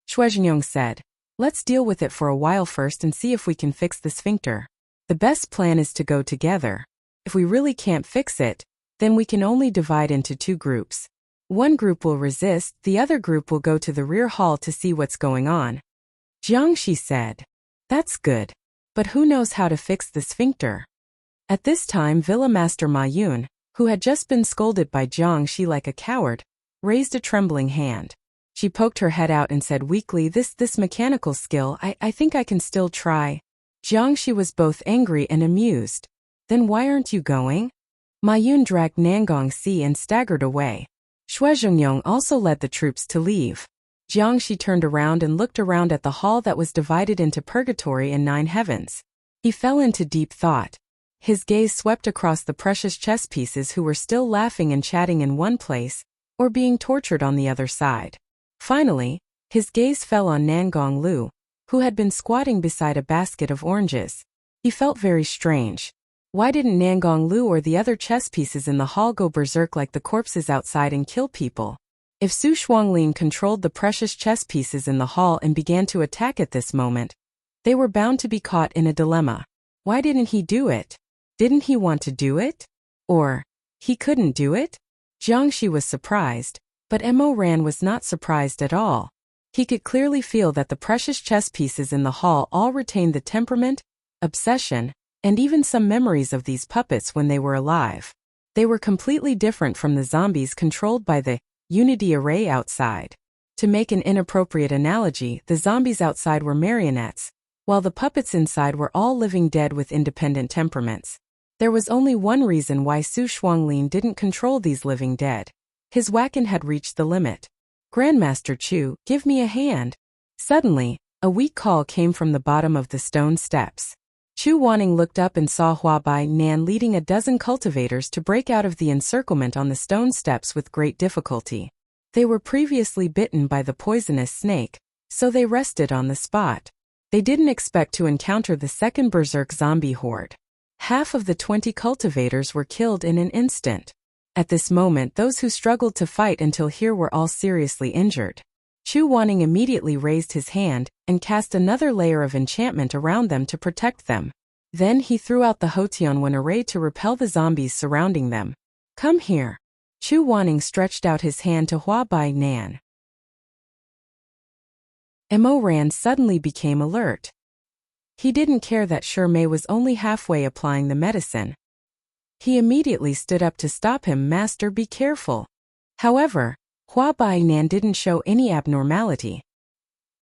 Shuizhengyong said, Let's deal with it for a while first and see if we can fix the sphincter. The best plan is to go together. If we really can't fix it, then we can only divide into 2 groups. One group will resist, the other group will go to the rear hall to see what's going on. Jiang Shi said, That's good. But who knows how to fix the sphincter? At this time, Villa Master Ma Yun, who had just been scolded by Jiang Shi like a coward, raised a trembling hand. She poked her head out and said weakly, This mechanical skill, I think I can still try. Jiang Shi was both angry and amused. Then why aren't you going? Ma Yun dragged Nangongxi and staggered away. Shuizhengyong also led the troops to leave. Jiang Shi turned around and looked around at the hall that was divided into purgatory and 9 heavens. He fell into deep thought. His gaze swept across the precious chess pieces who were still laughing and chatting in one place, or being tortured on the other side. Finally, his gaze fell on Nangong Lu, who had been squatting beside a basket of oranges. He felt very strange. Why didn't Nangong Lu or the other chess pieces in the hall go berserk like the corpses outside and kill people? If Su Shuanglin controlled the precious chess pieces in the hall and began to attack at this moment, they were bound to be caught in a dilemma. Why didn't he do it? Didn't he want to do it? Or, he couldn't do it? Jiang Shi was surprised, but Mo Ran was not surprised at all. He could clearly feel that the precious chess pieces in the hall all retained the temperament, obsession, and even some memories of these puppets when they were alive. They were completely different from the zombies controlled by the Unity Array outside. To make an inappropriate analogy, the zombies outside were marionettes, while the puppets inside were all living dead with independent temperaments. There was only one reason why Su Shuanglin didn't control these living dead. His Wacken had reached the limit. Grandmaster Chu, give me a hand. Suddenly, a weak call came from the bottom of the stone steps. Chu Wanning looked up and saw Hua Bai Nan leading a dozen cultivators to break out of the encirclement on the stone steps with great difficulty. They were previously bitten by the poisonous snake, so they rested on the spot. They didn't expect to encounter the second berserk zombie horde. Half of the 20 cultivators were killed in an instant. At this moment, those who struggled to fight until here were all seriously injured. Chu Wanning immediately raised his hand and cast another layer of enchantment around them to protect them. Then he threw out the Hotianwen array to repel the zombies surrounding them. Come here. Chu Wanning stretched out his hand to Hua Bai Nan. Mo Ran suddenly became alert. He didn't care that Mei was only halfway applying the medicine. He immediately stood up to stop him. Master, be careful. However, Hua Bai Nan didn't show any abnormality.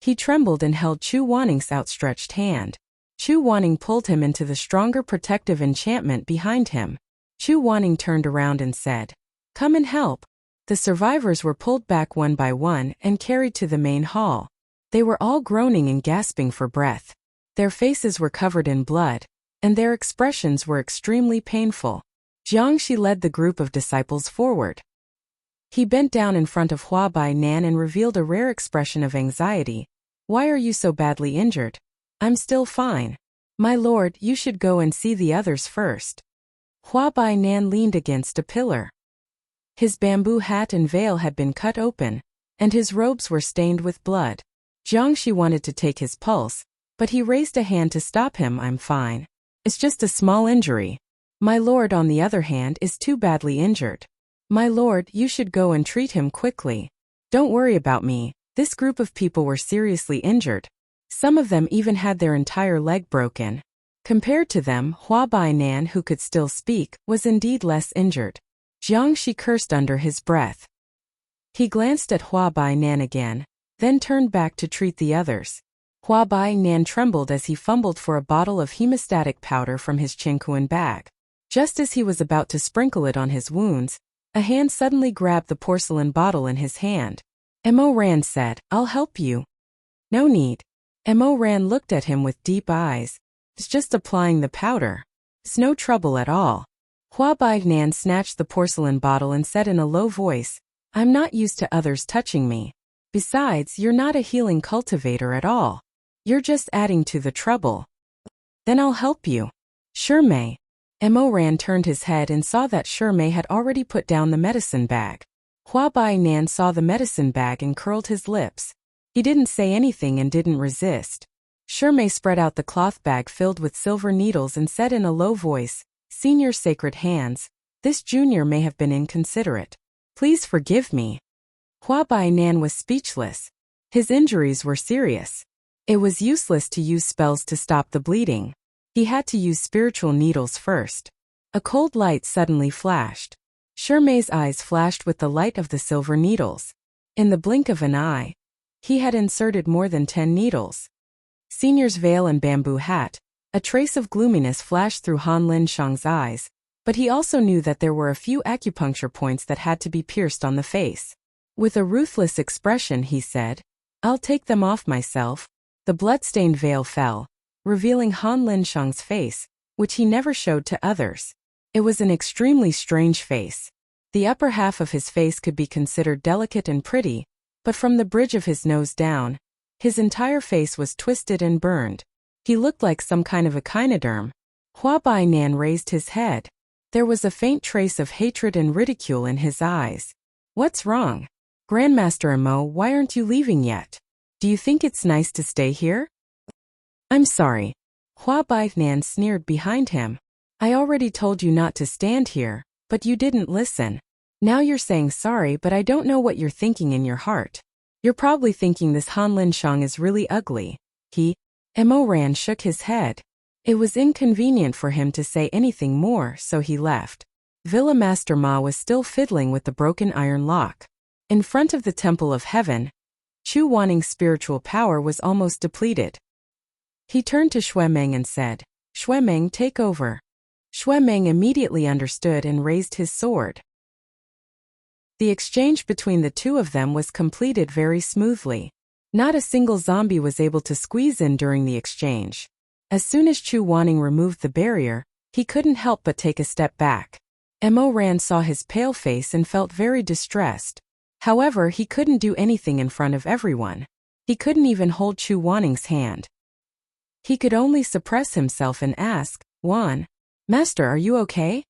He trembled and held Chu Wanning's outstretched hand. Chu Wanning pulled him into the stronger protective enchantment behind him. Chu Wanning turned around and said, Come and help. The survivors were pulled back one by one and carried to the main hall. They were all groaning and gasping for breath. Their faces were covered in blood, and their expressions were extremely painful. Jiang Shi led the group of disciples forward. He bent down in front of Hua Bai Nan and revealed a rare expression of anxiety. Why are you so badly injured? I'm still fine. My lord, you should go and see the others first. Hua Bai Nan leaned against a pillar. His bamboo hat and veil had been cut open, and his robes were stained with blood. Jiang Shi wanted to take his pulse, But he raised a hand to stop him. I'm fine. It's just a small injury. My lord, on the other hand, is too badly injured. My lord, you should go and treat him quickly. Don't worry about me. This group of people were seriously injured. Some of them even had their entire leg broken. Compared to them, Hua Bainan, who could still speak, was indeed less injured. Jiangshi cursed under his breath. He glanced at Hua Bainan again, then turned back to treat the others. Hua Bainan trembled as he fumbled for a bottle of hemostatic powder from his Qingquan bag. Just as he was about to sprinkle it on his wounds, a hand suddenly grabbed the porcelain bottle in his hand. Mo Ran said, I'll help you. No need. Mo Ran looked at him with deep eyes. It's just applying the powder. It's no trouble at all. Hua Bainan snatched the porcelain bottle and said in a low voice, I'm not used to others touching me. Besides, you're not a healing cultivator at all. You're just adding to the trouble. Then I'll help you. Shimei. Mo Ran turned his head and saw that Shimei had already put down the medicine bag. Hua Bainan saw the medicine bag and curled his lips. He didn't say anything and didn't resist. Shimei spread out the cloth bag filled with silver needles and said in a low voice, Senior sacred hands, this junior may have been inconsiderate. Please forgive me. Hua Bainan was speechless. His injuries were serious. It was useless to use spells to stop the bleeding. He had to use spiritual needles first. A cold light suddenly flashed. Shimei's eyes flashed with the light of the silver needles. In the blink of an eye, he had inserted more than 10 needles. Senior's veil and bamboo hat. A trace of gloominess flashed through Han Linshang's eyes, but he also knew that there were a few acupuncture points that had to be pierced on the face. With a ruthless expression he said, I'll take them off myself. The blood-stained veil fell, revealing Han Linshang's face, which he never showed to others. It was an extremely strange face. The upper half of his face could be considered delicate and pretty, but from the bridge of his nose down, his entire face was twisted and burned. He looked like some kind of echinoderm. Hua Bainan raised his head. There was a faint trace of hatred and ridicule in his eyes. What's wrong? Grandmaster Mo, why aren't you leaving yet? Do you think it's nice to stay here? I'm sorry. Hua Bainan sneered behind him. I already told you not to stand here, but you didn't listen. Now you're saying sorry, but I don't know what you're thinking in your heart. You're probably thinking this Han Linshang is really ugly. Mo Ran shook his head. It was inconvenient for him to say anything more, so he left. Villa Master Ma was still fiddling with the broken iron lock. In front of the Temple of Heaven, Chu Waning's spiritual power was almost depleted. He turned to Xuemeng and said, Xuemeng, take over. Xuemeng immediately understood and raised his sword. The exchange between the two of them was completed very smoothly. Not a single zombie was able to squeeze in during the exchange. As soon as Chu Waning removed the barrier, he couldn't help but take a step back. Mo Ran saw his pale face and felt very distressed. However, he couldn't do anything in front of everyone. He couldn't even hold Chu Waning's hand. He could only suppress himself and ask, Wan, Master, are you okay?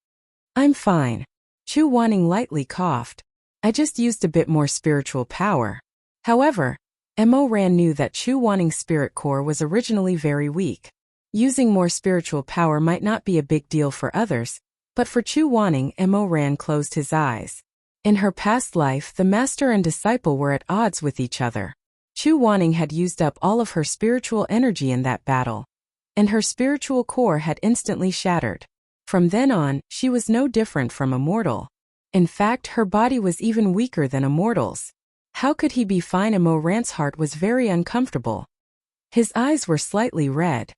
I'm fine. Chu Waning lightly coughed. I just used a bit more spiritual power. However, Mo Ran knew that Chu Waning's spirit core was originally very weak. Using more spiritual power might not be a big deal for others, but for Chu Waning, Mo Ran closed his eyes. In her past life, the master and disciple were at odds with each other. Chu Waning had used up all of her spiritual energy in that battle, and her spiritual core had instantly shattered. From then on, she was no different from a mortal. In fact, her body was even weaker than a mortal's. How could he be fine? Mo Ran's heart was very uncomfortable. His eyes were slightly red.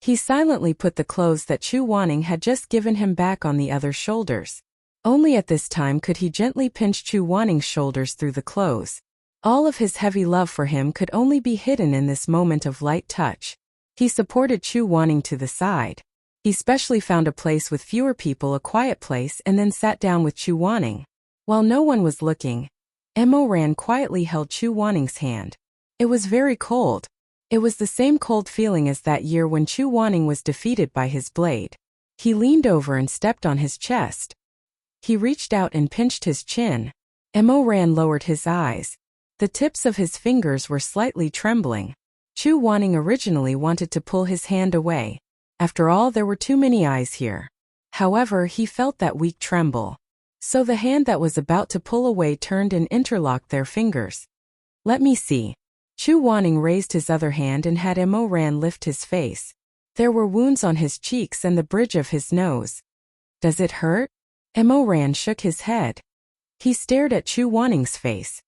He silently put the clothes that Chu Waning had just given him back on the other shoulders. Only at this time could he gently pinch Chu Waning's shoulders through the clothes. All of his heavy love for him could only be hidden in this moment of light touch. He supported Chu Waning to the side. He specially found a place with fewer people, a quiet place, and then sat down with Chu Waning. While no one was looking, Mo Ran quietly held Chu Waning's hand. It was very cold. It was the same cold feeling as that year when Chu Waning was defeated by his blade. He leaned over and stepped on his chest. He reached out and pinched his chin. Mo Ran lowered his eyes. The tips of his fingers were slightly trembling. Chu Wanning originally wanted to pull his hand away. After all, there were too many eyes here. However, he felt that weak tremble. So the hand that was about to pull away turned and interlocked their fingers. Let me see. Chu Wanning raised his other hand and had Mo Ran lift his face. There were wounds on his cheeks and the bridge of his nose. Does it hurt? Mo Ran shook his head. He stared at Chu Wanning's face.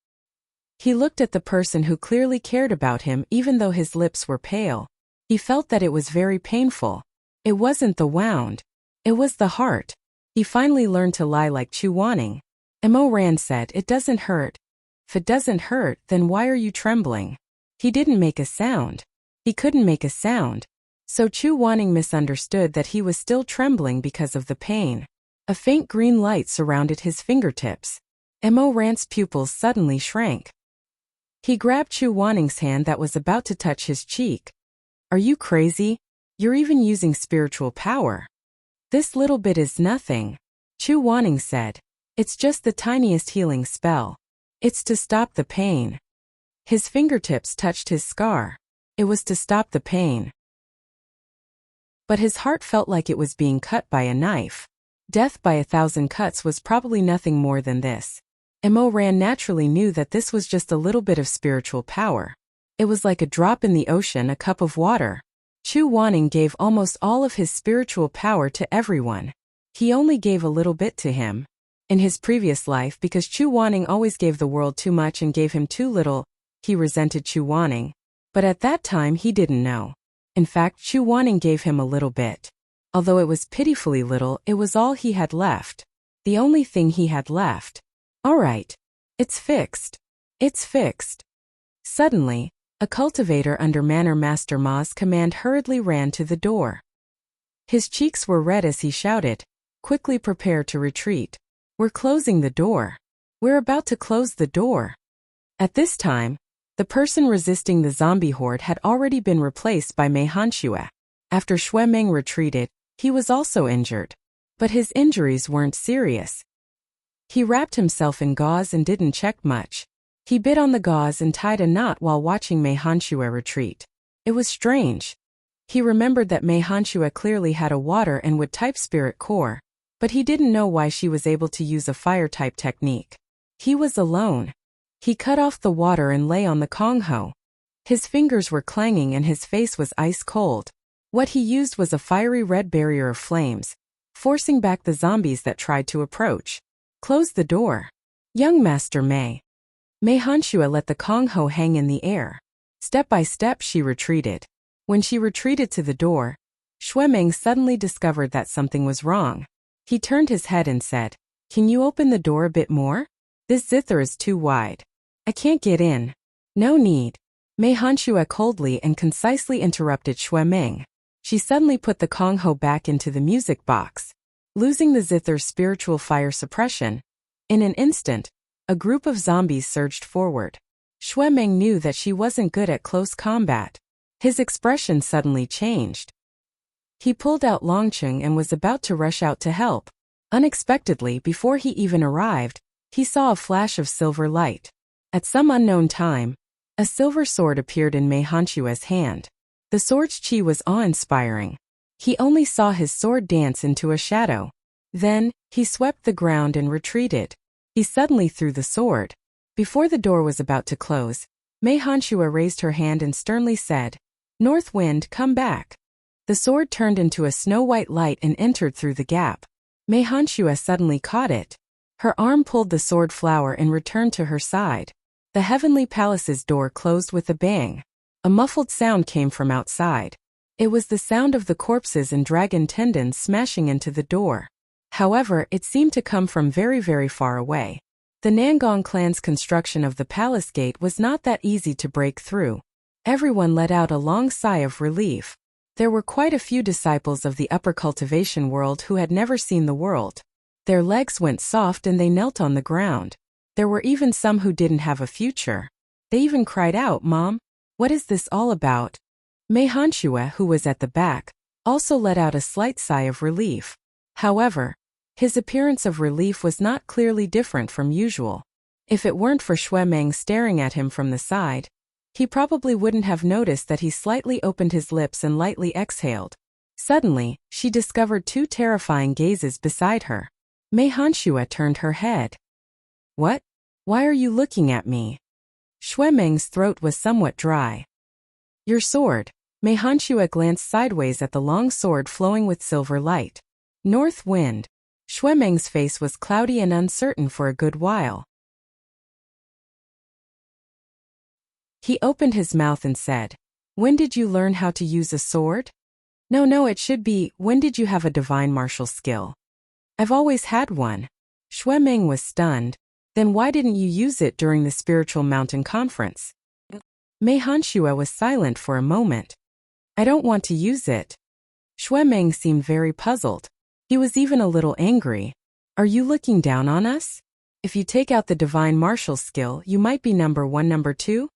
He looked at the person who clearly cared about him even though his lips were pale. He felt that it was very painful. It wasn't the wound. It was the heart. He finally learned to lie like Chu Wanning. Mo Ran said, "It doesn't hurt." If it doesn't hurt, then why are you trembling? He didn't make a sound. He couldn't make a sound. So Chu Wanning misunderstood that he was still trembling because of the pain. A faint green light surrounded his fingertips. Mo Ran's pupils suddenly shrank. He grabbed Chu Wanning's hand that was about to touch his cheek. Are you crazy? You're even using spiritual power. This little bit is nothing. Chu Wanning said. It's just the tiniest healing spell. It's to stop the pain. His fingertips touched his scar. It was to stop the pain. But his heart felt like it was being cut by a knife. Death by 1,000 cuts was probably nothing more than this. Mo Ran naturally knew that this was just a little bit of spiritual power. It was like a drop in the ocean, a cup of water. Chu Wanning gave almost all of his spiritual power to everyone. He only gave a little bit to him. In his previous life, because Chu Wanning always gave the world too much and gave him too little, he resented Chu Wanning. But at that time he didn't know. In fact, Chu Wanning gave him a little bit. Although it was pitifully little, it was all he had left. The only thing he had left. All right. It's fixed. It's fixed. Suddenly, a cultivator under Manor Master Ma's command hurriedly ran to the door. His cheeks were red as he shouted, "Quickly prepare to retreat. We're closing the door. We're about to close the door." At this time, the person resisting the zombie horde had already been replaced by Mei Hanxue. After Xue Ming retreated, he was also injured. But his injuries weren't serious. He wrapped himself in gauze and didn't check much. He bit on the gauze and tied a knot while watching Mei Hanxue retreat. It was strange. He remembered that Mei Hanxue clearly had a water and wood-type spirit core, but he didn't know why she was able to use a fire-type technique. He was alone. He cut off the water and lay on the Kongho. His fingers were clanging and his face was ice cold. What he used was a fiery red barrier of flames, forcing back the zombies that tried to approach. Close the door. Young Master Mei. Mei Hanxue let the Kongho hang in the air. Step by step she retreated. When she retreated to the door, Xue Ming suddenly discovered that something was wrong. He turned his head and said, "Can you open the door a bit more? This zither is too wide. I can't get in." "No need." Mei Hanxue coldly and concisely interrupted Xue Ming. She suddenly put the Kongho back into the music box, losing the zither's spiritual fire suppression. In an instant, a group of zombies surged forward. Xue Ming knew that she wasn't good at close combat. His expression suddenly changed. He pulled out Longcheng and was about to rush out to help. Unexpectedly, before he even arrived, he saw a flash of silver light. At some unknown time, a silver sword appeared in Mei Hanxue's hand. The sword's chi was awe-inspiring. He only saw his sword dance into a shadow. Then, he swept the ground and retreated. He suddenly threw the sword. Before the door was about to close, Mei Hanxue raised her hand and sternly said, "North Wind, come back." The sword turned into a snow-white light and entered through the gap. Mei Hanxue suddenly caught it. Her arm pulled the sword flower and returned to her side. The Heavenly Palace's door closed with a bang. A muffled sound came from outside. It was the sound of the corpses and dragon tendons smashing into the door. However, it seemed to come from very, very far away. The Nangong clan's construction of the palace gate was not that easy to break through. Everyone let out a long sigh of relief. There were quite a few disciples of the upper cultivation world who had never seen the world. Their legs went soft and they knelt on the ground. There were even some who didn't have a future. They even cried out, "Mom, what is this all about?" Mei Hanxue, who was at the back, also let out a slight sigh of relief. However, his appearance of relief was not clearly different from usual. If it weren't for Xue Ming staring at him from the side, He probably wouldn't have noticed that he slightly opened his lips and lightly exhaled. Suddenly, she discovered two terrifying gazes beside her. Mei Hanxue turned her head. What? Why are you looking at me? Xue Meng's throat was somewhat dry. Your sword. Mei Hanxue glanced sideways at the long sword flowing with silver light. North wind. Xue Meng's face was cloudy and uncertain for a good while. He opened his mouth and said, When did you learn how to use a sword? No, it should be, when did you have a divine martial skill? I've always had one. Xue Meng was stunned. Then why didn't you use it during the Spiritual Mountain Conference? Mei Hanxue was silent for a moment. I don't want to use it. Xue Meng seemed very puzzled. He was even a little angry. Are you looking down on us? If you take out the divine martial skill, you might be number 1, number 2?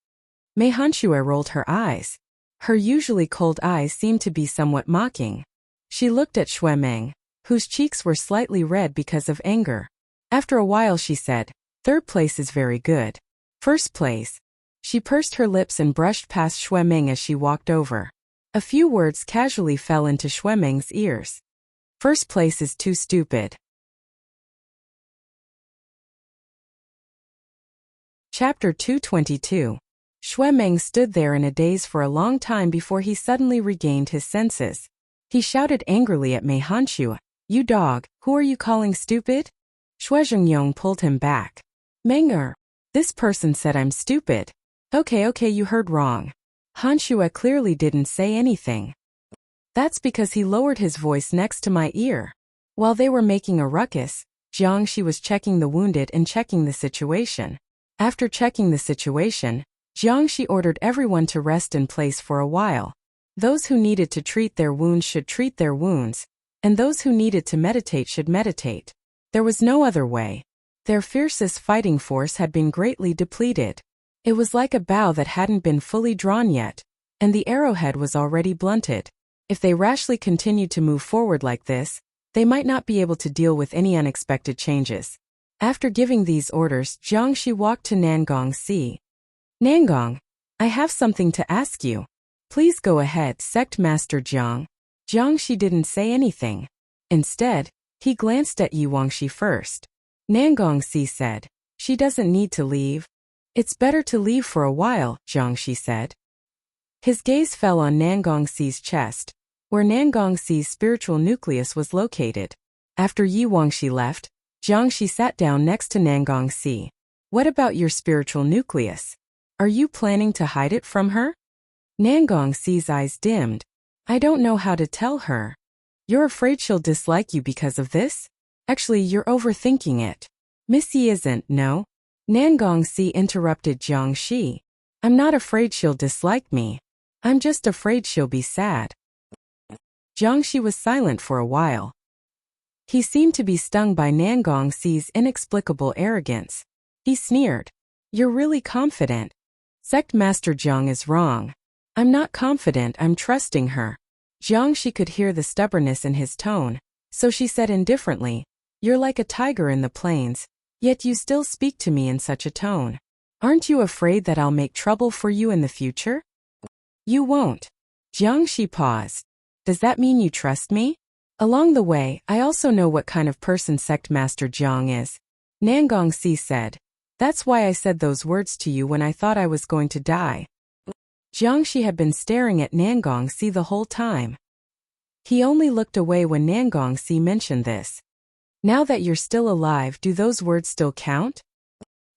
Mei Hanxue rolled her eyes. Her usually cold eyes seemed to be somewhat mocking. She looked at Xue Meng, whose cheeks were slightly red because of anger. After a while she said, 3rd place is very good. 1st place. She pursed her lips and brushed past Xue Meng as she walked over. A few words casually fell into Xue Meng's ears. 1st place is too stupid. Chapter 222. Xue Meng stood there in a daze for a long time before he suddenly regained his senses. He shouted angrily at Mei Hanxue, You dog, who are you calling stupid? Xue Zhengyong pulled him back. Menger, this person said I'm stupid. Okay, you heard wrong. Hanxue clearly didn't say anything. That's because he lowered his voice next to my ear. While they were making a ruckus, Jiangxi was checking the wounded and checking the situation. After checking the situation, Jiangxi ordered everyone to rest in place for a while. Those who needed to treat their wounds should treat their wounds, and those who needed to meditate should meditate. There was no other way. Their fiercest fighting force had been greatly depleted. It was like a bow that hadn't been fully drawn yet, and the arrowhead was already blunted. If they rashly continued to move forward like this, they might not be able to deal with any unexpected changes. After giving these orders, Jiangxi walked to Nangong Si. Nangong, I have something to ask you. Please go ahead, Sect Master Jiang. Jiangxi didn't say anything. Instead, he glanced at Yi Wangxi first. Nangong Si said, She doesn't need to leave. It's better to leave for a while, Jiangxi said. His gaze fell on Nangong Si's chest, where Nangong Si's spiritual nucleus was located. After Yi Wangxi left, Jiangxi sat down next to Nangong Si. What about your spiritual nucleus? Are you planning to hide it from her? Nangong Si's eyes dimmed. I don't know how to tell her. You're afraid she'll dislike you because of this? Actually, you're overthinking it. Miss Yi isn't, no? Nangong Si interrupted Jiangxi. I'm not afraid she'll dislike me. I'm just afraid she'll be sad. Jiangxi was silent for a while. He seemed to be stung by Nangong Si's inexplicable arrogance. He sneered. You're really confident. Sect Master Jiang is wrong. I'm not confident, I'm trusting her. Jiangxi could hear the stubbornness in his tone, so she said indifferently, You're like a tiger in the plains, yet you still speak to me in such a tone. Aren't you afraid that I'll make trouble for you in the future? You won't. Jiangxi paused. Does that mean you trust me? Along the way, I also know what kind of person Sect Master Jiang is. Nangong Si said. That's why I said those words to you when I thought I was going to die. Jiangxi had been staring at Nangong Si the whole time. He only looked away when Nangong Si mentioned this. Now that you're still alive, do those words still count?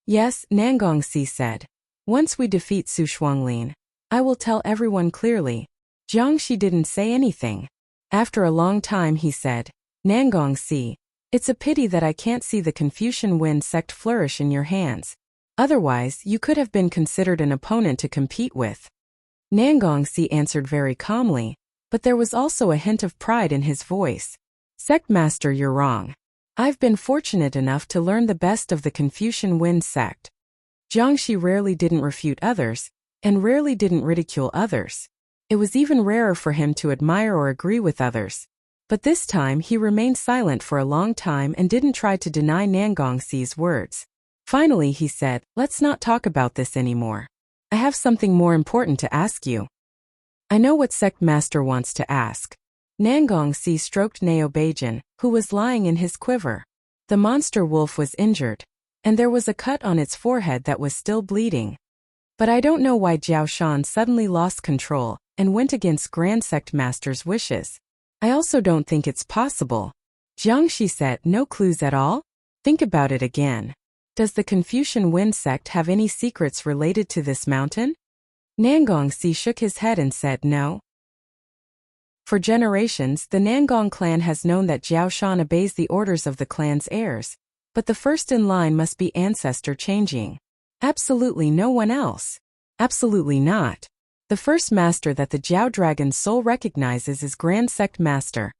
Yes, Nangong Si said. Once we defeat Su Shuanglin, I will tell everyone clearly. Jiangxi didn't say anything. After a long time he said, Nangong Si, it's a pity that I can't see the Confucian Wind sect flourish in your hands. Otherwise, you could have been considered an opponent to compete with. Nangong Si answered very calmly, but there was also a hint of pride in his voice. Sect Master, you're wrong. I've been fortunate enough to learn the best of the Confucian Wind sect. Jiangxi rarely didn't refute others, and rarely didn't ridicule others. It was even rarer for him to admire or agree with others. But this time he remained silent for a long time and didn't try to deny Nangong Si's words. Finally he said, Let's not talk about this anymore. I have something more important to ask you. I know what sect master wants to ask. Nangong Si stroked Neo Beijing, who was lying in his quiver. The monster wolf was injured, and there was a cut on its forehead that was still bleeding. But I don't know why Jiao Shan suddenly lost control and went against Grand Sect Master's wishes. I also don't think it's possible. Jiang Shi said, no clues at all? Think about it again. Does the Confucian Wind sect have any secrets related to this mountain? Nangong Si shook his head and said no. For generations, the Nangong clan has known that Jiao Shan obeys the orders of the clan's heirs, but the first in line must be ancestor changing. Absolutely no one else. Absolutely not. The first master that the Jiao Dragon's soul recognizes is Grand Sect Master,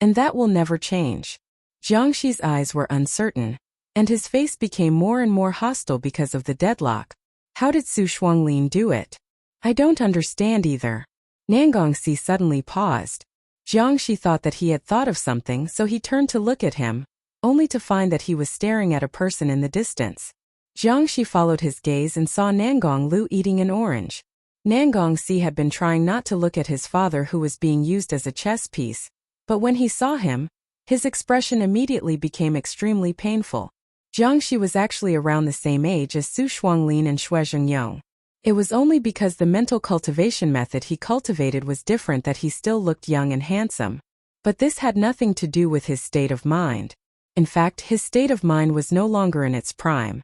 and that will never change. Jiangshi's eyes were uncertain, and his face became more and more hostile because of the deadlock. How did Su Shuanglin do it? I don't understand either. Nangong Si suddenly paused. Jiangshi thought that he had thought of something, so he turned to look at him, only to find that he was staring at a person in the distance. Jiangshi followed his gaze and saw Nangong Lu eating an orange. Nangong Si had been trying not to look at his father, who was being used as a chess piece, but when he saw him, his expression immediately became extremely painful. Jiangshi was actually around the same age as Su Shuanglin and Xue Zhengyong. It was only because the mental cultivation method he cultivated was different that he still looked young and handsome. But this had nothing to do with his state of mind. In fact, his state of mind was no longer in its prime.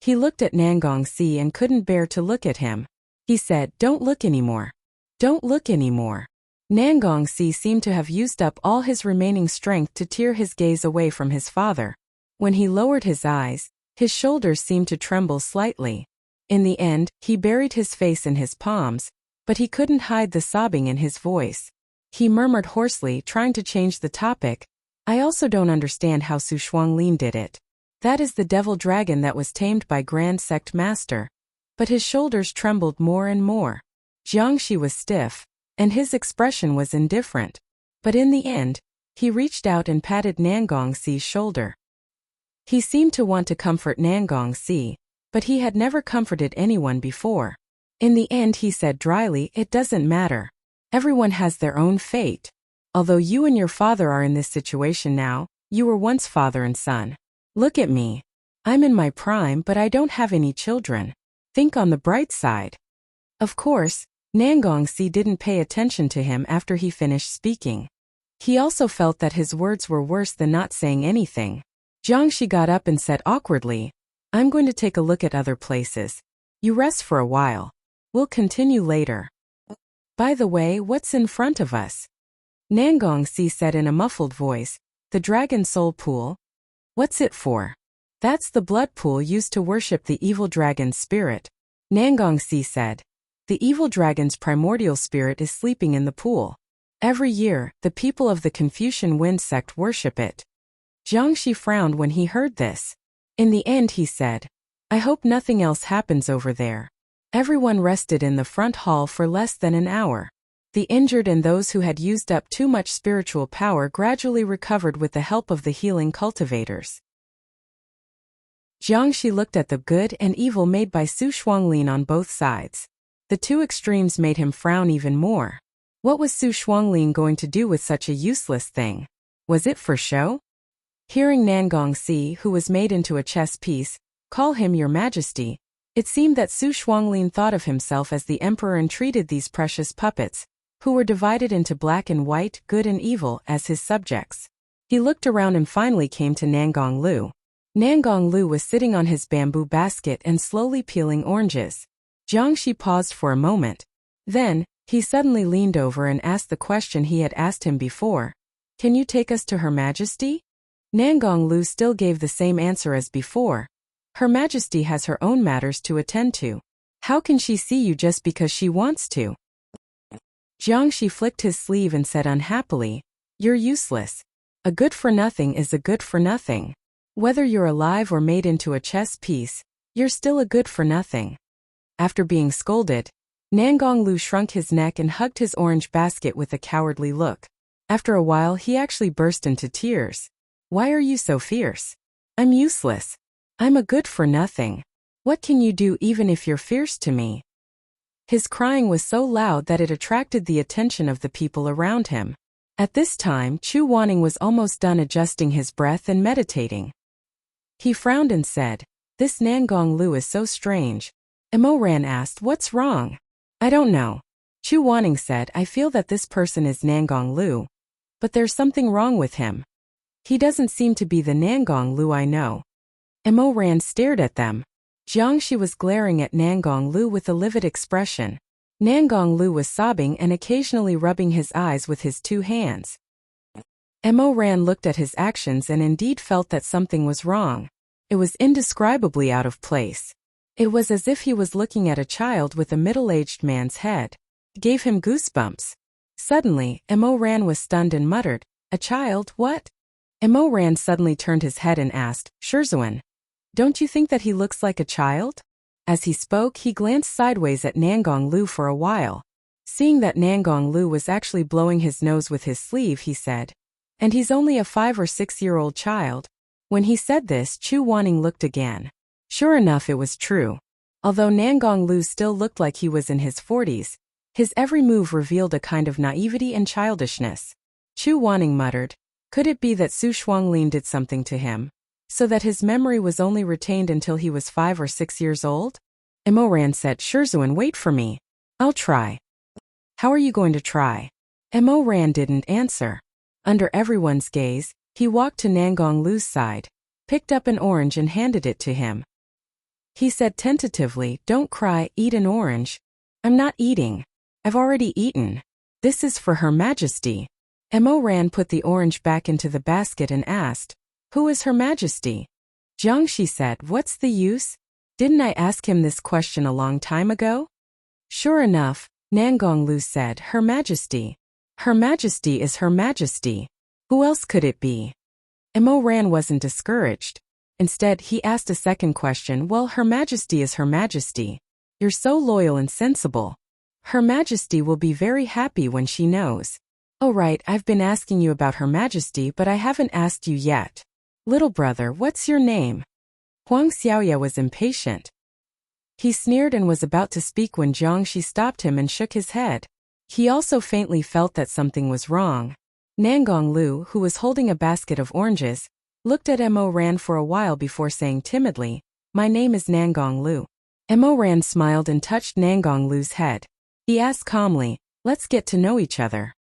He looked at Nangong Si and couldn't bear to look at him. He said, "Don't look anymore. Don't look anymore." Nangong Si seemed to have used up all his remaining strength to tear his gaze away from his father. When he lowered his eyes, his shoulders seemed to tremble slightly. In the end, he buried his face in his palms, but he couldn't hide the sobbing in his voice. He murmured hoarsely, trying to change the topic, "I also don't understand how Su Shuanglin did it. That is the devil dragon that was tamed by Grand Sect Master." But his shoulders trembled more and more. Jiangshi was stiff, and his expression was indifferent. But in the end, he reached out and patted Nangong Si's shoulder. He seemed to want to comfort Nangong Si, but he had never comforted anyone before. In the end, he said dryly, "It doesn't matter. Everyone has their own fate. Although you and your father are in this situation now, you were once father and son. Look at me. I'm in my prime, but I don't have any children. Think on the bright side." Of course, Nangong Si didn't pay attention to him after he finished speaking. He also felt that his words were worse than not saying anything. Jiangshi got up and said awkwardly, "I'm going to take a look at other places. You rest for a while. We'll continue later. By the way, what's in front of us?" Nangong Si said in a muffled voice, "The Dragon Soul Pool." "What's it for?" "That's the blood pool used to worship the evil dragon's spirit," Nangong Si said. "The evil dragon's primordial spirit is sleeping in the pool. Every year, the people of the Confucian Wind sect worship it." Jiangshi frowned when he heard this. In the end, he said, "I hope nothing else happens over there." Everyone rested in the front hall for less than an hour. The injured and those who had used up too much spiritual power gradually recovered with the help of the healing cultivators. Jiangshi looked at the good and evil made by Su Shuanglin on both sides. The two extremes made him frown even more. What was Su Shuanglin going to do with such a useless thing? Was it for show? Hearing Nangong Si, who was made into a chess piece, call him Your Majesty, it seemed that Su Shuanglin thought of himself as the emperor and treated these precious puppets, who were divided into black and white, good and evil, as his subjects. He looked around and finally came to Nangong Lu. Nangong Lu was sitting on his bamboo basket and slowly peeling oranges. Jiangshi paused for a moment. Then, he suddenly leaned over and asked the question he had asked him before. "Can you take us to Her Majesty?" Nangong Lu still gave the same answer as before. "Her Majesty has her own matters to attend to. How can she see you just because she wants to?" Jiangshi flicked his sleeve and said unhappily, "You're useless. A good-for-nothing is a good-for-nothing. Whether you're alive or made into a chess piece, you're still a good-for-nothing." After being scolded, Nangong Lu shrunk his neck and hugged his orange basket with a cowardly look. After a while, he actually burst into tears. "Why are you so fierce? I'm useless. I'm a good-for-nothing. What can you do even if you're fierce to me?" His crying was so loud that it attracted the attention of the people around him. At this time, Chu Wanning was almost done adjusting his breath and meditating. He frowned and said, "This Nangong Lu is so strange." Emo Ran asked, "What's wrong?" "I don't know." Chu Wanning said, "I feel that this person is Nangong Lu. But there's something wrong with him. He doesn't seem to be the Nangong Lu I know." Emo Ran stared at them. Jiangxi was glaring at Nangong Lu with a livid expression. Nangong Lu was sobbing and occasionally rubbing his eyes with his two hands. Emo Ran looked at his actions and indeed felt that something was wrong. It was indescribably out of place. It was as if he was looking at a child with a middle-aged man's head. It gave him goosebumps. Suddenly, Emo Ran was stunned and muttered, "A child, what?" Emo Ran suddenly turned his head and asked, "Shizun, don't you think that he looks like a child?" As he spoke, he glanced sideways at Nangong Lu for a while. Seeing that Nangong Lu was actually blowing his nose with his sleeve, he said, "And he's only a 5 or 6-year-old child." When he said this, Chu Wanning looked again. Sure enough, it was true. Although Nangong Lu still looked like he was in his 40s, his every move revealed a kind of naivety and childishness. Chu Wanning muttered, "Could it be that Su Shuanglin did something to him, so that his memory was only retained until he was 5 or 6 years old?" Emo Ran said, "Shizun, wait for me. I'll try." "How are you going to try?" Emo Ran didn't answer. Under everyone's gaze, he walked to Nangong Lu's side, picked up an orange and handed it to him. He said tentatively, "Don't cry, eat an orange." "I'm not eating. I've already eaten. This is for Her Majesty." Emo Ran put the orange back into the basket and asked, "Who is Her Majesty?" Jiangxi said, "What's the use? Didn't I ask him this question a long time ago?" Sure enough, Nangong Lu said, "Her Majesty. Her Majesty is Her Majesty. Who else could it be?" Emo Ran wasn't discouraged. Instead, he asked a second question, "Well, Her Majesty is Her Majesty. You're so loyal and sensible. Her Majesty will be very happy when she knows." "Oh right, I've been asking you about Her Majesty, but I haven't asked you yet. Little brother, what's your name?" Huang Xiaoya was impatient. He sneered and was about to speak when Jiangxi stopped him and shook his head. He also faintly felt that something was wrong. Nangong Lu, who was holding a basket of oranges, looked at Emo Ran for a while before saying timidly, "My name is Nangong Lu." Emo Ran smiled and touched Nangong Lu's head. He asked calmly, "Let's get to know each other."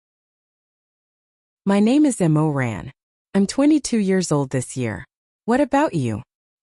"My name is Emo Ran. I'm 22 years old this year. What about you?"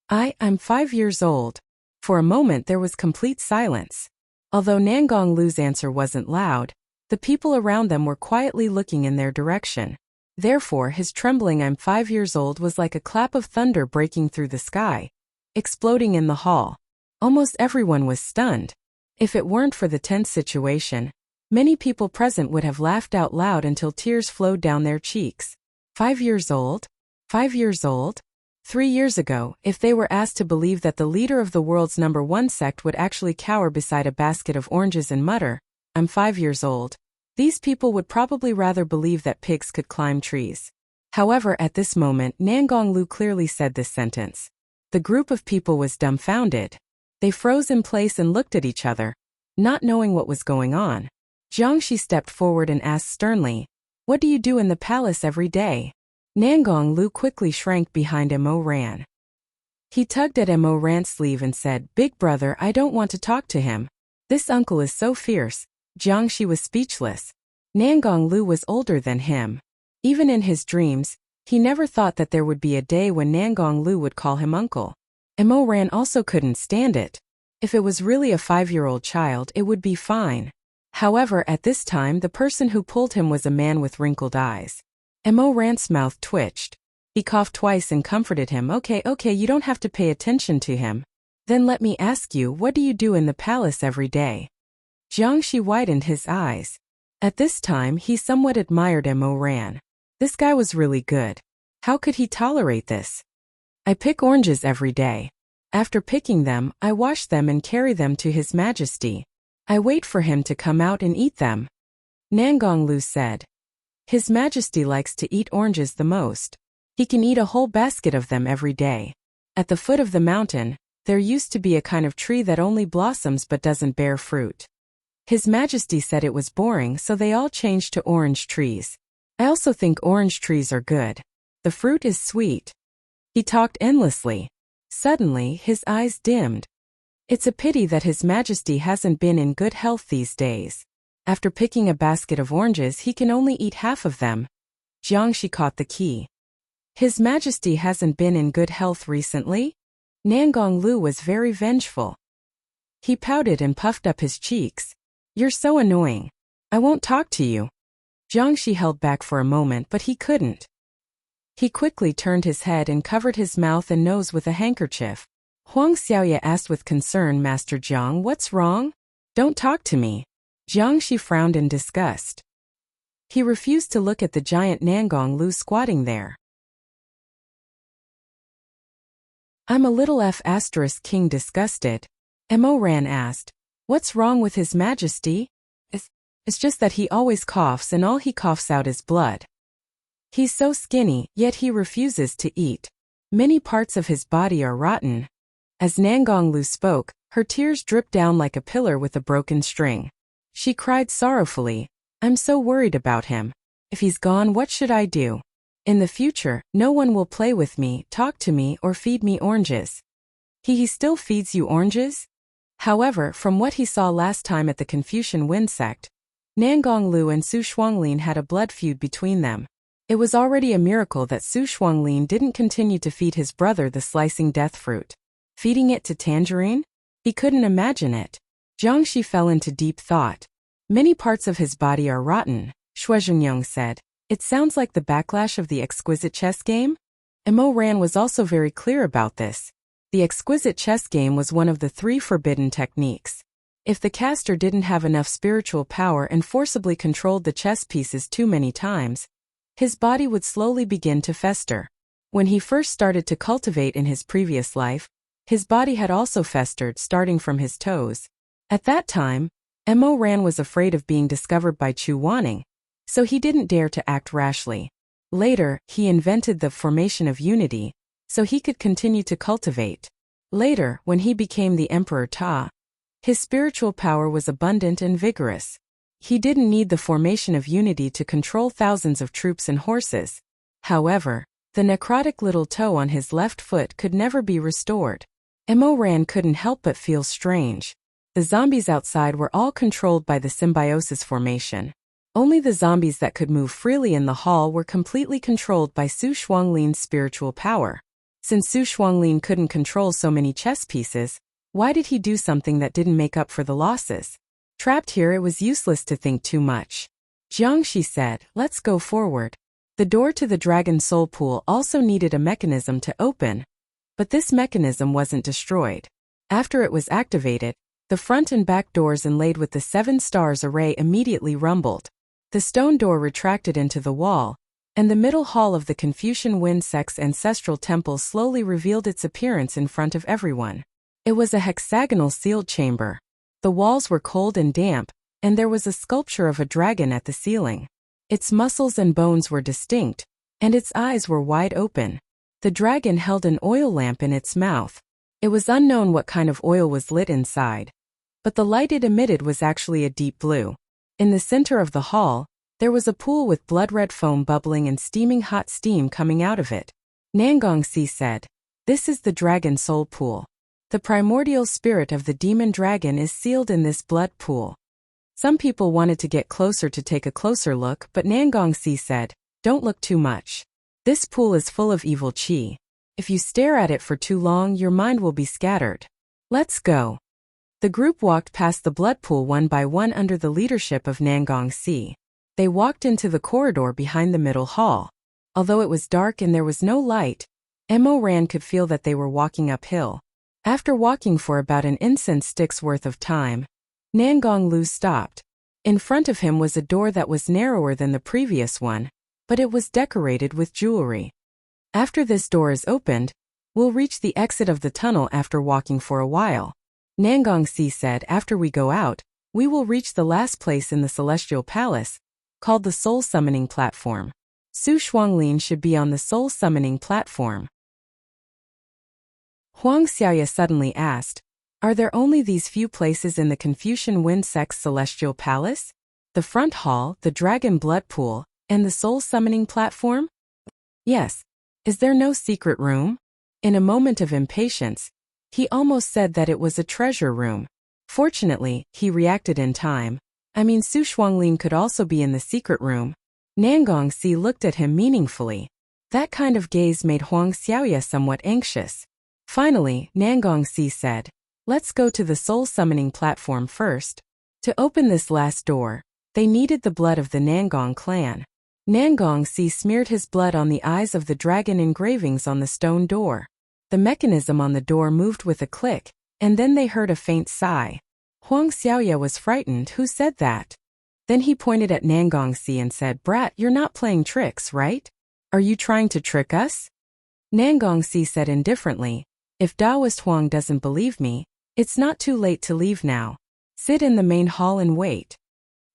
I'm 5 years old." For a moment there was complete silence. Although Nangong Lu's answer wasn't loud, the people around them were quietly looking in their direction. Therefore his trembling "I'm 5 years old" was like a clap of thunder breaking through the sky, exploding in the hall. Almost everyone was stunned. If it weren't for the tense situation, many people present would have laughed out loud until tears flowed down their cheeks. 5 years old? 5 years old? 3 years ago, if they were asked to believe that the leader of the world's #1 sect would actually cower beside a basket of oranges and mutter, "I'm 5 years old," these people would probably rather believe that pigs could climb trees. However, at this moment, Nangong Lu clearly said this sentence. The group of people was dumbfounded. They froze in place and looked at each other, not knowing what was going on. Jiangxi stepped forward and asked sternly, "What do you do in the palace every day?" Nangong Lu quickly shrank behind Emo Ran. He tugged at Emo Ran's sleeve and said, "Big brother, I don't want to talk to him. This uncle is so fierce." Jiangxi was speechless. Nangong Lu was older than him. Even in his dreams, he never thought that there would be a day when Nangong Lu would call him uncle. Emo Ran also couldn't stand it. If it was really a 5-year-old child, it would be fine. However, at this time the person who pulled him was a man with wrinkled eyes. Emo Ran's mouth twitched. He coughed twice and comforted him. Okay, you don't have to pay attention to him. Then let me ask you, what do you do in the palace every day?" Jiangxi widened his eyes. At this time he somewhat admired Emo Ran. This guy was really good. How could he tolerate this? "I pick oranges every day. After picking them, I wash them and carry them to His Majesty. I wait for him to come out and eat them." Nangong Lu said, "His Majesty likes to eat oranges the most. He can eat a whole basket of them every day. At the foot of the mountain, there used to be a kind of tree that only blossoms but doesn't bear fruit. His Majesty said it was boring, so they all changed to orange trees. I also think orange trees are good. The fruit is sweet. He talked endlessly. Suddenly, his eyes dimmed. It's a pity that His Majesty hasn't been in good health these days. After picking a basket of oranges, he can only eat half of them. Jiangxi caught the key. His Majesty hasn't been in good health recently? Nangonglu was very vengeful. He pouted and puffed up his cheeks. You're so annoying. I won't talk to you. Jiangxi held back for a moment, but he couldn't. He quickly turned his head and covered his mouth and nose with a handkerchief. Huang Xiaoye asked with concern, Master Jiang, what's wrong? Don't talk to me. Jiangxi frowned in disgust. He refused to look at the giant Nangonglu squatting there. I'm a little King disgusted. Mo Ran asked, what's wrong with His Majesty? It's just that he always coughs and all he coughs out is blood. He's so skinny, yet he refuses to eat. Many parts of his body are rotten. As Nangonglu spoke, her tears dripped down like a pillar with a broken string. She cried sorrowfully, I'm so worried about him. If he's gone, what should I do? In the future, no one will play with me, talk to me, or feed me oranges. He still feeds you oranges? However, from what he saw last time at the Confucian Wind sect, Nangonglu and Su Shuanglin had a blood feud between them. It was already a miracle that Su Shuanglin didn't continue to feed his brother the slicing death fruit. Feeding it to Tangerine? He couldn't imagine it. Jiangxi fell into deep thought. Many parts of his body are rotten, Shuizhengyong said. It sounds like the backlash of the exquisite chess game? Mo Ran was also very clear about this. The exquisite chess game was one of the 3 forbidden techniques. If the caster didn't have enough spiritual power and forcibly controlled the chess pieces too many times, his body would slowly begin to fester. When he first started to cultivate in his previous life, his body had also festered starting from his toes. At that time, Mo Ran was afraid of being discovered by Chu Wanning, so he didn't dare to act rashly. Later, he invented the formation of unity, so he could continue to cultivate. Later, when he became the Emperor Ta, his spiritual power was abundant and vigorous. He didn't need the formation of unity to control thousands of troops and horses. However, the necrotic little toe on his left foot could never be restored. Mo Ran couldn't help but feel strange. The zombies outside were all controlled by the symbiosis formation. Only the zombies that could move freely in the hall were completely controlled by Su Shuanglin's spiritual power. Since Su Shuanglin couldn't control so many chess pieces, why did he do something that didn't make up for the losses? Trapped here, it was useless to think too much. Jiangxi said, let's go forward. The door to the Dragon Soul Pool also needed a mechanism to open, but this mechanism wasn't destroyed. After it was activated, the front and back doors inlaid with the 7 stars array immediately rumbled. The stone door retracted into the wall, and the middle hall of the Confucian Wind sect's ancestral temple slowly revealed its appearance in front of everyone. It was a hexagonal sealed chamber. The walls were cold and damp, and there was a sculpture of a dragon at the ceiling. Its muscles and bones were distinct, and its eyes were wide open. The dragon held an oil lamp in its mouth. It was unknown what kind of oil was lit inside, but the light it emitted was actually a deep blue. In the center of the hall, there was a pool with blood-red foam bubbling and steaming hot steam coming out of it. Nangongxi said, this is the Dragon Soul Pool. The primordial spirit of the demon dragon is sealed in this blood pool. Some people wanted to get closer to take a closer look, but Nangongxi said, don't look too much. This pool is full of evil qi. If you stare at it for too long, your mind will be scattered. Let's go. The group walked past the blood pool one by one under the leadership of Nangongxi. They walked into the corridor behind the middle hall. Although it was dark and there was no light, Mo Ran could feel that they were walking uphill. After walking for about an incense stick's worth of time, Nangonglu stopped. In front of him was a door that was narrower than the previous one, but it was decorated with jewelry. After this door is opened, we'll reach the exit of the tunnel after walking for a while. Nangongxi said, after we go out, we will reach the last place in the Celestial Palace, called the Soul Summoning Platform. Su Shuanglin should be on the Soul Summoning Platform. Huang Xiaoye suddenly asked, Are there only these few places in the Confucian Wind Sect's celestial palace? The front hall, the dragon blood pool, and the soul-summoning platform? Yes. Is there no secret room? In a moment of impatience, he almost said that it was a treasure room. Fortunately, he reacted in time. I mean, Su Shuanglin could also be in the secret room. Nangongxi looked at him meaningfully. That kind of gaze made Huang Xiaoya somewhat anxious. Finally, Nangongxi said, "Let's go to the soul-summoning platform first." To open this last door, they needed the blood of the Nangong clan. Nangongxi smeared his blood on the eyes of the dragon engravings on the stone door. The mechanism on the door moved with a click, and then they heard a faint sigh. Huang Xiaoya was frightened. Who said that? Then he pointed at Nangongxi and said, "Brat, you're not playing tricks, right? Are you trying to trick us?" Nangongxi said indifferently, "If Daoist Huang doesn't believe me, it's not too late to leave now. Sit in the main hall and wait."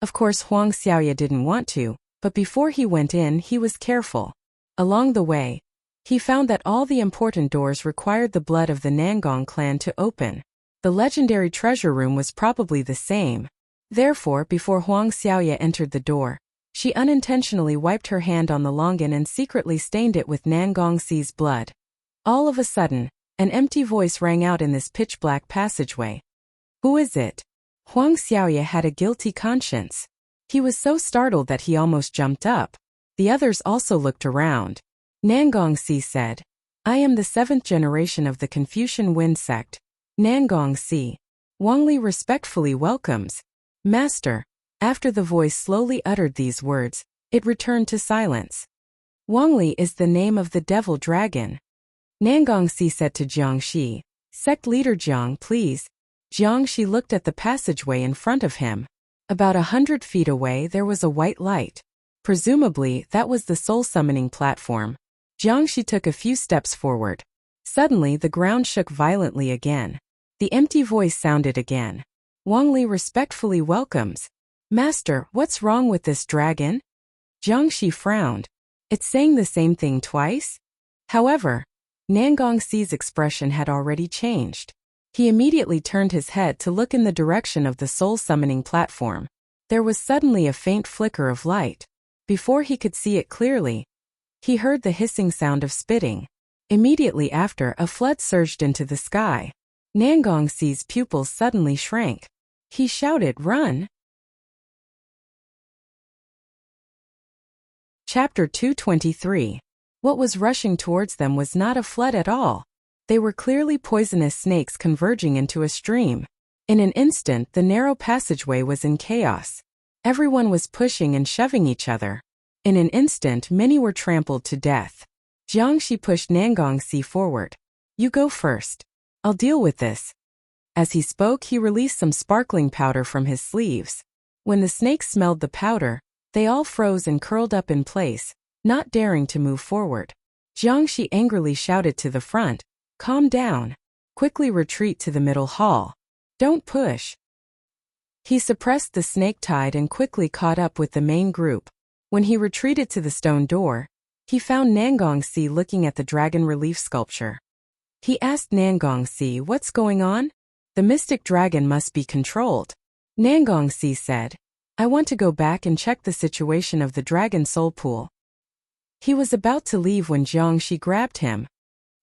Of course Huang Xiaoya didn't want to, but before he went in he was careful. Along the way, he found that all the important doors required the blood of the Nangong clan to open. The legendary treasure room was probably the same. Therefore, before Huang Xiaoya entered the door, she unintentionally wiped her hand on the longan and secretly stained it with Nangongxi's blood. All of a sudden, an empty voice rang out in this pitch-black passageway. "Who is it?" Huang Xiaoya had a guilty conscience. He was so startled that he almost jumped up. The others also looked around. Nangongxi said, "I am the 7th generation of the Confucian Wind Sect, Nangongxi. Wangli respectfully welcomes." "Master." After the voice slowly uttered these words, it returned to silence. "Wangli is the name of the devil dragon." Nangongxi said to Jiangxi, "Sect leader Jiang, please." Jiangxi looked at the passageway in front of him. About 100 feet away there was a white light. Presumably, that was the soul-summoning platform. Jiangxi took a few steps forward. Suddenly the ground shook violently again. The empty voice sounded again. "Wangli respectfully welcomes." "Master, what's wrong with this dragon?" Jiangxi frowned. "It's saying the same thing twice?" However, Nangongxi's expression had already changed. He immediately turned his head to look in the direction of the soul-summoning platform. There was suddenly a faint flicker of light. Before he could see it clearly, he heard the hissing sound of spitting. Immediately after, a flood surged into the sky. Nangongxi's pupils suddenly shrank. He shouted, "Run!" Chapter 223. What was rushing towards them was not a flood at all. They were clearly poisonous snakes converging into a stream. In an instant, the narrow passageway was in chaos. Everyone was pushing and shoving each other. In an instant, many were trampled to death. Jiangxi pushed Nangongxi forward. "You go first. I'll deal with this." As he spoke, he released some sparkling powder from his sleeves. When the snakes smelled the powder, they all froze and curled up in place, not daring to move forward. Jiangxi angrily shouted to the front, "Calm down. Quickly retreat to the middle hall. Don't push." He suppressed the snake tide and quickly caught up with the main group. When he retreated to the stone door, he found Nangongxi looking at the dragon relief sculpture. He asked Nangongxi, "What's going on?" "The mystic dragon must be controlled." Nangongxi said, "I want to go back and check the situation of the dragon soul pool." He was about to leave when Jiangxi grabbed him.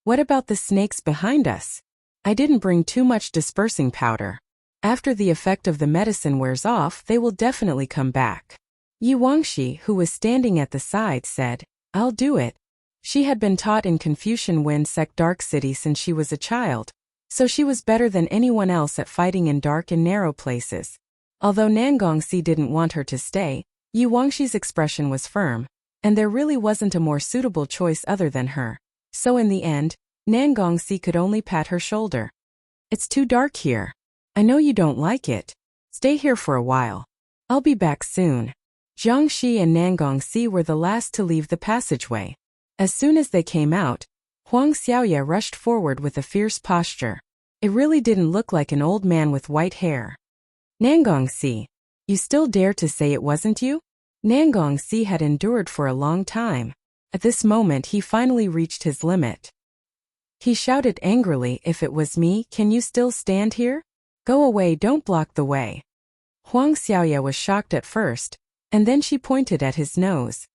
"What about the snakes behind us? I didn't bring too much dispersing powder. After the effect of the medicine wears off, they will definitely come back." Yi Wangxi, who was standing at the side, said, "I'll do it." She had been taught in Confucian Wind Sect Dark City since she was a child, so she was better than anyone else at fighting in dark and narrow places. Although Nangongxi didn't want her to stay, Yi Wangxi's expression was firm, and there really wasn't a more suitable choice other than her. So in the end, Nangongxi could only pat her shoulder. "It's too dark here. I know you don't like it. Stay here for a while. I'll be back soon." Jiangxi and Nangongxi were the last to leave the passageway. As soon as they came out, Huang Xiaoya rushed forward with a fierce posture. It really didn't look like an old man with white hair. "Nangongxi, you still dare to say it wasn't you?" Nangongxi had endured for a long time. At this moment he finally reached his limit. He shouted angrily, "If it was me, can you still stand here? Go away, don't block the way." Huang Xiaoya was shocked at first, and then she pointed at his nose.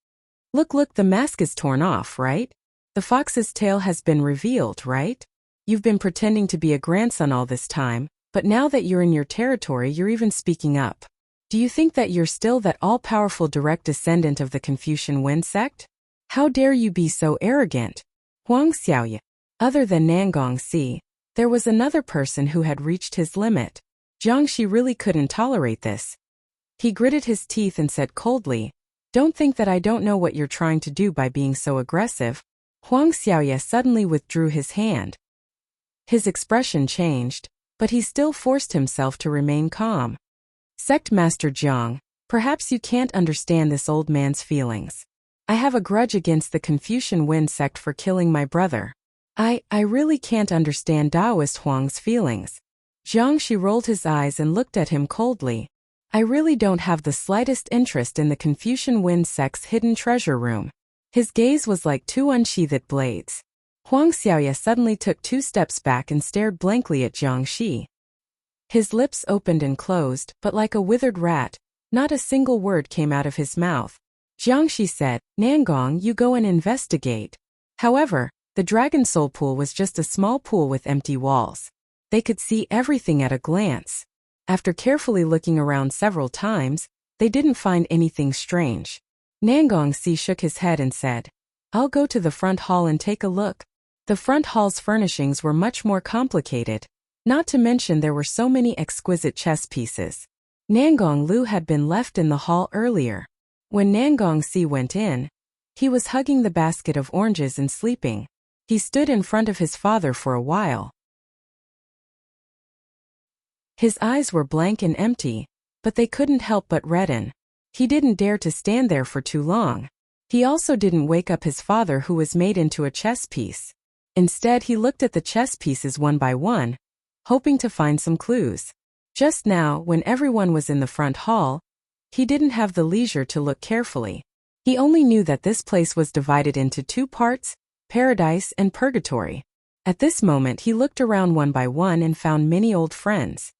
Look, the mask is torn off, right? The fox's tail has been revealed, right? You've been pretending to be a grandson all this time, but now that you're in your territory, you're even speaking up. Do you think that you're still that all-powerful direct descendant of the Confucian Wen sect? How dare you be so arrogant? Huang Xiaoya. Other than Nangongxi, there was another person who had reached his limit. Jiangxi really couldn't tolerate this. He gritted his teeth and said coldly, "Don't think that I don't know what you're trying to do by being so aggressive." Huang Xiaoya suddenly withdrew his hand. His expression changed, but he still forced himself to remain calm. Sect Master Jiang, perhaps you can't understand this old man's feelings. I have a grudge against the Confucian Wen sect for killing my brother. I really can't understand Taoist Huang's feelings. Jiangxi rolled his eyes and looked at him coldly. I really don't have the slightest interest in the Confucian Wen sect's hidden treasure room. His gaze was like two unsheathed blades. Huang Xiaoya suddenly took 2 steps back and stared blankly at Jiangxi. His lips opened and closed, but like a withered rat, not a single word came out of his mouth. Jiangxi said, "Nangong, you go and investigate." However, the Dragon Soul Pool was just a small pool with empty walls. They could see everything at a glance. After carefully looking around several times, they didn't find anything strange. Nangongxi shook his head and said, "I'll go to the front hall and take a look." The front hall's furnishings were much more complicated. Not to mention there were so many exquisite chess pieces. Nangong Lu had been left in the hall earlier. When Nangongxi went in, he was hugging the basket of oranges and sleeping. He stood in front of his father for a while. His eyes were blank and empty, but they couldn't help but redden. He didn't dare to stand there for too long. He also didn't wake up his father, who was made into a chess piece. Instead, he looked at the chess pieces one by one, hoping to find some clues. Just now, when everyone was in the front hall, he didn't have the leisure to look carefully. He only knew that this place was divided into 2 parts, paradise and purgatory. At this moment, he looked around one by one and found many old friends.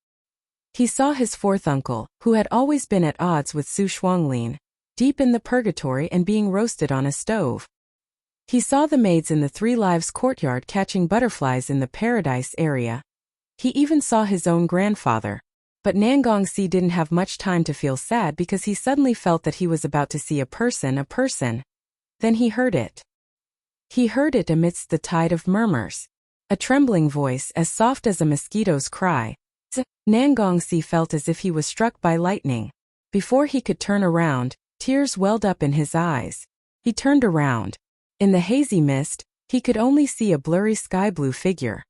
He saw his 4th uncle, who had always been at odds with Su Shuanglin, deep in the purgatory and being roasted on a stove. He saw the maids in the 3 Lives courtyard catching butterflies in the paradise area. He even saw his own grandfather. But Nangongxi didn't have much time to feel sad because he suddenly felt that he was about to see a person. Then he heard it. He heard it amidst the tide of murmurs. A trembling voice as soft as a mosquito's cry. Nangongxi felt as if he was struck by lightning. Before he could turn around, tears welled up in his eyes. He turned around. In the hazy mist, he could only see a blurry sky-blue figure.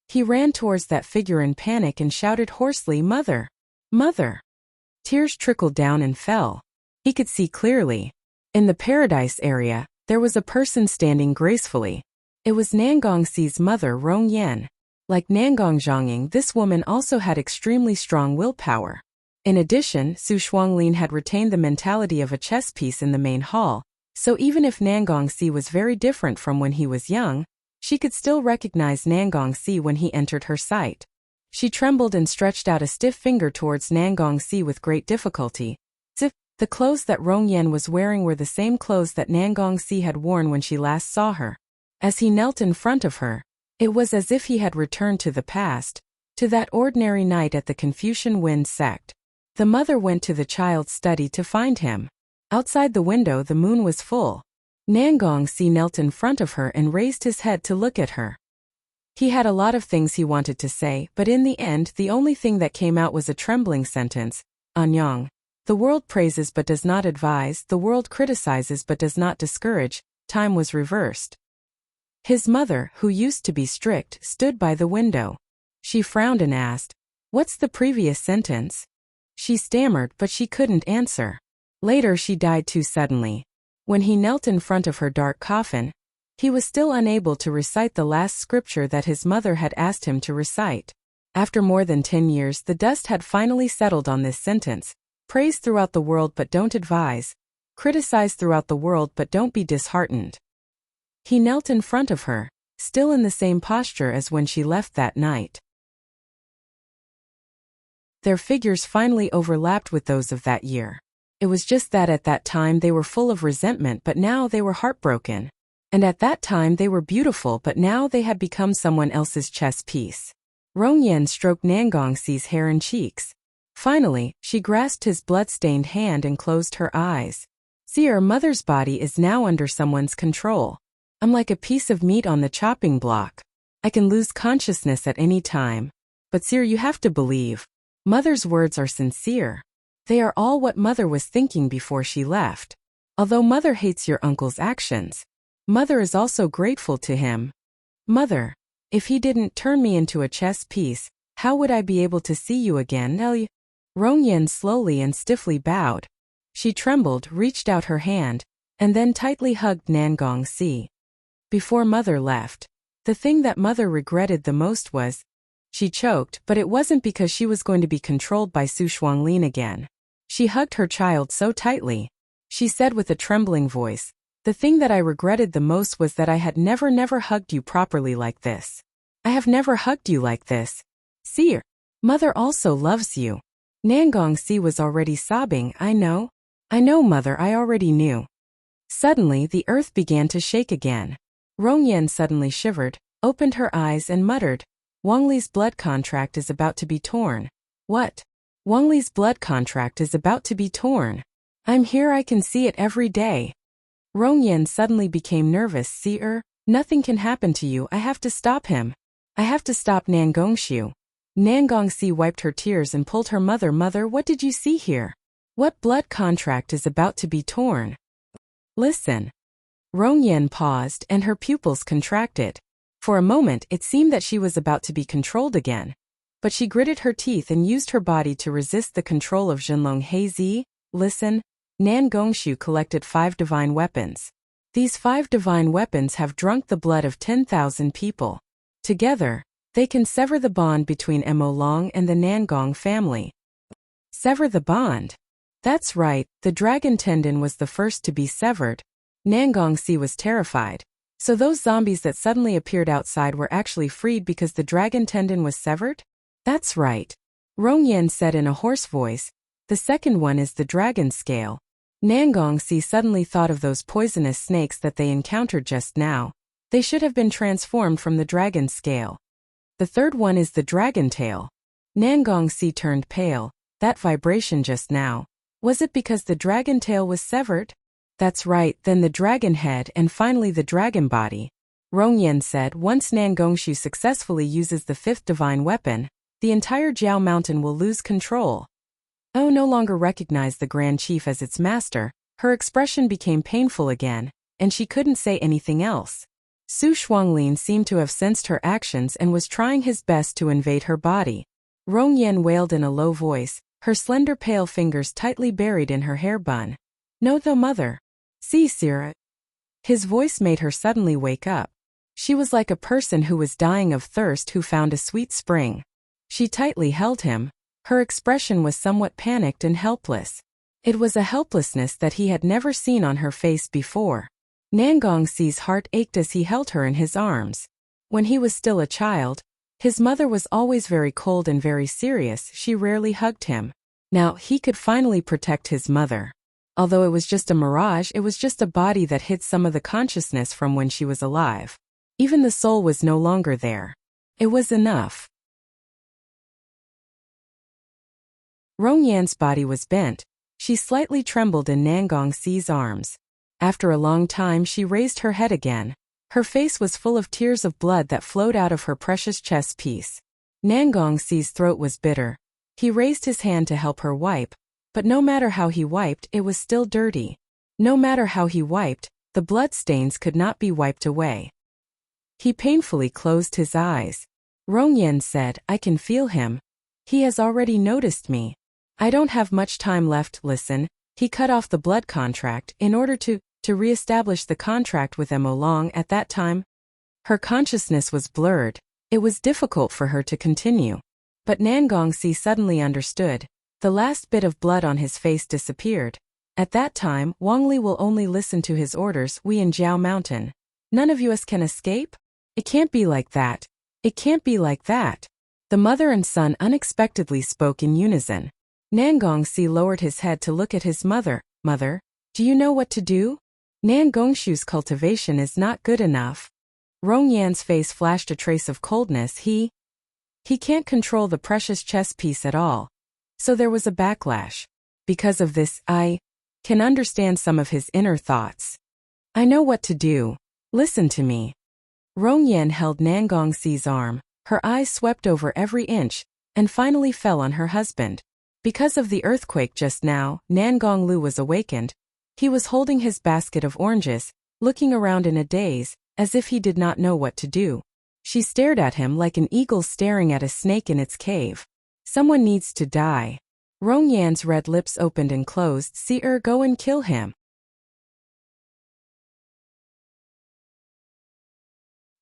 He ran towards that figure in panic and shouted hoarsely, "Mother! Mother!" Tears trickled down and fell. He could see clearly. In the paradise area, there was a person standing gracefully. It was Nangongxi's mother, Rong Yan. Like Nangong Zhongying, this woman also had extremely strong willpower. In addition, Su Shuanglin had retained the mentality of a chess piece in the main hall, so even if Nangongxi was very different from when he was young, she could still recognize Nangongxi when he entered her sight. She trembled and stretched out a stiff finger towards Nangongxi with great difficulty. The clothes that Rong Yan was wearing were the same clothes that Nangongxi had worn when she last saw her. As he knelt in front of her, it was as if he had returned to the past, to that ordinary night at the Confucian Wen sect. The mother went to the child's study to find him. Outside the window, the moon was full. Nangongxi knelt in front of her and raised his head to look at her. He had a lot of things he wanted to say, but in the end, the only thing that came out was a trembling sentence. Anyang. The world praises but does not advise, the world criticizes but does not discourage. Time was reversed. His mother, who used to be strict, stood by the window. She frowned and asked, "What's the previous sentence?" She stammered, but she couldn't answer. Later she died too suddenly. When he knelt in front of her dark coffin, he was still unable to recite the last scripture that his mother had asked him to recite. After more than 10 years, the dust had finally settled on this sentence. Praise throughout the world but don't advise. Criticize throughout the world but don't be disheartened. He knelt in front of her, still in the same posture as when she left that night. Their figures finally overlapped with those of that year. It was just that at that time they were full of resentment, but now they were heartbroken. And at that time they were beautiful, but now they had become someone else's chess piece. Rongyan stroked Nangongxi's hair and cheeks. Finally, she grasped his blood-stained hand and closed her eyes. See, her mother's body is now under someone's control. I'm like a piece of meat on the chopping block. I can lose consciousness at any time. But Seer, you have to believe. Mother's words are sincere. They are all what Mother was thinking before she left. Although Mother hates your uncle's actions, Mother is also grateful to him. Mother, if he didn't turn me into a chess piece, how would I be able to see you again, Ellie? Rongyan slowly and stiffly bowed. She trembled, reached out her hand, and then tightly hugged Nangongxi. Before Mother left, the thing that Mother regretted the most was, she choked, but it wasn't because she was going to be controlled by Su Shuanglin again. She hugged her child so tightly. She said with a trembling voice, the thing that I regretted the most was that I had never hugged you properly like this. I have never hugged you like this. Seer, Mother also loves you. Nangongxi was already sobbing. I know, Mother, I already knew. Suddenly the earth began to shake again. Rongyan suddenly shivered, opened her eyes and muttered, Wangli's blood contract is about to be torn. What? Wangli's blood contract is about to be torn. I'm here, I can see it every day. Rongyan suddenly became nervous. Seer, nothing can happen to you, I have to stop him. I have to stop Nangongxiu. Nangongxi wiped her tears and pulled her mother. Mother, what did you see here? What blood contract is about to be torn? Listen. Rongyan paused and her pupils contracted. For a moment it seemed that she was about to be controlled again. But she gritted her teeth and used her body to resist the control of Zhenlong Heizi. Listen, Nangongxiu collected 5 divine weapons. These 5 divine weapons have drunk the blood of 10,000 people. Together, they can sever the bond between Mo Long and the Nangong family. Sever the bond? That's right, the dragon tendon was the first to be severed. Nangongxi was terrified. So those zombies that suddenly appeared outside were actually freed because the dragon tendon was severed? That's right. Rongyan said in a hoarse voice. The second one is the dragon scale. Nangongxi suddenly thought of those poisonous snakes that they encountered just now. They should have been transformed from the dragon scale. The third one is the dragon tail. Nangongxi turned pale. That vibration just now. Was it because the dragon tail was severed? That's right, then the dragon head and finally the dragon body. Rongyan said once Nangongxiu successfully uses the 5th divine weapon, the entire Jiao Mountain will lose control. Oh, no longer recognized the Grand Chief as its master, her expression became painful again, and she couldn't say anything else. Su Shuanglin seemed to have sensed her actions and was trying his best to invade her body. Rongyan wailed in a low voice, her slender pale fingers tightly buried in her hair bun. No, though, Mother. See, Sira. His voice made her suddenly wake up. She was like a person who was dying of thirst who found a sweet spring. She tightly held him. Her expression was somewhat panicked and helpless. It was a helplessness that he had never seen on her face before. Nangongxi's heart ached as he held her in his arms. When he was still a child, his mother was always very cold and very serious. She rarely hugged him. Now he could finally protect his mother. Although it was just a mirage, it was just a body that hid some of the consciousness from when she was alive. Even the soul was no longer there. It was enough. Rongyan's body was bent. She slightly trembled in Nangongxi's arms. After a long time she raised her head again. Her face was full of tears of blood that flowed out of her precious chess piece. Nangongxi's throat was bitter. He raised his hand to help her wipe. But no matter how he wiped, it was still dirty. No matter how he wiped, the blood stains could not be wiped away. He painfully closed his eyes. Rongyan said, I can feel him. He has already noticed me. I don't have much time left. Listen, he cut off the blood contract in order to re-establish the contract with Mo Long at that time. Her consciousness was blurred. It was difficult for her to continue. But Nangongxi suddenly understood. The last bit of blood on his face disappeared. At that time, Wangli will only listen to his orders. We in Jiao Mountain. None of us can escape? It can't be like that. It can't be like that. The mother and son unexpectedly spoke in unison. Nan Gongxi lowered his head to look at his mother. Mother, do you know what to do? Nan Gongshu's cultivation is not good enough. Rong Yan's face flashed a trace of coldness. He can't control the precious chess piece at all. So there was a backlash. Because of this, I can understand some of his inner thoughts. I know what to do. Listen to me. Rong Yan held Nan Gongxi's arm. Her eyes swept over every inch, and finally fell on her husband. Because of the earthquake just now, Nan Gonglu was awakened. He was holding his basket of oranges, looking around in a daze, as if he did not know what to do. She stared at him like an eagle staring at a snake in its cave. Someone needs to die. Rong Yan's red lips opened and closed. See her, go and kill him.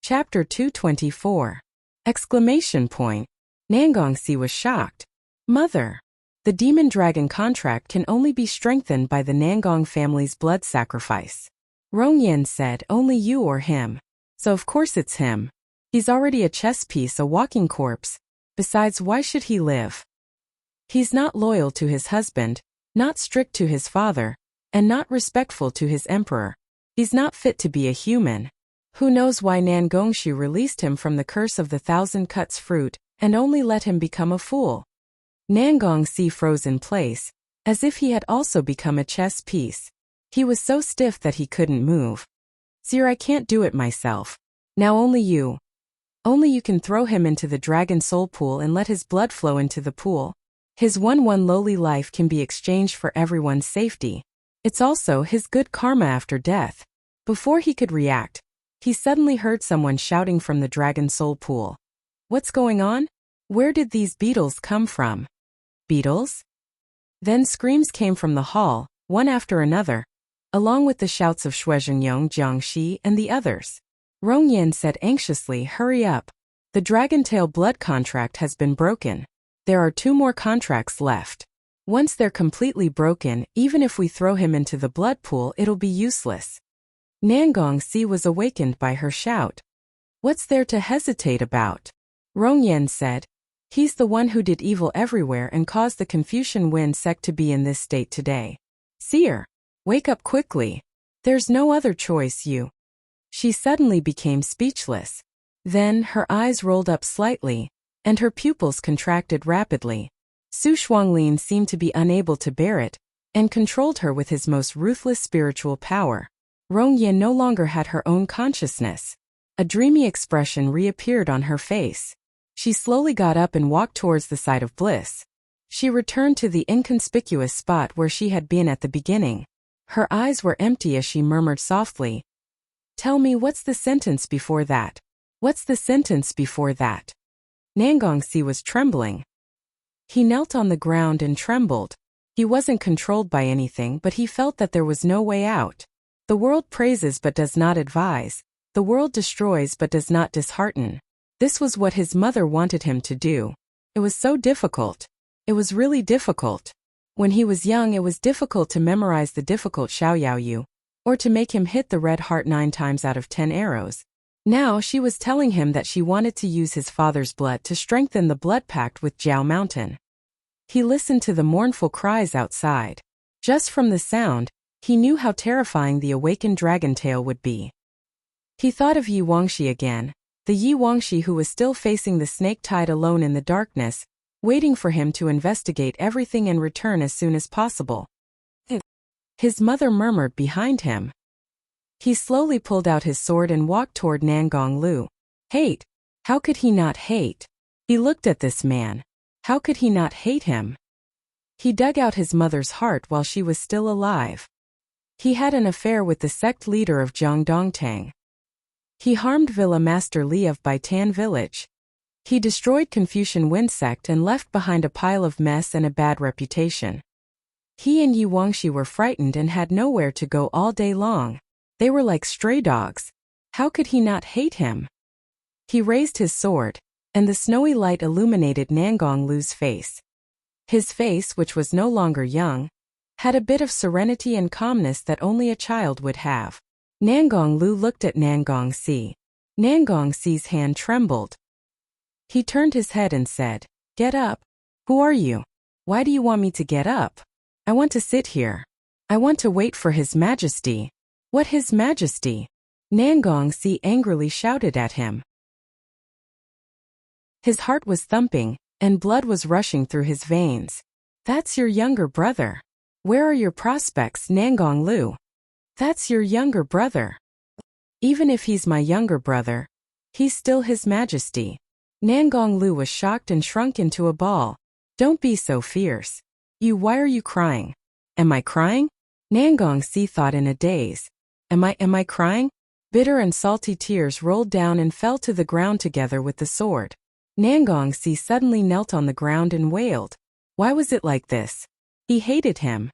Chapter 224. Exclamation point. Nan Gongxi was shocked. Mother. The demon dragon contract can only be strengthened by the Nangong family's blood sacrifice. Rong Yan said, only you or him. So of course it's him. He's already a chess piece, a walking corpse. Besides, why should he live? He's not loyal to his husband, not strict to his father, and not respectful to his emperor. He's not fit to be a human. Who knows why Nan Gongxu released him from the curse of the 1,000 cuts fruit, and only let him become a fool. Nan Gongxi froze in place, as if he had also become a chess piece. He was so stiff that he couldn't move. Sire, I can't do it myself. Now only you. Only you can throw him into the dragon soul pool and let his blood flow into the pool. His one lowly life can be exchanged for everyone's safety. It's also his good karma after death. Before he could react, he suddenly heard someone shouting from the dragon soul pool. What's going on? Where did these beetles come from? Beetles? Then screams came from the hall, one after another, along with the shouts of Shuizhengyong, Jiangxi, and the others. Rong Yan said anxiously, hurry up. The Dragontail blood contract has been broken. There are 2 more contracts left. Once they're completely broken, even if we throw him into the blood pool, it'll be useless. Nan Gongxi was awakened by her shout. What's there to hesitate about? Rong Yan said. He's the one who did evil everywhere and caused the Confucian Wind sect to be in this state today. Seer, wake up quickly. There's no other choice, you. She suddenly became speechless. Then her eyes rolled up slightly, and her pupils contracted rapidly. Su Shuanglin seemed to be unable to bear it, and controlled her with his most ruthless spiritual power. Rong Yan no longer had her own consciousness. A dreamy expression reappeared on her face. She slowly got up and walked towards the side of bliss. She returned to the inconspicuous spot where she had been at the beginning. Her eyes were empty as she murmured softly, tell me, what's the sentence before that? What's the sentence before that? Nan Gongxi was trembling. He knelt on the ground and trembled. He wasn't controlled by anything, but he felt that there was no way out. The world praises but does not advise. The world destroys but does not dishearten. This was what his mother wanted him to do. It was so difficult. It was really difficult. When he was young, it was difficult to memorize the difficult Xiaoyaoyu, or to make him hit the red heart 9 times out of 10 arrows. Now she was telling him that she wanted to use his father's blood to strengthen the blood pact with Jiao Mountain. He listened to the mournful cries outside. Just from the sound, he knew how terrifying the awakened dragontail would be. He thought of Yi Wangxi again. The Yi Wangxi who was still facing the snake tied alone in the darkness, waiting for him to investigate everything and return as soon as possible. His mother murmured behind him. He slowly pulled out his sword and walked toward Nangong Lu. Hate. How could he not hate? He looked at this man. How could he not hate him? He dug out his mother's heart while she was still alive. He had an affair with the sect leader of Jiangdongtang. He harmed Villa Master Li of Baitan village. He destroyed Confucian Wind sect and left behind a pile of mess and a bad reputation. He and Yi Wangxi were frightened and had nowhere to go all day long. They were like stray dogs. How could he not hate him? He raised his sword, and the snowy light illuminated Nangong Lu's face. His face, which was no longer young, had a bit of serenity and calmness that only a child would have. Nangong Lu looked at Nangong Si. Nangongxi's hand trembled. He turned his head and said, "Get up. Who are you? Why do you want me to get up? I want to sit here. I want to wait for His Majesty." "What His Majesty?" Nangongxi angrily shouted at him. His heart was thumping, and blood was rushing through his veins. "That's your younger brother. Where are your prospects, Nangonglu? That's your younger brother. Even if he's my younger brother, he's still His Majesty." Nangonglu was shocked and shrunk into a ball. "Don't be so fierce. Why are you crying?" "Am I crying?" Nangongxi thought in a daze. Am I crying?" Bitter and salty tears rolled down and fell to the ground together with the sword. Nangongxi suddenly knelt on the ground and wailed. Why was it like this? He hated him.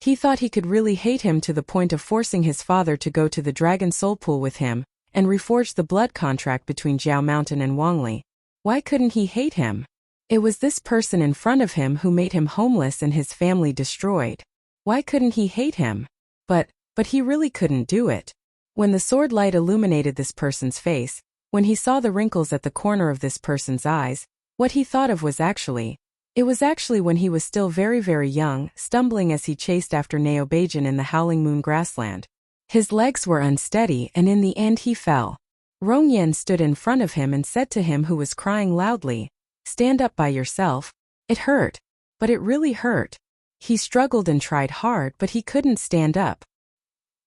He thought he could really hate him to the point of forcing his father to go to the Dragon Soul Pool with him and reforge the blood contract between Jiao Mountain and Wangli. Why couldn't he hate him? It was this person in front of him who made him homeless and his family destroyed. Why couldn't he hate him? But he really couldn't do it. When the sword light illuminated this person's face, when he saw the wrinkles at the corner of this person's eyes, what he thought of was actually when he was still very, very young, stumbling as he chased after Neobajan in the Howling Moon grassland. His legs were unsteady and in the end he fell. Rongyan stood in front of him and said to him who was crying loudly, "Stand up by yourself. It hurt. But it really hurt." He struggled and tried hard but he couldn't stand up.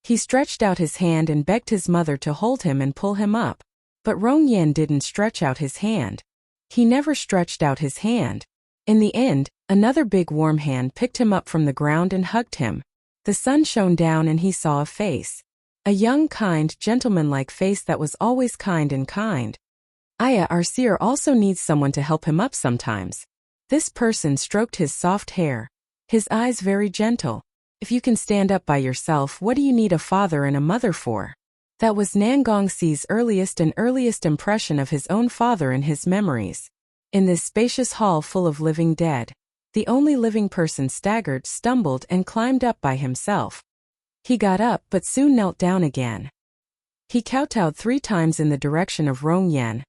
He stretched out his hand and begged his mother to hold him and pull him up. But Rongyan didn't stretch out his hand. He never stretched out his hand. In the end, another big warm hand picked him up from the ground and hugged him. The sun shone down and he saw a face. A young, kind, gentlemanlike face that was always kind and kind. Aya, our seer also needs someone to help him up sometimes. This person stroked his soft hair. His eyes very gentle. If you can stand up by yourself, what do you need a father and a mother for? That was Nangongxi's earliest impression of his own father in his memories. In this spacious hall full of living dead, the only living person staggered, stumbled, and climbed up by himself. He got up but soon knelt down again. He kowtowed 3 times in the direction of Rongyan,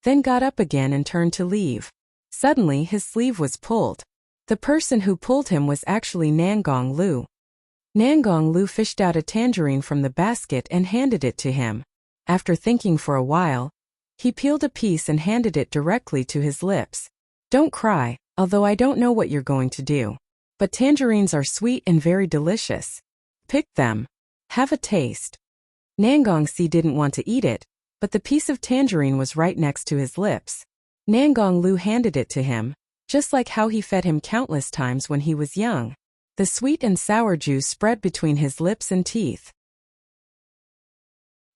then got up again and turned to leave. Suddenly his sleeve was pulled. The person who pulled him was actually Nangonglu. Nangonglu fished out a tangerine from the basket and handed it to him. After thinking for a while, he peeled a piece and handed it directly to his lips. "Don't cry, although I don't know what you're going to do. But tangerines are sweet and very delicious. Pick them. Have a taste." Nangongxi didn't want to eat it, but the piece of tangerine was right next to his lips. Nangonglu handed it to him, just like how he fed him countless times when he was young. The sweet and sour juice spread between his lips and teeth.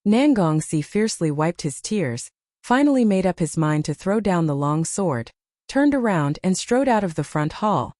Nangongxi fiercely wiped his tears, finally made up his mind to throw down the long sword, turned around and strode out of the front hall.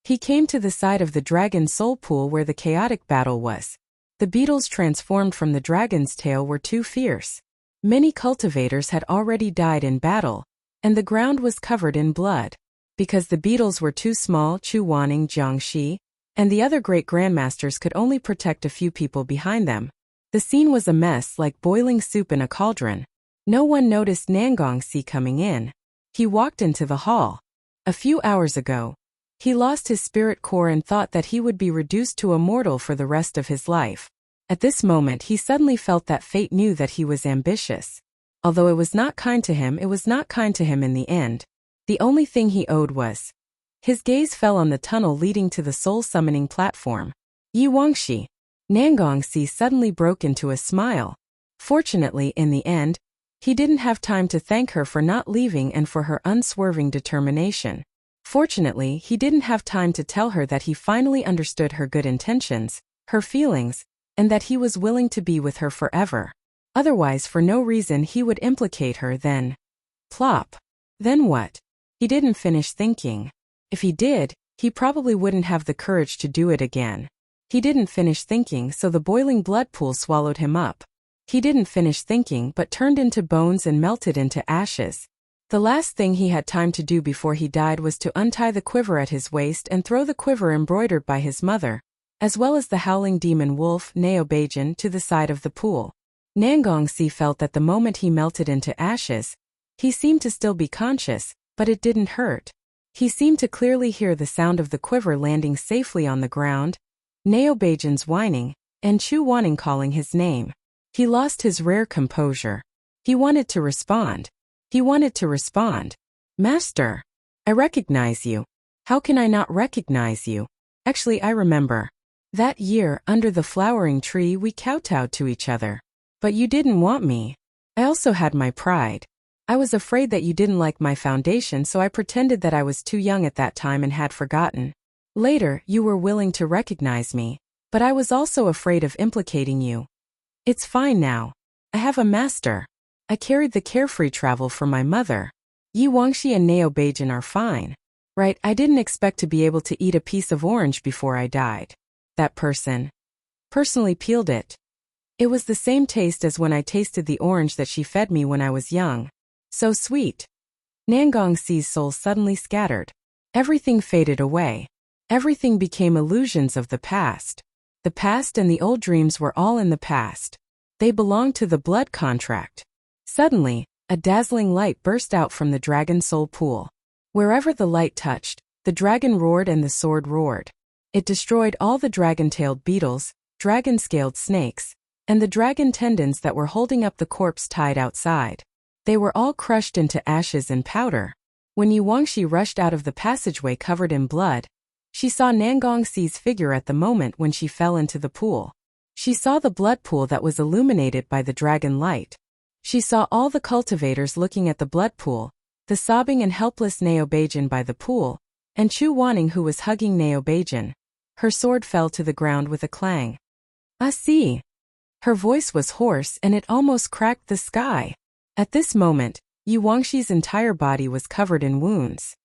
He came to the side of the Dragon Soul Pool where the chaotic battle was. The beetles transformed from the dragon's tail were too fierce. Many cultivators had already died in battle, and the ground was covered in blood. Because the beetles were too small, Chu Wanning, Jiangxi, and the other great grandmasters could only protect a few people behind them. The scene was a mess like boiling soup in a cauldron. No one noticed Nangongxi coming in. He walked into the hall. A few hours ago, he lost his spirit core and thought that he would be reduced to a mortal for the rest of his life. At this moment he suddenly felt that fate knew that he was ambitious. Although it was not kind to him, it was not kind to him in the end. The only thing he owed was. His gaze fell on the tunnel leading to the soul-summoning platform. Yi Wangxi. Nangongxi suddenly broke into a smile. Fortunately, in the end, he didn't have time to thank her for not leaving and for her unswerving determination. Fortunately, he didn't have time to tell her that he finally understood her good intentions, her feelings, and that he was willing to be with her forever. Otherwise, for no reason he would implicate her then. Plop. Then what? He didn't finish thinking. If he did, he probably wouldn't have the courage to do it again. He didn't finish thinking, so the boiling blood pool swallowed him up. He didn't finish thinking but turned into bones and melted into ashes. The last thing he had time to do before he died was to untie the quiver at his waist and throw the quiver embroidered by his mother, as well as the howling demon wolf, Neobajan, to the side of the pool. Nangongsi felt that the moment he melted into ashes, he seemed to still be conscious, but it didn't hurt. He seemed to clearly hear the sound of the quiver landing safely on the ground, Neobeijan's whining, and Chu Wanning calling his name. He lost his rare composure. He wanted to respond. Master, I recognize you. How can I not recognize you? Actually, I remember. That year, under the flowering tree, we kowtowed to each other. But you didn't want me. I also had my pride. I was afraid that you didn't like my foundation, so I pretended that I was too young at that time and had forgotten. Later, you were willing to recognize me, but I was also afraid of implicating you. It's fine now. I have a master. I carried the carefree travel for my mother. Yi Wangxi and Neobeijan are fine. Right, I didn't expect to be able to eat a piece of orange before I died. That person personally peeled it. It was the same taste as when I tasted the orange that she fed me when I was young. So sweet. Nangongxi's soul suddenly scattered. Everything faded away. Everything became illusions of the past. The past and the old dreams were all in the past. They belonged to the blood contract. Suddenly, a dazzling light burst out from the dragon soul pool. Wherever the light touched, the dragon roared and the sword roared. It destroyed all the dragon-tailed beetles, dragon-scaled snakes, and the dragon tendons that were holding up the corpse tied outside. They were all crushed into ashes and powder. When Yi Wangxi rushed out of the passageway covered in blood, she saw Nangongxi's figure at the moment when she fell into the pool. She saw the blood pool that was illuminated by the dragon light. She saw all the cultivators looking at the blood pool, the sobbing and helpless Neobeijan by the pool, and Chu Wanning who was hugging Neobeijan. Her sword fell to the ground with a clang. "Ah, see." Her voice was hoarse and it almost cracked the sky. At this moment, Yi Wangxi's entire body was covered in wounds.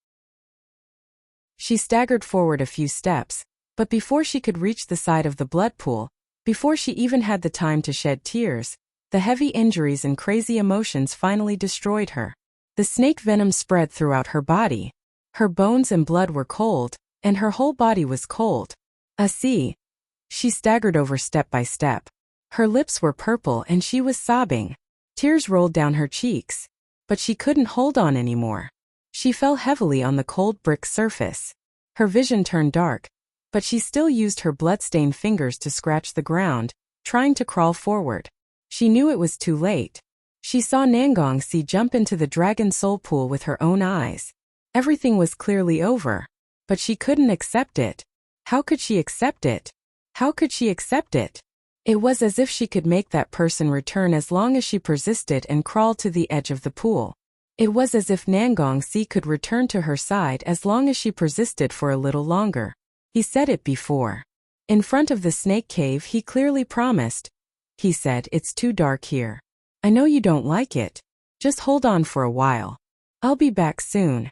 She staggered forward a few steps, but before she could reach the side of the blood pool, before she even had the time to shed tears, the heavy injuries and crazy emotions finally destroyed her. The snake venom spread throughout her body. Her bones and blood were cold, and her whole body was cold. "Ah, see." She staggered over step by step. Her lips were purple and she was sobbing. Tears rolled down her cheeks. But she couldn't hold on anymore. She fell heavily on the cold brick surface. Her vision turned dark, but she still used her blood-stained fingers to scratch the ground, trying to crawl forward. She knew it was too late. She saw Nangongxi jump into the dragon soul pool with her own eyes. Everything was clearly over. But she couldn't accept it. How could she accept it? How could she accept it? It was as if she could make that person return as long as she persisted and crawled to the edge of the pool. It was as if Nangongxi could return to her side as long as she persisted for a little longer. He said it before. In front of the snake cave he clearly promised. He said, "It's too dark here. I know you don't like it. Just hold on for a while. I'll be back soon."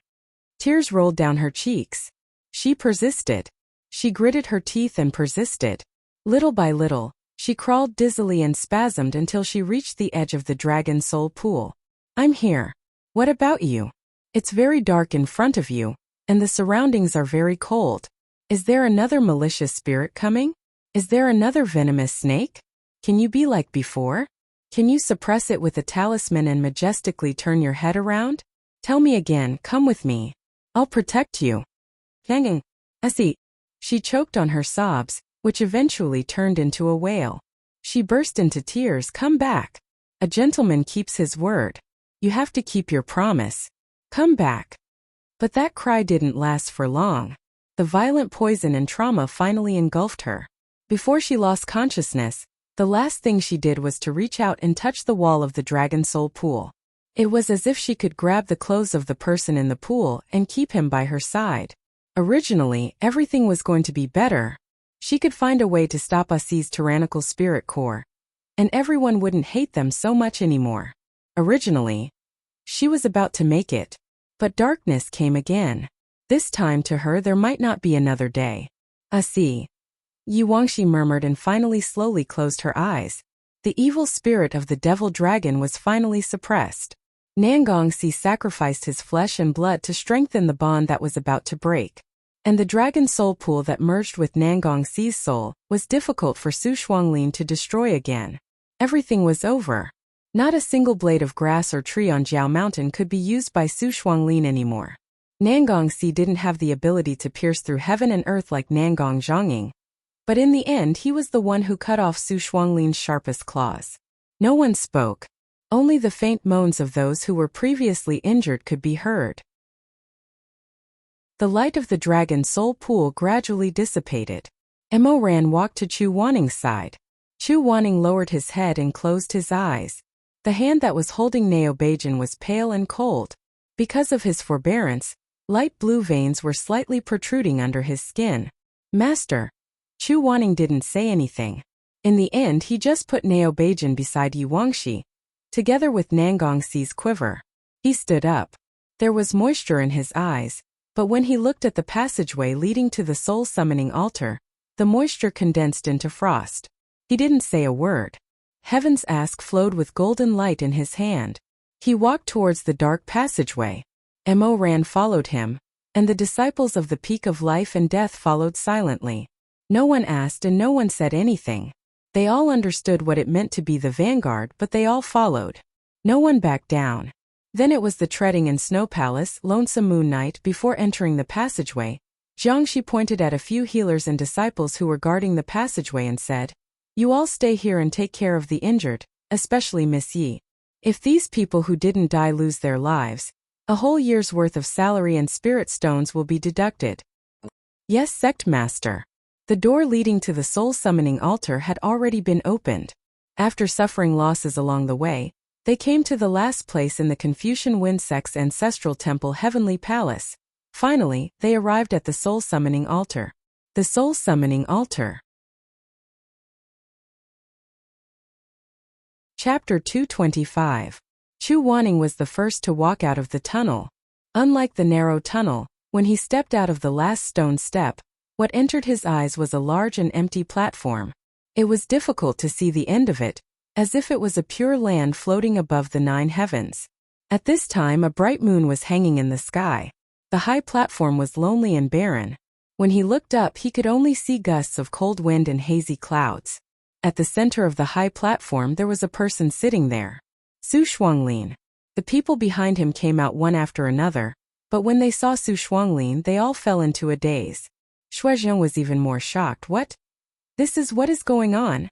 Tears rolled down her cheeks. She persisted. She gritted her teeth and persisted. Little by little, she crawled dizzily and spasmed until she reached the edge of the dragon soul pool. "I'm here. What about you? It's very dark in front of you, and the surroundings are very cold. Is there another malicious spirit coming? Is there another venomous snake? Can you be like before? Can you suppress it with a talisman and majestically turn your head around? Tell me again, come with me. I'll protect you." Hanging. "Essie." She choked on her sobs, which eventually turned into a wail. She burst into tears. "Come back. A gentleman keeps his word. You have to keep your promise. Come back." But that cry didn't last for long. The violent poison and trauma finally engulfed her. Before she lost consciousness, the last thing she did was to reach out and touch the wall of the dragon soul pool. It was as if she could grab the clothes of the person in the pool and keep him by her side. Originally, everything was going to be better. She could find a way to stop Asi's tyrannical spirit core. And everyone wouldn't hate them so much anymore. Originally, she was about to make it. But darkness came again. This time to her there might not be another day. "Asi." Yi Wangxi murmured and finally slowly closed her eyes. The evil spirit of the devil dragon was finally suppressed. Nangongxi sacrificed his flesh and blood to strengthen the bond that was about to break. And the dragon soul pool that merged with Nangongxi's soul was difficult for Su Shuanglin to destroy again. Everything was over. Not a single blade of grass or tree on Jiao Mountain could be used by Su Shuanglin anymore. Nangongxi didn't have the ability to pierce through heaven and earth like Nangong Zhongying. But in the end he was the one who cut off Su Shuanglin's sharpest claws. No one spoke. Only the faint moans of those who were previously injured could be heard. The light of the dragon soul pool gradually dissipated. Mo Ran walked to Chu Wanning's side. Chu Wanning lowered his head and closed his eyes. The hand that was holding Neo Beijing was pale and cold. Because of his forbearance, light blue veins were slightly protruding under his skin. Master. Chu Wanning didn't say anything. In the end he just put Neo Beijing beside Yi Wangxi, together with Nangongxi's quiver. He stood up. There was moisture in his eyes, but when he looked at the passageway leading to the soul summoning altar, the moisture condensed into frost. He didn't say a word. Heaven's ask flowed with golden light in his hand. He walked towards the dark passageway. Mo Ran followed him, and the disciples of the Peak of Life and Death followed silently. No one asked and no one said anything. They all understood what it meant to be the vanguard, but they all followed. No one backed down. Then it was the treading in Snow Palace, Lonesome Moon Night. Before entering the passageway, Jiangxi pointed at a few healers and disciples who were guarding the passageway and said, "You all stay here and take care of the injured, especially Miss Yi. If these people who didn't die lose their lives, a whole year's worth of salary and spirit stones will be deducted." Yes, Sect Master. The door leading to the soul summoning altar had already been opened. After suffering losses along the way, they came to the last place in the Confucian Wind Sect's ancestral temple, Heavenly Palace. Finally, they arrived at the soul summoning altar. The soul summoning altar. Chapter 225. Chu Wanning was the first to walk out of the tunnel. Unlike the narrow tunnel, when he stepped out of the last stone step, what entered his eyes was a large and empty platform. It was difficult to see the end of it, as if it was a pure land floating above the 9 heavens. At this time a bright moon was hanging in the sky. The high platform was lonely and barren. When he looked up he could only see gusts of cold wind and hazy clouds. At the center of the high platform there was a person sitting there. Su Shuanglin. The people behind him came out one after another, but when they saw Su Shuanglin they all fell into a daze. Shuizheng was even more shocked. What? What is going on?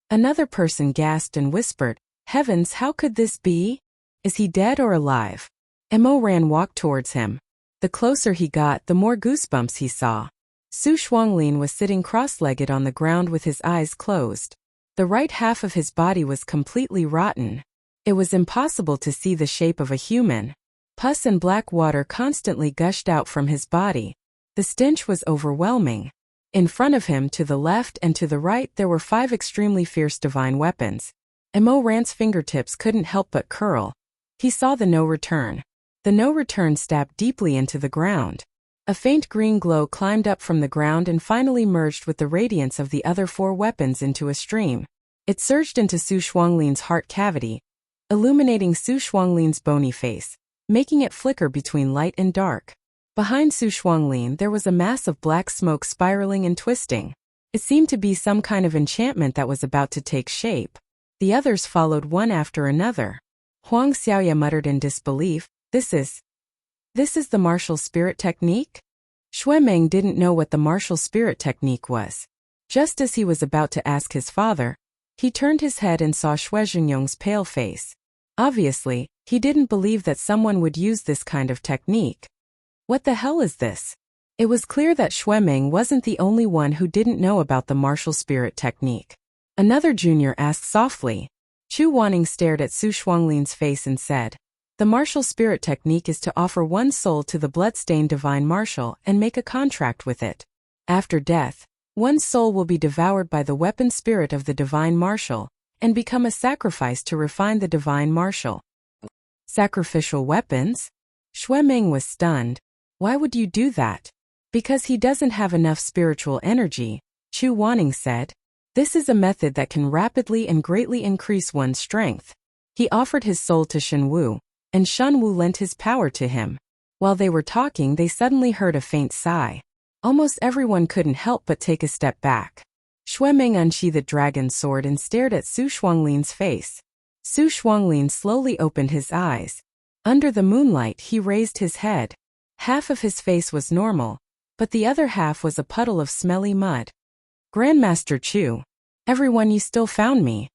Another person gasped and whispered, "Heavens, how could this be? Is he dead or alive?" Mo Ran walked towards him. The closer he got, the more goosebumps he saw. Su Shuanglin was sitting cross-legged on the ground with his eyes closed. The right half of his body was completely rotten. It was impossible to see the shape of a human. Pus and black water constantly gushed out from his body. The stench was overwhelming. In front of him, to the left and to the right, there were 5 extremely fierce divine weapons. Mo Ran's fingertips couldn't help but curl. He saw the no return. The no return stabbed deeply into the ground. A faint green glow climbed up from the ground and finally merged with the radiance of the other 4 weapons into a stream. It surged into Su Shuanglin's heart cavity, illuminating Su Shuanglin's bony face, making it flicker between light and dark. Behind Su Shuanglin there was a mass of black smoke spiraling and twisting. It seemed to be some kind of enchantment that was about to take shape. The others followed one after another. Huang Xiaoya muttered in disbelief, This is the martial spirit technique? Xue Meng didn't know what the martial spirit technique was. Just as he was about to ask his father, he turned his head and saw Xue Zhengyong's pale face. Obviously, he didn't believe that someone would use this kind of technique. What the hell is this? It was clear that Xue Meng wasn't the only one who didn't know about the martial spirit technique. Another junior asked softly. Chu Wanning stared at Su Shuanglin's face and said, "The martial spirit technique is to offer one's soul to the bloodstained divine martial and make a contract with it. After death, one's soul will be devoured by the weapon spirit of the divine martial and become a sacrifice to refine the divine martial." Sacrificial weapons? Xue Meng was stunned. Why would you do that? Because he doesn't have enough spiritual energy, Chu Wanning said. This is a method that can rapidly and greatly increase one's strength. He offered his soul to Shen Wu, and Shen Wu lent his power to him. While they were talking, they suddenly heard a faint sigh. Almost everyone couldn't help but take a step back. Ming unsheathed the dragon's sword and stared at Su Shuanglin's face. Su Shuanglin slowly opened his eyes. Under the moonlight he raised his head. Half of his face was normal, but the other half was a puddle of smelly mud. Grandmaster Chu. Everyone, you still found me.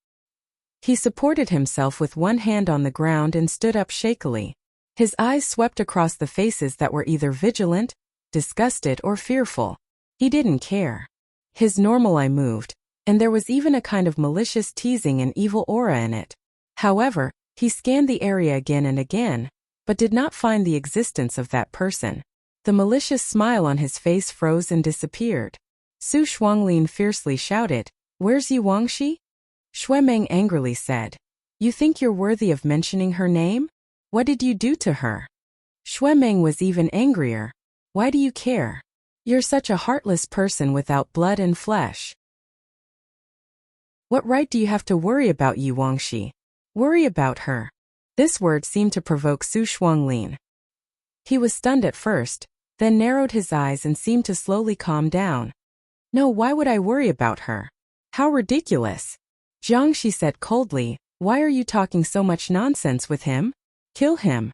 He supported himself with one hand on the ground and stood up shakily. His eyes swept across the faces that were either vigilant, disgusted, or fearful. He didn't care. His normal eye moved, and there was even a kind of malicious teasing and evil aura in it. However, he scanned the area again and again, but did not find the existence of that person. The malicious smile on his face froze and disappeared. Su Shuanglin fiercely shouted, "Where's Yi Wangxi?" Ming angrily said, "You think you're worthy of mentioning her name? What did you do to her?" Ming was even angrier. "Why do you care? You're such a heartless person without blood and flesh. What right do you have to worry about Yi Wangxi? Worry about her?" This word seemed to provoke Su Shuanglin. He was stunned at first, then narrowed his eyes and seemed to slowly calm down. "No, why would I worry about her? How ridiculous." Jiangxi said coldly, "Why are you talking so much nonsense with him? Kill him."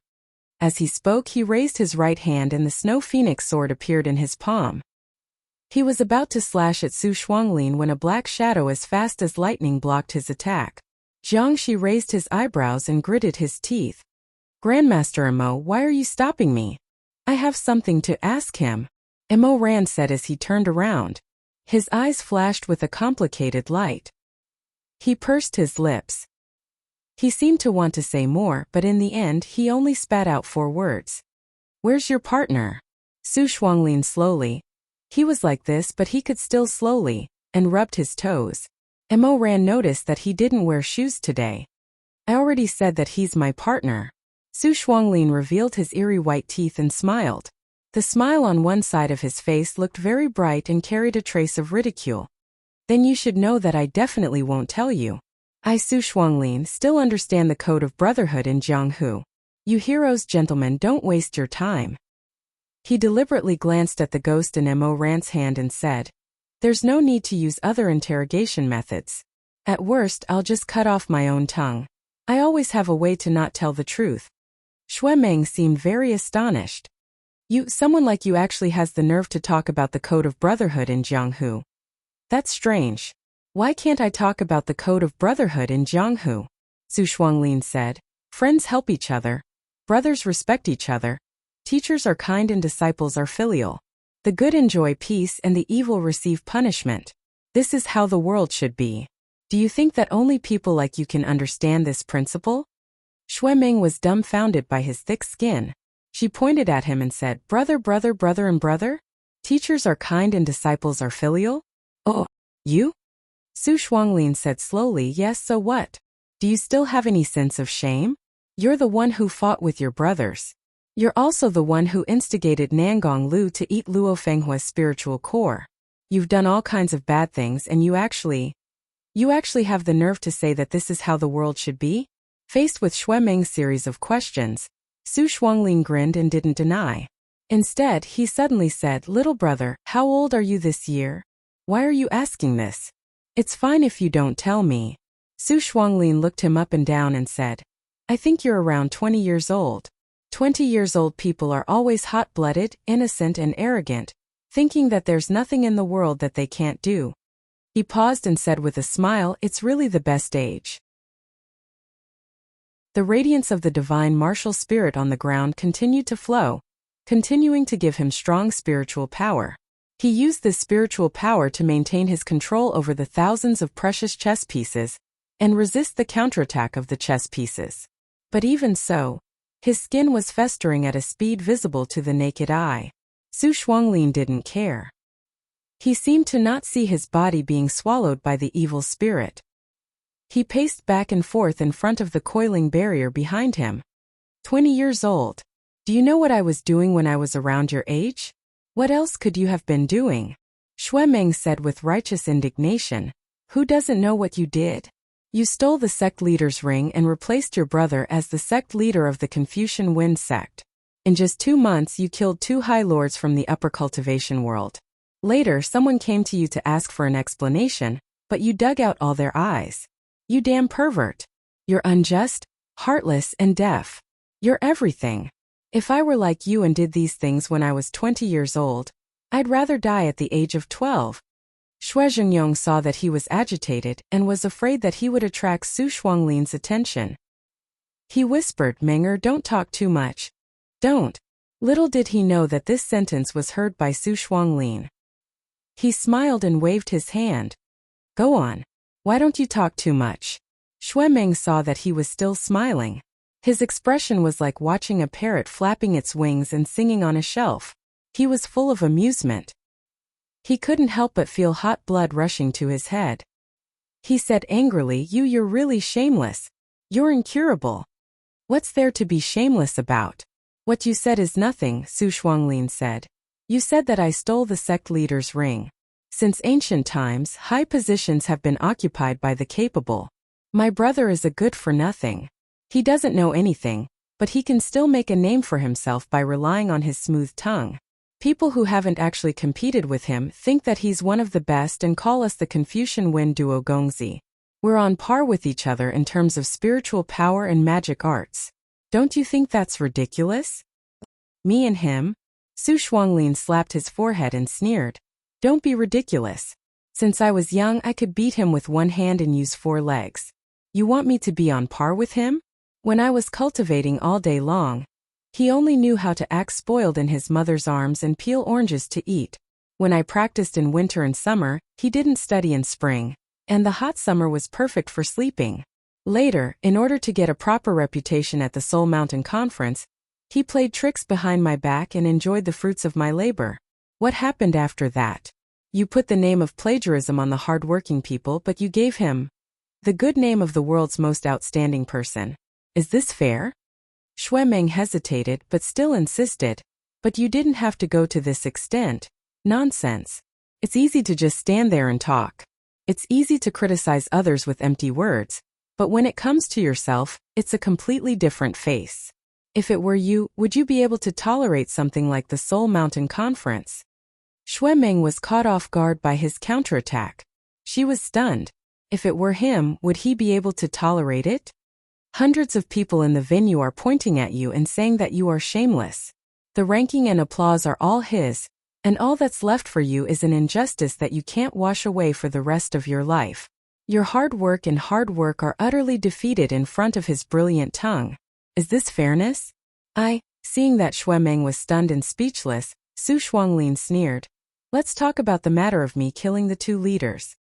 As he spoke, he raised his right hand and the snow phoenix sword appeared in his palm. He was about to slash at Su Shuanglin when a black shadow as fast as lightning blocked his attack. Jiangxi raised his eyebrows and gritted his teeth. "Grandmaster Emo, why are you stopping me? I have something to ask him," Emo Ran said as he turned around. His eyes flashed with a complicated light. He pursed his lips. He seemed to want to say more, but in the end he only spat out 4 words. "Where's your partner?" Su Shuanglin slowly. He was like this, but he could still slowly, and rubbed his toes. Emo Ran noticed that he didn't wear shoes today. "I already said that he's my partner." Su Shuanglin revealed his eerie white teeth and smiled. The smile on one side of his face looked very bright and carried a trace of ridicule. "Then you should know that I definitely won't tell you. I, Su Shuanglin, still understand the code of brotherhood in Jianghu. You heroes, gentlemen, don't waste your time." He deliberately glanced at the ghost in Emo Ran's hand and said, "There's no need to use other interrogation methods. At worst, I'll just cut off my own tongue. I always have a way to not tell the truth." Ming seemed very astonished. Someone like you actually has the nerve to talk about the code of brotherhood in Jianghu. That's strange. Why can't I talk about the code of brotherhood in Jianghu? Su Shuanglin said. Friends help each other. Brothers respect each other. Teachers are kind and disciples are filial. The good enjoy peace and the evil receive punishment. This is how the world should be. Do you think that only people like you can understand this principle? Ming was dumbfounded by his thick skin. She pointed at him and said, Brother, brother, brother and brother? Teachers are kind and disciples are filial? Oh, you? Su Shuanglin said slowly, yes, so what? Do you still have any sense of shame? You're the one who fought with your brothers. You're also the one who instigated Nangong Lu to eat Luo Fenghua's spiritual core. You've done all kinds of bad things and you actually have the nerve to say that this is how the world should be? Faced with Ming's series of questions, Su Shuanglin grinned and didn't deny. Instead, he suddenly said, Little brother, how old are you this year? Why are you asking this? It's fine if you don't tell me. Su Shuanglin looked him up and down and said, I think you're around 20 years old. 20 years old people are always hot-blooded, innocent and arrogant, thinking that there's nothing in the world that they can't do. He paused and said with a smile, it's really the best age. The radiance of the divine martial spirit on the ground continued to flow, continuing to give him strong spiritual power. He used this spiritual power to maintain his control over the thousands of precious chess pieces and resist the counterattack of the chess pieces. But even so, his skin was festering at a speed visible to the naked eye. Su Shuanglin didn't care. He seemed to not see his body being swallowed by the evil spirit. He paced back and forth in front of the coiling barrier behind him. 20 years old. Do you know what I was doing when I was around your age? What else could you have been doing? Ming said with righteous indignation. Who doesn't know what you did? You stole the sect leader's ring and replaced your brother as the sect leader of the Confucian Wind sect. In just 2 months you killed 2 high lords from the upper cultivation world. Later, someone came to you to ask for an explanation, but you dug out all their eyes. You damn pervert. You're unjust, heartless, and deaf. You're everything. If I were like you and did these things when I was 20 years old, I'd rather die at the age of 12. Xue Zhengyong saw that he was agitated and was afraid that he would attract Su Shuanglin's attention. He whispered, Menger, don't talk too much. Don't. Little did he know that this sentence was heard by Su Shuanglin. He smiled and waved his hand. Go on. Why don't you talk too much? Xue Meng saw that he was still smiling. His expression was like watching a parrot flapping its wings and singing on a shelf. He was full of amusement. He couldn't help but feel hot blood rushing to his head. He said angrily, You're really shameless. You're incurable. What's there to be shameless about? What you said is nothing, Su Shuanglin said. You said that I stole the sect leader's ring. Since ancient times, high positions have been occupied by the capable. My brother is a good-for-nothing. He doesn't know anything, but he can still make a name for himself by relying on his smooth tongue. People who haven't actually competed with him think that he's one of the best and call us the Confucian Wen Duo Gongzi. We're on par with each other in terms of spiritual power and magic arts. Don't you think that's ridiculous? Me and him? Su Shuanglin slapped his forehead and sneered. Don't be ridiculous. Since I was young, I could beat him with one hand and use 4 legs. You want me to be on par with him? When I was cultivating all day long, he only knew how to act spoiled in his mother's arms and peel oranges to eat. When I practiced in winter and summer, he didn't study in spring, and the hot summer was perfect for sleeping. Later, in order to get a proper reputation at the Soul Mountain Conference, he played tricks behind my back and enjoyed the fruits of my labor. What happened after that? You put the name of plagiarism on the hard-working people, but you gave him the good name of the world's most outstanding person. Is this fair? Xue Meng hesitated but still insisted. But you didn't have to go to this extent. Nonsense. It's easy to just stand there and talk. It's easy to criticize others with empty words, but when it comes to yourself, it's a completely different face. If it were you, would you be able to tolerate something like the Soul Mountain Conference? Xue Meng was caught off guard by his counterattack. She was stunned. If it were him, would he be able to tolerate it? Hundreds of people in the venue are pointing at you and saying that you are shameless. The ranking and applause are all his, and all that's left for you is an injustice that you can't wash away for the rest of your life. Your hard work are utterly defeated in front of his brilliant tongue. Is this fairness? Seeing that Xue Meng was stunned and speechless, Su Shuanglin sneered. Let's talk about the matter of me killing the 2 leaders.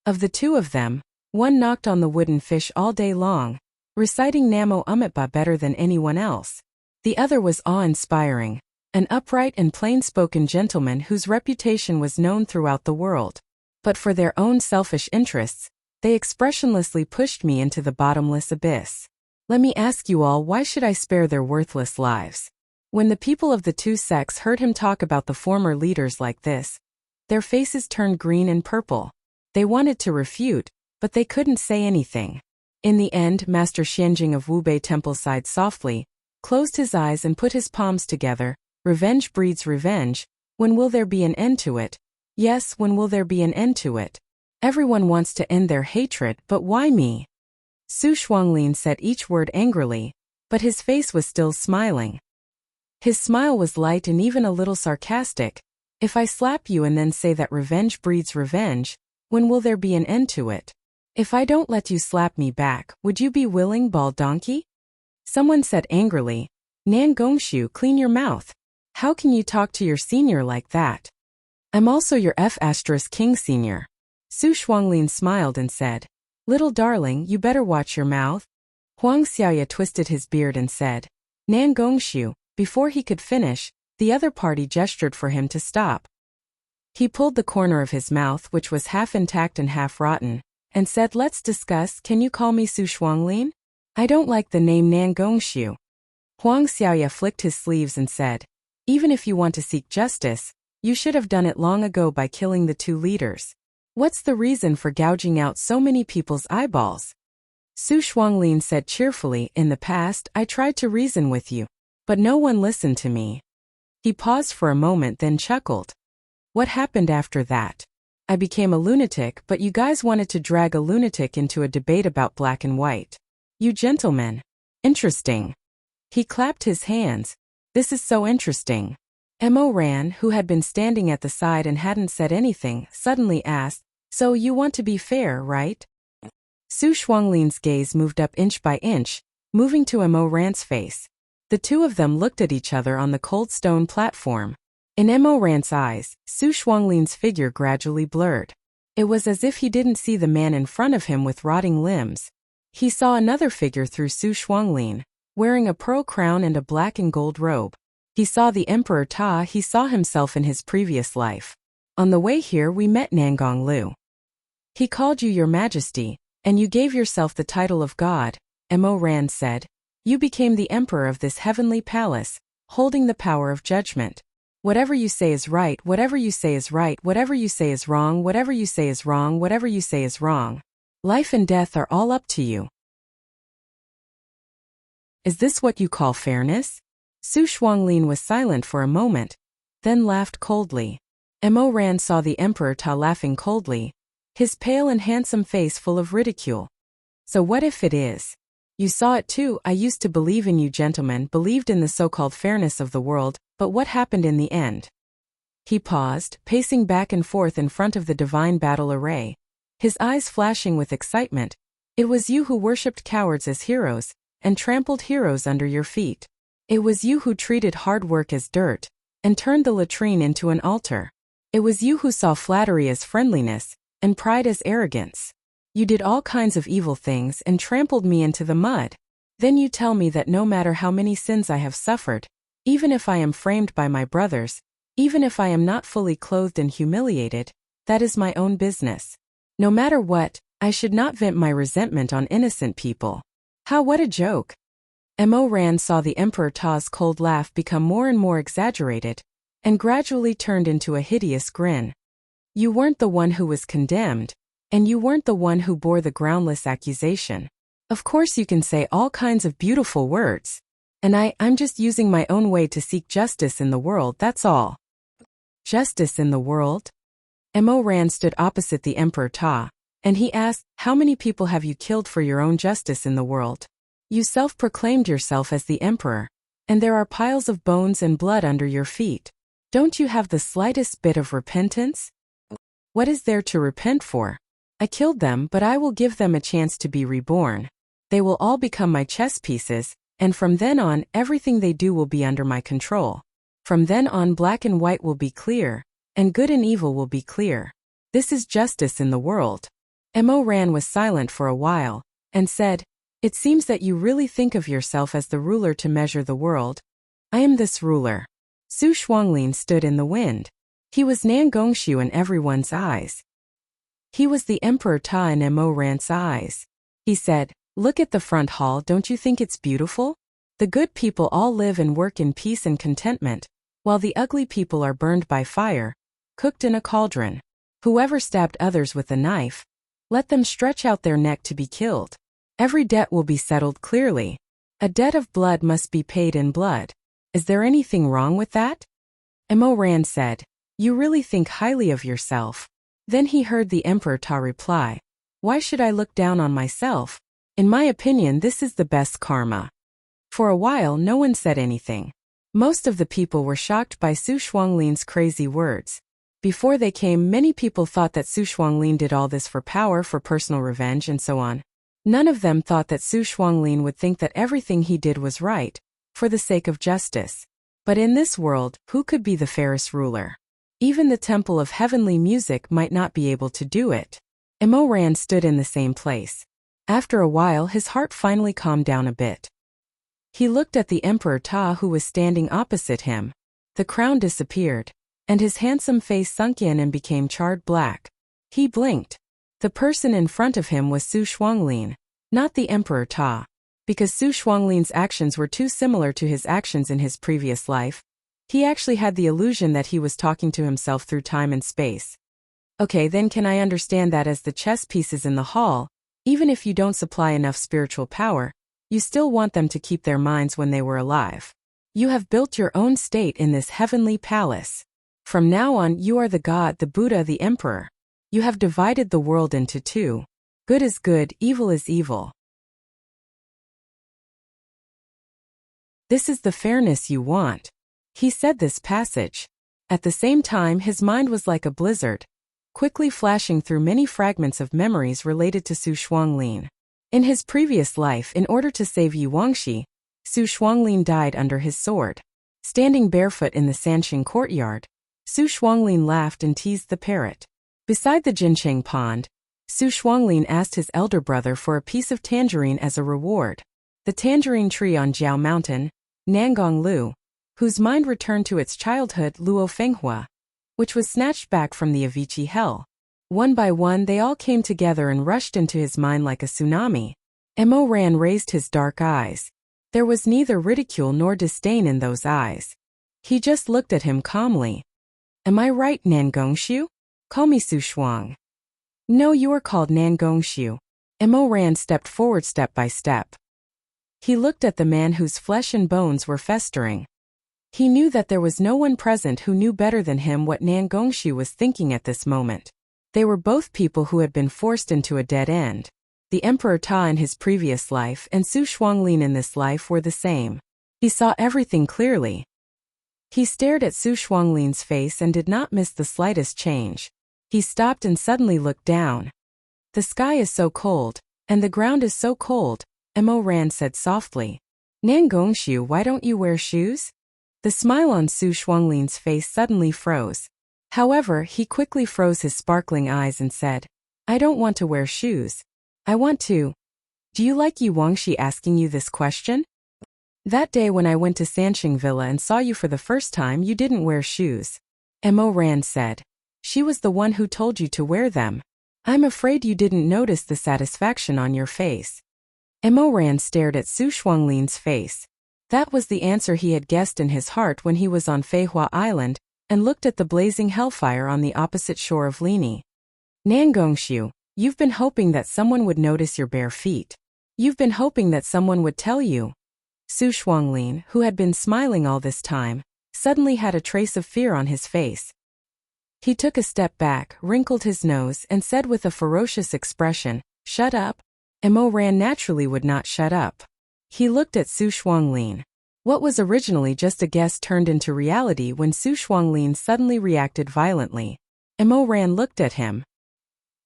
Of the 2 of them, one knocked on the wooden fish all day long, reciting Namo Umitba better than anyone else. The other was awe-inspiring, an upright and plain-spoken gentleman whose reputation was known throughout the world. But for their own selfish interests, they expressionlessly pushed me into the bottomless abyss. Let me ask you all, why should I spare their worthless lives? When the people of the 2 sects heard him talk about the former leaders like this, their faces turned green and purple. They wanted to refute, but they couldn't say anything. In the end, Master Xianjing of Wubei Temple sighed softly, closed his eyes and put his palms together. Revenge breeds revenge. When will there be an end to it? Yes, when will there be an end to it? Everyone wants to end their hatred, but why me? Su Shuanglin said each word angrily, but his face was still smiling. His smile was light and even a little sarcastic. If I slap you and then say that revenge breeds revenge, when will there be an end to it? If I don't let you slap me back, would you be willing, bald donkey? Someone said angrily, Nan Gongshu, clean your mouth. How can you talk to your senior like that? I'm also your F***king senior. Su Shuanglin smiled and said, Little darling, you better watch your mouth. Huang Xiaoya twisted his beard and said, Nan Gongshu. Before he could finish, the other party gestured for him to stop. He pulled the corner of his mouth, which was half intact and half rotten, and said, Let's discuss. Can you call me Su Shuanglin? I don't like the name Nan Gongshu. Huang Xiaoya flicked his sleeves and said, Even if you want to seek justice, you should have done it long ago by killing the 2 leaders. What's the reason for gouging out so many people's eyeballs? Su Shuanglin said cheerfully, In the past, I tried to reason with you, but no one listened to me. He paused for a moment then chuckled. What happened after that? I became a lunatic, but you guys wanted to drag a lunatic into a debate about black and white. You gentlemen. Interesting. He clapped his hands. This is so interesting. Mo Ran, who had been standing at the side and hadn't said anything, suddenly asked, so you want to be fair, right? Su Shuanglin's gaze moved up inch by inch, moving to Mo Ran's face. The two of them looked at each other on the cold stone platform. In Mo Ran's eyes, Su Shuanglin's figure gradually blurred. It was as if he didn't see the man in front of him with rotting limbs. He saw another figure through Su Shuanglin, wearing a pearl crown and a black and gold robe. He saw the Emperor Ta. He saw himself in his previous life. On the way here we met Nangong Lu. He called you Your Majesty, and you gave yourself the title of God, Mo Ran said. You became the emperor of this heavenly palace, holding the power of judgment. Whatever you say is right, whatever you say is right, whatever you say is wrong, whatever you say is wrong, whatever you say is wrong. Life and death are all up to you. Is this what you call fairness? Su Shuanglin was silent for a moment, then laughed coldly. Mo Ran saw the Emperor Ta laughing coldly, his pale and handsome face full of ridicule. So what if it is? You saw it too. I used to believe in you gentlemen, believed in the so-called fairness of the world, but what happened in the end? He paused, pacing back and forth in front of the divine battle array, his eyes flashing with excitement. It was you who worshipped cowards as heroes, and trampled heroes under your feet. It was you who treated hard work as dirt, and turned the latrine into an altar. It was you who saw flattery as friendliness, and pride as arrogance. You did all kinds of evil things and trampled me into the mud. Then you tell me that no matter how many sins I have suffered, even if I am framed by my brothers, even if I am not fully clothed and humiliated, that is my own business. No matter what, I should not vent my resentment on innocent people. What a joke. Mo Ran saw the Emperor Ta's cold laugh become more and more exaggerated, and gradually turned into a hideous grin. You weren't the one who was condemned, and you weren't the one who bore the groundless accusation. Of course you can say all kinds of beautiful words. And I'm just using my own way to seek justice in the world, that's all. Justice in the world? Mo Ran stood opposite the Emperor Ta, and he asked, how many people have you killed for your own justice in the world? You self-proclaimed yourself as the emperor, and there are piles of bones and blood under your feet. Don't you have the slightest bit of repentance? What is there to repent for? I killed them, but I will give them a chance to be reborn. They will all become my chess pieces, and from then on, everything they do will be under my control. From then on, black and white will be clear, and good and evil will be clear. This is justice in the world. Mo Ran was silent for a while, and said, it seems that you really think of yourself as the ruler to measure the world. I am this ruler. Su Shuanglin stood in the wind. He was Nangongxiu in everyone's eyes. He was the Emperor Ta in Mo Ran's eyes. He said, look at the front hall, don't you think it's beautiful? The good people all live and work in peace and contentment, while the ugly people are burned by fire, cooked in a cauldron. Whoever stabbed others with a knife, let them stretch out their neck to be killed. Every debt will be settled clearly. A debt of blood must be paid in blood. Is there anything wrong with that? Mo Ran said, you really think highly of yourself. Then he heard the Emperor Ta reply, why should I look down on myself? In my opinion, this is the best karma. For a while, no one said anything. Most of the people were shocked by Su Shuanglin's crazy words. Before they came, many people thought that Su Shuanglin did all this for power, for personal revenge, and so on. None of them thought that Su Shuanglin would think that everything he did was right, for the sake of justice. But in this world, who could be the fairest ruler? Even the Temple of Heavenly Music might not be able to do it. Mo Ran stood in the same place. After a while, his heart finally calmed down a bit. He looked at the Emperor Ta, who was standing opposite him. The crown disappeared, and his handsome face sunk in and became charred black. He blinked. The person in front of him was Su Shuanglin, not the Emperor Ta. Because Su Shuanglin's actions were too similar to his actions in his previous life, he actually had the illusion that he was talking to himself through time and space. Okay, then can I understand that as the chess pieces in the hall, even if you don't supply enough spiritual power, you still want them to keep their minds when they were alive. You have built your own state in this heavenly palace. From now on you are the God, the Buddha, the Emperor. You have divided the world into two. Good is good, evil is evil. This is the fairness you want. He said this passage. At the same time his mind was like a blizzard, quickly flashing through many fragments of memories related to Su Shuanglin. In his previous life, in order to save Yi Wangxi, Su Shuanglin died under his sword. Standing barefoot in the Sanqing courtyard, Su Shuanglin laughed and teased the parrot. Beside the Jincheng pond, Su Shuanglin asked his elder brother for a piece of tangerine as a reward. The tangerine tree on Jiao Mountain, Nangong Lu, whose mind returned to its childhood, Luo Fenghua, which was snatched back from the Avicii hell. One by one they all came together and rushed into his mind like a tsunami. Mo Ran raised his dark eyes. There was neither ridicule nor disdain in those eyes. He just looked at him calmly. Am I right, Nangongxiu? Call me Su Shuang. No, you are called Nangongxiu. Mo Ran stepped forward step by step. He looked at the man whose flesh and bones were festering. He knew that there was no one present who knew better than him what Nangongxiu was thinking at this moment. They were both people who had been forced into a dead end. The Emperor Ta in his previous life and Su Shuanglin in this life were the same. He saw everything clearly. He stared at Su Shuanglin's face and did not miss the slightest change. He stopped and suddenly looked down. The sky is so cold, and the ground is so cold, Mo Ran said softly. Nangongxiu, why don't you wear shoes? The smile on Su Shuanglin's face suddenly froze. However, he quickly froze his sparkling eyes and said, I don't want to wear shoes. I want to. Do you like Yi Wangxi asking you this question? That day when I went to Sanqing Villa and saw you for the first time, you didn't wear shoes. Mo Ran said. She was the one who told you to wear them. I'm afraid you didn't notice the satisfaction on your face. Mo Ran stared at Su Shuanglin's face. That was the answer he had guessed in his heart when he was on Feihua Island and looked at the blazing hellfire on the opposite shore of Lini. Nangongxiu, you've been hoping that someone would notice your bare feet. You've been hoping that someone would tell you. Su Shuanglin, who had been smiling all this time, suddenly had a trace of fear on his face. He took a step back, wrinkled his nose, and said with a ferocious expression, Shut up. Mo Ran naturally would not shut up. He looked at Su Shuanglin. What was originally just a guess turned into reality when Su Shuanglin suddenly reacted violently. Mo Ran looked at him.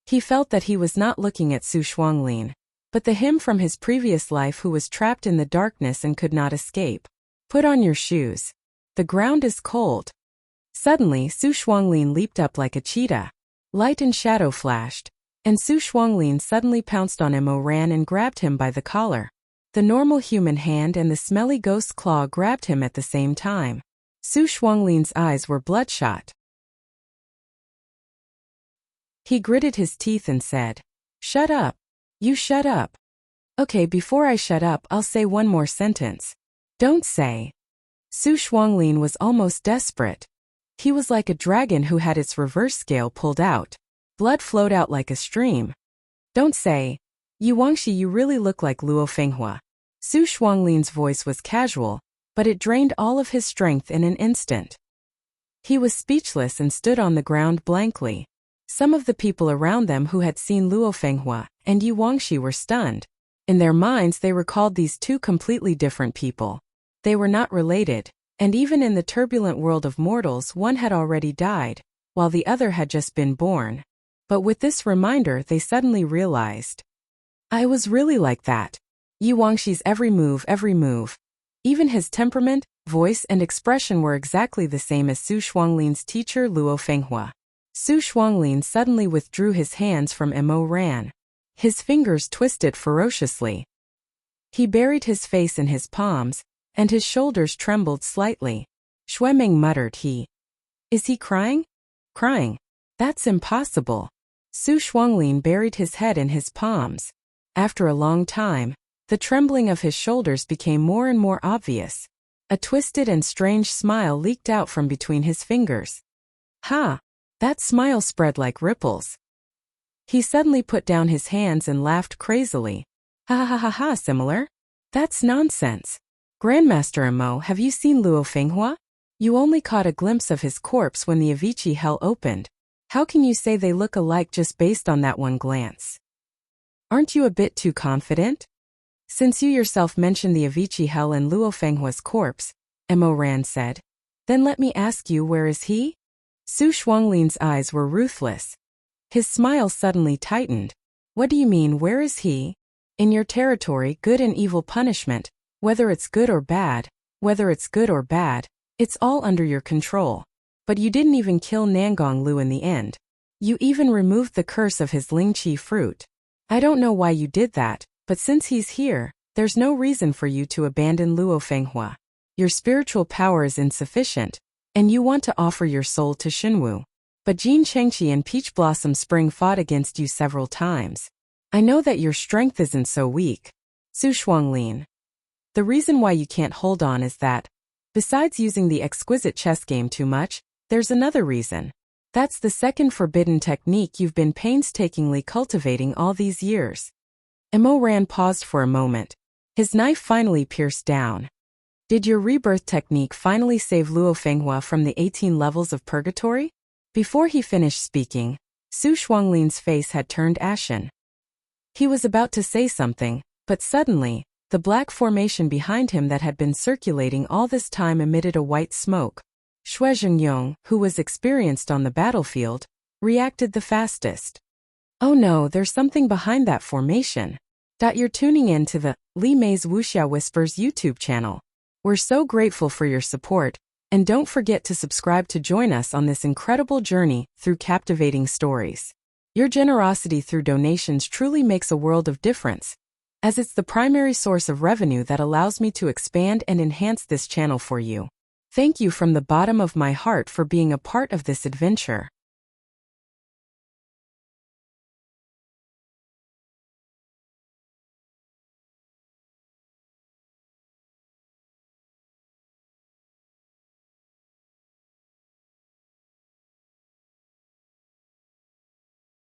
He felt that he was not looking at Su Shuanglin, but the him from his previous life who was trapped in the darkness and could not escape. Put on your shoes. The ground is cold. Suddenly Su Shuanglin leaped up like a cheetah. Light and shadow flashed, and Su Shuanglin suddenly pounced on Mo Ran and grabbed him by the collar. The normal human hand and the smelly ghost claw grabbed him at the same time. Su Shuanglin's eyes were bloodshot. He gritted his teeth and said, Shut up. You shut up. Okay, before I shut up, I'll say one more sentence. Don't say. Su Shuanglin was almost desperate. He was like a dragon who had its reverse scale pulled out. Blood flowed out like a stream. Don't say. Yi Wangxi, you really look like Luo Fenghua. Su Shuanglin's voice was casual, but it drained all of his strength in an instant. He was speechless and stood on the ground blankly. Some of the people around them who had seen Luo Fenghua and Yi Wangxi were stunned. In their minds they recalled these two completely different people. They were not related, and even in the turbulent world of mortals one had already died, while the other had just been born. But with this reminder they suddenly realized. I was really like that. Yi Wangxi's every move. Even his temperament, voice and expression were exactly the same as Su Shuanglin's teacher Luo Fenghua. Su Shuanglin suddenly withdrew his hands from Mo Ran. His fingers twisted ferociously. He buried his face in his palms, and his shoulders trembled slightly. Xueming muttered Is he crying? Crying? That's impossible. Su Shuanglin buried his head in his palms. After a long time, the trembling of his shoulders became more and more obvious. A twisted and strange smile leaked out from between his fingers. Ha! That smile spread like ripples. He suddenly put down his hands and laughed crazily. Ha ha ha ha, similar? That's nonsense. Grandmaster Mo, have you seen Luo Fenghua? You only caught a glimpse of his corpse when the Avicii hell opened. How can you say they look alike just based on that one glance? Aren't you a bit too confident? Since you yourself mentioned the Avicii hell and Luo Fenghua's corpse, Mo Ran said, then let me ask you, where is he? Su Shuanglin's eyes were ruthless. His smile suddenly tightened. What do you mean, where is he? In your territory, good and evil punishment, whether it's good or bad, it's all under your control. But you didn't even kill Nangong Lu in the end. You even removed the curse of his Lingqi fruit. I don't know why you did that, but since he's here, there's no reason for you to abandon Luo Fenghua. Your spiritual power is insufficient, and you want to offer your soul to Xinwu. But Jin Chengqi and Peach Blossom Spring fought against you several times. I know that your strength isn't so weak. Su Shuanglin. The reason why you can't hold on is that, besides using the exquisite chess game too much, there's another reason. That's the second forbidden technique you've been painstakingly cultivating all these years. Mo Ran paused for a moment. His knife finally pierced down. Did your rebirth technique finally save Luo Fenghua from the 18 levels of purgatory? Before he finished speaking, Su Shuanglin's face had turned ashen. He was about to say something, but suddenly, the black formation behind him that had been circulating all this time emitted a white smoke. Xue Zhengyong, who was experienced on the battlefield, reacted the fastest. Oh no, there's something behind that formation. You're tuning in to the Li Mei's Wuxia Whispers YouTube channel. We're so grateful for your support, and don't forget to subscribe to join us on this incredible journey through captivating stories. Your generosity through donations truly makes a world of difference, as it's the primary source of revenue that allows me to expand and enhance this channel for you. Thank you from the bottom of my heart for being a part of this adventure.